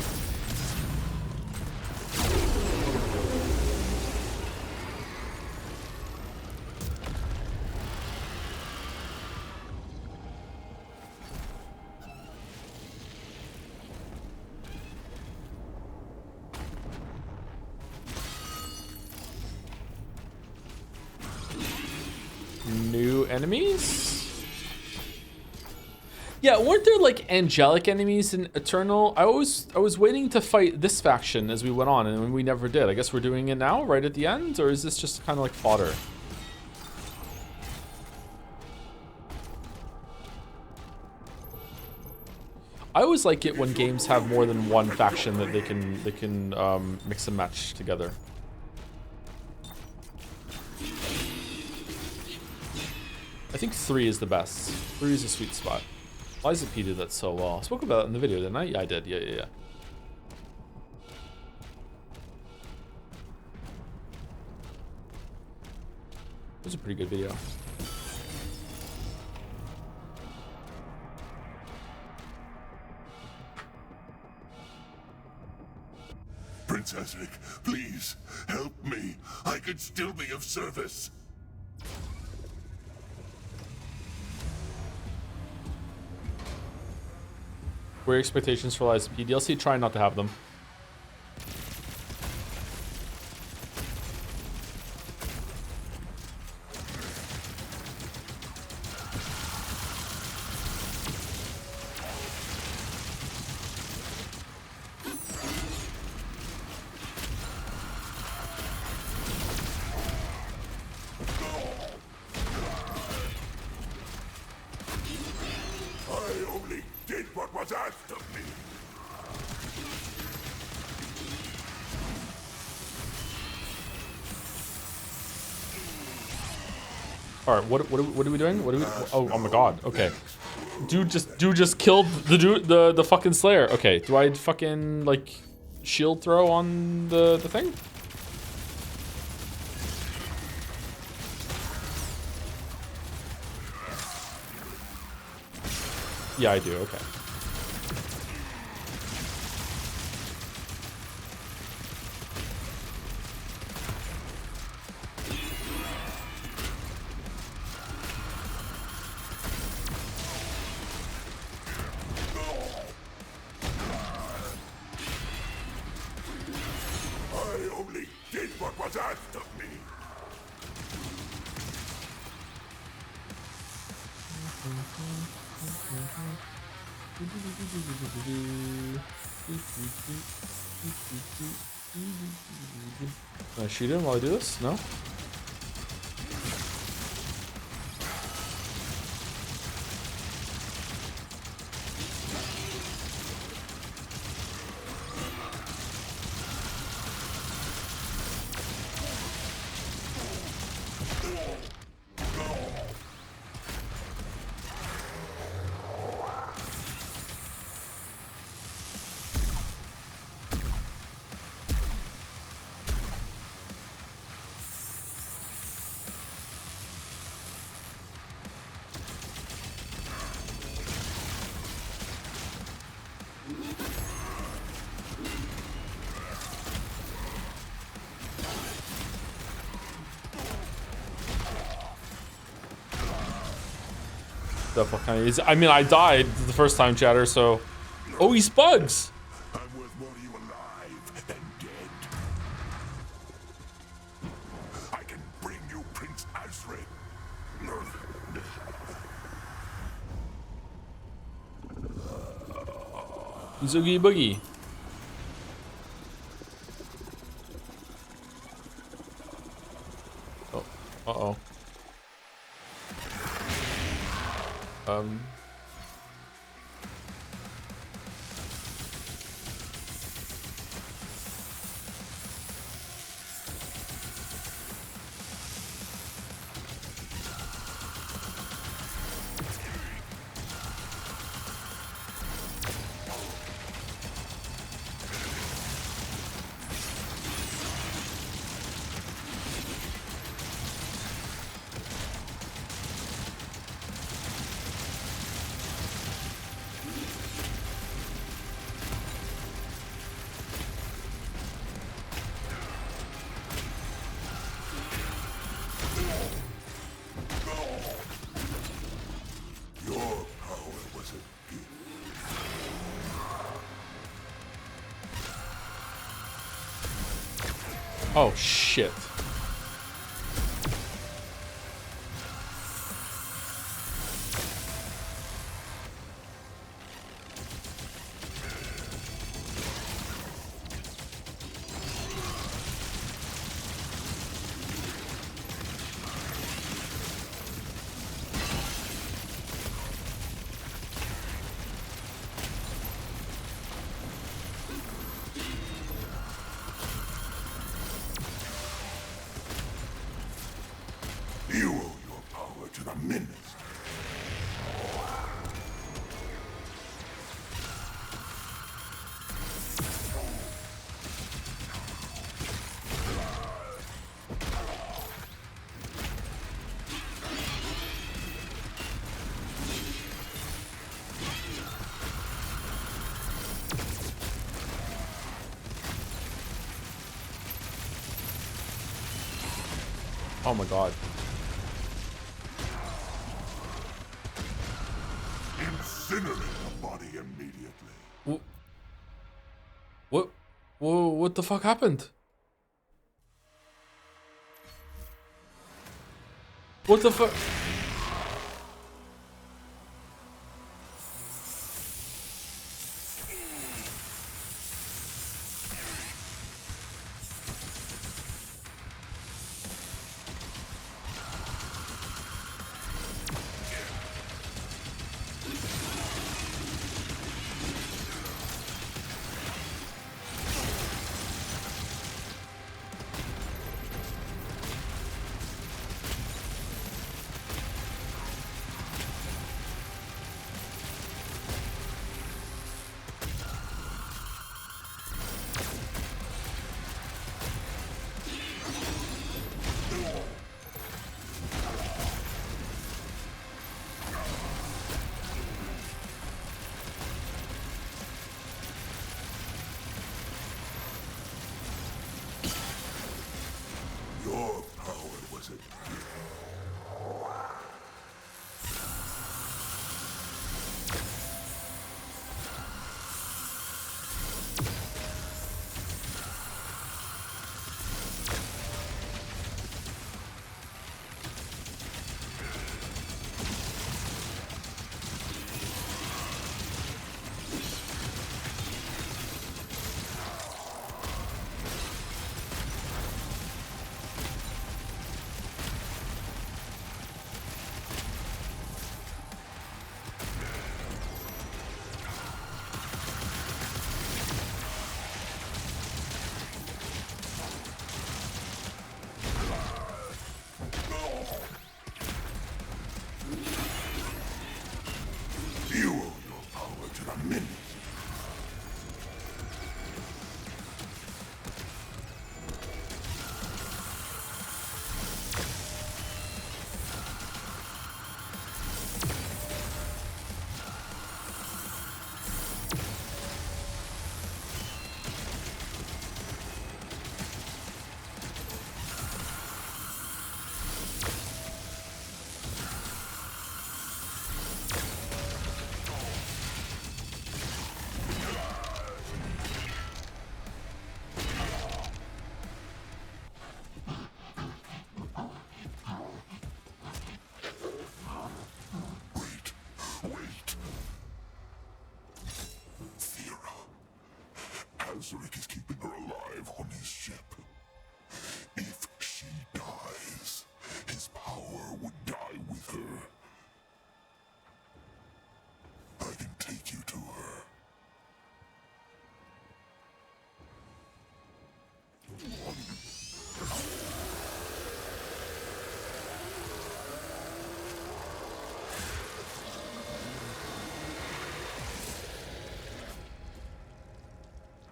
New enemies? Yeah, weren't there like angelic enemies in Eternal? I was waiting to fight this faction as we went on, and we never did. I guess we're doing it now, right at the end, or is this just kind of like fodder? I always like it when games have more than one faction that they can mix and match together. I think 3 is the best. 3 is a sweet spot. Liza P did that so well. I spoke about it in the video, didn't I? Yeah, I did. Yeah. It was a pretty good video. Princess Rick, please, help me. I could still be of service. What are your expectations for Liza P? DLC? Try not to have them. I only did what was asked of me. All right, what are we doing? What are we? Oh my God. Okay, dude just killed the fucking Slayer. Okay, do I fucking like shield throw on the thing? Yeah, I do. Okay. Can I shoot him while I do this? No? The fuck kind of is? I mean, I died the first time, chatter. So, oh, he's bugs. I'm worth more to you alive than dead. I can bring you Prince Azred. Zoogie boogie. Oh, uh-oh. Oh shit. You owe your power to the Minister. Oh my god. Incinerate the body immediately. What the fuck happened? What the fuck?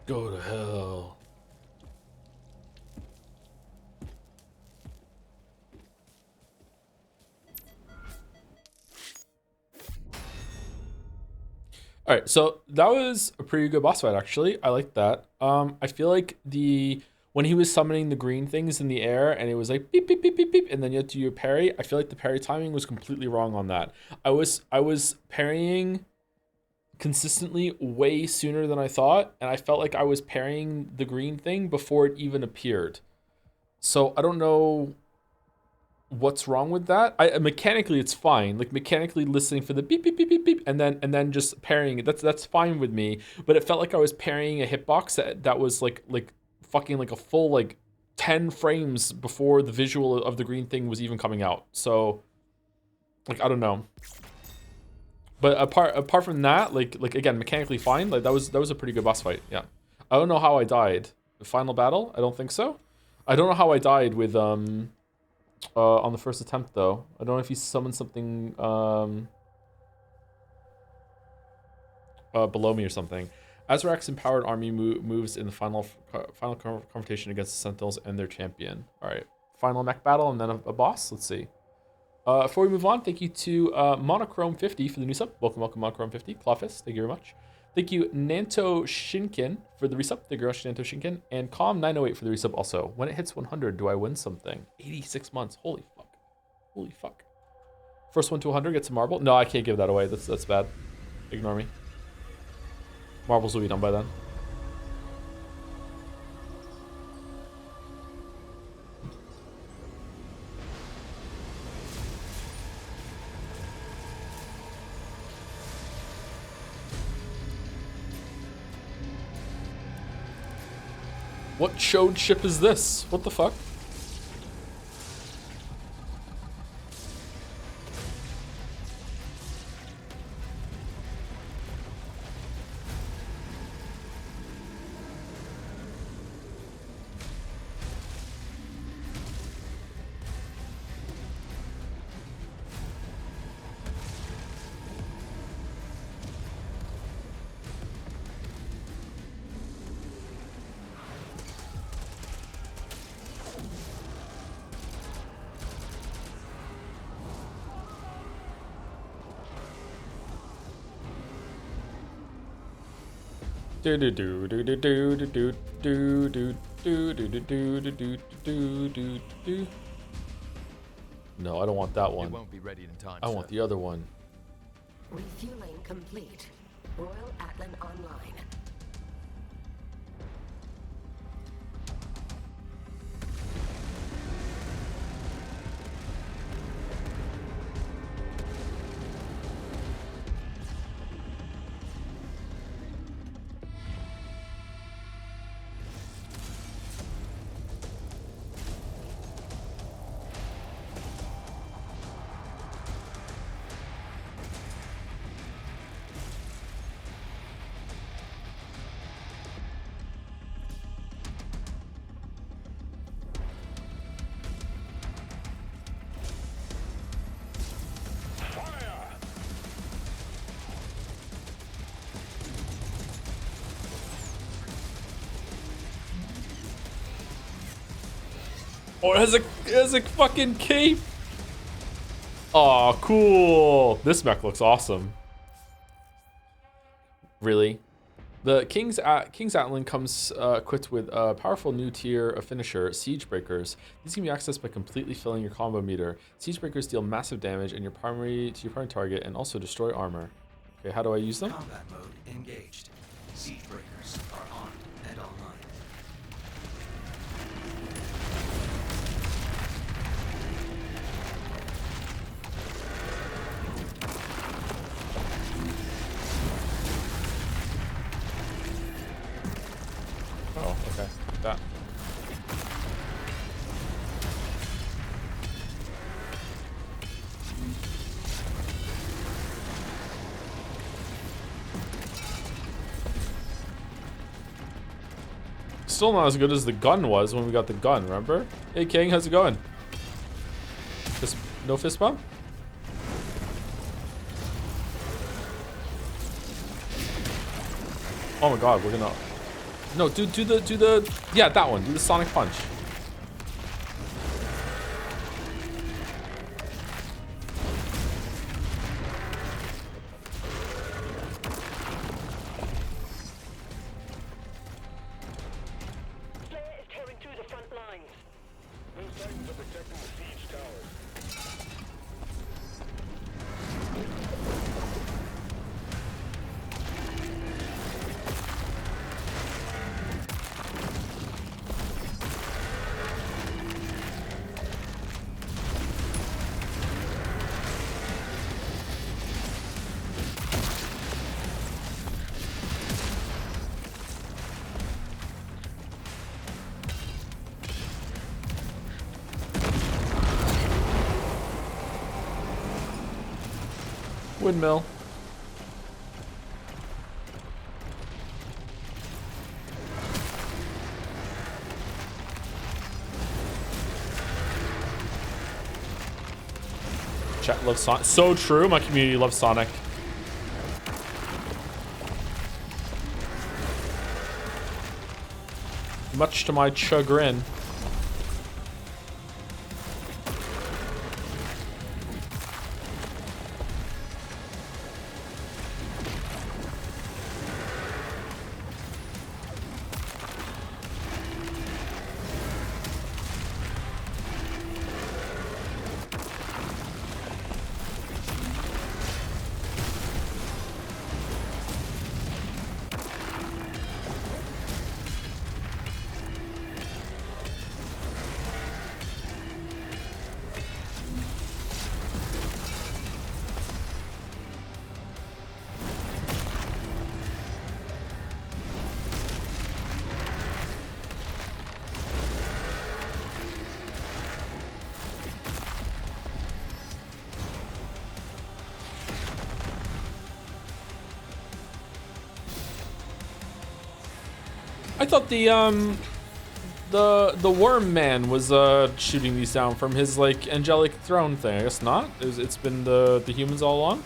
Go to hell. All right, so that was a pretty good boss fight, actually. I like that. I feel like when he was summoning the green things in the air and it was like beep beep beep beep beep, and then you had to do your parry. I feel like the parry timing was completely wrong on that. I was parrying consistently way sooner than I thought, and I felt like I was parrying the green thing before it even appeared. So I don't know what's wrong with that. Mechanically it's fine. Like mechanically listening for the beep beep beep beep beep and then just parrying it. That's fine with me. But it felt like I was parrying a hitbox that was like fucking like a full like 10 frames before the visual of the green thing was even coming out. So like I don't know. But apart from that, like again, mechanically fine. Like that was a pretty good boss fight. Yeah. I don't know how I died. The final battle? I don't think so. I don't know how I died with on the first attempt though. I don't know if he summoned something below me or something. Azarak's empowered army moves in the final confrontation against the Sentinels and their champion. All right, final mech battle and then a boss. Let's see. Before we move on, thank you to Monochrome50 for the new sub. Welcome, Monochrome50. Clawfist, thank you very much. Thank you, Nanto Shinkin, for the resub. Thank you very much, Nanto Shinkin. And Calm908 for the resub also. When it hits 100, do I win something? 86 months. Holy fuck. Holy fuck. First one to 100 gets a marble. No, I can't give that away. That's bad. Ignore me. Marbles will be done by then. What chode ship is this? What the fuck? No, I don't want that one. It won't be ready in time. I want the other one. Refueling complete. Royal Atlan online. Oh, it has a fucking cape. Oh, cool. This mech looks awesome. Really? The King's Atlan comes equipped with a powerful new tier of finisher, Siege Breakers. These can be accessed by completely filling your combo meter. Siege Breakers deal massive damage to your primary target and also destroy armor. Okay, how do I use them? Combat mode engaged. Siege breakers are on and online. Oh, okay. That. Still not as good as the gun was when we got the gun, remember? Hey King, how's it going? No fist bump? Oh my god, we're gonna... No, do the yeah, that one. Do the Sonic Punch. Slayer is tearing through the front lines. Those Titans are protecting the siege towers. Windmill. Chat loves Sonic. So true. My community loves Sonic. Much to my chagrin. I thought the worm man was shooting these down from his like angelic throne thing. I guess not. It's been the humans all along.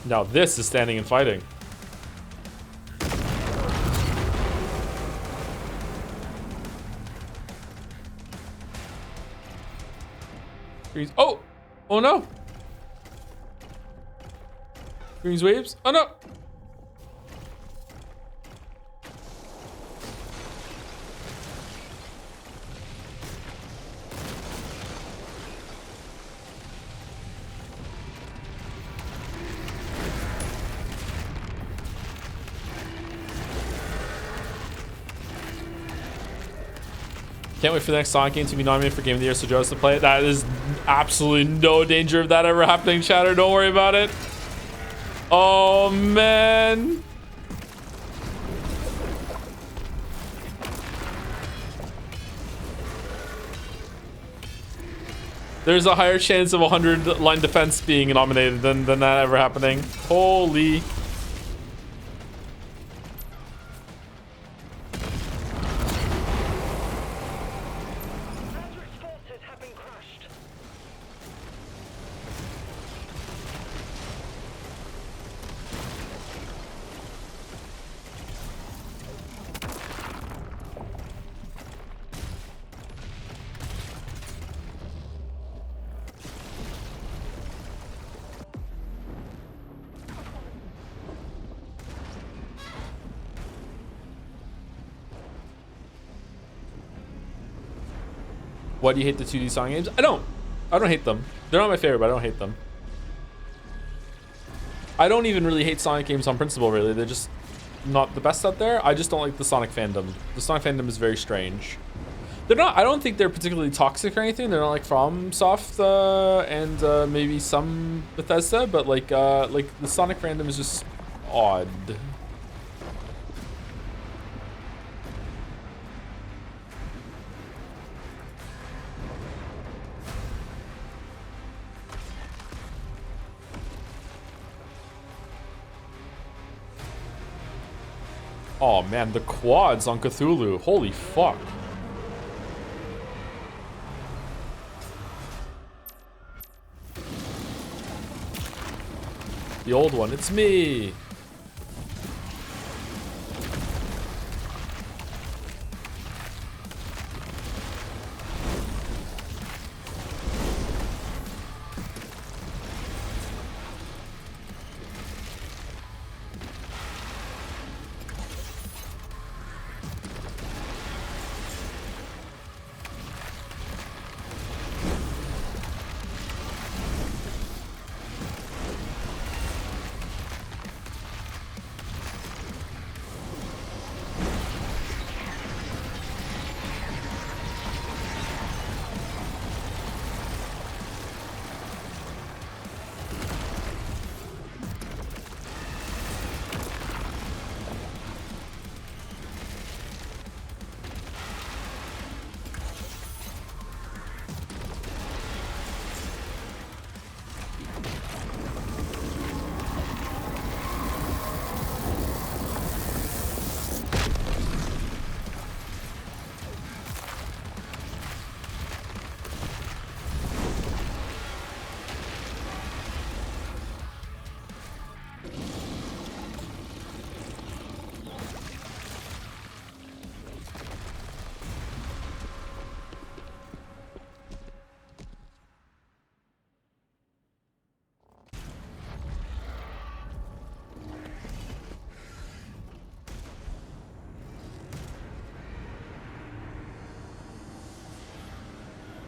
Now this is standing and fighting. Greens. Oh! Oh no! Greens waves. Oh no! Can't wait for the next Sonic game to be nominated for Game of the Year so Joe's to play it. That is absolutely no danger of that ever happening, chatter. Don't worry about it. Oh, man. There's a higher chance of 100 line defense being nominated than that ever happening. Holy. Why do you hate the 2D Sonic games? I don't hate them. They're not my favorite, but I don't hate them. I don't even really hate Sonic games on principle, really. They're just not the best out there. I just don't like the Sonic fandom. The Sonic fandom is very strange. They're not, I don't think they're particularly toxic or anything. They're not like FromSoft and maybe some Bethesda, but like the Sonic fandom is just odd. Oh man, the quads on Cthulhu. Holy fuck. The old one, it's me.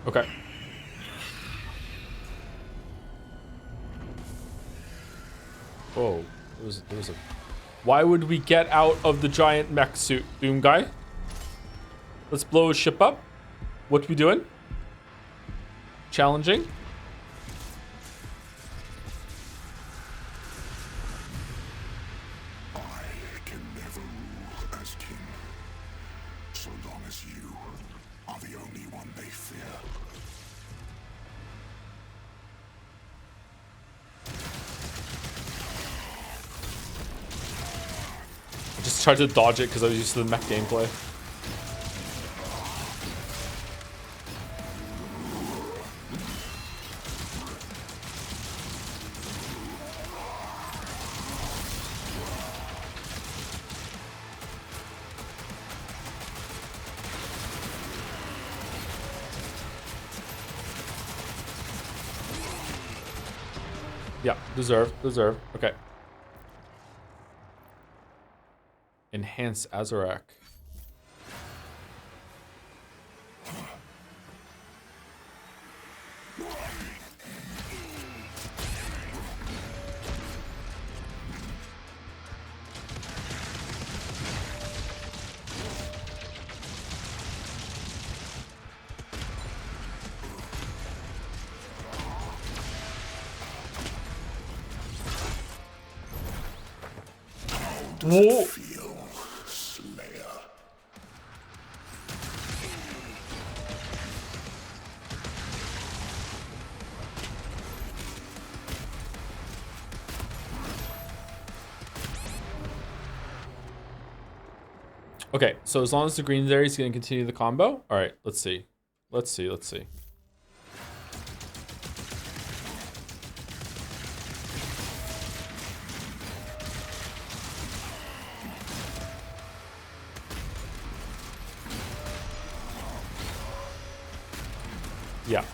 Okay. Whoa. There was a... Why would we get out of the giant mech suit, Doom guy? Let's blow his ship up. What we doing? Challenging. I can never rule as king, so long as you are the only one they fear. I just tried to dodge it because I was used to the mech gameplay. Yeah, deserve. Okay. Enhance Azarak. Whoa. Okay, so as long as the green's there, he's going to continue the combo. All right, let's see. Let's see. Yeah.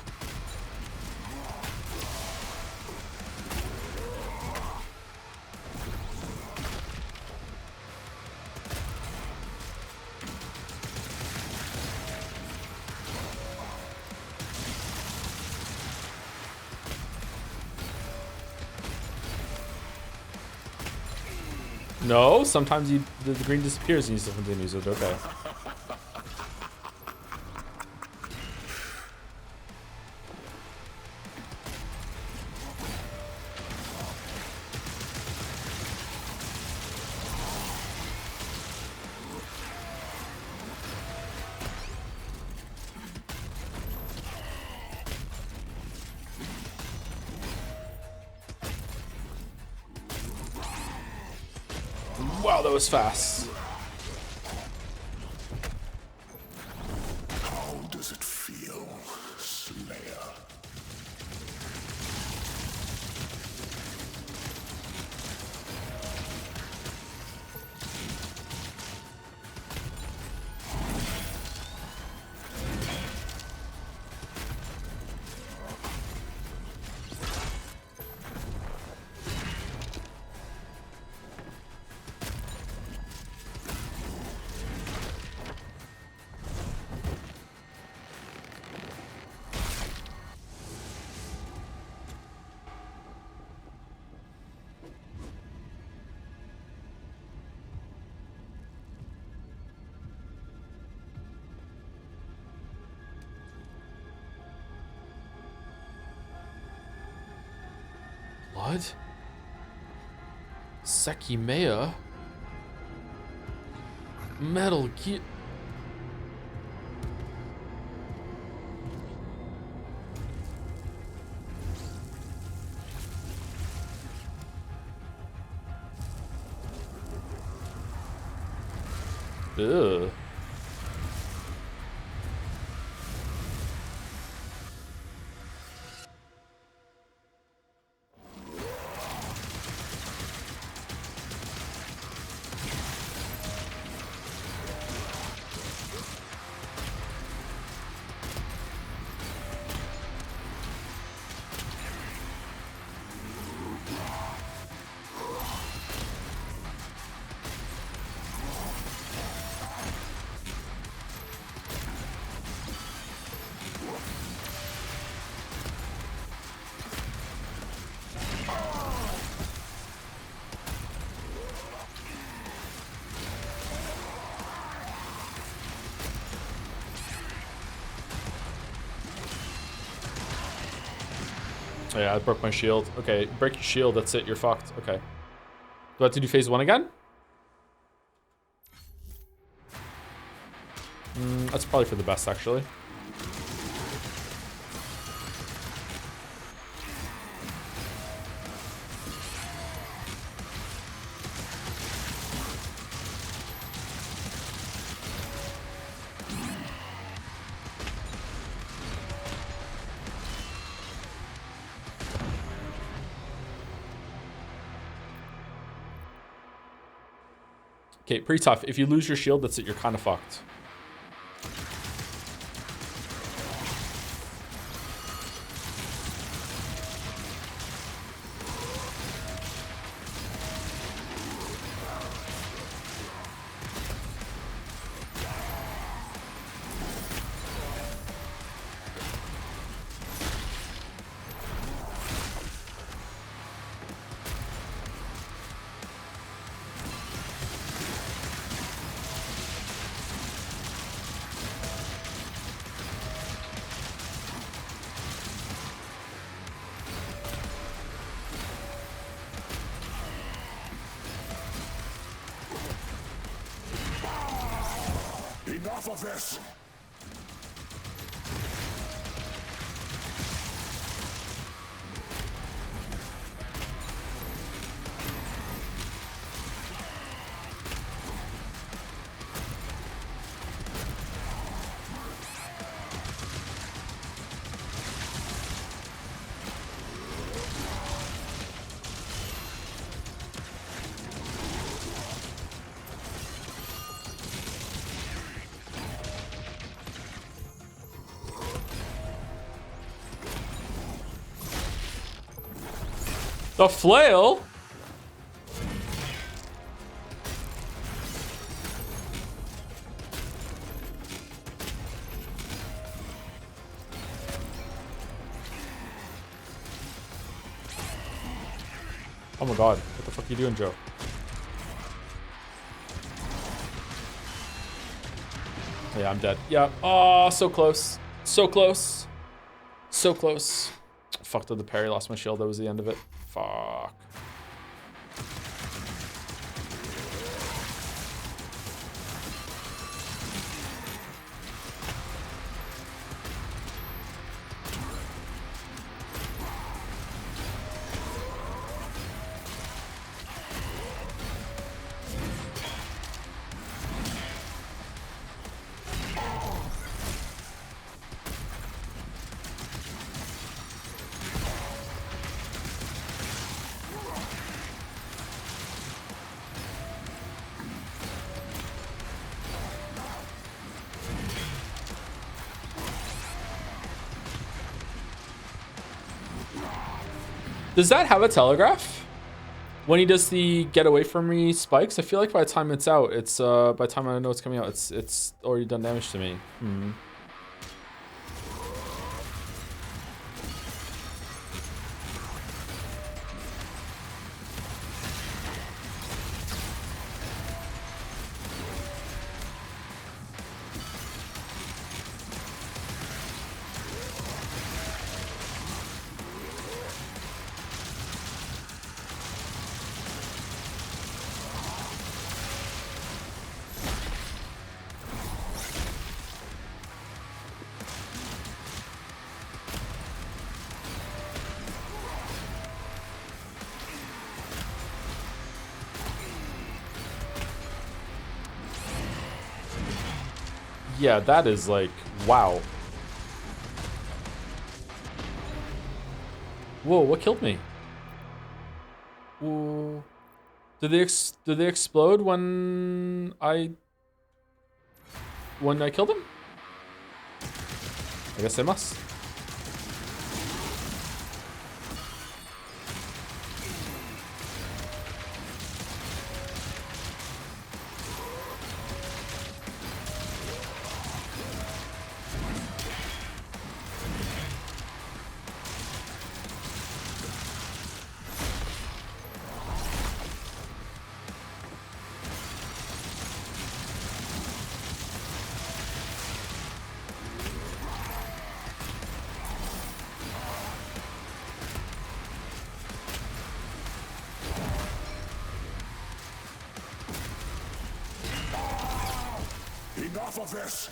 No, sometimes the green disappears and you still continue, so it's okay. Wow, that was fast. How does it feel, Slayer? Blood? Sekimea? Metal Gear. Ugh. Oh yeah, I broke my shield. Okay, break your shield, that's it, you're fucked. Okay. Do I have to do phase 1 again? That's probably for the best, actually. Okay, pretty tough. If you lose your shield, that's it. You're kind of fucked. Enough of this! The flail? Oh my god, what the fuck are you doing, Joe? Yeah, I'm dead. Yeah. Oh, so close. So close. So close. Fucked up the parry. Lost my shield. That was the end of it. Fuck. Does that have a telegraph? When he does the get away from me spikes, I feel like by the time it's out, it's by the time I know it's coming out, it's already done damage to me. Yeah, that is like, wow. Whoa, what killed me? Whoa. Did they explode when I killed them? I guess they must. Enough of this!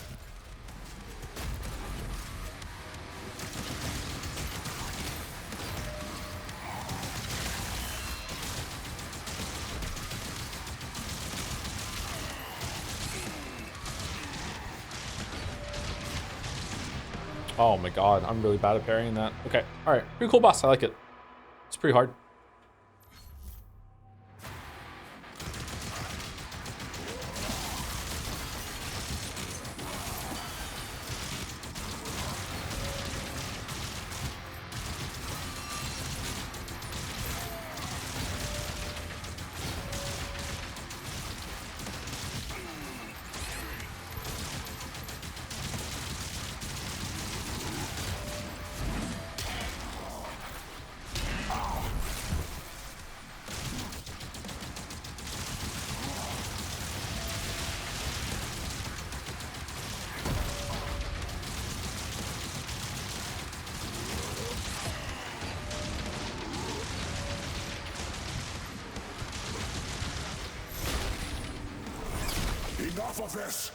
Oh my god, I'm really bad at parrying that. Okay, alright. Pretty cool boss, I like it. It's pretty hard. Enough of this!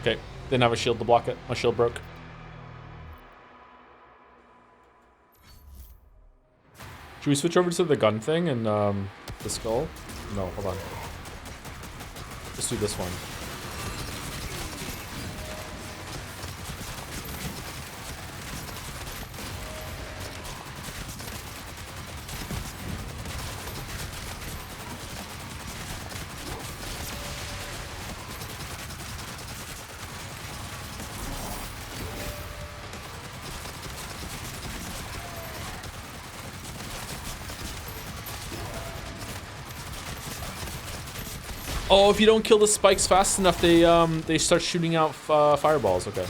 Okay, didn't have a shield to block it. My shield broke. Should we switch over to the gun thing and the skull? No, hold on. Let's do this one. Oh, if you don't kill the spikes fast enough, they start shooting out fireballs. Okay.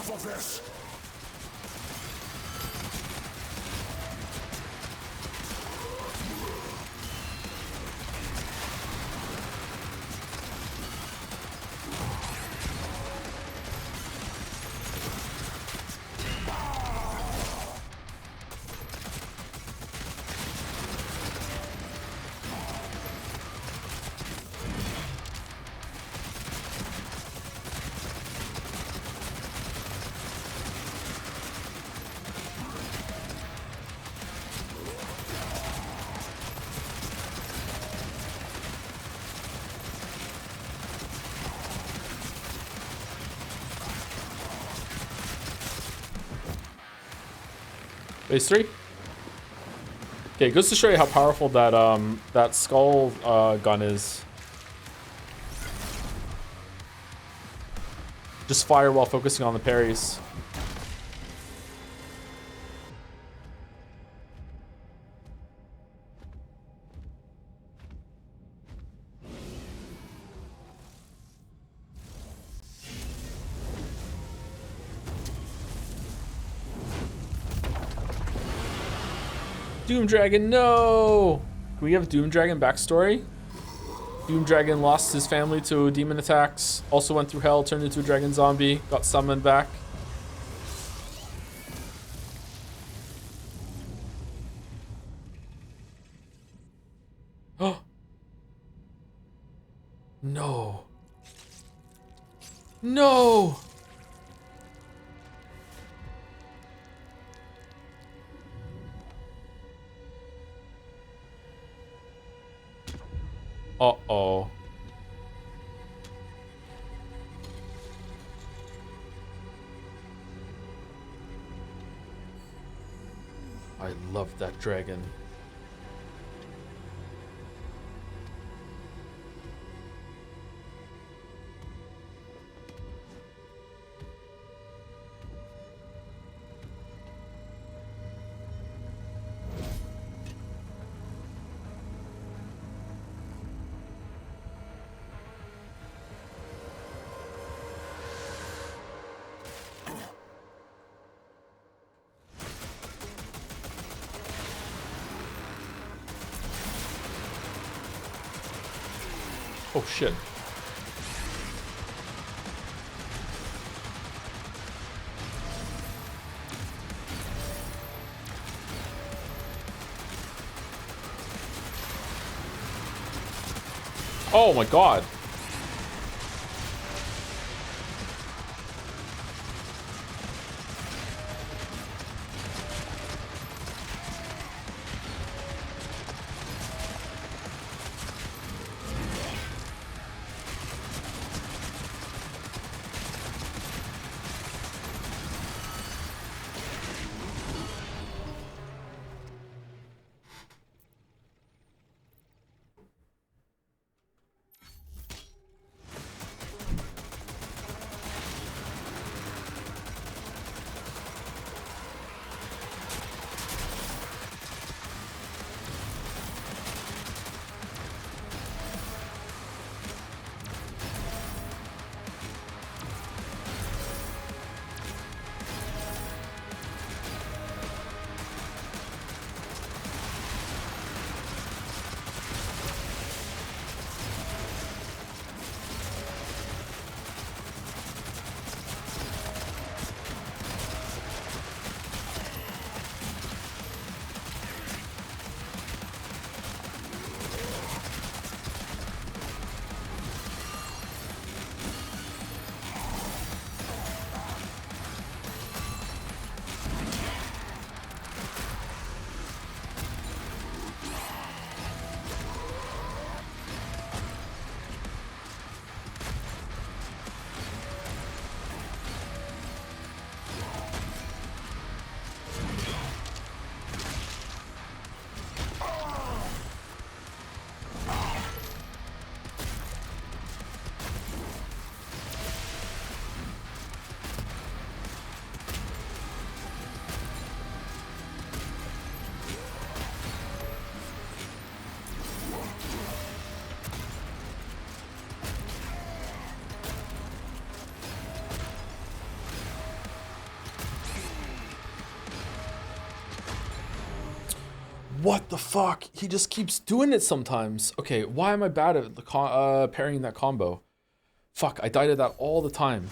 enough of this! Phase 3. Okay, goes to show you how powerful that that skull gun is. Just fire while focusing on the parries. Doom Dragon, no! Can we have Doom Dragon backstory? Doom Dragon lost his family to demon attacks, also went through hell, turned into a dragon zombie, got summoned back. Oh! No. No! Uh-oh. I love that dragon. Oh shit. Oh my god. What the fuck? He just keeps doing it sometimes. Okay, why am I bad at the parrying that combo? Fuck, I died at that all the time.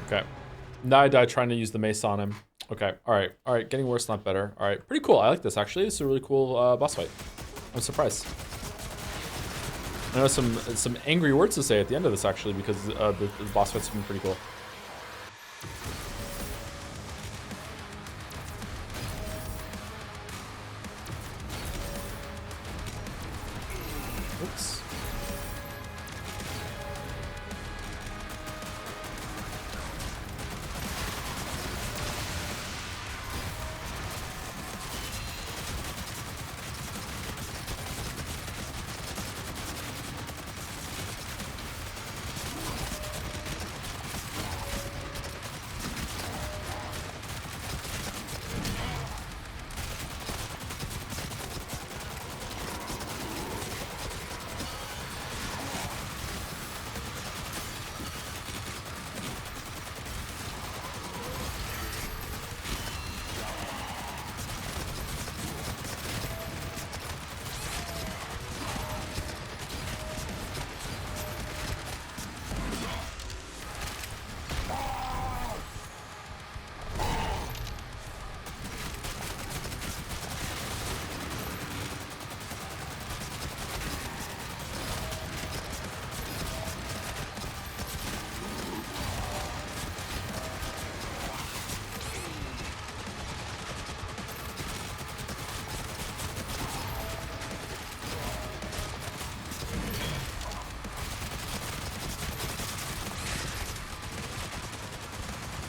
Okay. Now I died trying to use the mace on him. Okay, alright, alright, getting worse, not better. Alright, pretty cool, I like this actually. This is a really cool boss fight. I'm surprised. I know some angry words to say at the end of this actually, because the boss fight's been pretty cool. Oops.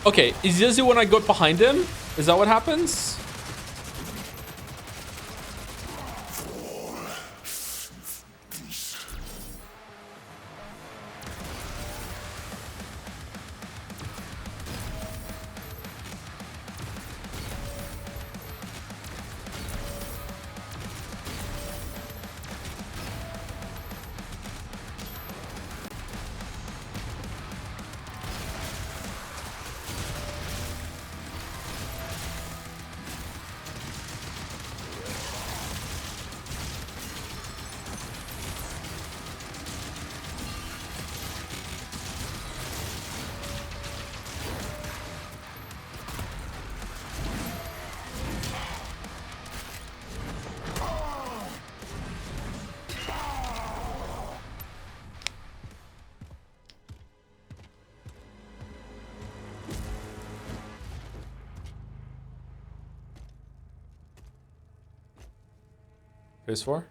Okay, is this when I go behind him? Is that what happens? Phase 4?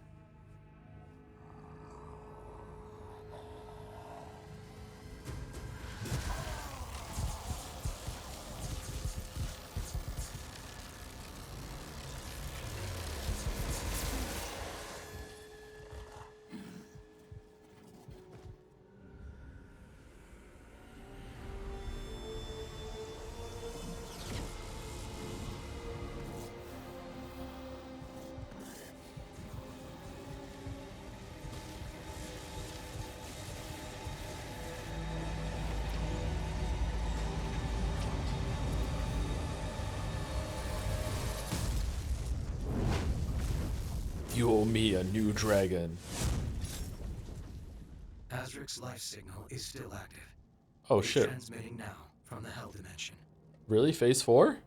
You owe me a new dragon. Azric's life signal is still active. Oh It's shit. transmitting now from the Hell Dimension. Really? Phase 4?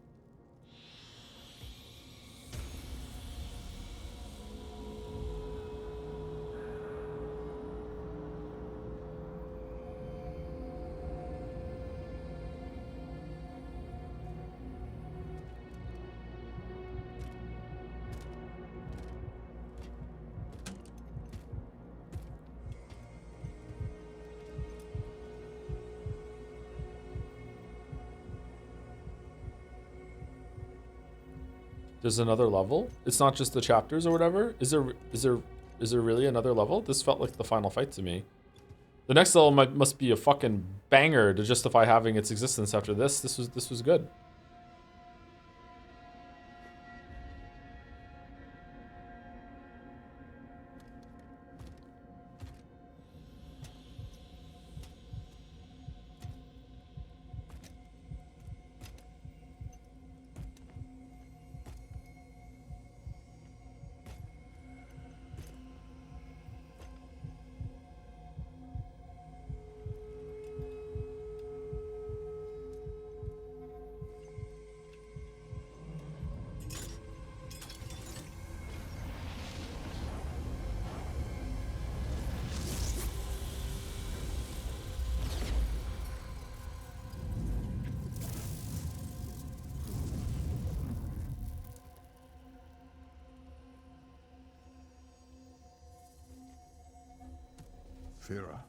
There's another level? It's not just the chapters or whatever? Is there really another level? This felt like the final fight to me. The next level must be a fucking banger to justify having its existence after this. This was good. Fira.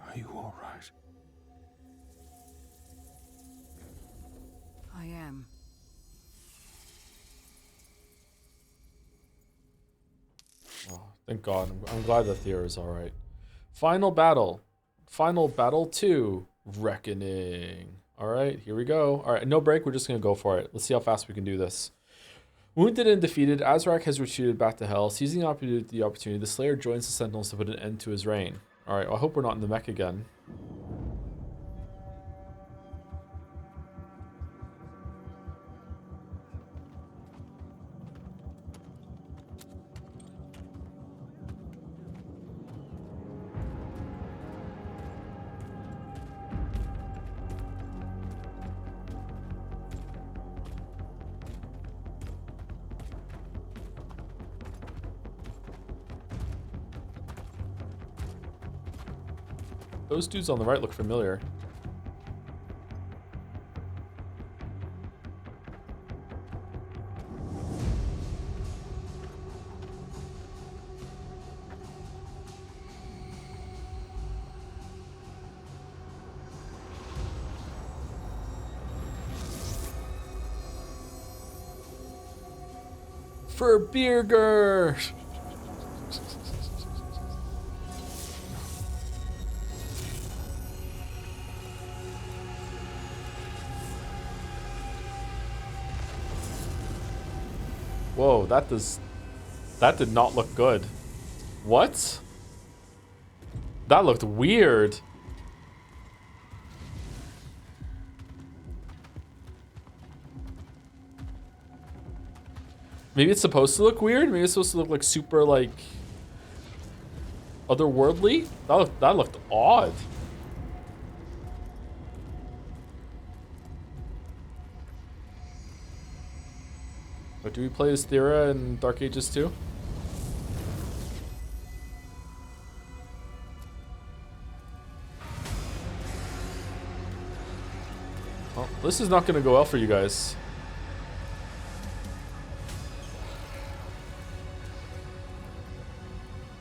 Are you all right? I am. Oh, thank God. I'm glad that Thea is alright. Final battle. Final battle 2. Reckoning. Alright, here we go. Alright, no break. We're just going to go for it. Let's see how fast we can do this. Wounded and defeated, Azrak has retreated back to Hell. Seizing the opportunity, the Slayer joins the Sentinels to put an end to his reign. Alright, well, I hope we're not in the mech again. Those dudes on the right look familiar. For Birger! Whoa, that did not look good. What? That looked weird. Maybe it's supposed to look weird. Maybe it's supposed to look like super like otherworldly. That looked odd. But do we play as Thera in Dark Ages 2? Well, this is not going to go well for you guys.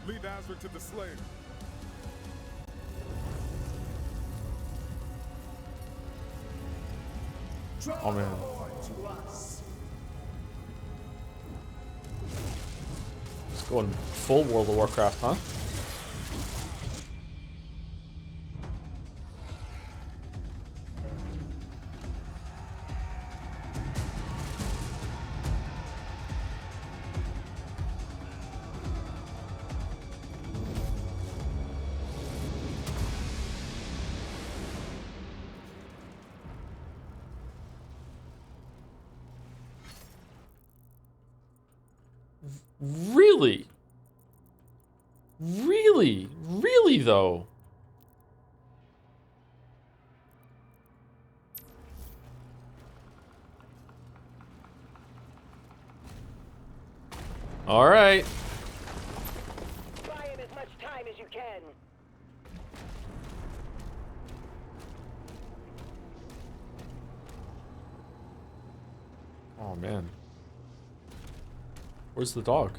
Lead Azra to the Slayer. Oh man. It's going full World of Warcraft, huh? Really? Really? Really, though? All right. Buy him as much time as you can. Oh, man. Where's the dog?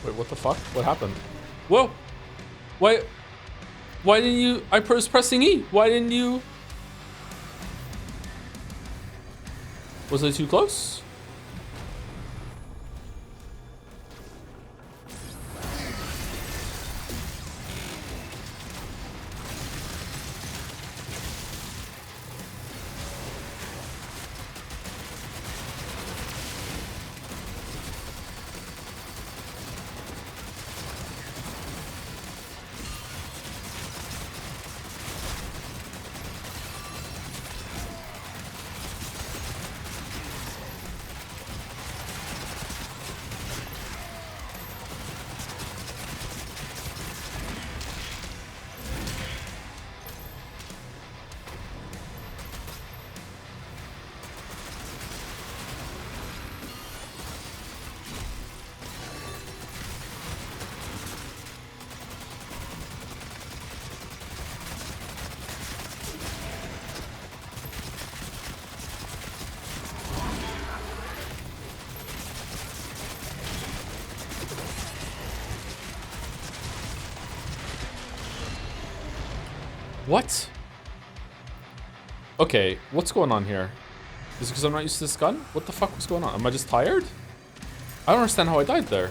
Wait, what the fuck? What happened? Whoa! Why didn't you... I was pressing E. Why didn't you... Was I too close? What? Okay, what's going on here? Is it because I'm not used to this gun? What the fuck was going on? Am I just tired? I don't understand how I died there.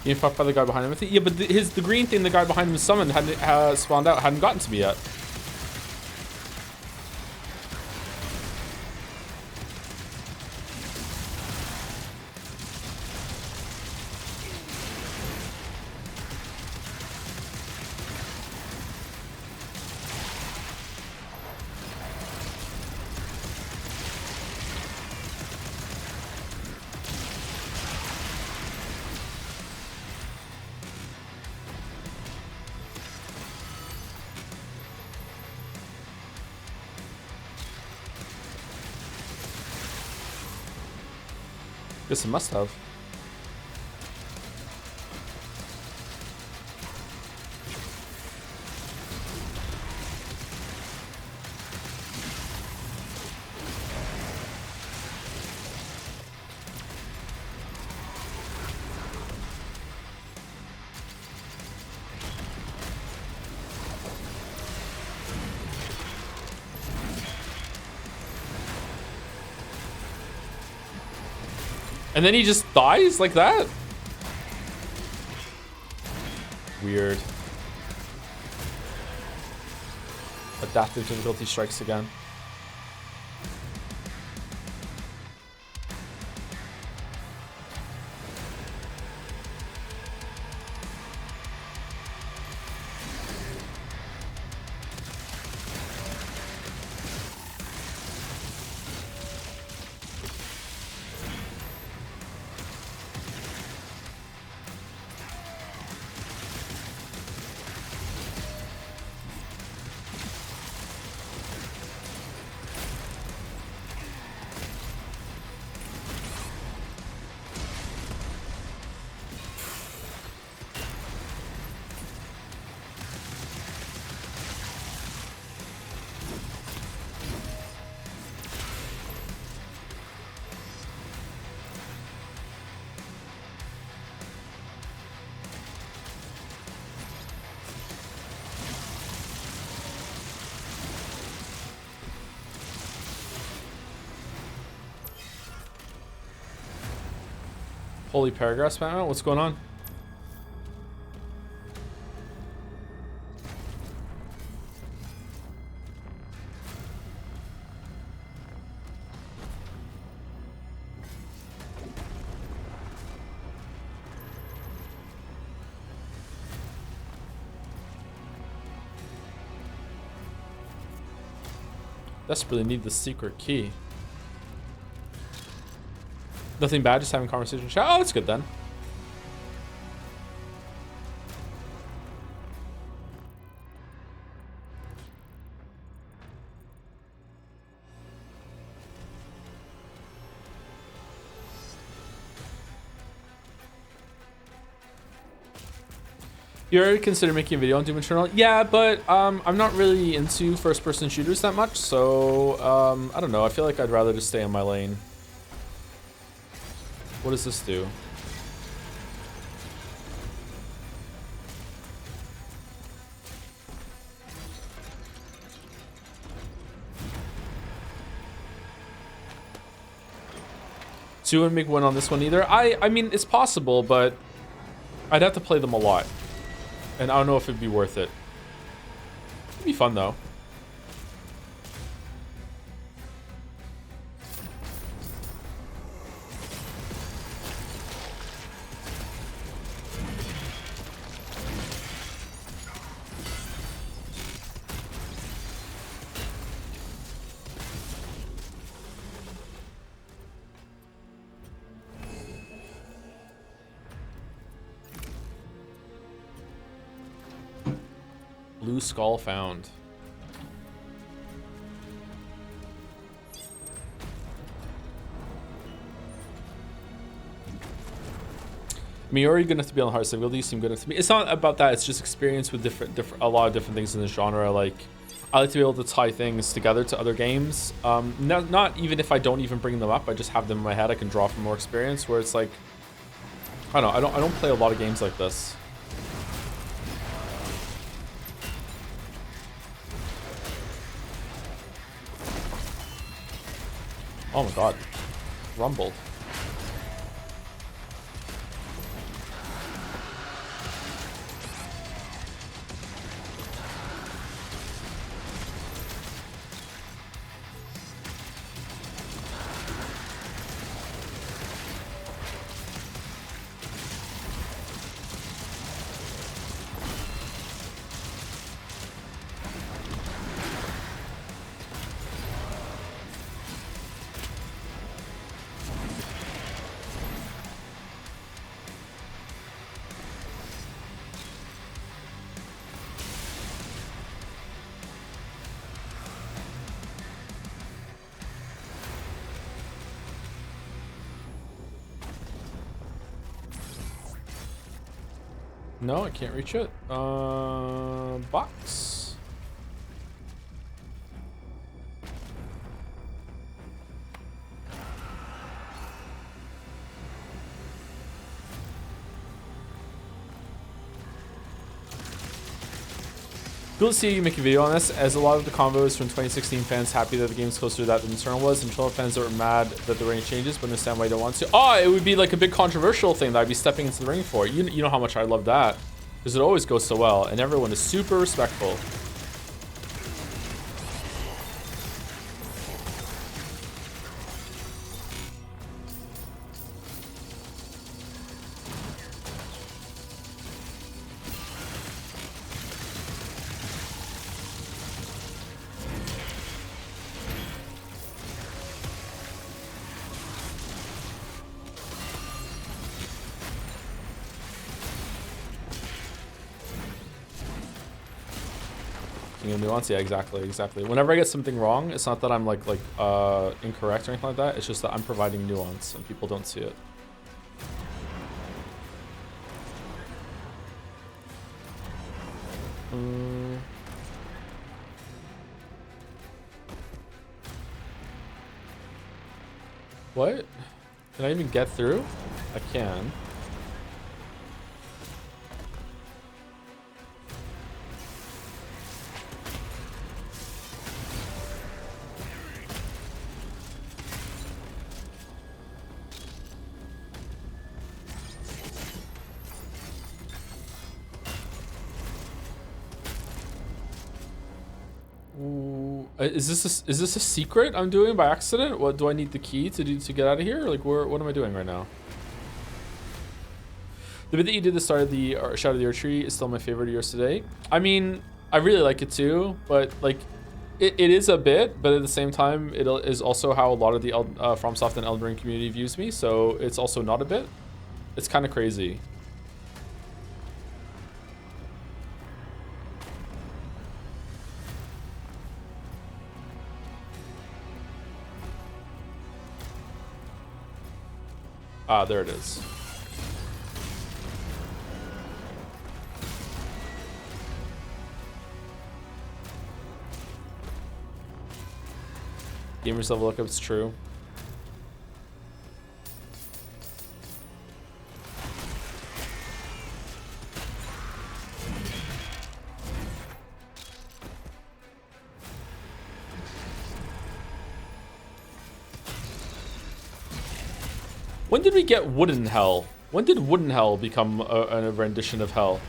Being fucked by the guy behind him. I think, yeah, but the green thing the guy behind him summoned hadn't spawned out, hadn't gotten to me yet. Guess it must have. And then he just dies like that? Weird. Adaptive difficulty strikes again. Holy paragraph spam out. What's going on? Desperately need the secret key. Nothing bad, just having conversation chat. Oh, that's good then. You already consider making a video on Doom Eternal? Yeah, but I'm not really into first-person shooters that much, so I don't know. I feel like I'd rather just stay in my lane. What does this do? So you wouldn't make one on this one either? I mean, it's possible, but I'd have to play them a lot. And I don't know if it'd be worth it. It'd be fun though. Blue skull found. Miori good enough to be on the hard side. Will you seem good enough to me? It's not about that. It's just experience with a lot of different things in the genre. Like, I like to be able to tie things together to other games. Not even if I don't even bring them up. I just have them in my head. I can draw from more experience. Where it's like, I don't know. I don't play a lot of games like this. Oh my god. Rumbled. No, I can't reach it. Box. Cool to see you make a video on this, as a lot of the convos from 2016 fans happy that the game's closer to that than Eternal was, and Eternal fans that were mad that the range changes, but understand why you don't want to. Oh, it would be like a big controversial thing that I'd be stepping into the ring for. You know how much I love that, because it always goes so well, and everyone is super respectful. Nuance, yeah, exactly. Whenever I get something wrong, it's not that I'm like incorrect or anything like that. It's just that I'm providing nuance and people don't see it. What? Can I even get through? I can. Is this a secret I'm doing by accident? What do I need the key to do to get out of here? Like, what am I doing right now? The bit that you did the start of the Shadow of the Archery is still my favorite of yours today. I mean, I really like it too, but like, it is a bit, but at the same time, it is also how a lot of the FromSoft and Elden Ring community views me, so it's also not a bit. It's kind of crazy. Ah, there it is. Gamers level up, it's true. When did we get Wooden Hell? When did Wooden Hell become a rendition of Hell?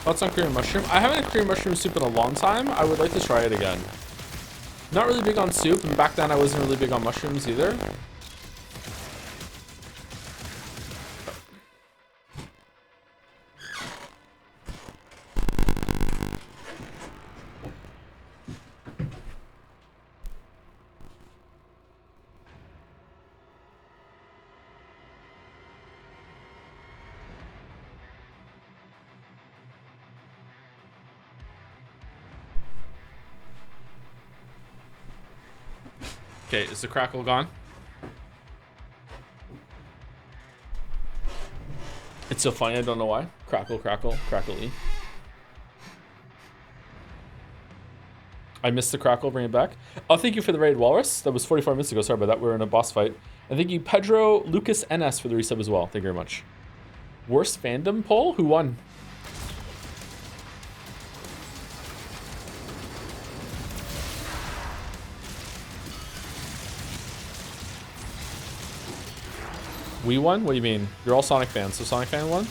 Thoughts on Korean mushroom? I haven't had Korean mushroom soup in a long time. I would like to try it again. Not really big on soup, and back then I wasn't really big on mushrooms either. Okay, is the crackle gone? It's so funny, I don't know why. Crackle, crackle, crackle-y. I missed the crackle, bring it back. Oh, thank you for the raid, Walrus. That was 44 minutes ago, sorry about that. We were in a boss fight. And thank you, Pedro Lucas NS, for the resub as well. Thank you very much. Worst fandom poll? Who won? We won? What do you mean? You're all Sonic fans, so Sonic fan won?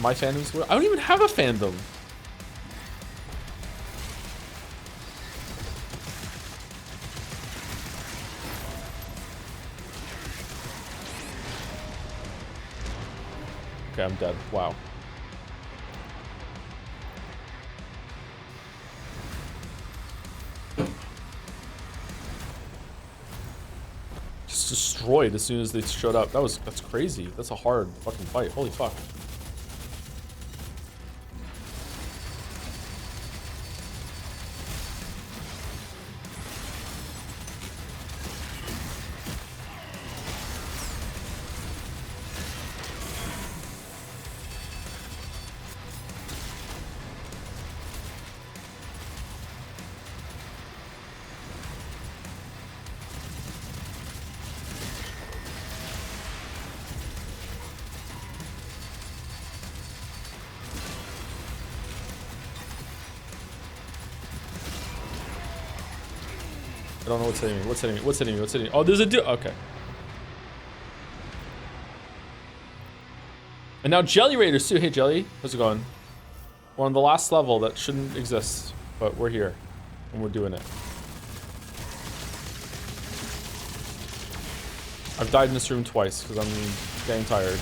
My fandom's won? I don't even have a fandom. Okay, I'm dead. Wow. Destroyed as soon as they showed up. That's crazy. That's a hard fucking fight. Holy fuck. I don't know what's hitting me. What's hitting me? What's hitting me? What's hitting me? Oh, there's a dude. Okay. And now Jelly Raiders too. Hey, Jelly. How's it going? We're on the last level that shouldn't exist, but we're here. And we're doing it. I've died in this room twice because I'm getting tired.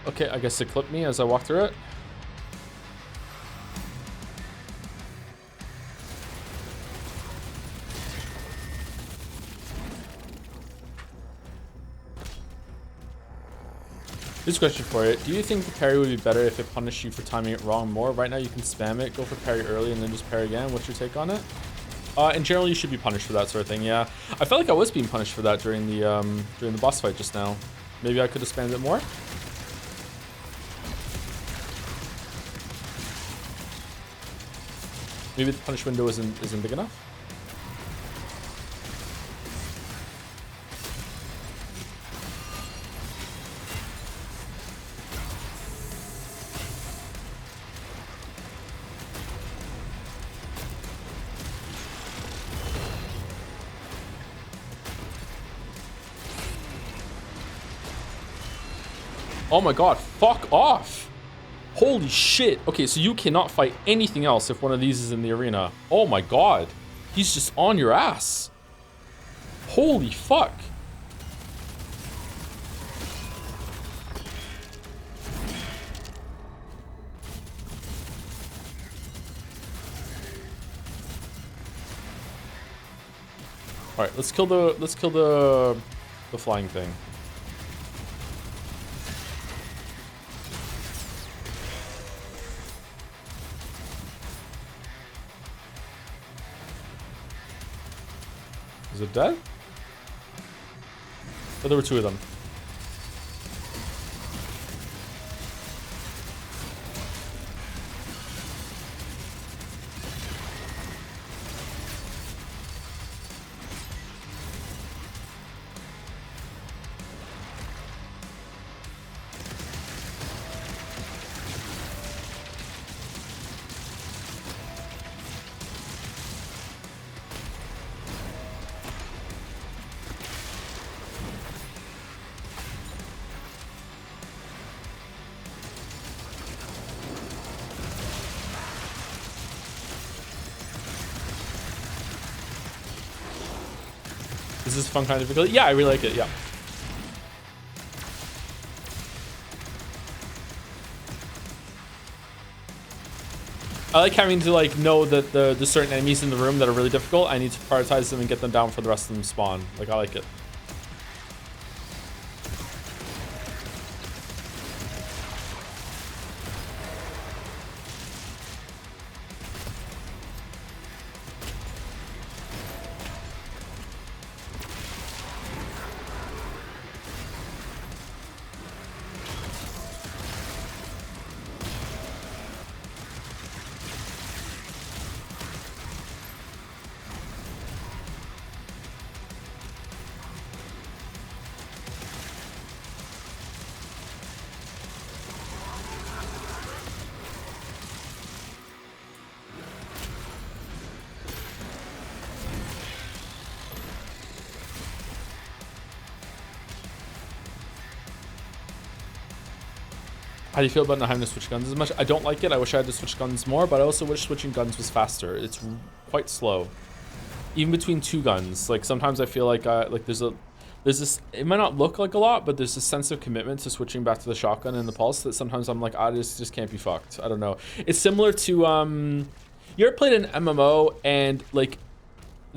Okay, I guess it clipped me as I walked through it. This question for you. Do you think the parry would be better if it punished you for timing it wrong more? Right now you can spam it, go for parry early, and then just parry again. What's your take on it? In general, you should be punished for that sort of thing, yeah. I felt like I was being punished for that during the boss fight just now. Maybe I could have spammed it more? Maybe the punish window isn't big enough? Oh my god, fuck off! Holy shit. Okay, so you cannot fight anything else if one of these is in the arena. Oh my god. He's just on your ass. Holy fuck. Alright, let's kill the flying thing. Is it dead? Oh, there were two of them. Is this fun kind of difficulty? Yeah, I really like it, yeah. I like having to like know that the certain enemies in the room that are really difficult, I need to prioritize them and get them down for the rest of them spawn. Like, I like it. How do you feel about not having to switch guns as much? I don't like it. I wish I had to switch guns more, but I also wish switching guns was faster. It's quite slow. Even between two guns. Like, sometimes I feel like there's this, it might not look like a lot, but there's a sense of commitment to switching back to the shotgun and the pulse that sometimes I'm like, I just can't be fucked. I don't know. It's similar to, you ever played an MMO and like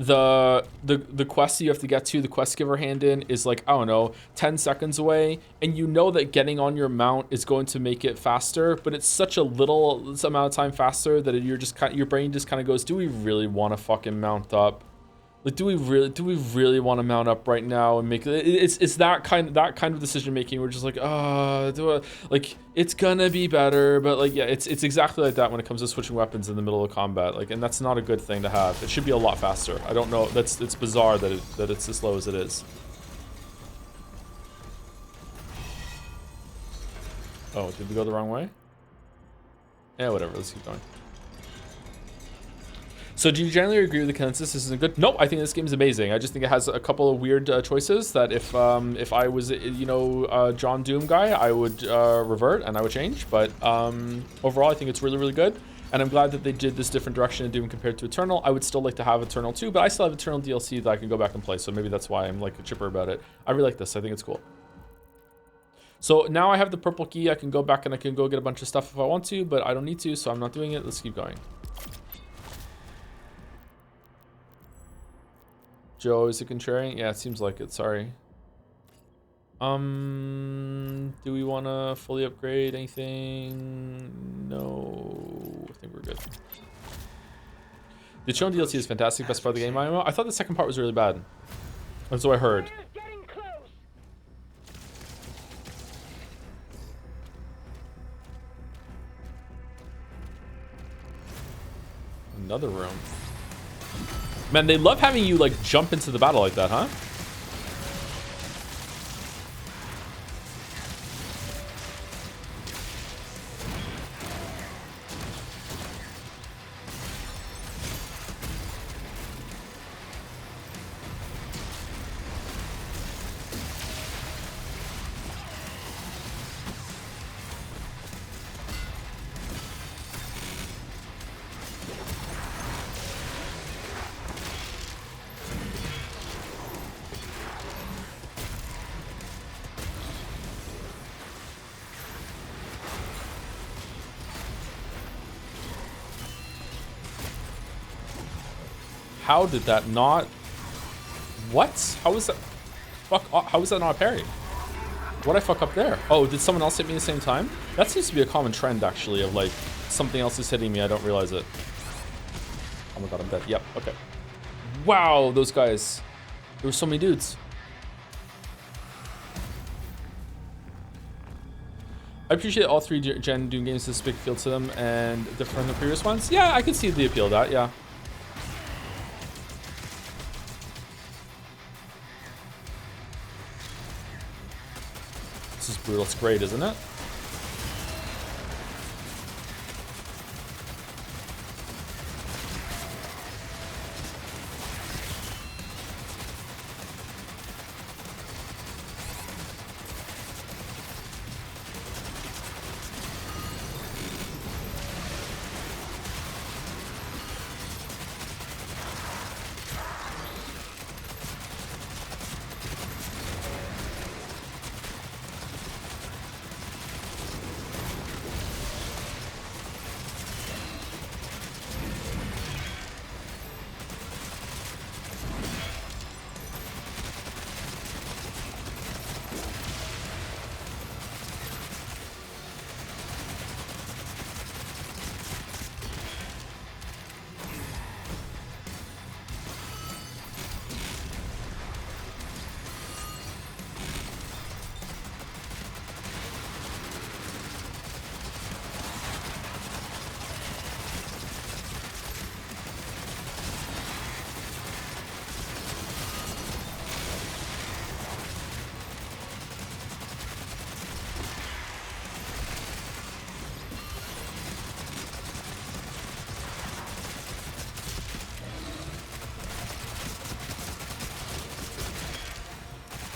the quest you have to get to, the quest giver hand in, is like, I don't know, 10 seconds away, and you know that getting on your mount is going to make it faster, but it's such a little amount of time faster that you're just your brain just kind of goes, do we really want to fucking mount up? Like, do we really want to mount up right now and make it? It's that kind of decision making. We're just like, like, it's gonna be better, but like, yeah, it's exactly like that when it comes to switching weapons in the middle of combat. Like, and that's not a good thing to have. It should be a lot faster. I don't know. It's bizarre that it's as slow as it is. Oh, did we go the wrong way? Yeah, whatever. Let's keep going. So do you generally agree with the consensus? This isn't good? Nope, I think this game is amazing. I just think it has a couple of weird choices that if I was, you know, John Doom guy, I would revert and I would change. But overall, I think it's really, really good. And I'm glad that they did this different direction in Doom compared to Eternal. I would still like to have Eternal too, but I still have Eternal DLC that I can go back and play. So maybe that's why I'm like chipper about it. I really like this. I think it's cool. So now I have the purple key. I can go back and I can go get a bunch of stuff if I want to, but I don't need to, so I'm not doing it. Let's keep going. Joe, is it contrarian? Yeah, it seems like it. Sorry. Do we want to fully upgrade anything? No, I think we're good. The Chone DLC is fantastic. Best part of the game. I thought the second part was really bad. That's what I heard. Another room. Man, they love having you like jump into the battle like that, huh? How did that not? What? How was that? Fuck. How was that not a parry? What'd I fuck up there? Oh, did someone else hit me at the same time? That seems to be a common trend, actually, of like something else is hitting me. I don't realize it. Oh my god, I'm dead. Yep. Okay. Wow, those guys. There were so many dudes. I appreciate all three gen Doom games. This big appeal to them and different from the previous ones. Yeah, I can see the appeal of that. Yeah. This is brutal. It's great, isn't it?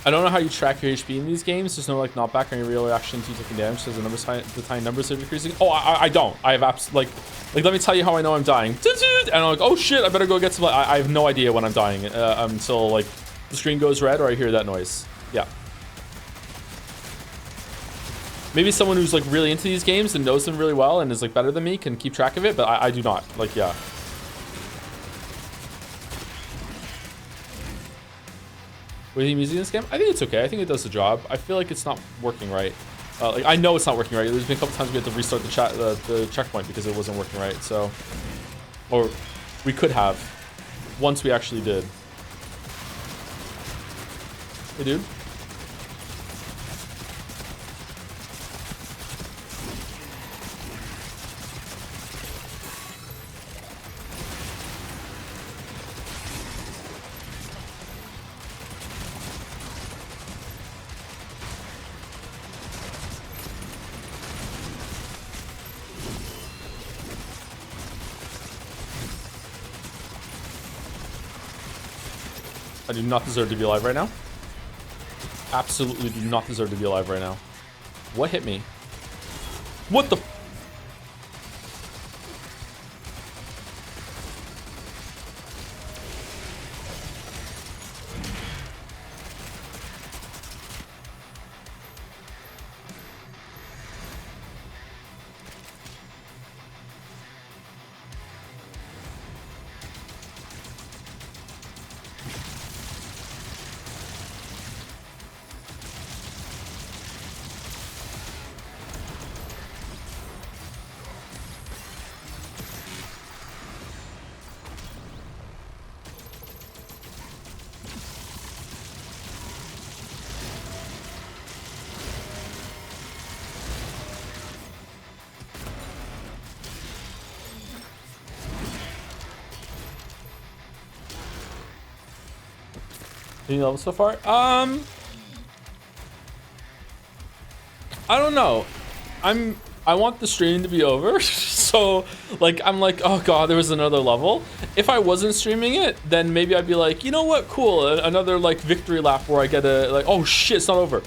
I don't know how you track your HP in these games. There's no like knockback or any real reaction to you taking damage because the tiny numbers are decreasing. Oh, I don't. I have like let me tell you how I know I'm dying. And I'm like, oh shit, I better go get some. I have no idea when I'm dying until like the screen goes red or I hear that noise. Yeah. Maybe someone who's like really into these games and knows them really well and is like better than me can keep track of it, but I do not. Like, yeah. with the music in this game. I think it's okay. I think it does the job. I feel like it's not working right. Like I know it's not working right. There's been a couple times we had to restart the checkpoint because it wasn't working right. So, or we could have once we actually did. Hey, dude. I do not deserve to be alive right now. Absolutely do not deserve to be alive right now. What hit me? What the? Any levels so far? I don't know. I want the stream to be over. So like I'm like, oh god, there was another level. If I wasn't streaming it, then maybe I'd be like, you know what, cool, another like victory lap where I get a like, oh shit, it's not over.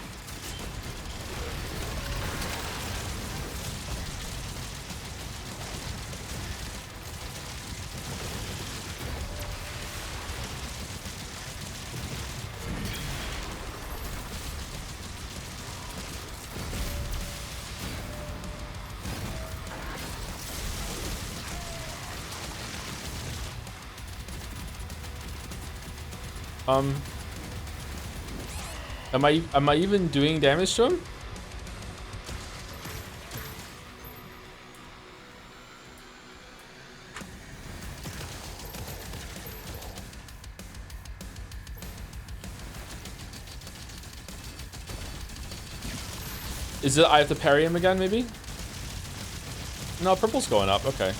Am I even doing damage to him? Is it I have to parry him again, maybe? No, purple's going up, okay.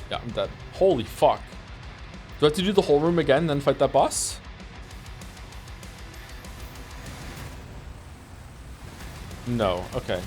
Yeah, I'm dead. Holy fuck. Do I have to do the whole room again and then fight that boss? No, okay.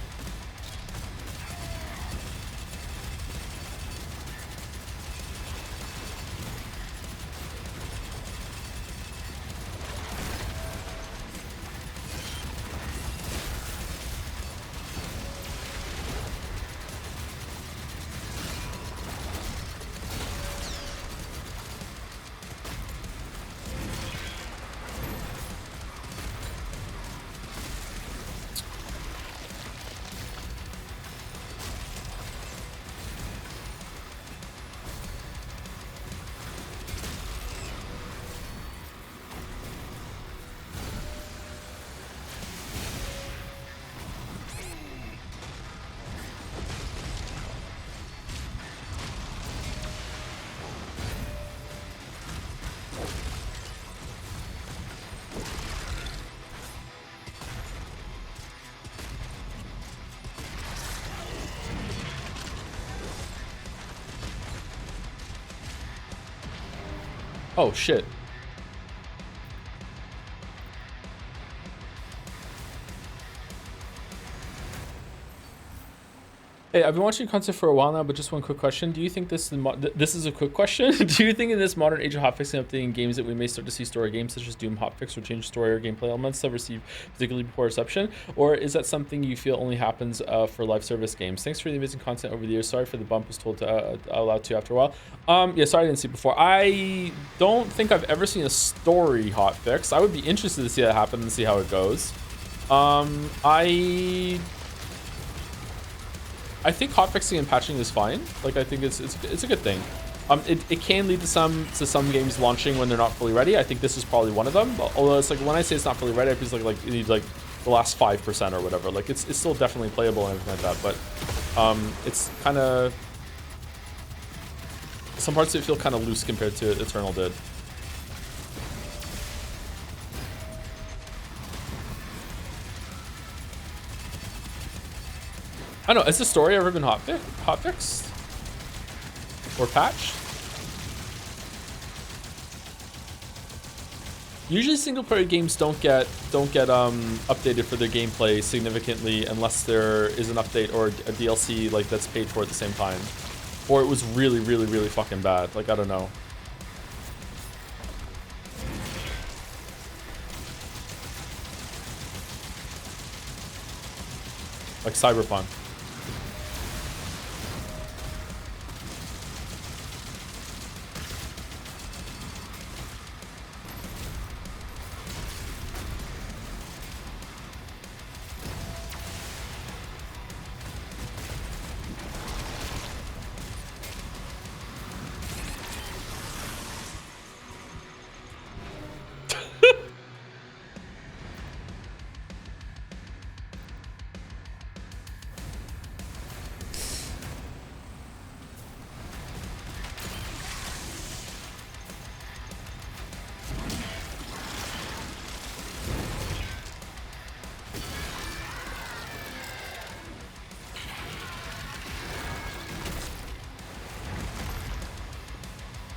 Oh shit. Hey, I've been watching content for a while now, but just one quick question. Do you think this is a quick question? Do you think in this modern age of hotfixing updating games that we may start to see story games such as Doom hotfix or change story or gameplay elements that receive particularly poor reception? Or is that something you feel only happens for live service games? Thanks for the amazing content over the years. Sorry for the bump, was told to allowed to after a while. Yeah, sorry I didn't see it before. I don't think I've ever seen a story hotfix. I would be interested to see that happen and see how it goes. I think hotfixing and patching is fine. Like, I think it's a good thing. It can lead to some games launching when they're not fully ready. I think this is probably one of them. Although it's like when I say it's not fully ready, it's like you need like the last 5% or whatever. Like it's still definitely playable and everything like that. But it's kind of, some parts of it feel kind of loose compared to Eternal did. I don't know, has the story ever been hotfixed? Or patched? Usually single player games don't get updated for their gameplay significantly unless there is an update or a DLC like that's paid for at the same time. Or it was really, really, really fucking bad. Like, I don't know. Like Cyberpunk.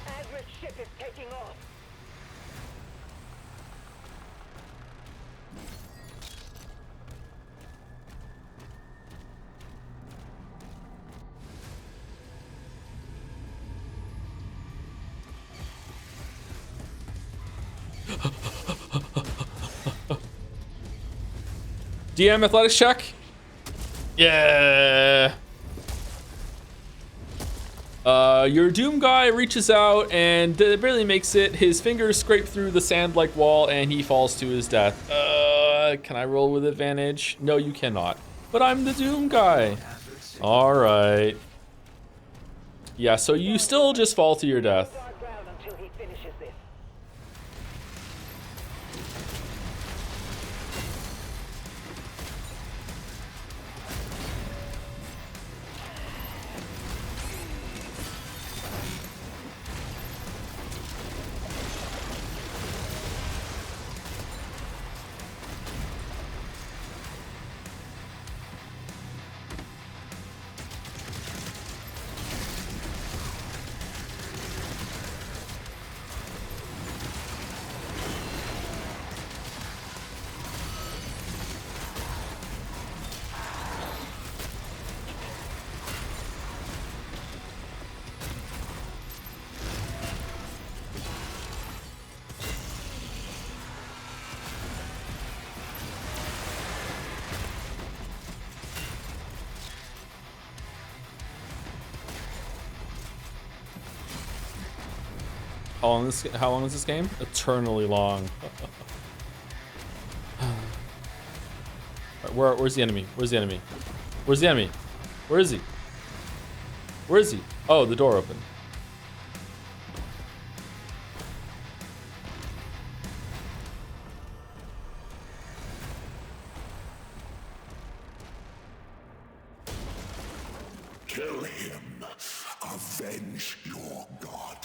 Average ship is taking off. DM athletics check. Yeah. Your Doom guy reaches out and barely makes it. His fingers scrape through the sand-like wall and he falls to his death. Can I roll with advantage? No, you cannot. But I'm the Doom guy. All right. Yeah, so you still just fall to your death. Guard ground until he finishes this. How long is this game? Eternally long. Where's the enemy? Where's the enemy? Where's the enemy? Where is he? Where is he? Oh, the door opened. Kill him. Avenge your god.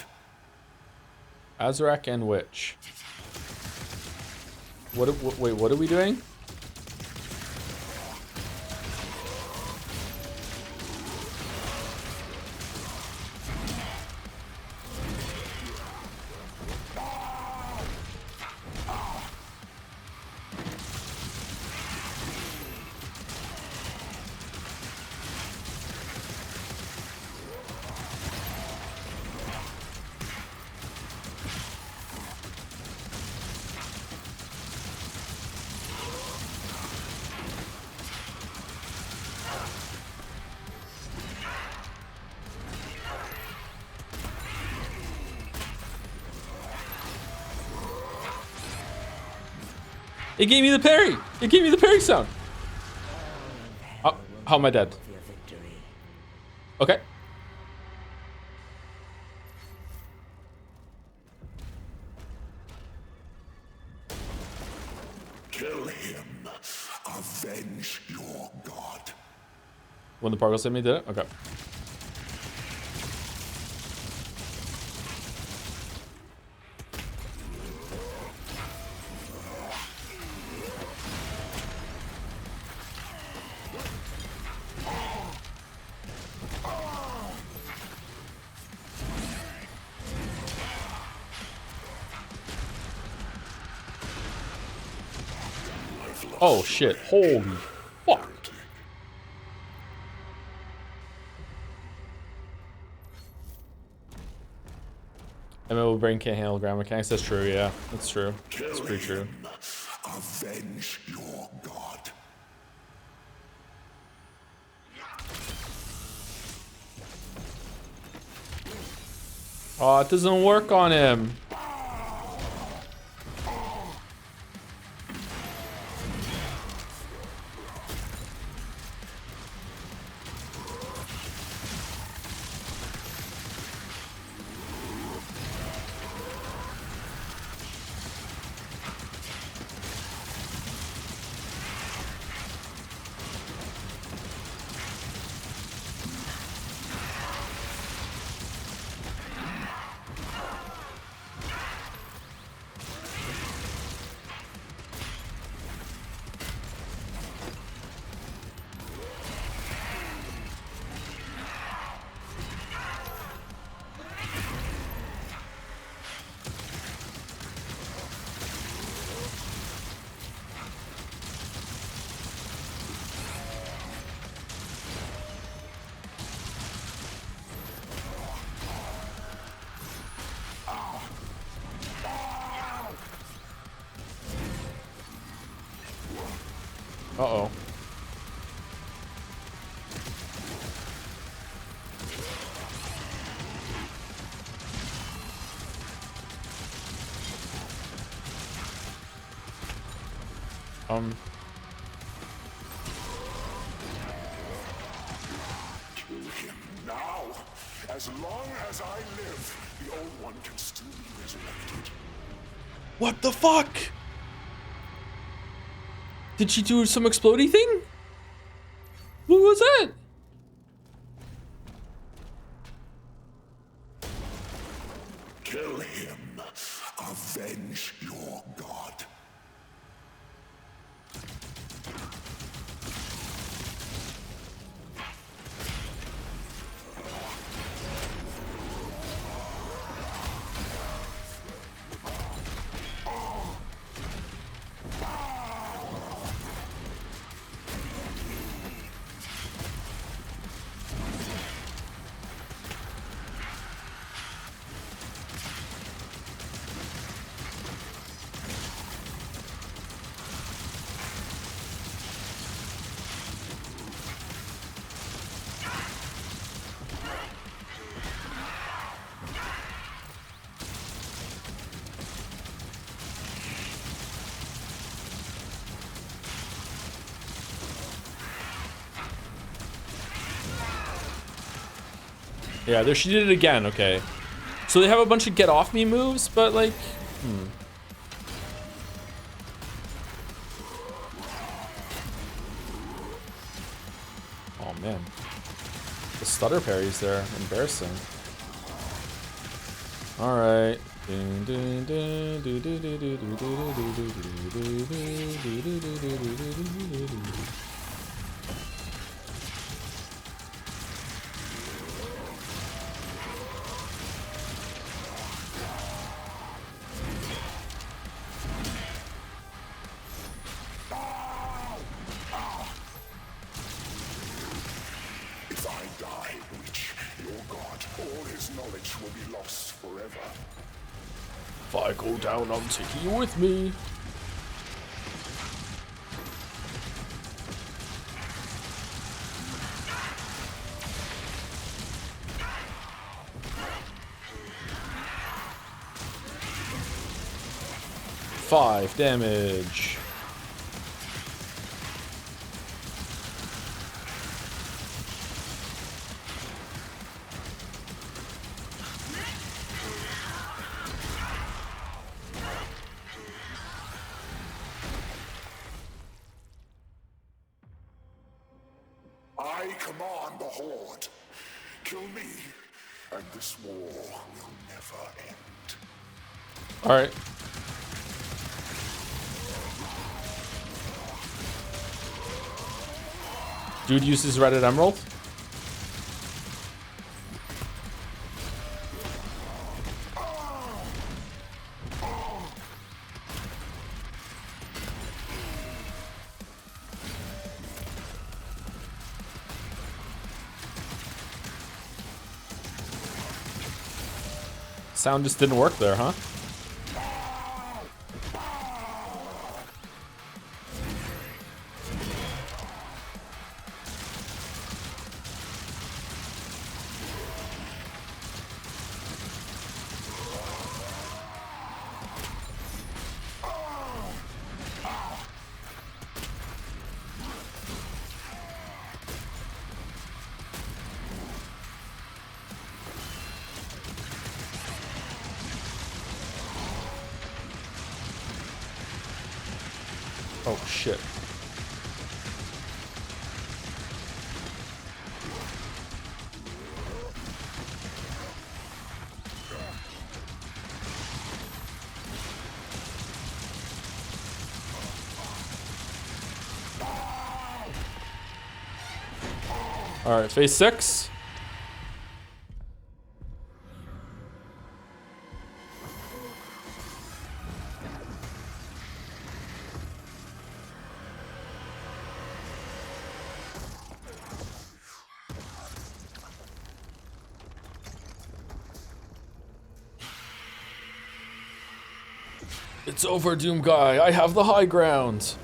Azrak and Witch. Wait, what are we doing? It gave me the parry. It gave me the parry sound. Oh, how am I dead? Your victory. Okay. Kill him. Avenge your god. When the particle sent me did it? Okay. Oh shit, holy fuck. MMO brain can't handle ground mechanics. That's true, yeah. That's true. That's pretty true. Avenge your god. Oh, it doesn't work on him. Uh-oh. Kill him now. As long as I live, the old one can still be resurrected. What the fuck? Did she do some explodey thing? What was that? Kill him. Avenge your god. Yeah, there she did it again. Okay. So they have a bunch of get off me moves, but like, Oh man. The stutter parries there, embarrassing. All right. If I die, Witch, your god, all his knowledge will be lost forever. If I go down, I'm taking you with me. Five damage. command the Horde. Kill me, and this war will never end. All right. Dude uses Reddit Emerald. Sound just didn't work there, huh? Oh shit. All right, phase 6. It's over, Doom Guy. I have the high ground.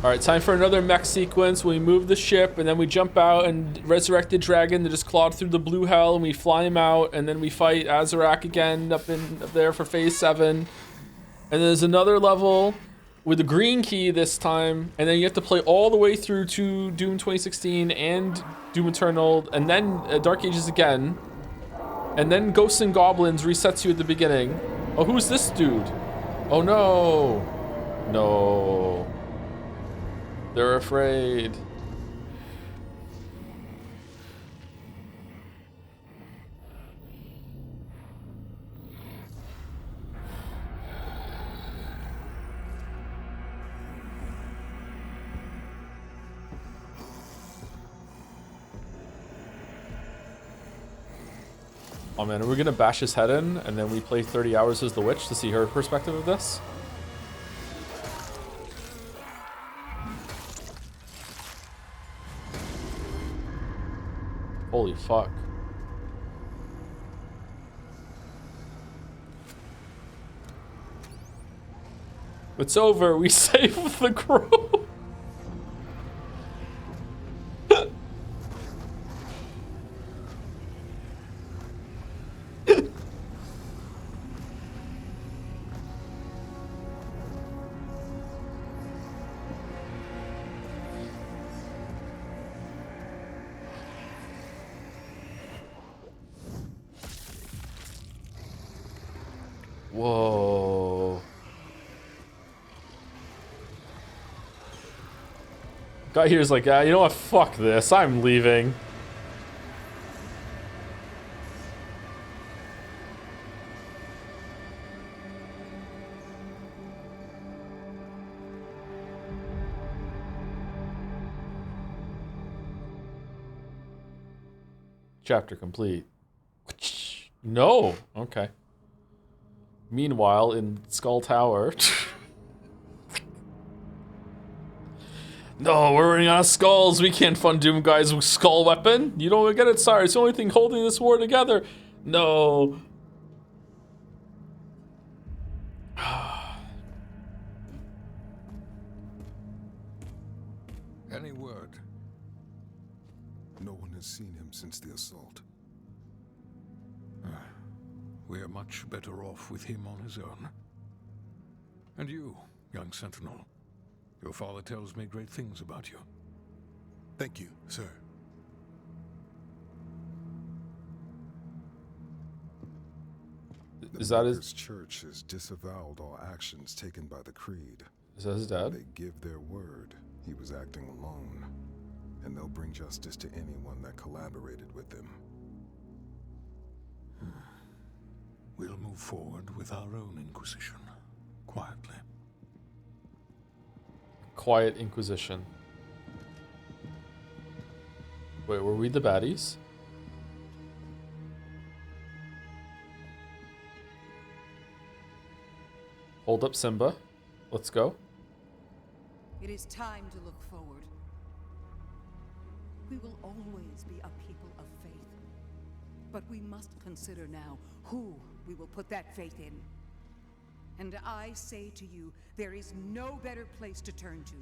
All right, time for another mech sequence. We move the ship, and then we jump out and resurrect the dragon that just clawed through the blue hell, and we fly him out, and then we fight Azarak again up there for phase 7. And there's another level with the green key this time, and then you have to play all the way through to Doom 2016 and Doom Eternal, and then Dark Ages again, and then Ghosts and Goblins resets you at the beginning. Oh, who's this dude? Oh no, no. They're afraid. Oh man, are we gonna bash his head in and then we play 30 hours as the witch to see her perspective of this? Holy fuck. It's over. We saved the crew. Whoa. Guy here's like, you know what? Fuck this. I'm leaving. Chapter complete. No. Okay. Meanwhile, in Skull Tower. No, we're running out of skulls. We can't fund Doom Guy's skull weapon. You don't get it? Sorry, it's the only thing holding this war together. No. Any word? No one has seen him since the assault. We're much better off with him on his own. And you, young sentinel. Your father tells me great things about you. Thank you, sir. Is that his? Maker's church has disavowed all actions taken by the Creed. Is that his dad? They give their word he was acting alone, and they'll bring justice to anyone that collaborated with them. We'll move forward with our own Inquisition, quietly. Quiet Inquisition. Wait, were we the baddies? Hold up, Simba. Let's go. It is time to look forward. We will always be a people of faith. But we must consider now who we will put that faith in. And I say to you, there is no better place to turn to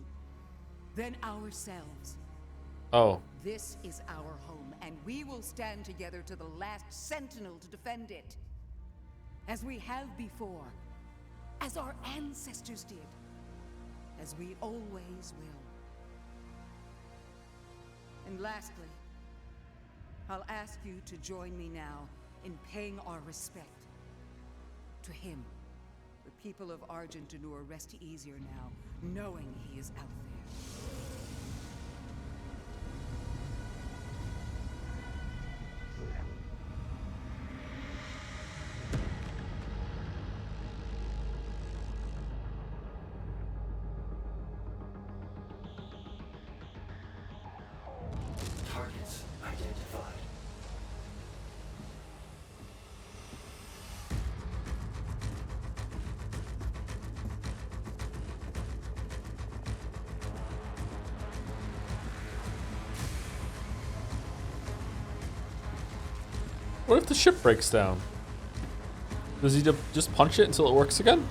than ourselves. Oh. This is our home, and we will stand together to the last sentinel to defend it. As we have before. As our ancestors did. As we always will. And lastly, I'll ask you to join me now in paying our respect to him. The people of Argentanur rest easier now, knowing he is out there. 'What if the ship breaks down? Does he just punch it until it works again?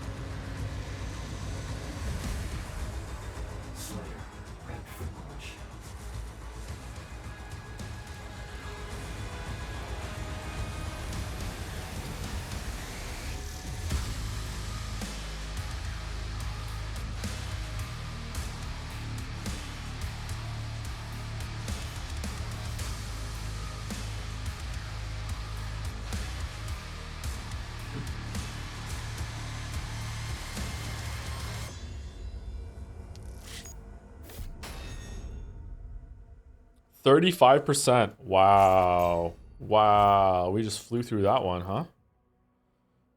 %. Wow. Wow. We just flew through that one, huh?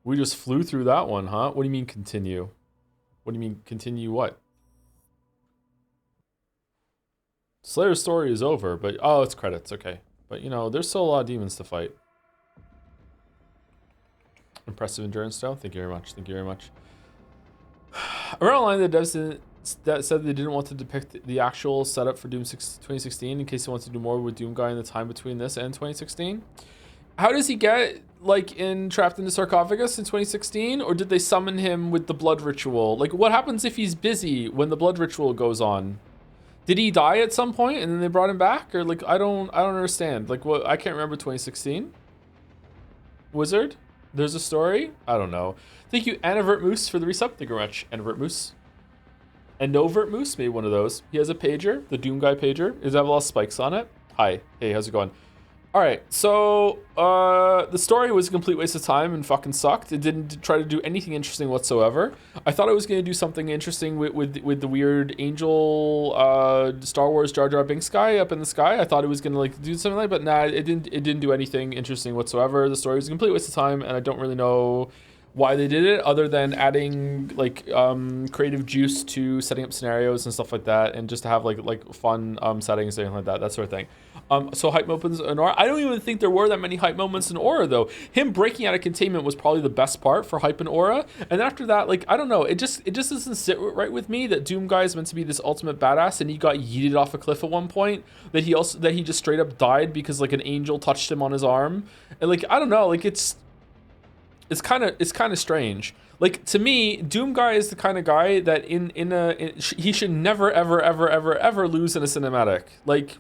We just flew through that one, huh? What do you mean continue? What do you mean continue what? Slayer's story is over, but oh, it's credits, okay. But you know, there's still a lot of demons to fight. Impressive endurance though. Thank you very much. Thank you very much. Around the line, the devs that said they didn't want to depict the actual setup for Doom 2016 in case they want to do more with Doom Guy in the time between this and 2016. How does he get like trapped in the sarcophagus in 2016, or did they summon him with the blood ritual? Like, what happens if he's busy when the blood ritual goes on? Did he die at some point and then they brought him back, or like I don't understand. Like, what? I can't remember 2016. Wizard, there's a story. I don't know. Thank you, Anavert Moose, for the resub. Thank you very much, Anavert Moose. And Novert Moose made one of those. He has a pager, the Doom Guy pager. Does it have a lot of spikes on it? Hi. Hey, how's it going? All right, so the story was a complete waste of time and fucking sucked. It didn't try to do anything interesting whatsoever. I thought it was going to do something interesting with the weird angel Star Wars Jar Jar Binks guy up in the sky. I thought it was going to like do something like that, but nah, it didn't do anything interesting whatsoever. The story was a complete waste of time, and I don't really know why they did it other than adding like creative juice to setting up scenarios and stuff like that, and just to have like fun settings and like that sort of thing. So hype moments in Aura. I don't even think there were that many hype moments in Aura though. Him breaking out of containment was probably the best part for hype in Aura, and after that, like I don't know, it just doesn't sit right with me that Doom Guy is meant to be this ultimate badass and he got yeeted off a cliff at one point, that he just straight up died because like an angel touched him on his arm, and like I don't know, like it's kind of strange. Like to me, Doom Guy is the kind of guy that he should never ever lose in a cinematic. Like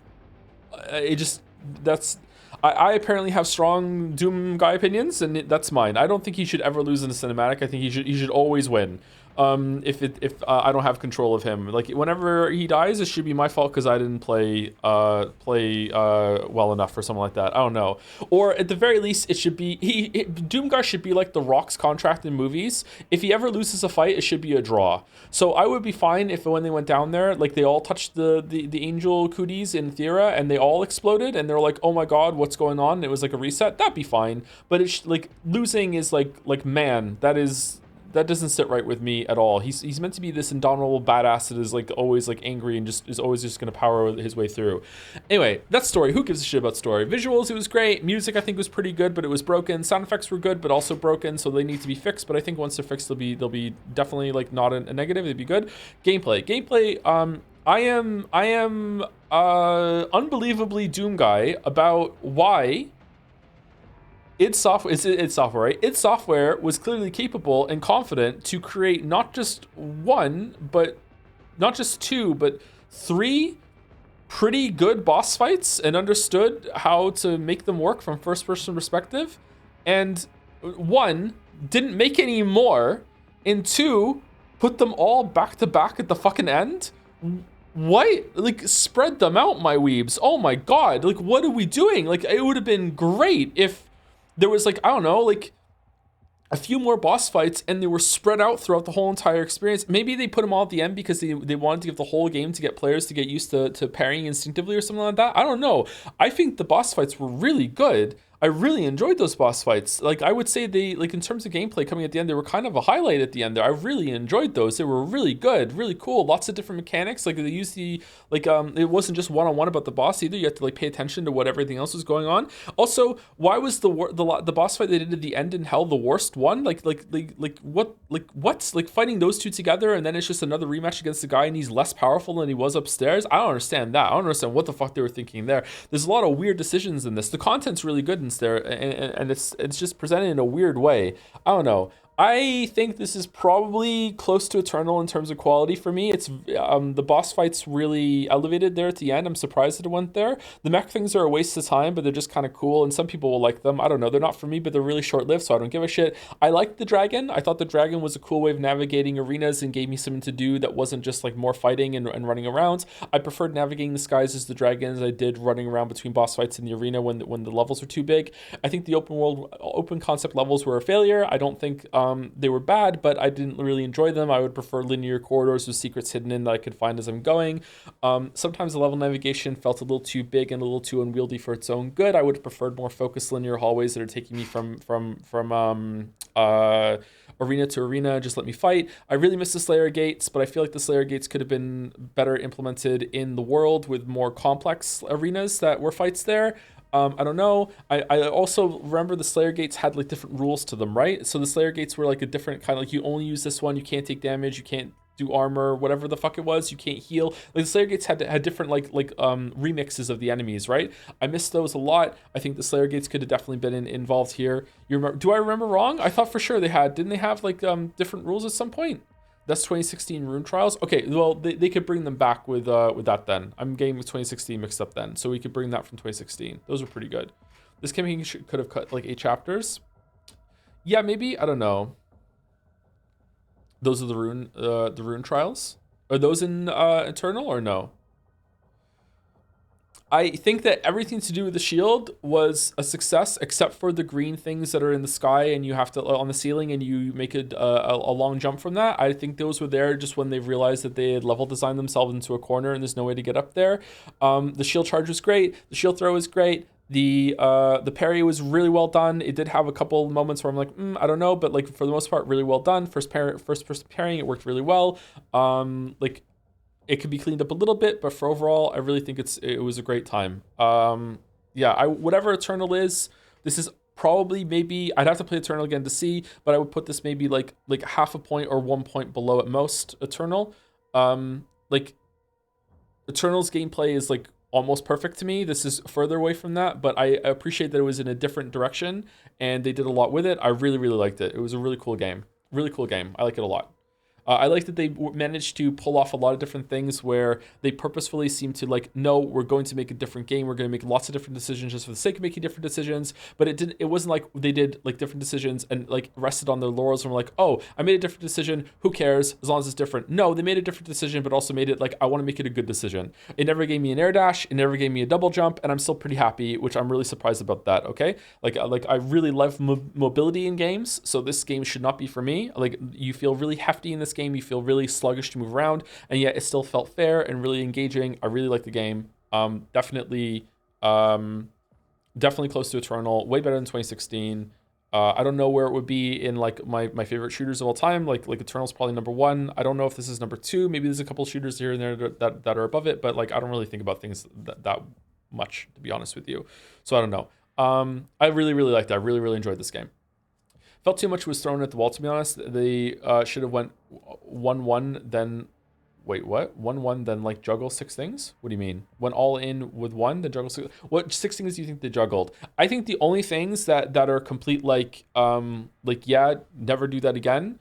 I apparently have strong Doom guy opinions, and that's mine. I don't think he should ever lose in a cinematic. I think he should always win. If I don't have control of him, like whenever he dies, it should be my fault because I didn't play well enough or something like that. I don't know. Or at the very least, it should be Doomguy should be like the Rock's contract in movies. If he ever loses a fight, it should be a draw. So I would be fine if when they went down there, like they all touched the angel cooties in Thera and they all exploded and they're like, oh my god, what's going on? And it was like a reset. That'd be fine. But it's like losing is like man, that doesn't sit right with me at all. He's meant to be this indomitable badass that is like always like angry and just is always just gonna power his way through. Anyway, that's story. Who gives a shit about story? Visuals, it was great. Music I think was pretty good, but it was broken. Sound effects were good, but also broken, so they need to be fixed. But I think once they're fixed, they'll be definitely like not a negative. They'd be good. Gameplay. I am unbelievably Doom guy about why id Software, right? id Software was clearly capable and confident to create not just two, but three pretty good boss fights and understood how to make them work from first-person perspective. And one, didn't make any more, and two, put them all back to back at the fucking end. What? Like, spread them out, my weebs. Oh my god. Like, what are we doing? Like, it would have been great if there was like, I don't know, like a few more boss fights and they were spread out throughout the whole entire experience. Maybe they put them all at the end because they wanted to give the whole game to get players to get used to parrying instinctively or something like that. I don't know. I think the boss fights were really good. I really enjoyed those boss fights. Like, I would say they, like, in terms of gameplay coming at the end, they were kind of a highlight at the end there. I really enjoyed those. They were really good, really cool. Lots of different mechanics. Like, they used the, like, it wasn't just one-on-one about the boss either. You had to, like, pay attention to what everything else was going on. Also, why was the boss fight they did at the end in Hell the worst one? Like, what's, like, fighting those two together and then it's just another rematch against the guy and he's less powerful than he was upstairs? I don't understand that. I don't understand what the fuck they were thinking there. There's a lot of weird decisions in this. The content's really good there, and it's just presented in a weird way. I don't know. I think this is probably close to Eternal in terms of quality for me. It's the boss fights really elevated there at the end. I'm surprised that it went there. The mech things are a waste of time, but they're just kind of cool, and some people will like them. I don't know. They're not for me, but they're really short-lived, so I don't give a shit. I liked the dragon. I thought the dragon was a cool way of navigating arenas and gave me something to do that wasn't just like more fighting and running around. I preferred navigating the skies as the dragon as I did running around between boss fights in the arena when the levels were too big. I think the open concept levels were a failure. I don't think they were bad, but I didn't really enjoy them. I would prefer linear corridors with secrets hidden in that I could find as I'm going. Sometimes the level navigation felt a little too big and a little too unwieldy for its own good. I would have preferred more focused linear hallways that are taking me from arena to arena. Just let me fight. I really miss the Slayer gates, but I feel like the Slayer gates could have been better implemented in the world with more complex arenas that were fights there. I don't know. I also remember the Slayer gates had like different rules to them, right? So the Slayer gates were like a different kind of like, you only use this one, you can't take damage, you can't do armor, whatever the fuck it was, you can't heal. Like the Slayer gates had different like remixes of the enemies, right? I missed those a lot. I think the Slayer gates could have definitely been involved here. You remember? Do I remember wrong? I thought for sure didn't they have like different rules at some point? That's 2016 Rune Trials. Okay, well, they could bring them back with that then. I'm getting with 2016 mixed up then. So we could bring that from 2016. Those were pretty good. This campaign could have cut like 8 chapters. Yeah, maybe. I don't know. Those are the Rune Trials. Are those in Eternal or no? I think that everything to do with the shield was a success, except for the green things that are in the sky and you have to on the ceiling and you make a long jump from that. I think those were there just when they've realized that they had level designed themselves into a corner and there's no way to get up there. The shield charge was great. The shield throw was great. The parry was really well done. It did have a couple moments where I'm like, I don't know, but like for the most part, really well done. First person parrying, it worked really well. Like, it could be cleaned up a little bit, but for overall, I really think it was a great time. Yeah, whatever Eternal is, this is probably maybe, I'd have to play Eternal again to see, but I would put this maybe like half a point or 1 point below at most Eternal. Like Eternal's gameplay is like almost perfect to me. This is further away from that, but I appreciate that it was in a different direction and they did a lot with it. I really, really liked it. It was a really cool game. Really cool game. I like it a lot. I like that they managed to pull off a lot of different things where they purposefully seem to like, no, we're going to make a different game. We're going to make lots of different decisions just for the sake of making different decisions. But it wasn't like they did like different decisions and like rested on their laurels and were like, oh, I made a different decision. Who cares as long as it's different? No, they made a different decision, but also made it like, I want to make it a good decision. It never gave me an air dash. It never gave me a double jump, and I'm still pretty happy, which I'm really surprised about that. Okay, like I really love mobility in games, so this game should not be for me. Like, you feel really hefty in this game, you feel really sluggish to move around, and yet it still felt fair and really engaging. I really like the game. Definitely close to Eternal, way better than 2016. I don't know where it would be in like my favorite shooters of all time. Like Eternal's probably number 1. I don't know if this is number 2. Maybe there's a couple shooters here and there that are above it, but like I don't really think about things that much, to be honest with you. So I don't know. I really liked it. I really enjoyed this game. Felt too much was thrown at the wall, to be honest. They should have went 1-1, then wait, what? 1-1, then like juggle 6 things? What do you mean? Went all in with 1, then juggle 6? What 6 things do you think they juggled? I think the only things that are complete like yeah, never do that again,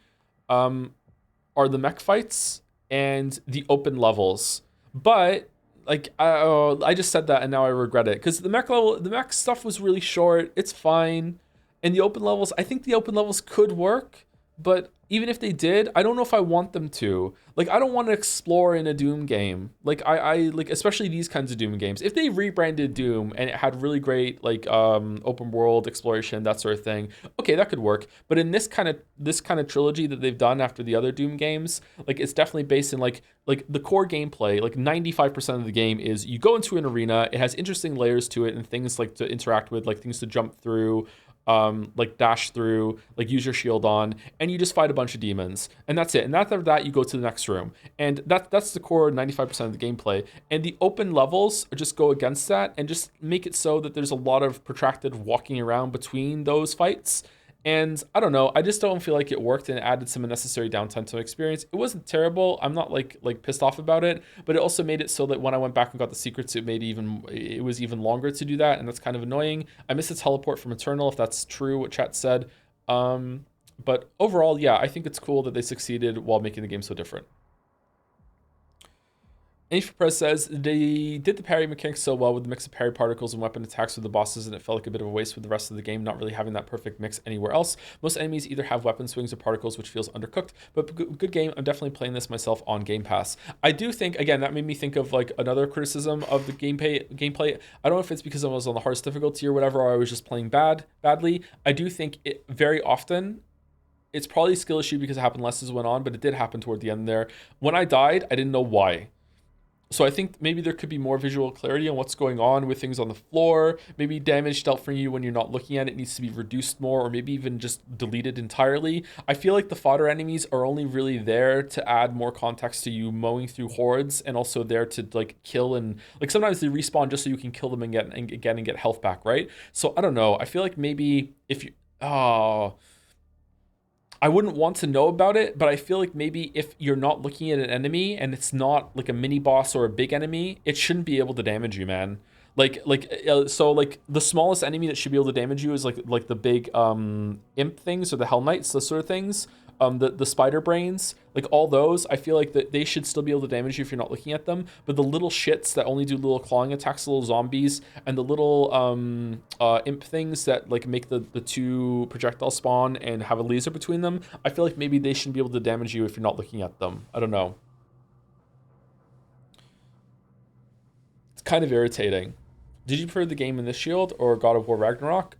are the mech fights and the open levels. But like I just said that and now I regret it, because the mech stuff was really short. It's fine. And the open levels, I think the open levels could work, but even if they did, I don't know if I want them to. Like, I don't want to explore in a Doom game. Like, I like, especially these kinds of Doom games. If they rebranded Doom and it had really great, like, open world exploration, that sort of thing, okay, that could work. But in this kind of trilogy that they've done after the other Doom games, like, it's definitely based in, like the core gameplay, like 95% of the game is you go into an arena, it has interesting layers to it and things, like, to interact with, like, things to jump through, like dash through, like use your shield on, and you just fight a bunch of demons, and that's it. And after that, you go to the next room, and that's the core 95% of the gameplay. And the open levels just go against that and just make it so that there's a lot of protracted walking around between those fights. And I don't know, I just don't feel like it worked, and it added some unnecessary downtime to my experience. It wasn't terrible. I'm not like pissed off about it, but it also made it so that when I went back and got the secrets, it was even longer to do that, and that's kind of annoying. I miss the teleport from Eternal, if that's true what chat said. But overall, yeah, I think it's cool that they succeeded while making the game so different. Press says they did the parry mechanics so well with the mix of parry particles and weapon attacks with the bosses, and it felt like a bit of a waste with the rest of the game not really having that perfect mix anywhere else. Most enemies either have weapon swings or particles, which feels undercooked, but good game. I'm definitely playing this myself on Game Pass. I do think, again, that made me think of like another criticism of the gameplay. I don't know if it's because I was on the hardest difficulty or whatever, or I was just playing badly. I do think it very often, it's probably a skill issue because it happened less as it went on, but it did happen toward the end there. When I died, I didn't know why. So I think maybe there could be more visual clarity on what's going on with things on the floor. Maybe damage dealt from you when you're not looking at it needs to be reduced more, or maybe even just deleted entirely. I feel like the fodder enemies are only really there to add more context to you mowing through hordes, and also there to like kill, and like sometimes they respawn just so you can kill them and get health back, right? So I don't know. I feel like maybe if you I wouldn't want to know about it, but I feel like maybe if you're not looking at an enemy and it's not like a mini boss or a big enemy, it shouldn't be able to damage you, man. So like the smallest enemy that should be able to damage you is like the big imp things, or the Hell Knights, those sort of things. The spider brains, like all those, I feel like that they should still be able to damage you if you're not looking at them. But the little shits that only do little clawing attacks, little zombies, and the little imp things that like make the two projectiles spawn and have a laser between them, I feel like maybe they shouldn't be able to damage you if you're not looking at them. I don't know. It's kind of irritating. Did you prefer the game in this Shield or God of War Ragnarok?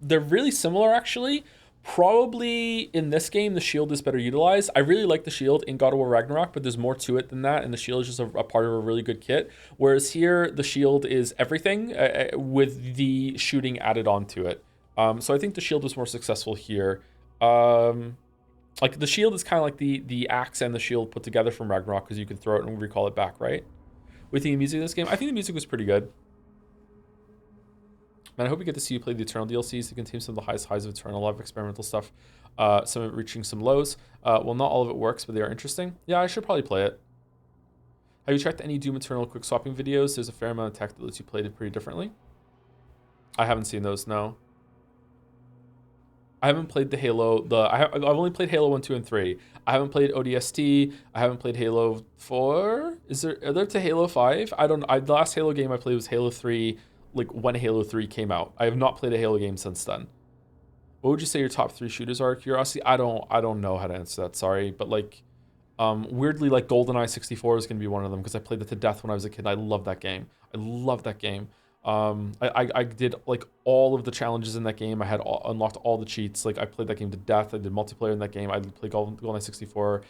They're really similar, actually. Probably in this game, the shield is better utilized. I really like the shield in God of War Ragnarok, but there's more to it than that, and the shield is just a part of a really good kit. Whereas here, the shield is everything with the shooting added onto it. So I think the shield was more successful here. Like the shield is kind of like the axe and the shield put together from Ragnarok, because you can throw it and recall it back, right? What do you think of the music in this game? I think the music was pretty good. Man, I hope we get to see you play the Eternal DLCs. It contains some of the highest highs of Eternal, a lot of experimental stuff, some of it reaching some lows. Well, not all of it works, but they are interesting. Yeah, I should probably play it. Have you checked any Doom Eternal quick swapping videos? There's a fair amount of tech that lets you play it pretty differently. I haven't seen those, no. I haven't played the Halo. I've only played Halo 1, 2, and 3. I haven't played ODST. I haven't played Halo 4. Are there to Halo 5? I don't. The last Halo game I played was Halo 3, like when Halo 3 came out. I have not played a Halo game since then. What would you say your top 3 shooters are? Curiosity. I don't know how to answer that. Sorry, but like, weirdly, like GoldenEye 64 is gonna be one of them because I played it to death when I was a kid. I love that game. I love that game. I did like all of the challenges in that game. I had unlocked all the cheats. Like I played that game to death. I did multiplayer in that game. I played GoldenEye 64.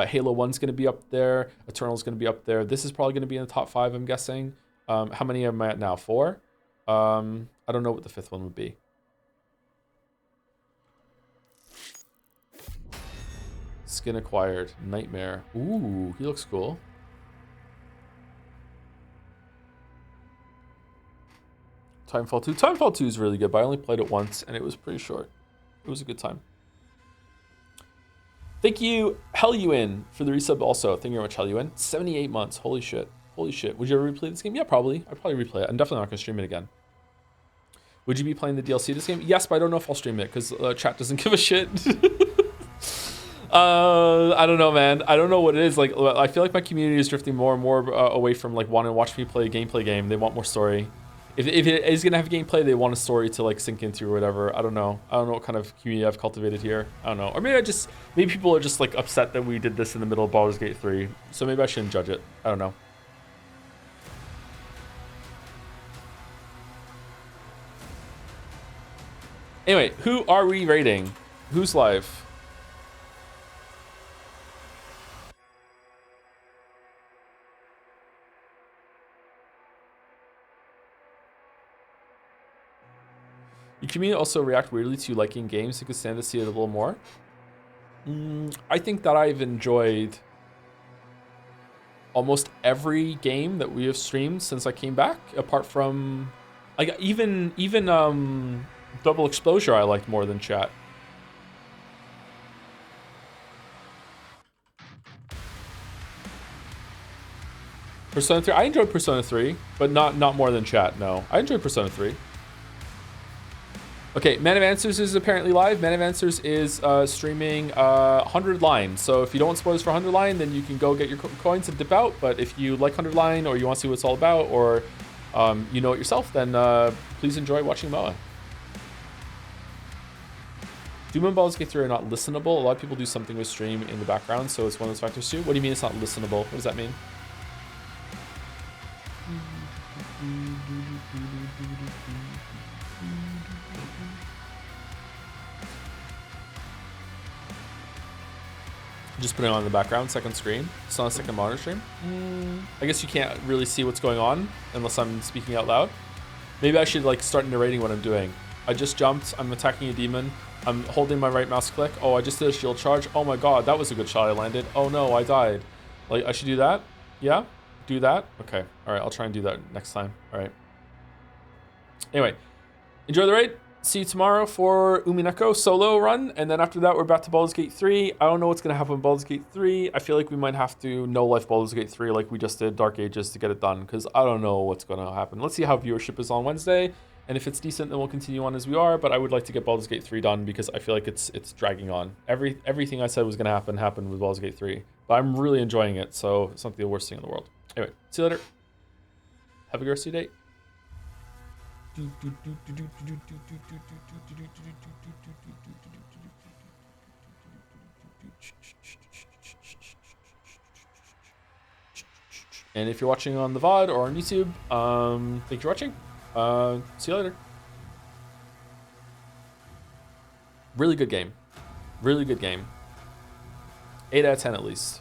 Halo 1's gonna be up there. Eternal's gonna be up there. This is probably gonna be in the top 5, I'm guessing. How many am I at now? 4? I don't know what the 5th one would be. Skin acquired. Nightmare. Ooh, he looks cool. Timefall 2. Timefall 2 is really good, but I only played it once, and it was pretty short. It was a good time. Thank you, Helluin, for the resub also. Thank you very much, Helluin. 78 months. Holy shit. Holy shit. Would you ever replay this game? Yeah, probably. I'd probably replay it. I'm definitely not going to stream it again. Would you be playing the DLC this game? Yes, but I don't know if I'll stream it, because chat doesn't give a shit. I don't know, man. I don't know what it is. Like, I feel like my community is drifting more and more away from, like, wanting to watch me play a gameplay game. They want more story. If it is gonna have gameplay, they want a story to like sink into or whatever. I don't know. I don't know what kind of community I've cultivated here. I don't know. Or maybe people are just like upset that we did this in the middle of Baldur's Gate 3. So maybe I shouldn't judge it. I don't know. Anyway, who are we rating? Who's live? Your community also react weirdly to you liking games. You could stand to see it a little more. I think that I've enjoyed almost every game that we have streamed since I came back, apart from like even Double Exposure I liked more than chat. Persona 3, I enjoyed Persona 3, but not more than chat, no. I enjoyed Persona 3. Okay, Man of Answers is apparently live. Man of Answers is streaming 100 Line. So if you don't want spoilers for 100 Line, then you can go get your coins and dip out. But if you like 100 Line, or you want to see what it's all about, or you know it yourself, then please enjoy watching MOA. Doom and Baldur's Gate 3 are not listenable. A lot of people do something with stream in the background, so it's one of those factors too. What do you mean it's not listenable? What does that mean? Just put it on in the background, second screen. It's not a second monitor stream. I guess you can't really see what's going on unless I'm speaking out loud. Maybe I should like start narrating what I'm doing. I just jumped, I'm attacking a demon. I'm holding my right mouse click. Oh, I just did a shield charge. Oh my god, that was a good shot I landed. Oh no, I died. Like, I should do that? Yeah? Do that? Okay. Alright, I'll try and do that next time. Alright. Anyway, enjoy the raid. See you tomorrow for Umineko solo run, and then after that we're back to Baldur's Gate 3. I don't know what's gonna happen in Baldur's Gate 3. I feel like we might have to no life Baldur's Gate 3 like we just did Dark Ages to get it done, because I don't know what's gonna happen. Let's see how viewership is on Wednesday, and if it's decent then we'll continue on as we are, but I would like to get Baldur's Gate 3 done because I feel like it's dragging on. Everything I said was gonna happened with Baldur's Gate 3, but I'm really enjoying it, so it's not the worst thing in the world. Anyway, see you later. Have a good rest of your day. And if you're watching on the VOD or on YouTube, thanks for watching. See you later. Really good game. Really good game. 8 out of 10 at least.